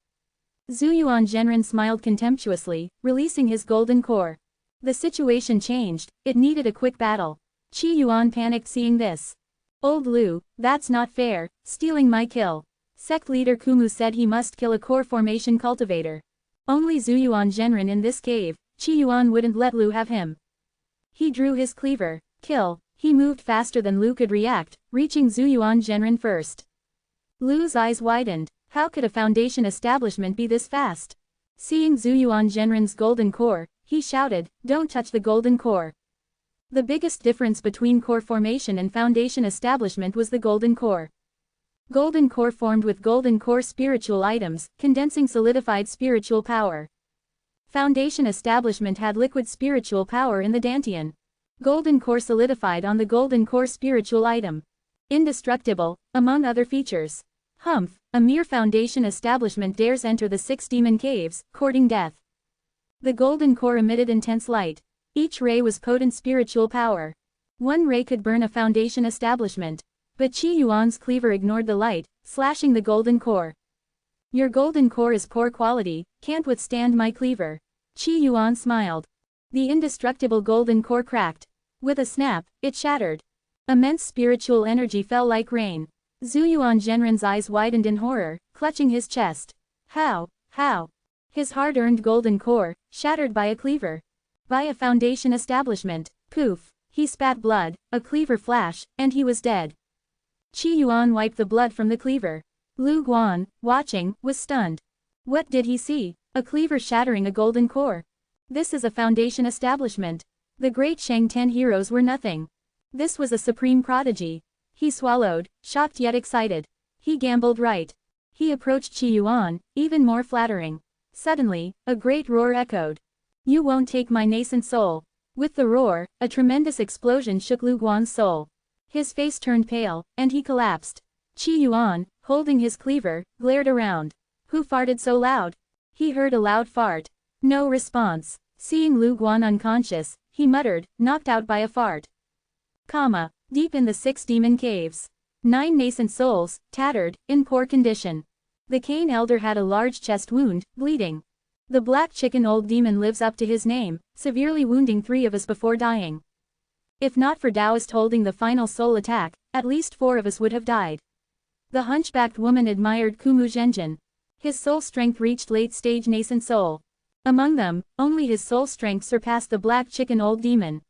Zuyuan Zhenren smiled contemptuously, releasing his golden core. The situation changed, it needed a quick battle. Qi Yuan panicked seeing this. Old Lu, that's not fair, stealing my kill. Sect leader Kumu said he must kill a core formation cultivator. Only Zuyuan Zhenren in this cave, Qi Yuan wouldn't let Lu have him. He drew his cleaver. Kill. He moved faster than Lu could react, reaching Zuyuan Zhenren first. Lu's eyes widened. How could a foundation establishment be this fast? Seeing Zuyuan Zhenren's golden core, he shouted, don't touch the golden core. The biggest difference between core formation and foundation establishment was the golden core. Golden core formed with golden core spiritual items, condensing solidified spiritual power. Foundation establishment had liquid spiritual power in the Dantian. Golden core solidified on the golden core spiritual item. Indestructible, among other features. Humph, a mere foundation establishment dares enter the 6 demon caves, courting death. The golden core emitted intense light. Each ray was potent spiritual power. One ray could burn a foundation establishment. But Qi Yuan's cleaver ignored the light, slashing the golden core. Your golden core is poor quality, can't withstand my cleaver. Qi Yuan smiled. The indestructible golden core cracked. With a snap, it shattered. Immense spiritual energy fell like rain. Zuyuan Zhenren's eyes widened in horror, clutching his chest. How? His hard-earned golden core, shattered by a cleaver. By a foundation establishment. Poof. He spat blood, a cleaver flash, and he was dead. Qi Yuan wiped the blood from the cleaver. Lu Guan, watching, was stunned. What did he see? A cleaver shattering a golden core. This is a foundation establishment. The great Shang 10 heroes were nothing. This was a supreme prodigy. He swallowed, shocked yet excited. He gambled right. He approached Qi Yuan, even more flattering. Suddenly, a great roar echoed. You won't take my nascent soul. With the roar, a tremendous explosion shook Lu Guan's soul. His face turned pale, and he collapsed. Qi Yuan, holding his cleaver, glared around. Who farted so loud? He heard a loud fart. No response. Seeing Lu Guan unconscious, he muttered, knocked out by a fart. Deep in the 6 demon caves. 9 nascent souls, tattered, in poor condition. The Cain elder had a large chest wound, bleeding. The black chicken old demon lives up to his name, severely wounding 3 of us before dying. If not for Taoist holding the final soul attack, at least 4 of us would have died. The hunchbacked woman admired Kumu Zhenjin. His soul strength reached late-stage nascent soul. Among them, only his soul strength surpassed the black chicken old demon.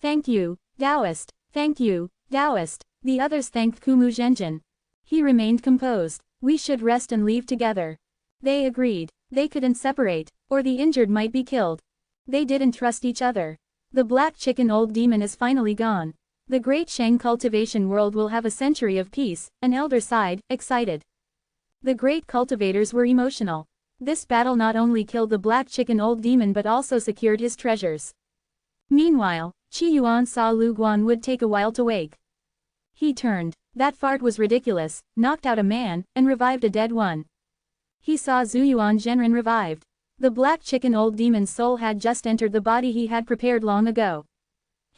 Thank you, Taoist. Thank you, Taoist. The others thanked Kumu Zhenjin. He remained composed. We should rest and leave together. They agreed. They couldn't separate, or the injured might be killed. They didn't trust each other. The black chicken old demon is finally gone. The great Shang cultivation world will have a century of peace, an elder sighed, excited. The great cultivators were emotional. This battle not only killed the black chicken old demon but also secured his treasures. Meanwhile, Qi Yuan saw Lu Guan would take a while to wake. He turned. That fart was ridiculous, knocked out a man, and revived a dead one. He saw Zuyuan Zhenren revived. The black chicken old demon's soul had just entered the body he had prepared long ago.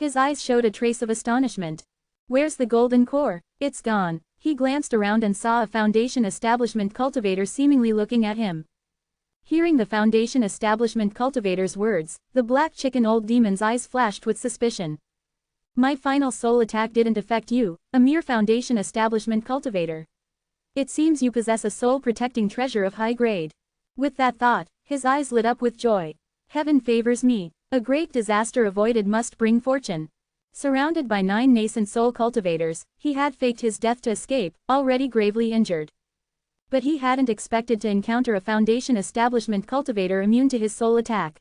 His eyes showed a trace of astonishment. Where's the golden core? It's gone. He glanced around and saw a Foundation Establishment cultivator seemingly looking at him. Hearing the Foundation Establishment cultivator's words, the black chicken old demon's eyes flashed with suspicion. My final soul attack didn't affect you, a mere Foundation Establishment cultivator. It seems you possess a soul-protecting treasure of high grade. With that thought, his eyes lit up with joy. Heaven favors me. A great disaster avoided must bring fortune. Surrounded by 9 nascent soul cultivators, he had faked his death to escape, already gravely injured. But he hadn't expected to encounter a Foundation Establishment cultivator immune to his soul attack.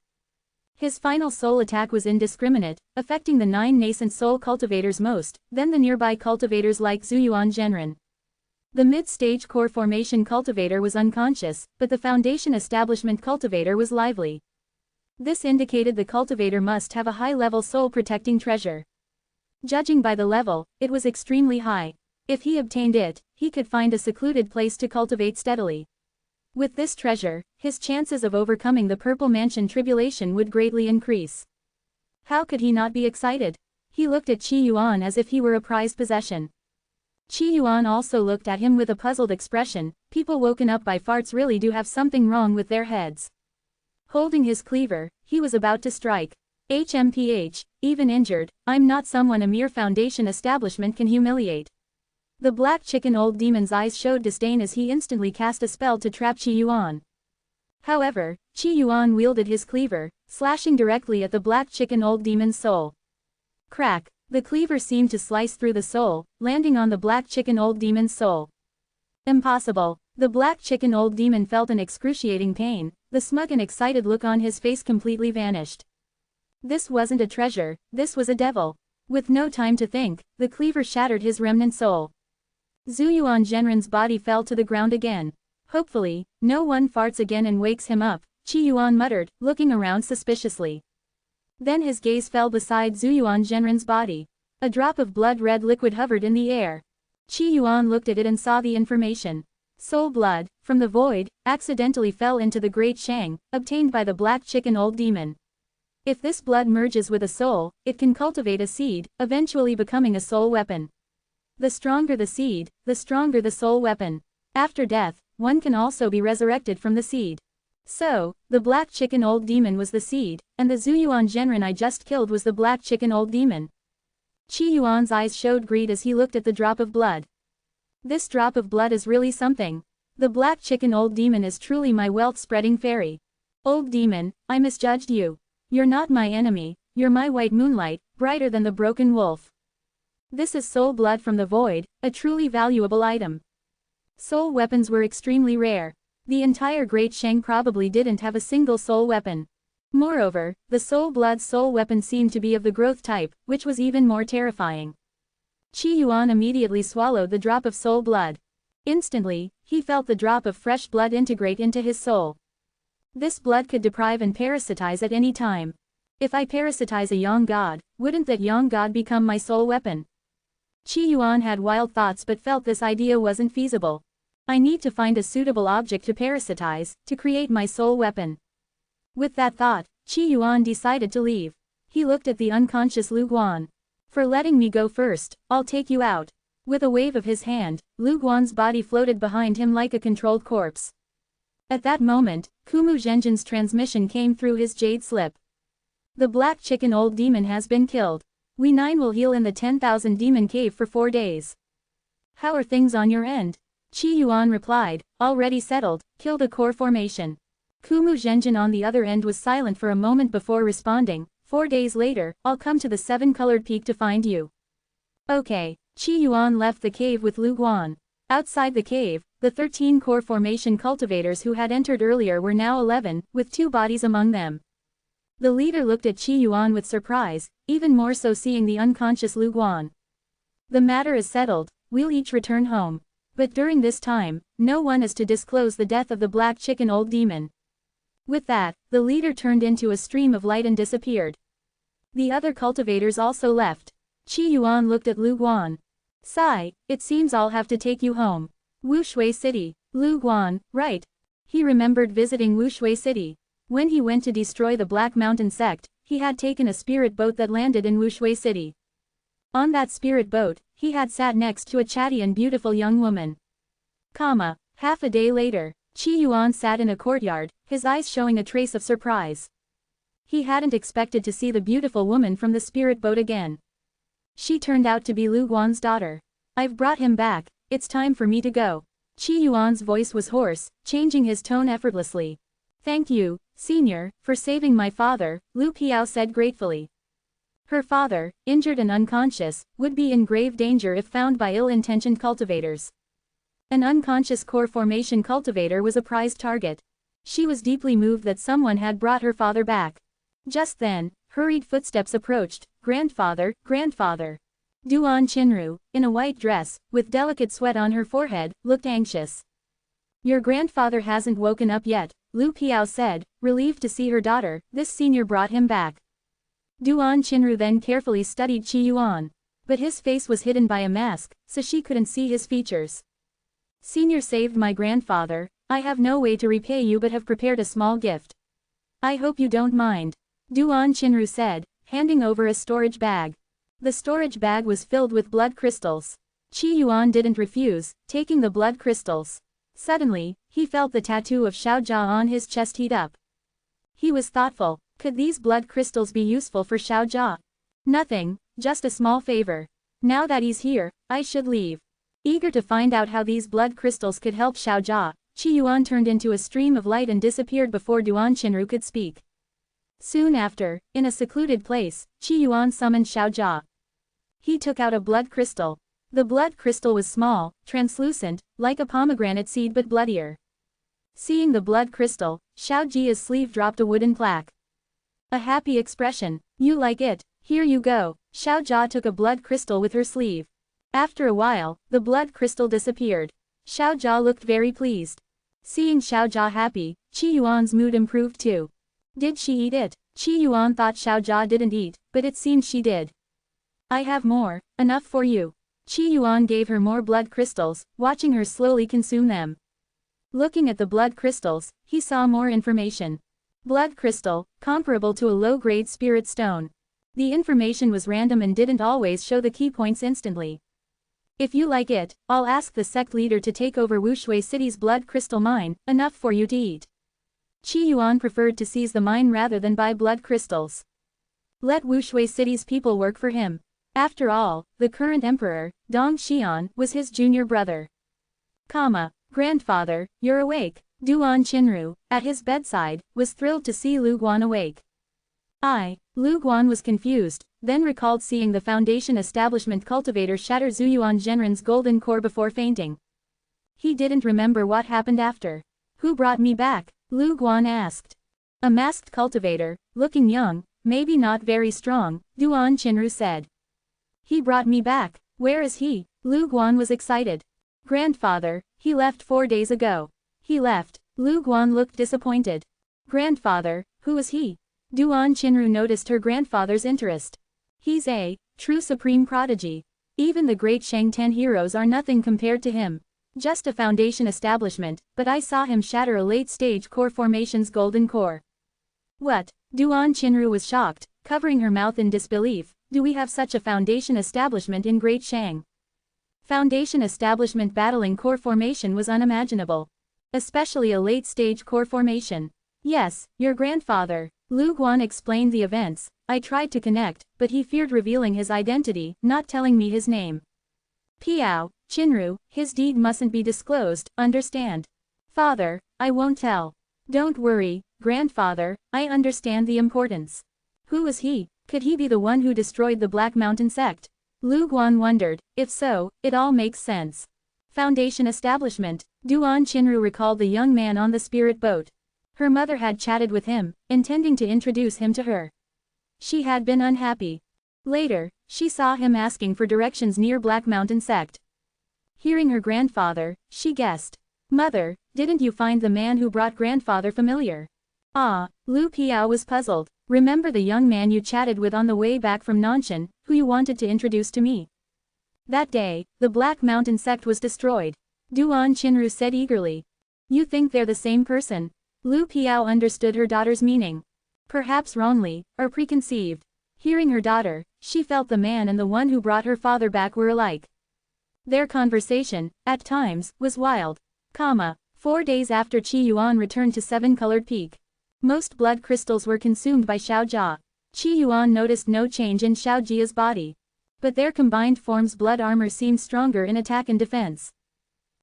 His final soul attack was indiscriminate, affecting the 9 nascent soul cultivators most, then the nearby cultivators like Zuyuan Genren. The mid-stage core formation cultivator was unconscious, but the Foundation Establishment cultivator was lively. This indicated the cultivator must have a high-level soul-protecting treasure. Judging by the level, it was extremely high. If he obtained it, he could find a secluded place to cultivate steadily. With this treasure, his chances of overcoming the Purple Mansion tribulation would greatly increase. How could he not be excited? He looked at Qi Yuan as if he were a prized possession. Qi Yuan also looked at him with a puzzled expression. People woken up by farts really do have something wrong with their heads. Holding his cleaver, he was about to strike. HMPH, even injured, I'm not someone a mere Foundation Establishment can humiliate. The black chicken old demon's eyes showed disdain as he instantly cast a spell to trap Qi Yuan. However, Qi Yuan wielded his cleaver, slashing directly at the black chicken old demon's soul. Crack, the cleaver seemed to slice through the soul, landing on the black chicken old demon's soul. Impossible. The black chicken old demon felt an excruciating pain, the smug and excited look on his face completely vanished. This wasn't a treasure, this was a devil. With no time to think, the cleaver shattered his remnant soul. Zuyuan Genren's body fell to the ground again. Hopefully, no one farts again and wakes him up, Qi Yuan muttered, looking around suspiciously. Then his gaze fell beside Zuyuan Genren's body. A drop of blood-red liquid hovered in the air. Qi Yuan looked at it and saw the information. Soul blood, from the void, accidentally fell into the Great Shang, obtained by the black chicken old demon. If this blood merges with a soul, it can cultivate a seed, eventually becoming a soul weapon. The stronger the seed, the stronger the soul weapon. After death, one can also be resurrected from the seed. So, the black chicken old demon was the seed, and the Zuyuan Genren I just killed was the black chicken old demon. Qi Yuan's eyes showed greed as he looked at the drop of blood. This drop of blood is really something. The black chicken old demon is truly my wealth-spreading fairy. Old demon, I misjudged you. You're not my enemy, you're my white moonlight, brighter than the broken wolf. This is soul blood from the void, a truly valuable item. Soul weapons were extremely rare. The entire Great Shang probably didn't have a single soul weapon. Moreover, the soul blood soul weapon seemed to be of the growth type, which was even more terrifying. Qi Yuan immediately swallowed the drop of soul blood. Instantly, he felt the drop of fresh blood integrate into his soul. This blood could deprive and parasitize at any time. If I parasitize a young god, wouldn't that young god become my soul weapon? Qi Yuan had wild thoughts but felt this idea wasn't feasible. I need to find a suitable object to parasitize, to create my soul weapon. With that thought, Qi Yuan decided to leave. He looked at the unconscious Lu Guan. For letting me go first, I'll take you out. With a wave of his hand, Lu Guan's body floated behind him like a controlled corpse. At that moment, Kumu Zhenjin's transmission came through his jade slip. The black chicken old demon has been killed. We 9 will heal in the 10,000 demon cave for 4 days. How are things on your end? Qi Yuan replied, already settled, killed a core formation. Kumu Zhenjin on the other end was silent for a moment before responding, 4 days later, I'll come to the 7-colored peak to find you. Okay. Qi Yuan left the cave with Lu Guan. Outside the cave, the 13 core formation cultivators who had entered earlier were now 11, with 2 bodies among them. The leader looked at Qi Yuan with surprise, even more so seeing the unconscious Lu Guan. The matter is settled, we'll each return home. But during this time, no one is to disclose the death of the black chicken old demon. With that, the leader turned into a stream of light and disappeared. The other cultivators also left. Qi Yuan looked at Lu Guan. Sigh, it seems I'll have to take you home. Wushui City. Lu Guan, right. He remembered visiting Wushui City. When he went to destroy the Black Mountain sect, he had taken a spirit boat that landed in Wushui City. On that spirit boat, he had sat next to a chatty and beautiful young woman. Half a day later, Qi Yuan sat in a courtyard, his eyes showing a trace of surprise. He hadn't expected to see the beautiful woman from the spirit boat again. She turned out to be Lu Guan's daughter. I've brought him back, it's time for me to go. Qi Yuan's voice was hoarse, changing his tone effortlessly. Thank you, Senior, for saving my father, Lu Piao said gratefully. Her father, injured and unconscious, would be in grave danger if found by ill-intentioned cultivators. An unconscious core formation cultivator was a prized target. She was deeply moved that someone had brought her father back. Just then, hurried footsteps approached. Grandfather, grandfather. Duan Qinru, in a white dress, with delicate sweat on her forehead, looked anxious. Your grandfather hasn't woken up yet, Lu Piao said, relieved to see her daughter. This senior brought him back. Duan Qinru then carefully studied Qi Yuan. But his face was hidden by a mask, so she couldn't see his features. Senior saved my grandfather, I have no way to repay you but have prepared a small gift. I hope you don't mind. Duan Qinru said, handing over a storage bag. The storage bag was filled with blood crystals. Qi Yuan didn't refuse, taking the blood crystals. Suddenly, he felt the tattoo of Xiaojia on his chest heat up. He was thoughtful. Could these blood crystals be useful for Xiaojia? Nothing, just a small favor. Now that he's here, I should leave. Eager to find out how these blood crystals could help Xiaojia, Qi Yuan turned into a stream of light and disappeared before Duan Qinru could speak. Soon after, in a secluded place, Qi Yuan summoned Xiaojia. He took out a blood crystal. The blood crystal was small, translucent, like a pomegranate seed but bloodier. Seeing the blood crystal, Xiaojia's sleeve dropped a wooden plaque. A happy expression. You like it? Here you go. Xiaojia took a blood crystal with her sleeve. After a while, the blood crystal disappeared. Xiaojia looked very pleased. Seeing Xiaojia happy, Qi Yuan's mood improved too. Did she eat it? Qi Yuan thought Xiaojia didn't eat, but it seemed she did. I have more, enough for you. Qi Yuan gave her more blood crystals, watching her slowly consume them. Looking at the blood crystals, he saw more information. Blood crystal, comparable to a low-grade spirit stone. The information was random and didn't always show the key points instantly. If you like it, I'll ask the sect leader to take over Wushui City's blood crystal mine, enough for you to eat. Qi Yuan preferred to seize the mine rather than buy blood crystals. Let Wushui City's people work for him. After all, the current emperor, Dong Xian, was his junior brother. Grandfather, you're awake. Duan Qinru, at his bedside, was thrilled to see Lu Guan awake. Lu Guan was confused, then recalled seeing the Foundation establishment cultivator shatter Zuyuan Zhenren's golden core before fainting. He didn't remember what happened after. Who brought me back? Lu Guan asked. A masked cultivator, looking young, maybe not very strong, Duan Qinru said. He brought me back. Where is he? Lu Guan was excited. Grandfather, he left 4 days ago. He left. Lu Guan looked disappointed. Grandfather, who is he? Duan Qinru noticed her grandfather's interest. He's a true supreme prodigy. Even the great Shang Ten heroes are nothing compared to him. Just a foundation establishment, but I saw him shatter a late-stage core formation's golden core. What? Duan Qinru was shocked, covering her mouth in disbelief. Do we have such a foundation establishment in Great Shang? Foundation establishment battling core formation was unimaginable. Especially a late-stage core formation. Yes, your grandfather. Lu Guan explained the events. I tried to connect, but he feared revealing his identity, not telling me his name. Piao, Qinru, his deed mustn't be disclosed, understand? Father, I won't tell. Don't worry, grandfather, I understand the importance. Who is he? Could he be the one who destroyed the Black Mountain sect? Lu Guan wondered. If so, it all makes sense. Foundation establishment. Duan Qinru recalled the young man on the spirit boat. Her mother had chatted with him, intending to introduce him to her. She had been unhappy. Later, she saw him asking for directions near Black Mountain sect. Hearing her grandfather, she guessed. Mother, didn't you find the man who brought grandfather familiar? Lu Piao was puzzled. Remember the young man you chatted with on the way back from Nanshan, who you wanted to introduce to me? That day, the Black Mountain sect was destroyed. Duan Qinru said eagerly. You think they're the same person? Lu Piao understood her daughter's meaning. Perhaps wrongly, or preconceived. Hearing her daughter, she felt the man and the one who brought her father back were alike. Their conversation, at times, was wild. 4 days after Qi Yuan returned to Seven-Colored Peak. Most blood crystals were consumed by Xiao Jia. Qi Yuan noticed no change in Xiao Jia's body. But their combined forms' blood armor seemed stronger in attack and defense.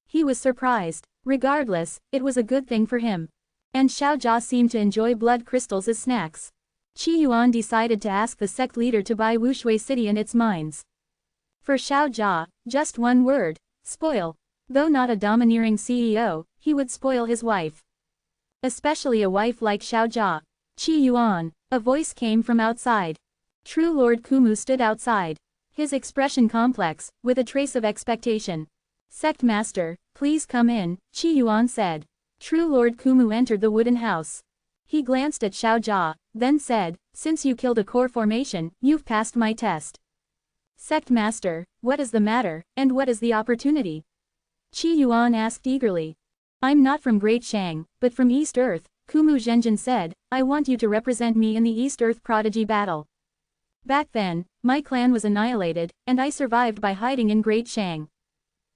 He was surprised. Regardless, it was a good thing for him. And Xiao Jia seemed to enjoy blood crystals as snacks. Qi Yuan decided to ask the sect leader to buy Wushui City and its mines. For Xiao Jia, just one word: spoil. Though not a domineering CEO, he would spoil his wife. Especially a wife like Xiao Jia. Qi Yuan, a voice came from outside. True Lord Kumu stood outside. His expression complex, with a trace of expectation. Sect Master, please come in, Qi Yuan said. True Lord Kumu entered the wooden house. He glanced at Xiao Jia, then said, since you killed a core formation, you've passed my test. Sect Master, what is the matter, and what is the opportunity? Qi Yuan asked eagerly. I'm not from Great Shang, but from East Earth, Kumu Zhenjin said. I want you to represent me in the East Earth Prodigy battle. Back then, my clan was annihilated, and I survived by hiding in Great Shang.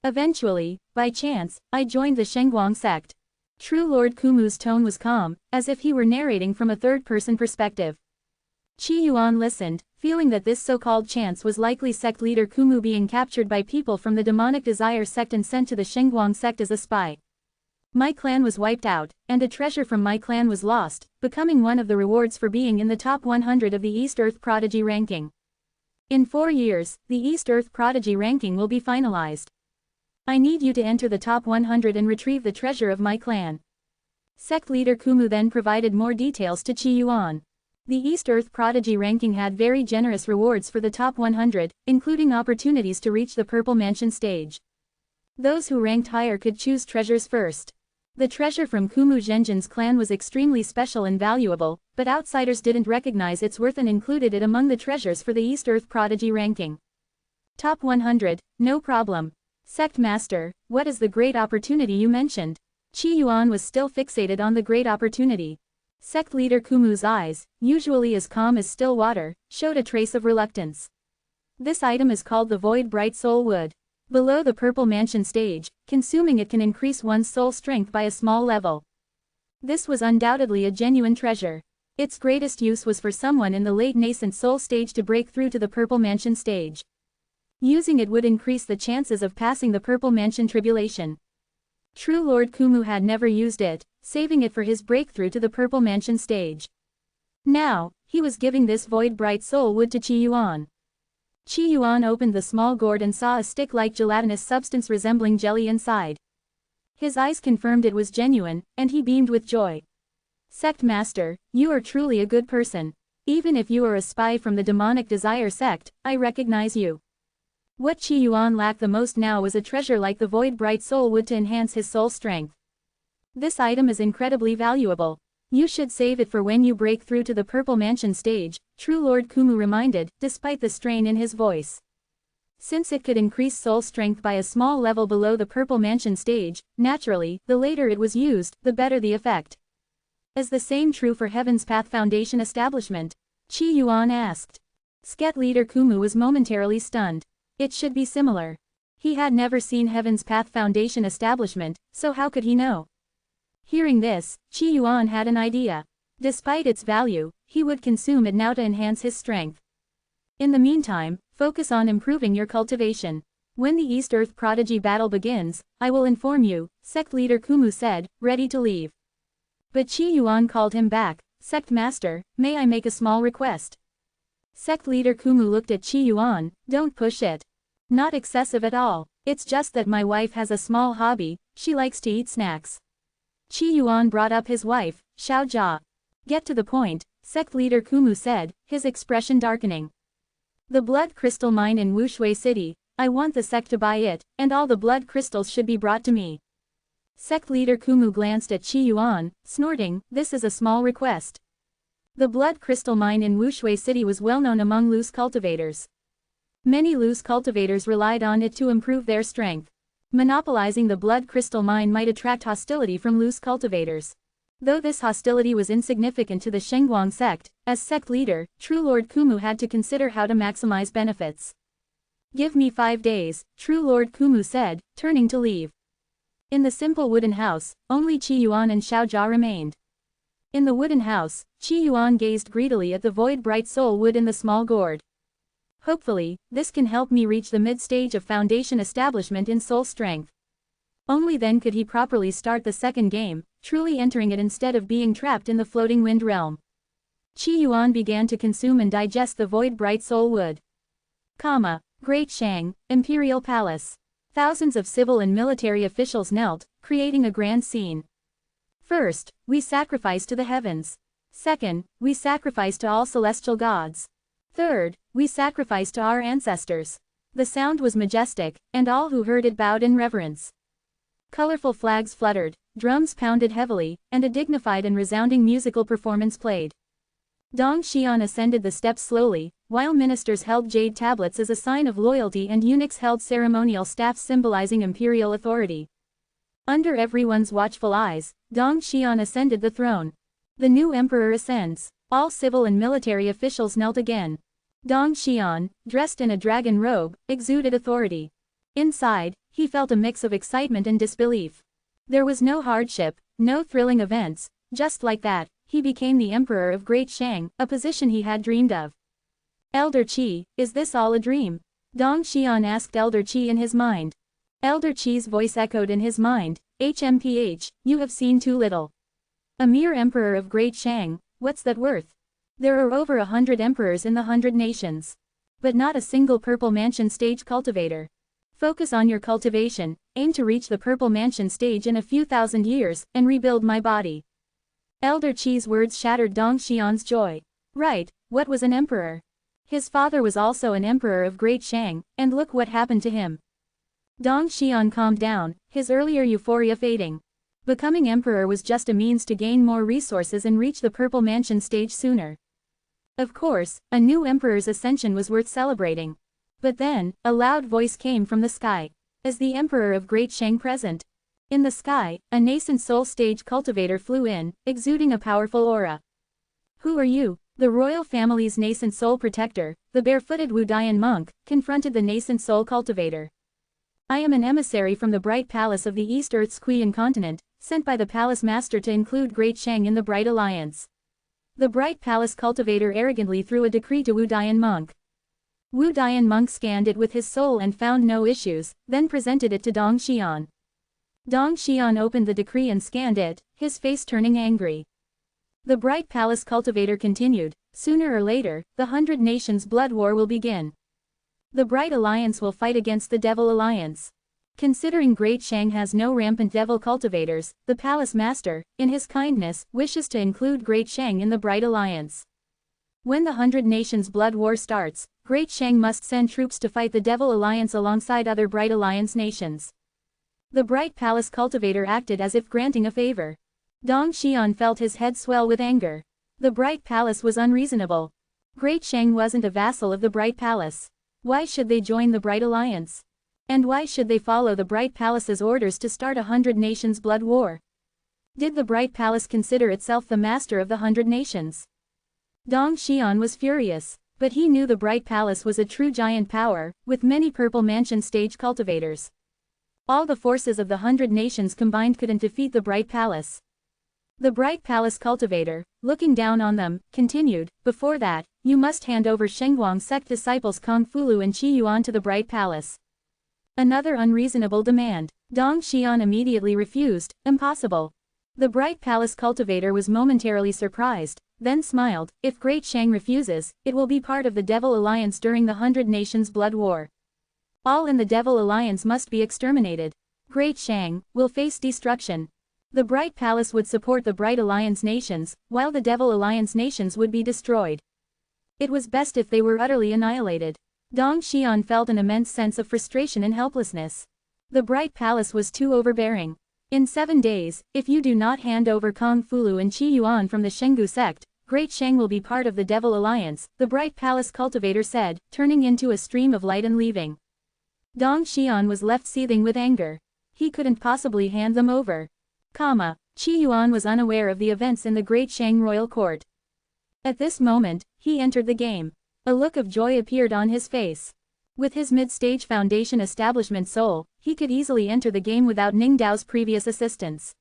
Eventually, by chance, I joined the Shengguang sect. True Lord Kumu's tone was calm, as if he were narrating from a third-person perspective. Qi Yuan listened, feeling that this so-called chance was likely sect leader Kumu being captured by people from the demonic desire sect and sent to the Shengguang sect as a spy. My clan was wiped out, and a treasure from my clan was lost, becoming one of the rewards for being in the top 100 of the East Earth Prodigy ranking. In 4 years, the East Earth Prodigy ranking will be finalized. I need you to enter the top 100 and retrieve the treasure of my clan. Sect leader Kumu then provided more details to Qi Yuan. The East Earth Prodigy ranking had very generous rewards for the top 100, including opportunities to reach the Purple Mansion stage. Those who ranked higher could choose treasures first. The treasure from Kumu Zhenjin's clan was extremely special and valuable, but outsiders didn't recognize its worth and included it among the treasures for the East Earth Prodigy ranking. Top 100, no problem. Sect Master, what is the great opportunity you mentioned? Qi Yuan was still fixated on the great opportunity. Sect leader Kumu's eyes, usually as calm as still water, showed a trace of reluctance. This item is called the Void Bright Soul Wood. Below the Purple Mansion stage, consuming it can increase one's soul strength by a small level. This was undoubtedly a genuine treasure. Its greatest use was for someone in the late nascent soul stage to break through to the Purple Mansion stage. Using it would increase the chances of passing the Purple Mansion tribulation. True Lord Kumu had never used it, saving it for his breakthrough to the Purple Mansion stage. Now, he was giving this Void Bright Soul Wood to Qi Yuan. Qi Yuan opened the small gourd and saw a stick-like gelatinous substance resembling jelly inside. His eyes confirmed it was genuine, and he beamed with joy. Sect Master, you are truly a good person. Even if you are a spy from the demonic desire sect, I recognize you. What Qi Yuan lacked the most now was a treasure like the Void Bright Soul Wood to enhance his soul strength. This item is incredibly valuable. You should save it for when you break through to the Purple Mansion stage, True Lord Kumu reminded, despite the strain in his voice. Since it could increase soul strength by a small level below the Purple Mansion stage, naturally, the later it was used, the better the effect. Is the same true for Heaven's Path Foundation establishment? Qi Yuan asked. Sect leader Kumu was momentarily stunned. It should be similar. He had never seen Heaven's Path Foundation establishment, so how could he know? Hearing this, Qi Yuan had an idea. Despite its value, he would consume it now to enhance his strength. In the meantime, focus on improving your cultivation. When the East Earth Prodigy battle begins, I will inform you, sect leader Kumu said, ready to leave. But Qi Yuan called him back. Sect Master, may I make a small request? Sect leader Kumu looked at Qi Yuan. Don't push it. Not excessive at all. It's just that my wife has a small hobby, she likes to eat snacks. Qi Yuan brought up his wife, Xiao Jia. Get to the point, sect leader Kumu said, his expression darkening. The blood crystal mine in Wushui City, I want the sect to buy it, and all the blood crystals should be brought to me. Sect leader Kumu glanced at Qi Yuan, snorting, this is a small request. The blood crystal mine in Wushui City was well known among loose cultivators. Many loose cultivators relied on it to improve their strength. Monopolizing the blood crystal mine might attract hostility from loose cultivators. Though this hostility was insignificant to the Shengguang sect, as sect leader, True Lord Kumu had to consider how to maximize benefits. "Give me 5 days, True Lord Kumu said, turning to leave. In the simple wooden house, only Qi Yuan and Xiao Jia remained. In the wooden house, Qi Yuan gazed greedily at the void bright soul wood in the small gourd. Hopefully, this can help me reach the mid-stage of foundation establishment in soul strength. Only then could he properly start the second game, truly entering it instead of being trapped in the floating wind realm. Qi Yuan began to consume and digest the void bright soul wood. Great Shang, Imperial Palace. Thousands of civil and military officials knelt, creating a grand scene. First, we sacrifice to the heavens. Second, we sacrifice to all celestial gods. Third, we sacrifice to our ancestors. The sound was majestic, and all who heard it bowed in reverence. Colorful flags fluttered, drums pounded heavily, and a dignified and resounding musical performance played. Dong Xian ascended the steps slowly, while ministers held jade tablets as a sign of loyalty and eunuchs held ceremonial staffs symbolizing imperial authority. Under everyone's watchful eyes, Dong Xian ascended the throne. The new emperor ascends. All civil and military officials knelt again. Dong Xian, dressed in a dragon robe, exuded authority. Inside, he felt a mix of excitement and disbelief. There was no hardship, no thrilling events, just like that, he became the Emperor of Great Shang, a position he had dreamed of. Elder Qi, is this all a dream? Dong Xian asked Elder Qi in his mind. Elder Qi's voice echoed in his mind, HMPH, you have seen too little. A mere Emperor of Great Shang, what's that worth? There are over 100 emperors in the 100 nations. But not a single Purple Mansion stage cultivator. Focus on your cultivation, aim to reach the Purple Mansion stage in a few thousand years, and rebuild my body. Elder Qi's words shattered Dong Xian's joy. Right, what was an emperor? His father was also an emperor of Great Shang, and look what happened to him. Dong Xian calmed down, his earlier euphoria fading. Becoming emperor was just a means to gain more resources and reach the Purple Mansion stage sooner. Of course, a new emperor's ascension was worth celebrating. But then, a loud voice came from the sky. As the Emperor of Great Shang present. In the sky, a nascent soul stage cultivator flew in, exuding a powerful aura. Who are you? The royal family's nascent soul protector, the barefooted Wu Dian monk, confronted the nascent soul cultivator. I am an emissary from the Bright Palace of the East Earth's Qian continent, sent by the Palace Master to include Great Shang in the Bright Alliance. The Bright Palace cultivator arrogantly threw a decree to Wu Dian monk. Wu Dian monk scanned it with his soul and found no issues, then presented it to Dong Xian. Dong Xian opened the decree and scanned it, his face turning angry. The Bright Palace cultivator continued, sooner or later, the 100 Nations blood war will begin. The Bright Alliance will fight against the Devil Alliance. Considering Great Shang has no rampant devil cultivators, the Palace Master, in his kindness, wishes to include Great Shang in the Bright Alliance. When the 100 Nations blood war starts, Great Shang must send troops to fight the Devil Alliance alongside other Bright Alliance nations. The Bright Palace cultivator acted as if granting a favor. Dong Xian felt his head swell with anger. The Bright Palace was unreasonable. Great Shang wasn't a vassal of the Bright Palace. Why should they join the Bright Alliance? And why should they follow the Bright Palace's orders to start a 100 Nations blood war? Did the Bright Palace consider itself the master of the 100 Nations? Dong Xian was furious, but he knew the Bright Palace was a true giant power, with many Purple Mansion stage cultivators. All the forces of the 100 Nations combined couldn't defeat the Bright Palace. The Bright Palace cultivator, looking down on them, continued, before that, you must hand over Shengguang sect disciples Kong Fulu and Qi Yuan to the Bright Palace. Another unreasonable demand. Dong Xian immediately refused, impossible. The Bright Palace cultivator was momentarily surprised, then smiled, if Great Shang refuses, it will be part of the Devil Alliance during the 100 Nations blood war. All in the Devil Alliance must be exterminated. Great Shang will face destruction. The Bright Palace would support the Bright Alliance nations, while the Devil Alliance nations would be destroyed. It was best if they were utterly annihilated. Dong Xian felt an immense sense of frustration and helplessness. The Bright Palace was too overbearing. In 7 days, if you do not hand over Kong Fulu and Qi Yuan from the Shenggu sect, Great Shang will be part of the Devil Alliance, the Bright Palace cultivator said, turning into a stream of light and leaving. Dong Xian was left seething with anger. He couldn't possibly hand them over. Qi Yuan was unaware of the events in the great Shang royal court. At this moment, he entered the game. A look of joy appeared on his face. With his mid-stage foundation establishment soul, he could easily enter the game without Ning Dao's previous assistance.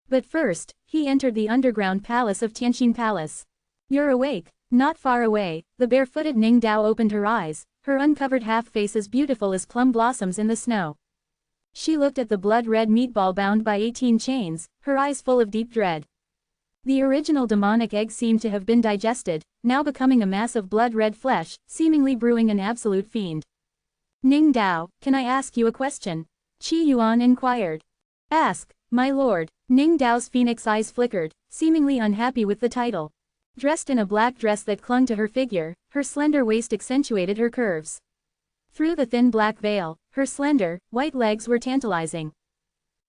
But first, he entered the underground palace of Tianqin Palace. You're awake. Not far away, the barefooted Ning Dao opened her eyes, her uncovered half-face as beautiful as plum blossoms in the snow. She looked at the blood-red meatball bound by 18 chains, her eyes full of deep dread. The original demonic egg seemed to have been digested, now becoming a mass of blood-red flesh, seemingly brewing an absolute fiend. Ning Dao, can I ask you a question? Qi Yuan inquired. Ask, my lord. Ning Dao's phoenix eyes flickered, seemingly unhappy with the title. Dressed in a black dress that clung to her figure, her slender waist accentuated her curves. Through the thin black veil, her slender, white legs were tantalizing.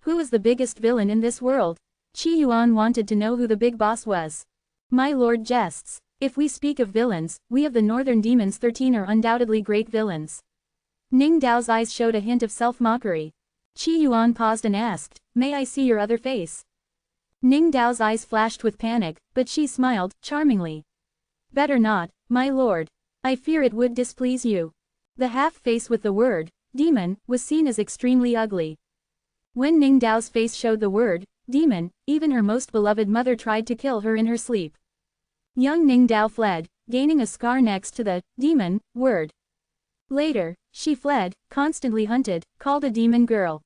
Who is the biggest villain in this world? Qi Yuan wanted to know who the big boss was. My lord jests. If we speak of villains, we of the northern demons 13 are undoubtedly great villains. Ning Dao's eyes showed a hint of self-mockery. Qi Yuan paused and asked, may I see your other face? Ning Dao's eyes flashed with panic, but she smiled, charmingly. Better not, my lord. I fear it would displease you. The half-face with the word, demon, was seen as extremely ugly. When Ning Dao's face showed the word, demon, even her most beloved mother tried to kill her in her sleep. Young Ning Dao fled, gaining a scar next to the demon word. Later, she fled, constantly hunted, called a demon girl.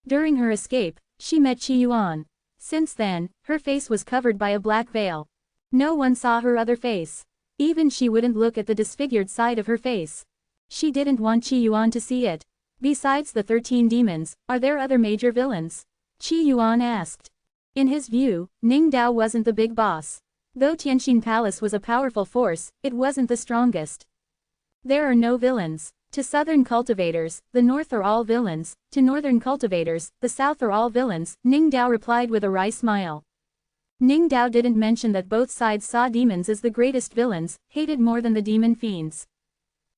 During her escape, she met Qi Yuan. Since then, her face was covered by a black veil. No one saw her other face. Even she wouldn't look at the disfigured side of her face. She didn't want Qi Yuan to see it. Besides the 13 demons, are there other major villains? Qi Yuan asked. In his view, Ning Dao wasn't the big boss. Though Tianqin Palace was a powerful force, it wasn't the strongest. There are no villains. To southern cultivators, the north are all villains, to northern cultivators, the south are all villains, Ning Dao replied with a wry smile. Ning Dao didn't mention that both sides saw demons as the greatest villains, hated more than the demon fiends.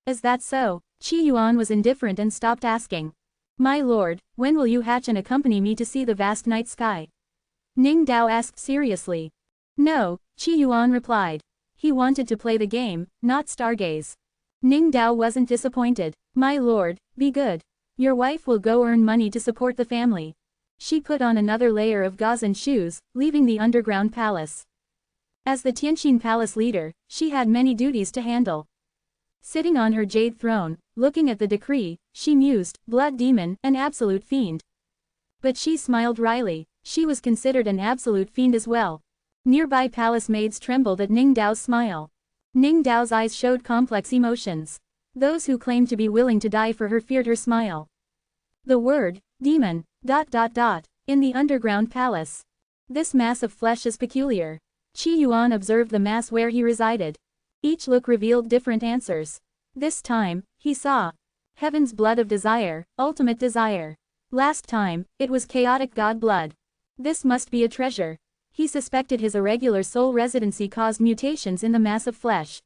Is that so? Qi Yuan was indifferent and stopped asking. My lord, when will you hatch and accompany me to see the vast night sky? Ning Dao asked seriously. No, Qi Yuan replied. He wanted to play the game, not stargaze. Ning Dao wasn't disappointed. My lord, be good. Your wife will go earn money to support the family. She put on another layer of gauze and shoes, leaving the underground palace. As the Tianqin Palace leader, she had many duties to handle. Sitting on her jade throne, looking at the decree, she mused, blood demon, an absolute fiend. But she smiled wryly, she was considered an absolute fiend as well. Nearby palace maids trembled at Ning Dao's smile. Ning Dao's eyes showed complex emotions. Those who claimed to be willing to die for her feared her smile. The word, demon, ... in the underground palace. This mass of flesh is peculiar. Qi Yuan observed the mass where he resided. Each look revealed different answers. This time, he saw heaven's blood of desire, ultimate desire. Last time, it was chaotic god blood. This must be a treasure. He suspected his irregular soul residency caused mutations in the mass of flesh.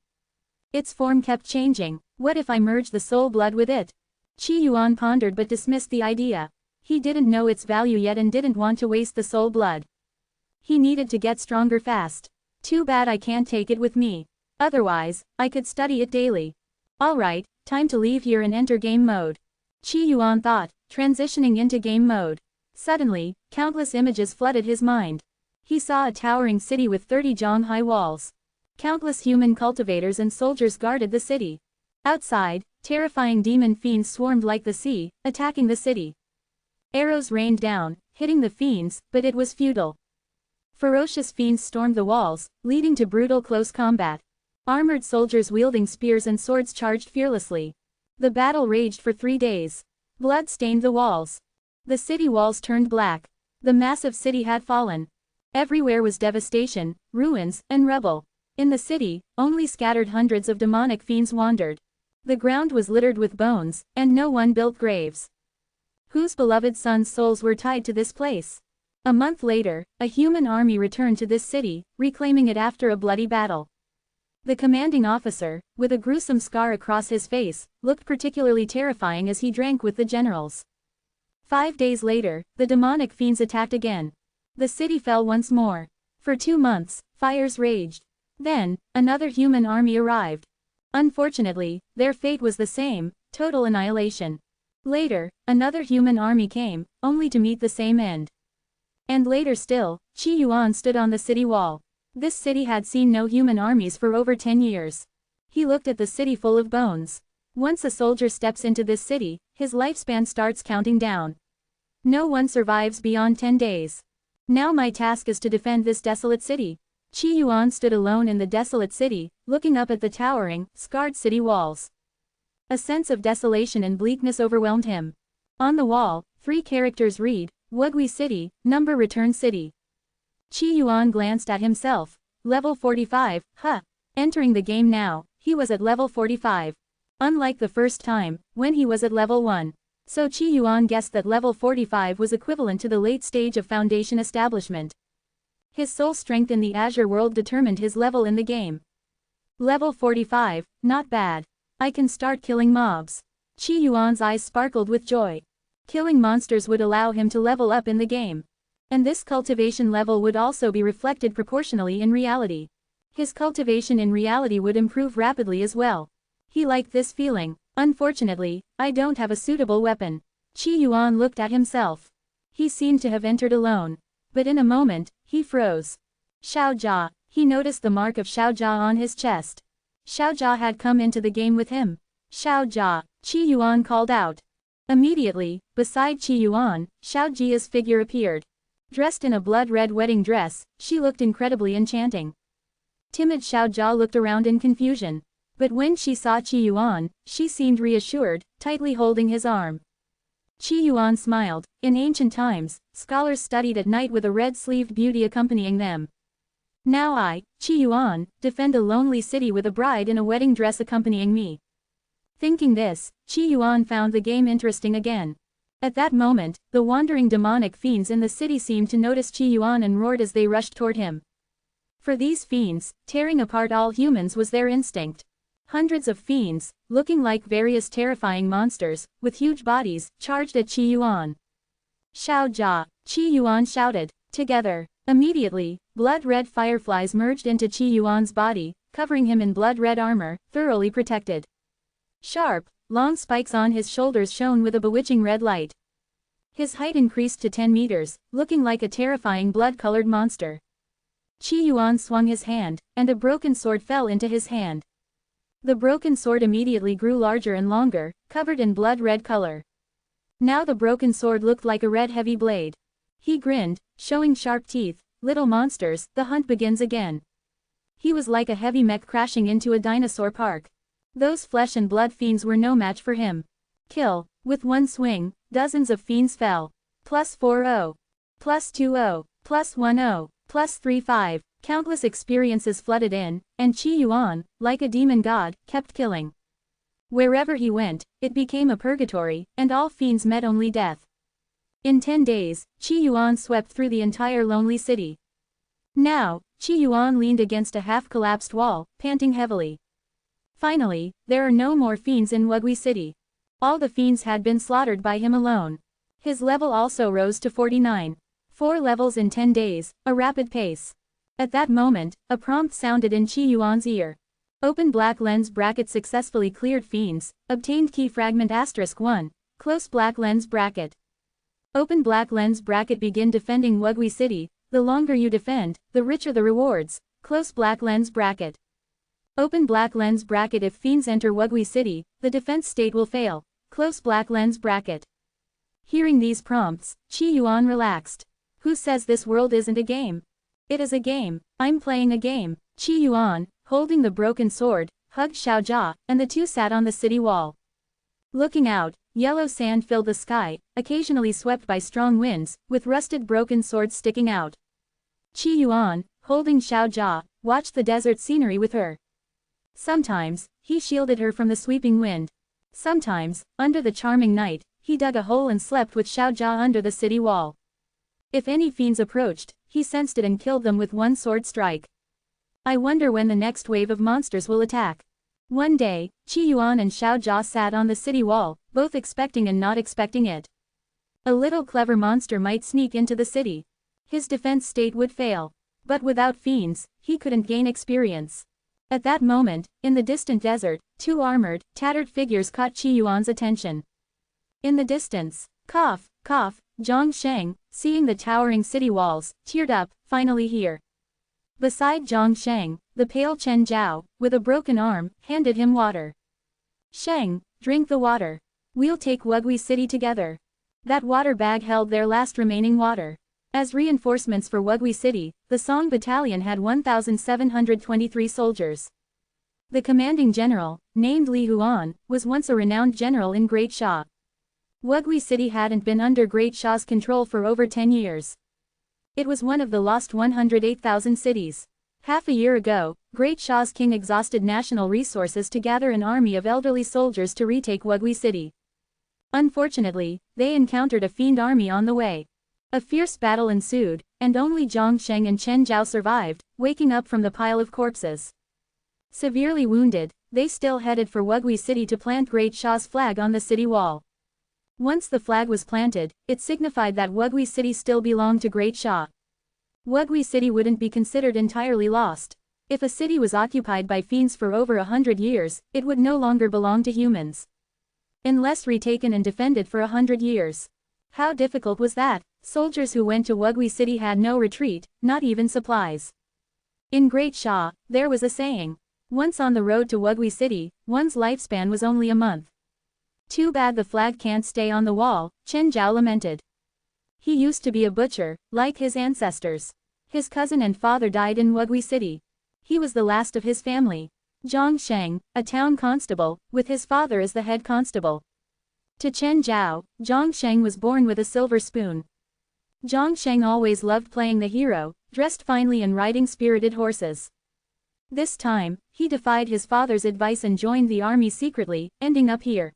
Its form kept changing. What if I merge the soul blood with it? Qi Yuan pondered but dismissed the idea. He didn't know its value yet and didn't want to waste the soul blood. He needed to get stronger fast. Too bad I can't take it with me. Otherwise, I could study it daily. Alright, time to leave here and enter game mode. Qi Yuan thought, transitioning into game mode. Suddenly, countless images flooded his mind. He saw a towering city with 30 jong-high walls. Countless human cultivators and soldiers guarded the city. Outside, terrifying demon fiends swarmed like the sea, attacking the city. Arrows rained down, hitting the fiends, but it was futile. Ferocious fiends stormed the walls, leading to brutal close combat. Armored soldiers wielding spears and swords charged fearlessly. The battle raged for 3 days. Blood stained the walls. The city walls turned black. The massive city had fallen. Everywhere was devastation, ruins, and rubble. In the city, only scattered hundreds of demonic fiends wandered. The ground was littered with bones, and no one built graves. Whose beloved sons' souls were tied to this place? A month later, a human army returned to this city, reclaiming it after a bloody battle. The commanding officer, with a gruesome scar across his face, looked particularly terrifying as he drank with the generals. 5 days later, the demonic fiends attacked again. The city fell once more. For 2 months, fires raged. Then, another human army arrived. Unfortunately, their fate was the same, total annihilation. Later, another human army came, only to meet the same end. And later still, Qi Yuan stood on the city wall. This city had seen no human armies for over 10 years. He looked at the city full of bones. Once a soldier steps into this city, his lifespan starts counting down. No one survives beyond 10 days. Now my task is to defend this desolate city. Qi Yuan stood alone in the desolate city, looking up at the towering, scarred city walls. A sense of desolation and bleakness overwhelmed him. On the wall, 3 characters read, Wugui City, number return city. Qi Yuan glanced at himself. Level 45, huh. Entering the game now, he was at level 45. Unlike the first time, when he was at level 1. So Qi Yuan guessed that level 45 was equivalent to the late stage of foundation establishment. His soul strength in the Azure world determined his level in the game. Level 45, not bad. I can start killing mobs. Qi Yuan's eyes sparkled with joy. Killing monsters would allow him to level up in the game. And this cultivation level would also be reflected proportionally in reality. His cultivation in reality would improve rapidly as well. He liked this feeling. Unfortunately, I don't have a suitable weapon. Qi Yuan looked at himself. He seemed to have entered alone. But in a moment, he froze. Xiaojia, he noticed the mark of Xiaojia on his chest. Xiaojia had come into the game with him. Xiaojia, Qi Yuan called out. Immediately, beside Qi Yuan, Xiaojia's figure appeared. Dressed in a blood-red wedding dress, she looked incredibly enchanting. Timid Xiaojia looked around in confusion. But when she saw Qi Yuan, she seemed reassured, tightly holding his arm. Qi Yuan smiled. In ancient times, scholars studied at night with a red-sleeved beauty accompanying them. Now I, Qi Yuan, defend a lonely city with a bride in a wedding dress accompanying me. Thinking this, Qi Yuan found the game interesting again. At that moment, the wandering demonic fiends in the city seemed to notice Qi Yuan and roared as they rushed toward him. For these fiends, tearing apart all humans was their instinct. Hundreds of fiends, looking like various terrifying monsters, with huge bodies, charged at Qi Yuan. Xiaojia, Qi Yuan shouted. Together. Immediately, blood-red fireflies merged into Qi Yuan's body, covering him in blood-red armor, thoroughly protected. Sharp, long spikes on his shoulders shone with a bewitching red light. His height increased to 10 meters, looking like a terrifying blood-colored monster. Qi Yuan swung his hand, and a broken sword fell into his hand. The broken sword immediately grew larger and longer, covered in blood-red color. Now the broken sword looked like a red heavy blade. He grinned, showing sharp teeth. Little monsters, the hunt begins again. He was like a heavy mech crashing into a dinosaur park. Those flesh and blood fiends were no match for him. Kill. With one swing, dozens of fiends fell. +40. +20. +10. +35. Countless experiences flooded in, and Qi Yuan, like a demon god, kept killing. Wherever he went, it became a purgatory, and all fiends met only death. In 10 days, Qi Yuan swept through the entire lonely city. Now, Qi Yuan leaned against a half-collapsed wall, panting heavily. Finally, there are no more fiends in Wugui City. All the fiends had been slaughtered by him alone. His level also rose to 49. 4 levels in 10 days, a rapid pace. At that moment, a prompt sounded in Qi Yuan's ear. Open black lens bracket successfully cleared fiends, obtained key fragment *1, close black lens bracket. Open black lens bracket begin defending Wugui City, the longer you defend, the richer the rewards, close black lens bracket. Open black lens bracket if fiends enter Wugui City, the defense state will fail, close black lens bracket. Hearing these prompts, Qi Yuan relaxed. Who says this world isn't a game? It is a game. I'm playing a game. Qi Yuan, holding the broken sword, hugged Xiaojia, and the two sat on the city wall. Looking out, yellow sand filled the sky, occasionally swept by strong winds, with rusted broken swords sticking out. Qi Yuan, holding Xiaojia, watched the desert scenery with her. Sometimes, he shielded her from the sweeping wind. Sometimes, under the charming night, he dug a hole and slept with Xiaojia under the city wall. If any fiends approached, he sensed it and killed them with one sword strike. I wonder when the next wave of monsters will attack. One day, Qi Yuan and Xiaojia sat on the city wall, both expecting and not expecting it. A little clever monster might sneak into the city. His defense state would fail. But without fiends, he couldn't gain experience. At that moment, in the distant desert, two armored, tattered figures caught Qi Yuan's attention. In the distance, cough, Zhang Sheng, seeing the towering city walls, teared up, finally here. Beside Zhang Sheng, the pale Chen Zhao, with a broken arm, handed him water. Sheng, drink the water. We'll take Wugui City together. That water bag held their last remaining water. As reinforcements for Wugui City, the Song Battalion had 1,723 soldiers. The commanding general, named Li Huan, was once a renowned general in Great Sha. Wugui City hadn't been under Great Sha's control for over 10 years. It was one of the lost 108,000 cities. Half a year ago, Great Sha's king exhausted national resources to gather an army of elderly soldiers to retake Wugui City. Unfortunately, they encountered a fiend army on the way. A fierce battle ensued, and only Zhang Sheng and Chen Zhao survived, waking up from the pile of corpses. Severely wounded, they still headed for Wugui City to plant Great Sha's flag on the city wall. Once the flag was planted, it signified that Wugui City still belonged to Great Sha. Wugui City wouldn't be considered entirely lost. If a city was occupied by fiends for over 100 years, it would no longer belong to humans. Unless retaken and defended for 100 years. How difficult was that? Soldiers who went to Wugui City had no retreat, not even supplies. In Great Sha, there was a saying. Once on the road to Wugui City, one's lifespan was only a month. Too bad the flag can't stay on the wall, Chen Zhao lamented. He used to be a butcher, like his ancestors. His cousin and father died in Wugui City. He was the last of his family. Zhang Sheng, a town constable, with his father as the head constable. To Chen Zhao, Zhang Sheng was born with a silver spoon. Zhang Sheng always loved playing the hero, dressed finely and riding spirited horses. This time, he defied his father's advice and joined the army secretly, ending up here.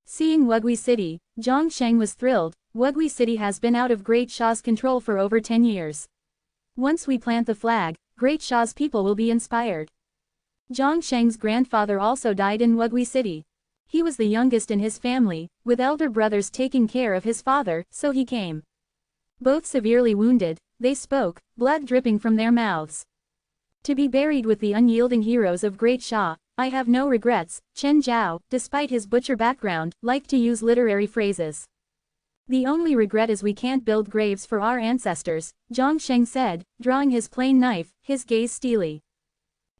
Seeing Wugui City, Zhang Sheng was thrilled. Wugui City has been out of Great Sha's control for over 10 years. Once we plant the flag, Great Sha's people will be inspired. Zhang Sheng's grandfather also died in Wugui City. He was the youngest in his family, with elder brothers taking care of his father, so he came. Both severely wounded, they spoke, blood dripping from their mouths. To be buried with the unyielding heroes of Great Sha, I have no regrets. Chen Zhao, despite his butcher background, liked to use literary phrases. The only regret is we can't build graves for our ancestors, Zhang Sheng said, drawing his plain knife, his gaze steely.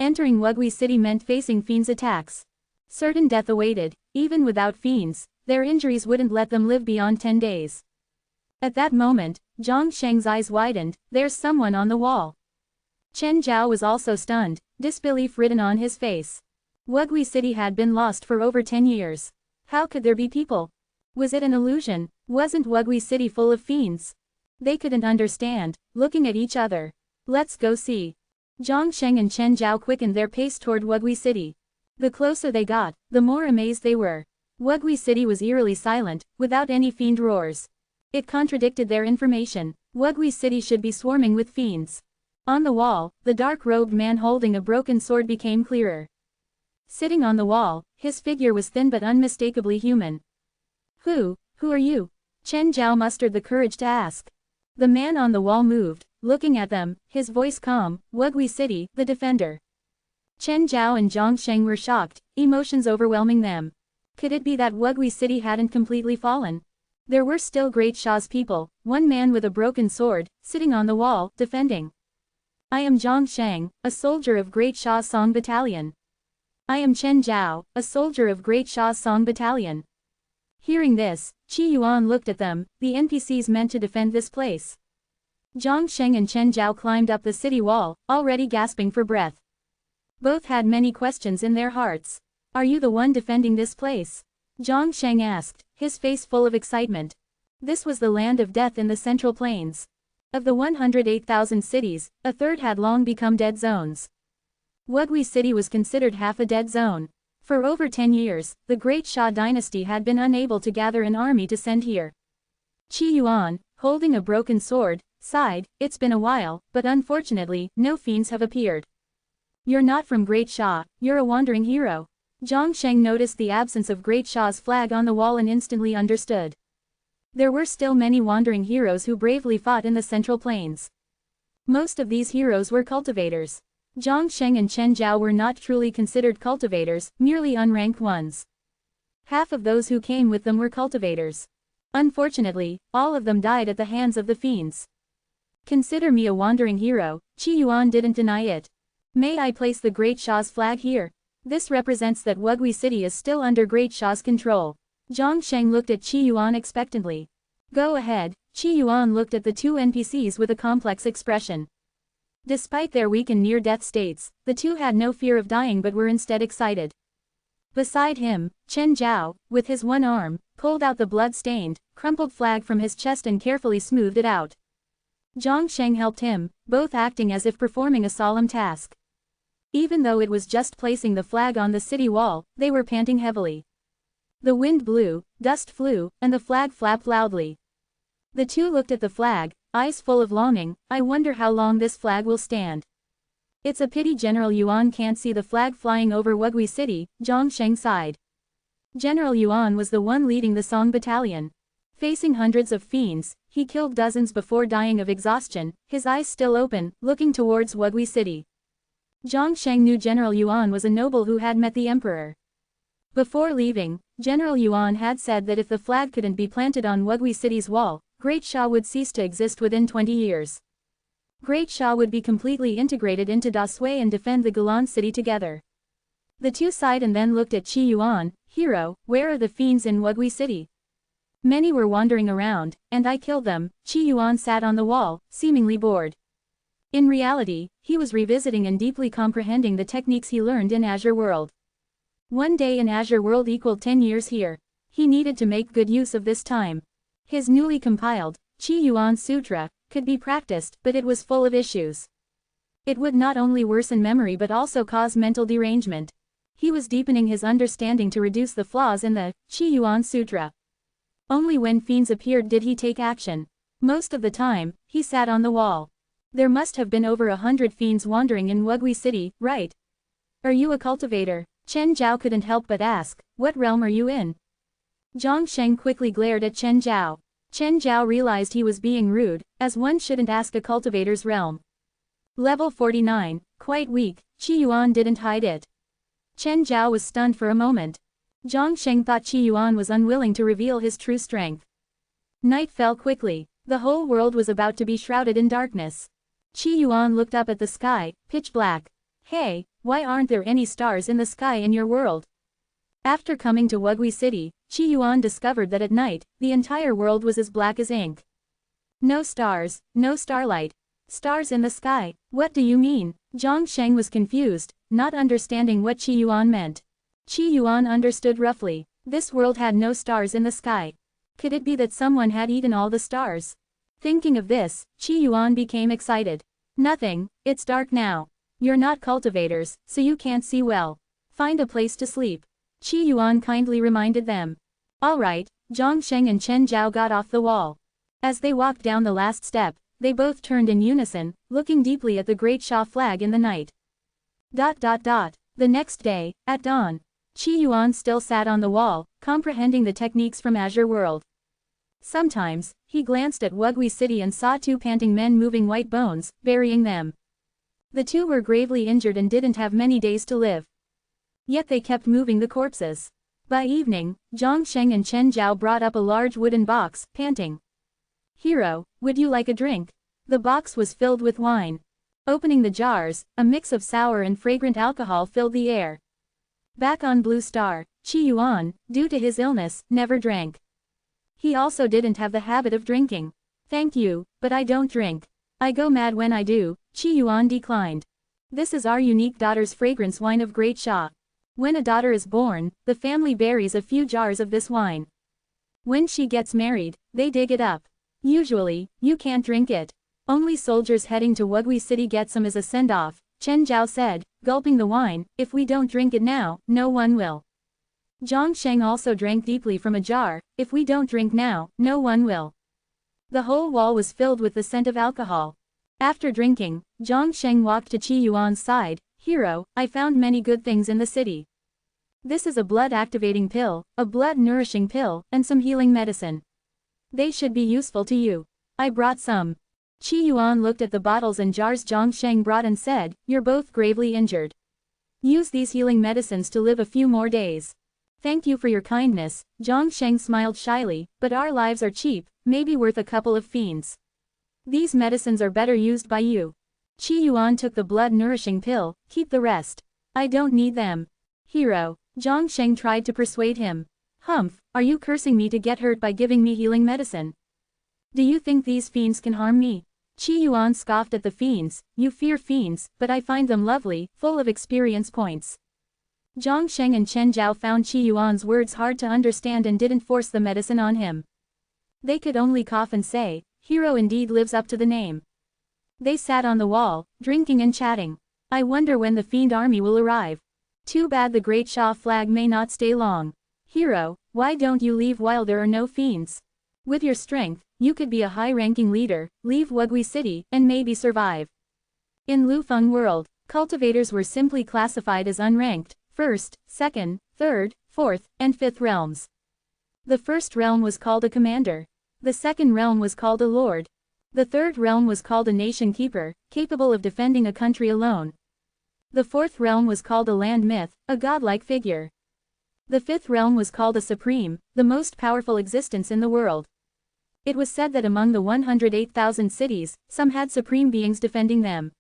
Entering Wugui City meant facing fiends' attacks. Certain death awaited. Even without fiends, their injuries wouldn't let them live beyond 10 days. At that moment, Zhang Sheng's eyes widened. There's someone on the wall. Chen Zhao was also stunned, disbelief written on his face. Wugui City had been lost for over 10 years. How could there be people? Was it an illusion? Wasn't Wugui City full of fiends? They couldn't understand, looking at each other. Let's go see. Zhang Sheng and Chen Zhao quickened their pace toward Wugui City. The closer they got, the more amazed they were. Wugui City was eerily silent, without any fiend roars. It contradicted their information. Wugui City should be swarming with fiends. On the wall, the dark-robed man holding a broken sword became clearer. Sitting on the wall, his figure was thin but unmistakably human. Who are you? Chen Zhao mustered the courage to ask. The man on the wall moved, looking at them, his voice calm. Wugui City, the defender. Chen Zhao and Zhang Sheng were shocked, emotions overwhelming them. Could it be that Wugui City hadn't completely fallen? There were still Great Sha's people, one man with a broken sword, sitting on the wall, defending. I am Zhang Sheng, a soldier of Great Sha's Song Battalion. I am Chen Zhao, a soldier of Great Sha's Song Battalion. Hearing this, Qi Yuan looked at them, the NPCs meant to defend this place. Zhang Sheng and Chen Zhao climbed up the city wall, already gasping for breath. Both had many questions in their hearts. Are you the one defending this place? Zhang Sheng asked, his face full of excitement. This was the land of death in the Central Plains. Of the 108,000 cities, a third had long become dead zones. Wugui City was considered half a dead zone. For over 10 years, the Great Sha dynasty had been unable to gather an army to send here. Qi Yuan, holding a broken sword, sighed, it's been a while, but unfortunately, no fiends have appeared. You're not from Great Sha, you're a wandering hero. Zhang Sheng noticed the absence of Great Sha's flag on the wall and instantly understood. There were still many wandering heroes who bravely fought in the Central Plains. Most of these heroes were cultivators. Zhang Sheng and Chen Zhao were not truly considered cultivators, merely unranked ones. Half of those who came with them were cultivators. Unfortunately, all of them died at the hands of the fiends. Consider me a wandering hero, Qi Yuan didn't deny it. May I place the Great Shah's flag here? This represents that Wugui City is still under Great Shah's control. Zhang Sheng looked at Qi Yuan expectantly. Go ahead. Qi Yuan looked at the two NPCs with a complex expression. Despite their weak and near-death states, the two had no fear of dying but were instead excited. Beside him, Chen Zhao, with his one arm, pulled out the blood-stained, crumpled flag from his chest and carefully smoothed it out. Zhang Sheng helped him, both acting as if performing a solemn task. Even though it was just placing the flag on the city wall, they were panting heavily. The wind blew, dust flew, and the flag flapped loudly. The two looked at the flag, eyes full of longing. I wonder how long this flag will stand. It's a pity General Yuan can't see the flag flying over Wugui City, Zhang Sheng sighed. General Yuan was the one leading the Song Battalion. Facing hundreds of fiends, he killed dozens before dying of exhaustion, his eyes still open, looking towards Wugui City. Zhang Sheng knew General Yuan was a noble who had met the emperor. Before leaving, General Yuan had said that if the flag couldn't be planted on Wugui City's wall, Great Shah would cease to exist within 20 years. Great Shah would be completely integrated into Dasui and defend the Galan city together. The two sighed and then looked at Qi Yuan. Hero, where are the fiends in Wugui City? Many were wandering around, and I killed them. Qi Yuan sat on the wall, seemingly bored. In reality, he was revisiting and deeply comprehending the techniques he learned in Azure World. One day in Azure World equaled 10 years here. He needed to make good use of this time. His newly compiled, Qi Yuan Sutra, could be practiced, but it was full of issues. It would not only worsen memory but also cause mental derangement. He was deepening his understanding to reduce the flaws in the Qi Yuan Sutra. Only when fiends appeared did he take action. Most of the time, he sat on the wall. There must have been over 100 fiends wandering in Wugui City, right? Are you a cultivator? Chen Zhao couldn't help but ask, what realm are you in? Zhang Sheng quickly glared at Chen Zhao. Chen Zhao realized he was being rude, as one shouldn't ask a cultivator's realm. Level 49, quite weak, Qi Yuan didn't hide it. Chen Zhao was stunned for a moment. Zhang Sheng thought Qi Yuan was unwilling to reveal his true strength. Night fell quickly. The whole world was about to be shrouded in darkness. Qi Yuan looked up at the sky, pitch black. Hey, why aren't there any stars in the sky in your world? After coming to Wugui City, Qi Yuan discovered that at night, the entire world was as black as ink. No stars, no starlight. Stars in the sky, what do you mean? Zhang Sheng was confused, not understanding what Qi Yuan meant. Qi Yuan understood roughly. This world had no stars in the sky. Could it be that someone had eaten all the stars? Thinking of this, Qi Yuan became excited. Nothing, it's dark now. You're not cultivators, so you can't see well. Find a place to sleep. Qi Yuan kindly reminded them. Alright, Zhang Sheng and Chen Zhao got off the wall. As they walked down the last step, they both turned in unison, looking deeply at the Great Shah flag in the night. The next day, at dawn, Qi Yuan still sat on the wall, comprehending the techniques from Azure World. Sometimes, he glanced at Wugui City and saw two panting men moving white bones, burying them. The two were gravely injured and didn't have many days to live. Yet they kept moving the corpses. By evening, Zhang Sheng and Chen Zhao brought up a large wooden box, panting. Hero, would you like a drink? The box was filled with wine. Opening the jars, a mix of sour and fragrant alcohol filled the air. Back on Blue Star, Qi Yuan, due to his illness, never drank. He also didn't have the habit of drinking. Thank you, but I don't drink. I go mad when I do, Qi Yuan declined. This is our unique daughter's fragrance wine of Great Shah. When a daughter is born, the family buries a few jars of this wine. When she gets married, they dig it up. Usually, you can't drink it. Only soldiers heading to Wugui City get some as a send-off, Chen Zhao said, gulping the wine. If we don't drink it now, no one will. Zhang Sheng also drank deeply from a jar. If we don't drink now, no one will. The whole wall was filled with the scent of alcohol. After drinking, Zhang Sheng walked to Qi Yuan's side. Hero, I found many good things in the city. This is a blood-activating pill, a blood-nourishing pill, and some healing medicine. They should be useful to you. I brought some. Qi Yuan looked at the bottles and jars Zhang Sheng brought and said, you're both gravely injured. Use these healing medicines to live a few more days. Thank you for your kindness, Zhang Sheng smiled shyly, but our lives are cheap, maybe worth a couple of fiends. These medicines are better used by you. Qi Yuan took the blood-nourishing pill, keep the rest. I don't need them. Hero. Zhang Sheng tried to persuade him. Humph, are you cursing me to get hurt by giving me healing medicine? Do you think these fiends can harm me? Qi Yuan scoffed at the fiends, you fear fiends, but I find them lovely, full of experience points. Zhang Sheng and Chen Zhao found Qi Yuan's words hard to understand and didn't force the medicine on him. They could only cough and say, hero indeed lives up to the name. They sat on the wall, drinking and chatting. I wonder when the fiend army will arrive. Too bad the Great Sha flag may not stay long. Hero, why don't you leave while there are no fiends? With your strength, you could be a high-ranking leader, leave Wugui City, and maybe survive. In Lufeng world, cultivators were simply classified as unranked, 1st, 2nd, 3rd, 4th, and 5th realms. The 1st realm was called a commander. The 2nd realm was called a lord. The 3rd realm was called a nation keeper, capable of defending a country alone. The 4th realm was called a land myth, a godlike figure. The 5th realm was called a supreme, the most powerful existence in the world. It was said that among the 108,000 cities, some had supreme beings defending them.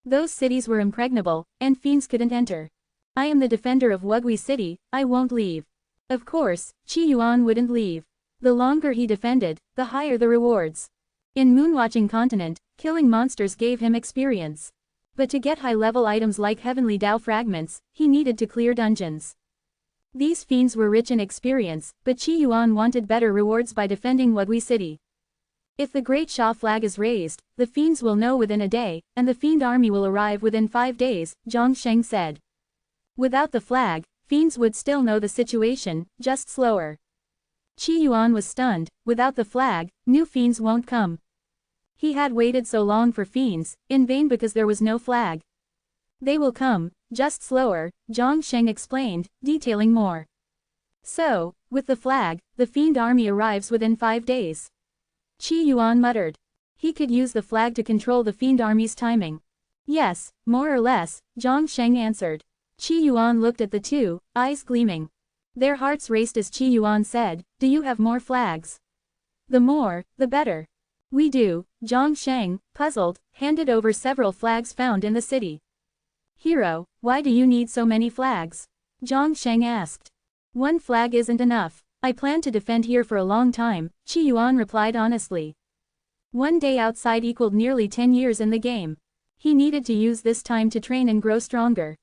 Those cities were impregnable, and fiends couldn't enter. I am the defender of Wugui City, I won't leave. Of course, Qi Yuan wouldn't leave. The longer he defended, the higher the rewards. In Moonwatching Continent, killing monsters gave him experience. But to get high-level items like Heavenly Dao fragments, he needed to clear dungeons. These fiends were rich in experience, but Qi Yuan wanted better rewards by defending Wugui City. If the Great Sha flag is raised, the fiends will know within a day, and the fiend army will arrive within 5 days, Zhang Sheng said. Without the flag, fiends would still know the situation, just slower. Qi Yuan was stunned, without the flag, new fiends won't come. He had waited so long for fiends, in vain because there was no flag. They will come, just slower, Zhang Sheng explained, detailing more. So, with the flag, the fiend army arrives within 5 days. Qi Yuan muttered. He could use the flag to control the fiend army's timing. Yes, more or less, Zhang Sheng answered. Qi Yuan looked at the two, eyes gleaming. Their hearts raced as Qi Yuan said, do you have more flags? The more, the better. We do, Zhang Sheng, puzzled, handed over several flags found in the city. Hero, why do you need so many flags? Zhang Sheng asked. One flag isn't enough. I plan to defend here for a long time, Qi Yuan replied honestly. 1 day outside equaled nearly 10 years in the game. He needed to use this time to train and grow stronger.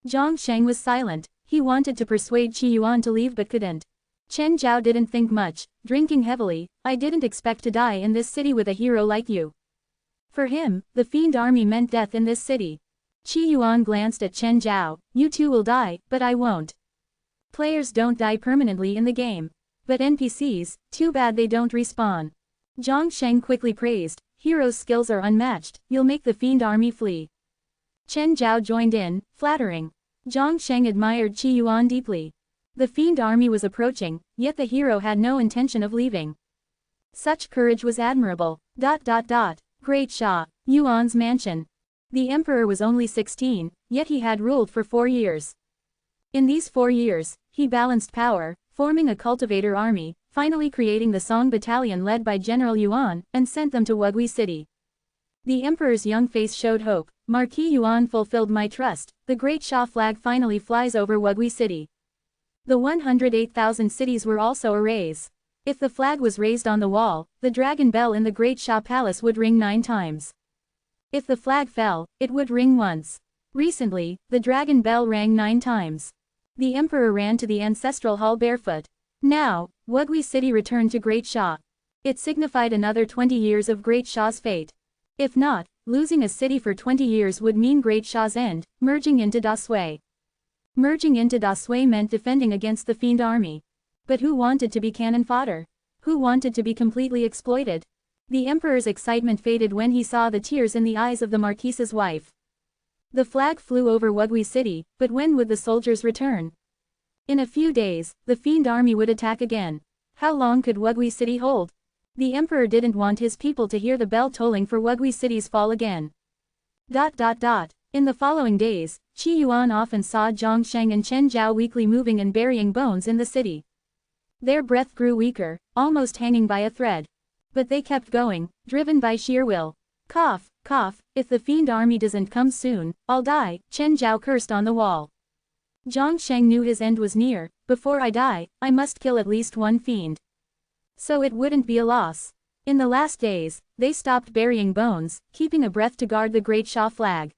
Zhang Sheng was silent. He wanted to persuade Qi Yuan to leave but couldn't. Chen Zhao didn't think much, drinking heavily. I didn't expect to die in this city with a hero like you. For him, the fiend army meant death in this city. Qi Yuan glanced at Chen Zhao. You two will die, but I won't. Players don't die permanently in the game. But NPCs, too bad they don't respawn. Zhang Sheng quickly praised, hero's skills are unmatched, you'll make the fiend army flee. Chen Zhao joined in, flattering. Zhang Sheng admired Qi Yuan deeply. The fiend army was approaching, yet the hero had no intention of leaving. Such courage was admirable. Great Sha, Yuan's mansion. The emperor was only 16, yet he had ruled for 4 years. In these 4 years, he balanced power, forming a cultivator army, finally creating the Song Battalion led by General Yuan, and sent them to Wugui City. The emperor's young face showed hope. Marquis Yuan fulfilled my trust, the Great Sha flag finally flies over Wugui City. The 108,000 cities were also a raise. If the flag was raised on the wall, the dragon bell in the Great Sha Palace would ring 9 times. If the flag fell, it would ring once. Recently, the dragon bell rang 9 times. The emperor ran to the ancestral hall barefoot. Now, Wugui City returned to Great Sha. It signified another 20 years of Great Sha's fate. If not, losing a city for 20 years would mean Great Sha's end, merging into Dasui. Merging into Dasui meant defending against the fiend army. But who wanted to be cannon fodder? Who wanted to be completely exploited? The emperor's excitement faded when he saw the tears in the eyes of the marquise's wife. The flag flew over Wugui City, but when would the soldiers return? In a few days, the fiend army would attack again. How long could Wugui City hold? The emperor didn't want his people to hear the bell tolling for Wugui City's fall again. In the following days, Qi Yuan often saw Zhang Sheng and Chen Zhao weakly moving and burying bones in the city. Their breath grew weaker, almost hanging by a thread. But they kept going, driven by sheer will. Cough, cough, if the fiend army doesn't come soon, I'll die, Chen Zhao cursed on the wall. Zhang Sheng knew his end was near. Before I die, I must kill at least one fiend. So it wouldn't be a loss. In the last days, they stopped burying bones, keeping a breath to guard the Great Sha flag.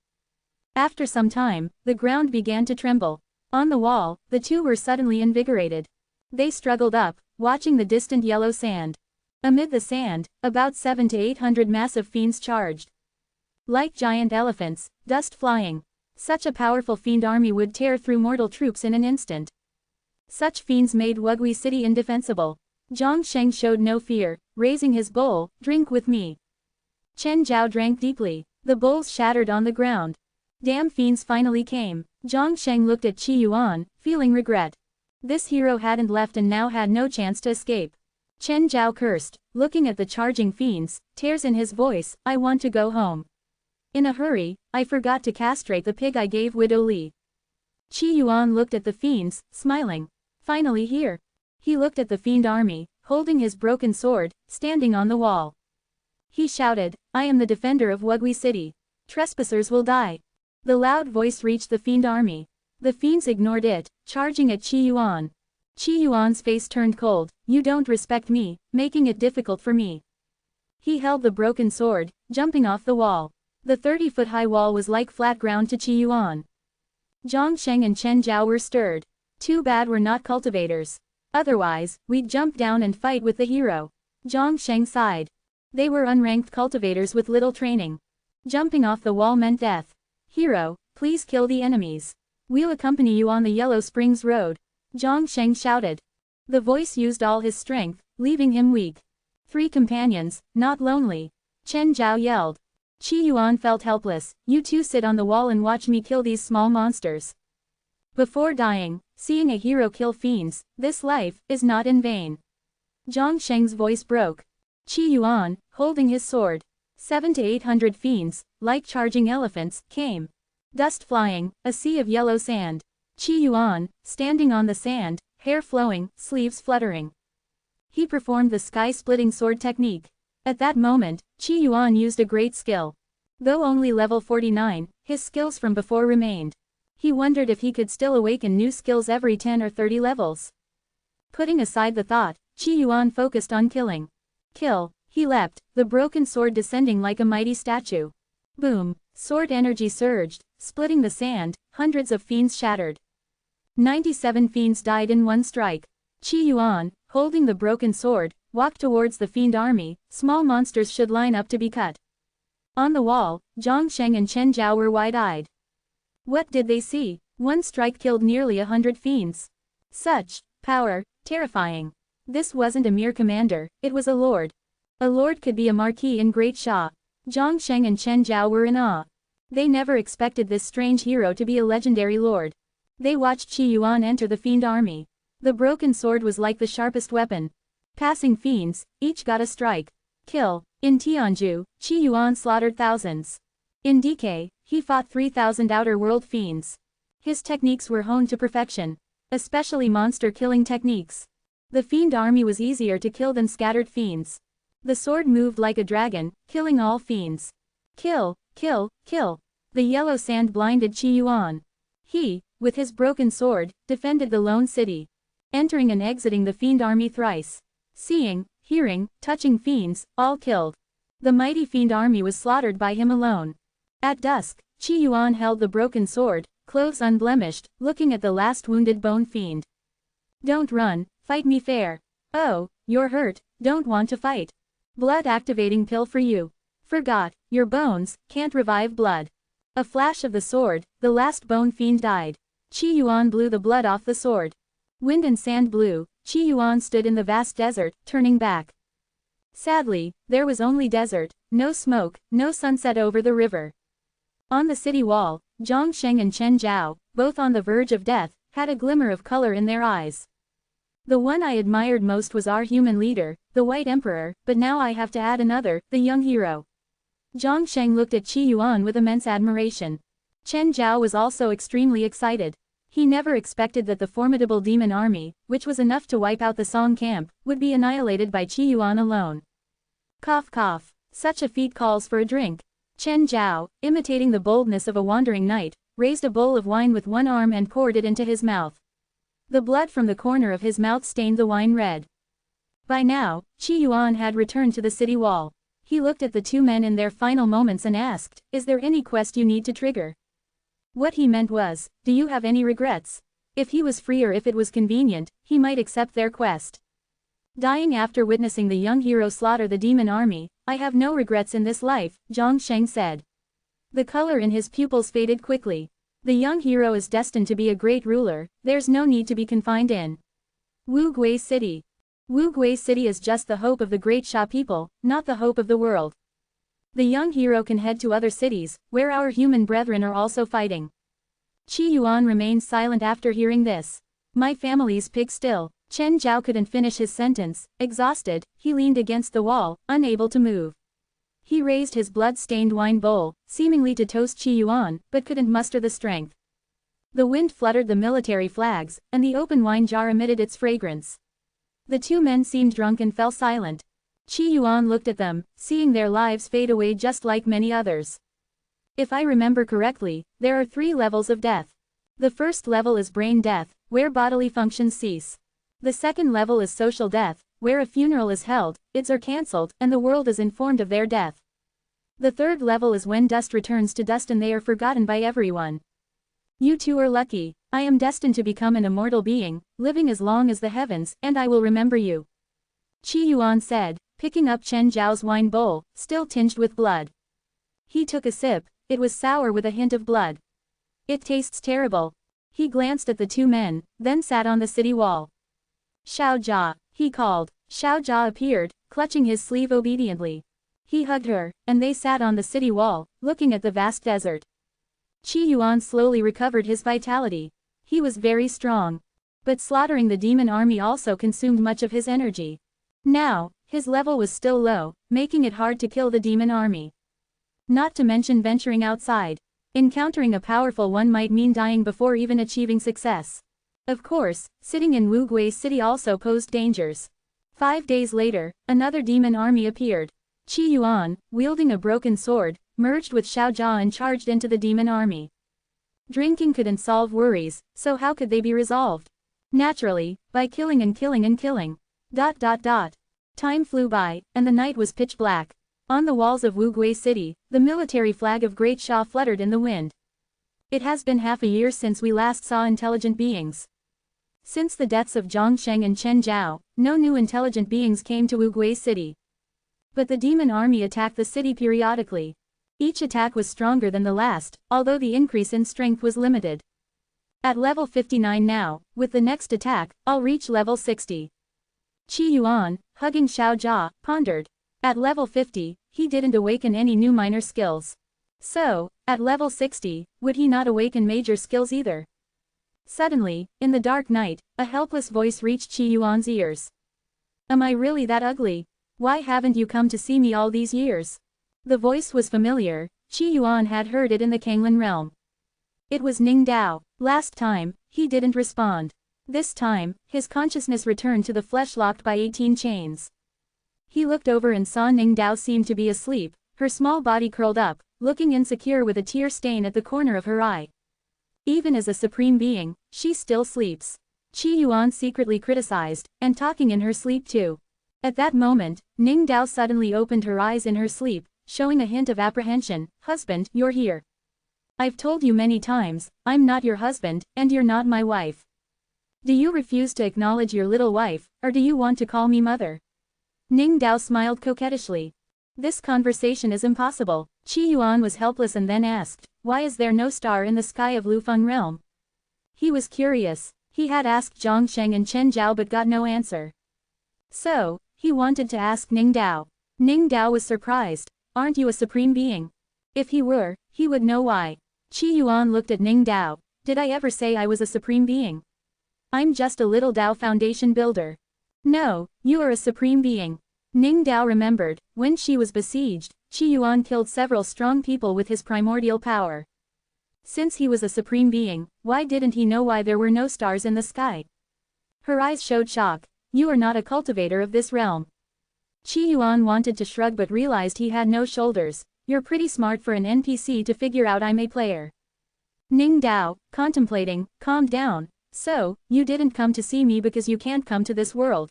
After some time, the ground began to tremble. On the wall, the two were suddenly invigorated. They struggled up, watching the distant yellow sand. Amid the sand, about 700 to 800 massive fiends charged. Like giant elephants, dust flying. Such a powerful fiend army would tear through mortal troops in an instant. Such fiends made Wugui City indefensible. Zhang Sheng showed no fear, raising his bowl, drink with me. Chen Zhao drank deeply. The bowls shattered on the ground. Damn fiends finally came. Zhang Sheng looked at Qi Yuan, feeling regret. This hero hadn't left and now had no chance to escape. Chen Zhao cursed, looking at the charging fiends, tears in his voice, I want to go home. In a hurry, I forgot to castrate the pig I gave Widow Li. Qi Yuan looked at the fiends, smiling. Finally here. He looked at the fiend army, holding his broken sword, standing on the wall. He shouted, I am the defender of Wugui City. Trespassers will die. The loud voice reached the fiend army. The fiends ignored it, charging at Qi Yuan. Qi Yuan's face turned cold, you don't respect me, making it difficult for me. He held the broken sword, jumping off the wall. The 30-foot-high wall was like flat ground to Qi Yuan. Zhang Sheng and Chen Zhao were stirred. Too bad we're not cultivators. Otherwise, we'd jump down and fight with the hero. Zhang Sheng sighed. They were unranked cultivators with little training. Jumping off the wall meant death. Hero, please kill the enemies. We'll accompany you on the Yellow Springs Road. Zhang Sheng shouted. The voice used all his strength, leaving him weak. 3 companions, not lonely. Chen Zhao yelled. Qi Yuan felt helpless, you two sit on the wall and watch me kill these small monsters. Before dying, seeing a hero kill fiends, this life is not in vain. Zhang Sheng's voice broke. Qi Yuan, holding his sword. 700 to 800 fiends, like charging elephants, came. Dust flying, a sea of yellow sand. Qi Yuan, standing on the sand, hair flowing, sleeves fluttering. He performed the sky-splitting sword technique. At that moment, Qi Yuan used a great skill. Though only level 49, his skills from before remained. He wondered if he could still awaken new skills every 10 or 30 levels. Putting aside the thought, Qi Yuan focused on killing. Kill, he leapt, the broken sword descending like a mighty statue. Boom, sword energy surged, splitting the sand, hundreds of fiends shattered. 97 fiends died in one strike. Qi Yuan, holding the broken sword, walked towards the fiend army, small monsters should line up to be cut. On the wall, Zhang Sheng and Chen Zhao were wide-eyed. What did they see? One strike killed nearly 100 fiends. Such power, terrifying. This wasn't a mere commander, it was a lord. A lord could be a marquis in Great Sha. Zhang Sheng and Chen Zhao were in awe. They never expected this strange hero to be a legendary lord. They watched Qi Yuan enter the fiend army. The broken sword was like the sharpest weapon. Passing fiends, each got a strike. Kill. In Tianju, Qi Yuan slaughtered thousands. In DK, he fought 3,000 outer world fiends. His techniques were honed to perfection. Especially monster-killing techniques. The fiend army was easier to kill than scattered fiends. The sword moved like a dragon, killing all fiends. Kill, kill, kill. The yellow sand blinded Qi Yuan. He, with his broken sword, defended the lone city. Entering and exiting the fiend army thrice. Seeing, hearing, touching fiends, all killed. The mighty fiend army was slaughtered by him alone. At dusk, Qi Yuan held the broken sword, clothes unblemished, looking at the last wounded bone fiend. Don't run, fight me fair. Oh, you're hurt, don't want to fight. Blood activating pill for you. Forgot, your bones can't revive blood. A flash of the sword, the last bone fiend died. Qi Yuan blew the blood off the sword. Wind and sand blew, Qi Yuan stood in the vast desert, turning back. Sadly, there was only desert, no smoke, no sunset over the river. On the city wall, Zhang Sheng and Chen Zhao, both on the verge of death, had a glimmer of color in their eyes. The one I admired most was our human leader, the White Emperor, but now I have to add another, the young hero. Zhang Sheng looked at Qi Yuan with immense admiration. Chen Zhao was also extremely excited. He never expected that the formidable demon army, which was enough to wipe out the Song camp, would be annihilated by Qi Yuan alone. Cough cough. Such a feat calls for a drink. Chen Zhao, imitating the boldness of a wandering knight, raised a bowl of wine with one arm and poured it into his mouth. The blood from the corner of his mouth stained the wine red. By now, Qi Yuan had returned to the city wall. He looked at the two men in their final moments and asked, "Is there any quest you need to trigger?" What he meant was, "Do you have any regrets?" If he was free or if it was convenient, he might accept their quest. Dying after witnessing the young hero slaughter the demon army, I have no regrets in this life, Zhang Sheng said. The color in his pupils faded quickly. The young hero is destined to be a great ruler, there's no need to be confined in Wu Gui City. Wu Gui City is just the hope of the great Sha people, not the hope of the world. The young hero can head to other cities, where our human brethren are also fighting. Qi Yuan remained silent after hearing this. My family's pig still. Chen Zhao couldn't finish his sentence. Exhausted, he leaned against the wall, unable to move. He raised his blood-stained wine bowl, seemingly to toast Qi Yuan, but couldn't muster the strength. The wind fluttered the military flags, and the open wine jar emitted its fragrance. The two men seemed drunk and fell silent. Qi Yuan looked at them, seeing their lives fade away just like many others. If I remember correctly, there are 3 levels of death. The first level is brain death, where bodily functions cease. The second level is social death, where a funeral is held, ids are cancelled, and the world is informed of their death. The third level is when dust returns to dust and they are forgotten by everyone. You two are lucky. I am destined to become an immortal being, living as long as the heavens, and I will remember you. Qi Yuan said, picking up Chen Zhao's wine bowl, still tinged with blood. He took a sip, it was sour with a hint of blood. It tastes terrible. He glanced at the two men, then sat on the city wall. Xiao Jia, he called. Xiao Jia appeared, clutching his sleeve obediently. He hugged her, and they sat on the city wall, looking at the vast desert. Qi Yuan slowly recovered his vitality. He was very strong. But slaughtering the demon army also consumed much of his energy. Now, his level was still low, making it hard to kill the demon army. Not to mention venturing outside. Encountering a powerful one might mean dying before even achieving success. Of course, sitting in Wu Gui City also posed dangers. 5 days later, another demon army appeared. Qi Yuan, wielding a broken sword, merged with Xiao Jia and charged into the demon army. Drinking couldn't solve worries, so how could they be resolved? Naturally, by killing and killing and killing. ... Time flew by, and the night was pitch black. On the walls of Wu Gui City, the military flag of Great Sha fluttered in the wind. It has been half a year since we last saw intelligent beings. Since the deaths of Zhang Sheng and Chen Zhao, no new intelligent beings came to Wu Gui City. But the demon army attacked the city periodically. Each attack was stronger than the last, although the increase in strength was limited. At level 59 now, with the next attack, I'll reach level 60. Qi Yuan, hugging Xiao Jia, pondered. At level 50, he didn't awaken any new minor skills. So, at level 60, would he not awaken major skills either? Suddenly, in the dark night, a helpless voice reached Qi Yuan's ears. Am I really that ugly? Why haven't you come to see me all these years? The voice was familiar. Qi Yuan had heard it in the Kanglan realm. It was Ning Dao. Last time, he didn't respond. This time, his consciousness returned to the flesh locked by 18 chains. He looked over and saw Ning Dao seemed to be asleep, her small body curled up, looking insecure with a tear stain at the corner of her eye. Even as a supreme being, she still sleeps. Qi Yuan secretly criticized, and talking in her sleep too. At that moment, Ning Dao suddenly opened her eyes in her sleep, showing a hint of apprehension. Husband, you're here. I've told you many times, I'm not your husband, and you're not my wife. Do you refuse to acknowledge your little wife, or do you want to call me mother? Ning Dao smiled coquettishly. This conversation is impossible. Qi Yuan was helpless and then asked, why is there no star in the sky of Lufeng realm? He was curious. He had asked Zhang Sheng and Chen Zhao but got no answer. So, he wanted to ask Ning Dao. Ning Dao was surprised. Aren't you a supreme being? If he were, he would know why. Qi Yuan looked at Ning Dao. Did I ever say I was a supreme being? I'm just a little Dao foundation builder. No, you are a supreme being. Ning Dao remembered, when she was besieged, Qi Yuan killed several strong people with his primordial power. Since he was a supreme being, why didn't he know why there were no stars in the sky? Her eyes showed shock. You are not a cultivator of this realm. Qi Yuan wanted to shrug but realized he had no shoulders. You're pretty smart for an NPC to figure out I'm a player. Ning Dao, contemplating, calmed down. So, you didn't come to see me because you can't come to this world.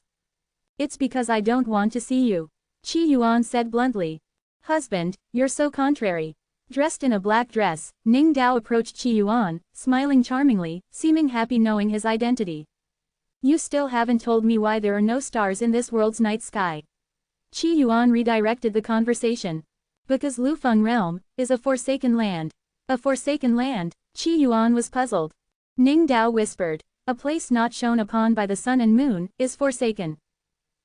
It's because I don't want to see you. Qi Yuan said bluntly. Husband, you're so contrary. Dressed in a black dress, Ning Dao approached Qi Yuan, smiling charmingly, seeming happy knowing his identity. You still haven't told me why there are no stars in this world's night sky. Qi Yuan redirected the conversation. Because Lufeng Realm is a forsaken land. A forsaken land? Qi Yuan was puzzled. Ning Dao whispered. A place not shone upon by the sun and moon is forsaken.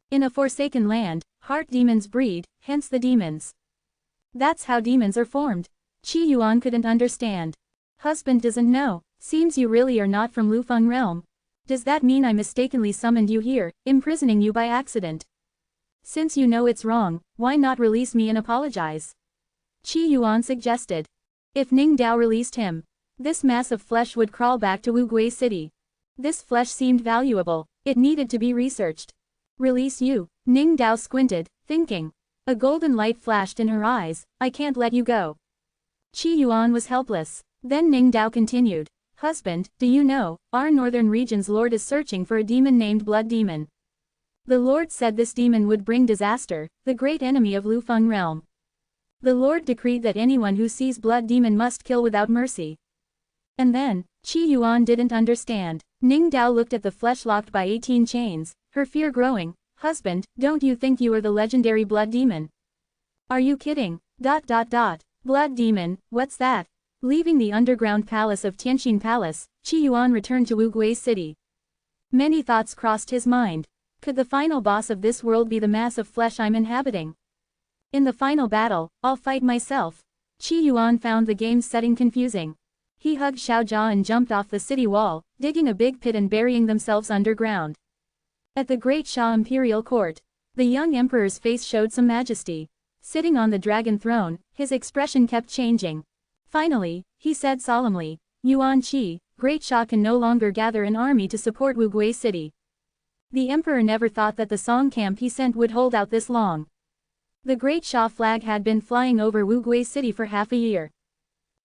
In a forsaken land, heart demons breed, hence the demons. That's how demons are formed. Qi Yuan couldn't understand. Husband doesn't know. Seems you really are not from Lufeng Realm. Does that mean I mistakenly summoned you here, imprisoning you by accident? Since you know it's wrong, why not release me and apologize? Qi Yuan suggested. If Ning Dao released him, this mass of flesh would crawl back to Wugui City. This flesh seemed valuable. It needed to be researched. Release you? Ning Dao squinted, thinking. A golden light flashed in her eyes. I can't let you go. Qi Yuan was helpless. Then Ning Dao continued. Husband, do you know, our northern region's lord is searching for a demon named Blood Demon. The lord said this demon would bring disaster, the great enemy of Lufeng Realm. The lord decreed that anyone who sees Blood Demon must kill without mercy. And then, Qi Yuan didn't understand. Ning Dao looked at the flesh locked by 18 chains, her fear growing. Husband, don't you think you are the legendary Blood Demon? Are you kidding? Blood Demon, what's that? Leaving the underground palace of Tianxin Palace, Qi Yuan returned to Wugui City. Many thoughts crossed his mind. Could the final boss of this world be the mass of flesh I'm inhabiting? In the final battle, I'll fight myself. Qi Yuan found the game's setting confusing. He hugged Xiaojia and jumped off the city wall, digging a big pit and burying themselves underground. At the Great Sha Imperial Court, the young emperor's face showed some majesty. Sitting on the dragon throne, his expression kept changing. Finally, he said solemnly, Yuan Qi, Great Sha can no longer gather an army to support Wugui City. The emperor never thought that the Song camp he sent would hold out this long. The Great Sha flag had been flying over Wugui City for half a year.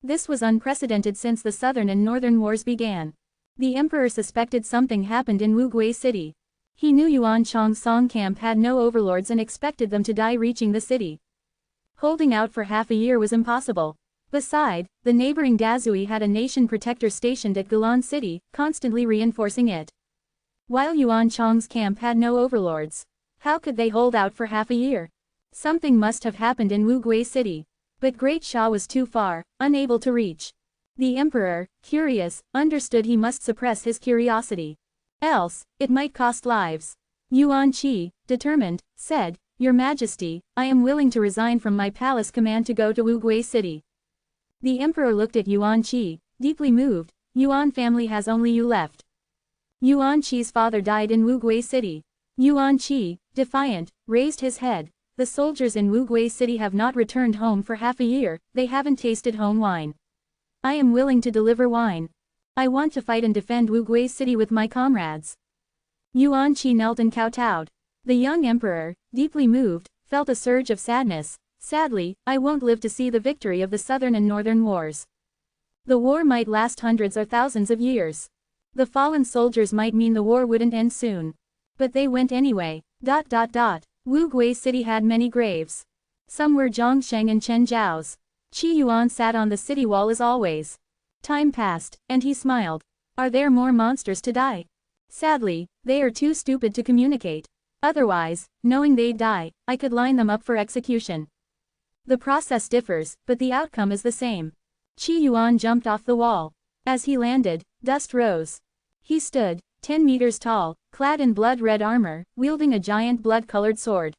This was unprecedented since the Southern and Northern Wars began. The emperor suspected something happened in Wugui City. He knew Yuan Chang's Song camp had no overlords and expected them to die reaching the city. Holding out for half a year was impossible. Beside, the neighboring Dazui had a nation protector stationed at Gulan City, constantly reinforcing it. While Yuan Chang's camp had no overlords, how could they hold out for half a year? Something must have happened in Wugui City. But Great Sha was too far, unable to reach. The emperor, curious, understood he must suppress his curiosity. Else, it might cost lives. Yuan Qi, determined, said, Your Majesty, I am willing to resign from my palace command to go to Wugui City. The emperor looked at Yuan Qi, deeply moved. Yuan family has only you left. Yuan Qi's father died in Wugui City. Yuan Qi, defiant, raised his head. The soldiers in Wugui City have not returned home for half a year, they haven't tasted home wine. I am willing to deliver wine. I want to fight and defend Wugui City with my comrades. Yuan Qi knelt and kowtowed. The young emperor, deeply moved, felt a surge of sadness. Sadly, I won't live to see the victory of the Southern and Northern Wars. The war might last hundreds or thousands of years. The fallen soldiers might mean the war wouldn't end soon. But they went anyway. Wugui City had many graves. Some were Zhongsheng and Chen Zhao's. Qi Yuan sat on the city wall as always. Time passed, and he smiled. Are there more monsters to die? Sadly, they are too stupid to communicate. Otherwise, knowing they'd die, I could line them up for execution. The process differs, but the outcome is the same. Qi Yuan jumped off the wall. As he landed, dust rose. He stood, 10 meters tall, clad in blood-red armor, wielding a giant blood-colored sword.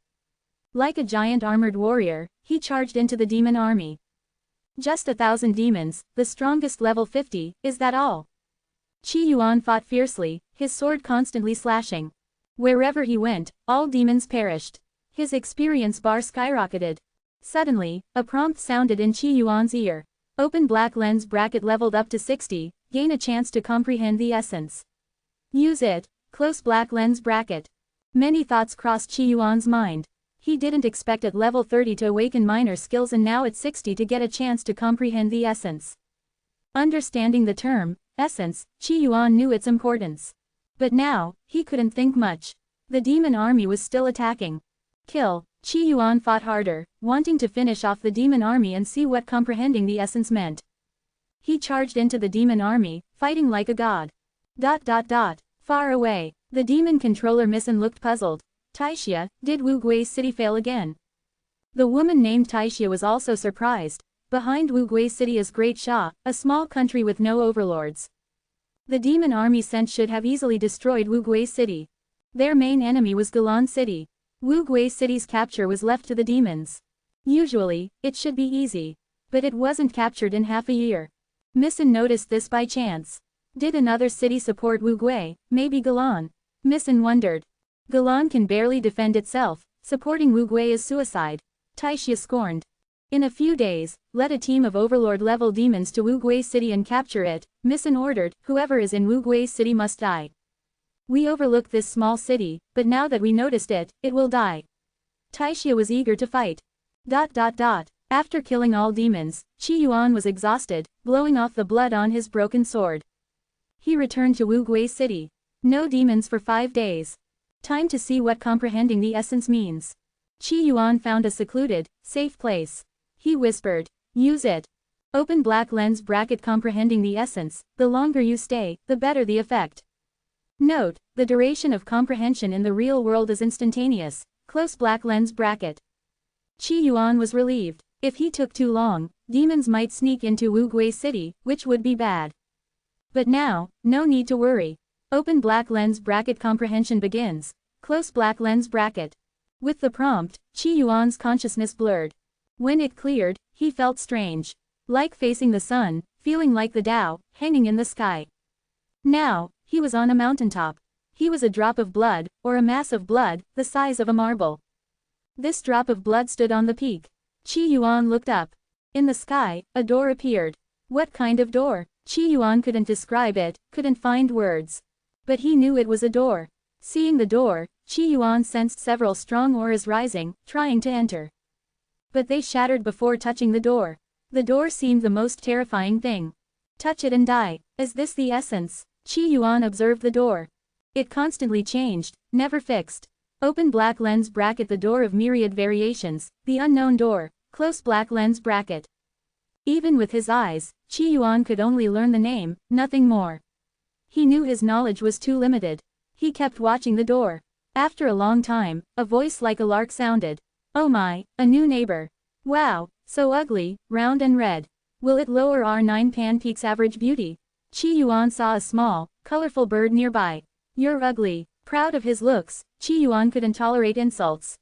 Like a giant armored warrior, he charged into the demon army. Just 1,000 demons, the strongest level 50, is that all? Qi Yuan fought fiercely, his sword constantly slashing. Wherever he went, all demons perished. His experience bar skyrocketed. Suddenly, a prompt sounded in Qi Yuan's ear. Open black lens bracket leveled up to 60, gain a chance to comprehend the essence. Use it, close black lens bracket. Many thoughts crossed Qi Yuan's mind. He didn't expect at level 30 to awaken minor skills and now at 60 to get a chance to comprehend the essence. Understanding the term, essence, Qi Yuan knew its importance. But now, he couldn't think much. The demon army was still attacking. Kill. Qi Yuan fought harder, wanting to finish off the demon army and see what comprehending the essence meant. He charged into the demon army, fighting like a god. Far away, the demon controller Missen looked puzzled. Taixia, did Wu Gui's city fail again? The woman named Taixia was also surprised. Behind Wu Gui's city is Great Sha, a small country with no overlords. The demon army sent should have easily destroyed Wu Gui's city. Their main enemy was Galan City. Wu Gui's city's capture was left to the demons. Usually, it should be easy. But it wasn't captured in half a year. Missen noticed this by chance. Did another city support Wu Gui, maybe Galan? Missen wondered. Galan can barely defend itself, supporting Wu Gui is suicide. Taixia scorned. In a few days, let a team of overlord-level demons to Wu Gui's city and capture it, Missen ordered, whoever is in Wu Gui's city must die. We overlooked this small city, but now that we noticed it, it will die. Taixia was eager to fight. After killing all demons, Qi Yuan was exhausted, blowing off the blood on his broken sword. He returned to Wu Gui's city. No demons for 5 days. Time to see what comprehending the essence means. Qi Yuan found a secluded, safe place. He whispered, use it. Open black lens bracket comprehending the essence, the longer you stay, the better the effect. Note, the duration of comprehension in the real world is instantaneous, close black lens bracket. Qi Yuan was relieved. If he took too long, demons might sneak into Wu Gui's city, which would be bad. But now, no need to worry. Open black lens bracket comprehension begins, close black lens bracket. With the prompt, Qi Yuan's consciousness blurred. When it cleared, he felt strange. Like facing the sun, feeling like the Tao, hanging in the sky. Now, he was on a mountaintop. He was a drop of blood, or a mass of blood, the size of a marble. This drop of blood stood on the peak. Qi Yuan looked up. In the sky, a door appeared. What kind of door? Qi Yuan couldn't describe it, couldn't find words. But he knew it was a door. Seeing the door, Qi Yuan sensed several strong auras rising, trying to enter. But they shattered before touching the door. The door seemed the most terrifying thing. Touch it and die. Is this the essence? Qi Yuan observed the door. It constantly changed, never fixed. Open black lens bracket the door of myriad variations, the unknown door, close black lens bracket. Even with his eyes, Qi Yuan could only learn the name, nothing more. He knew his knowledge was too limited. He kept watching the door. After a long time, a voice like a lark sounded. Oh my, a new neighbor. Wow, so ugly, round and red. Will it lower our 9 Pan Peak's average beauty? Qi Yuan saw a small, colorful bird nearby. You're ugly. Proud of his looks, Qi Yuan couldn't tolerate insults.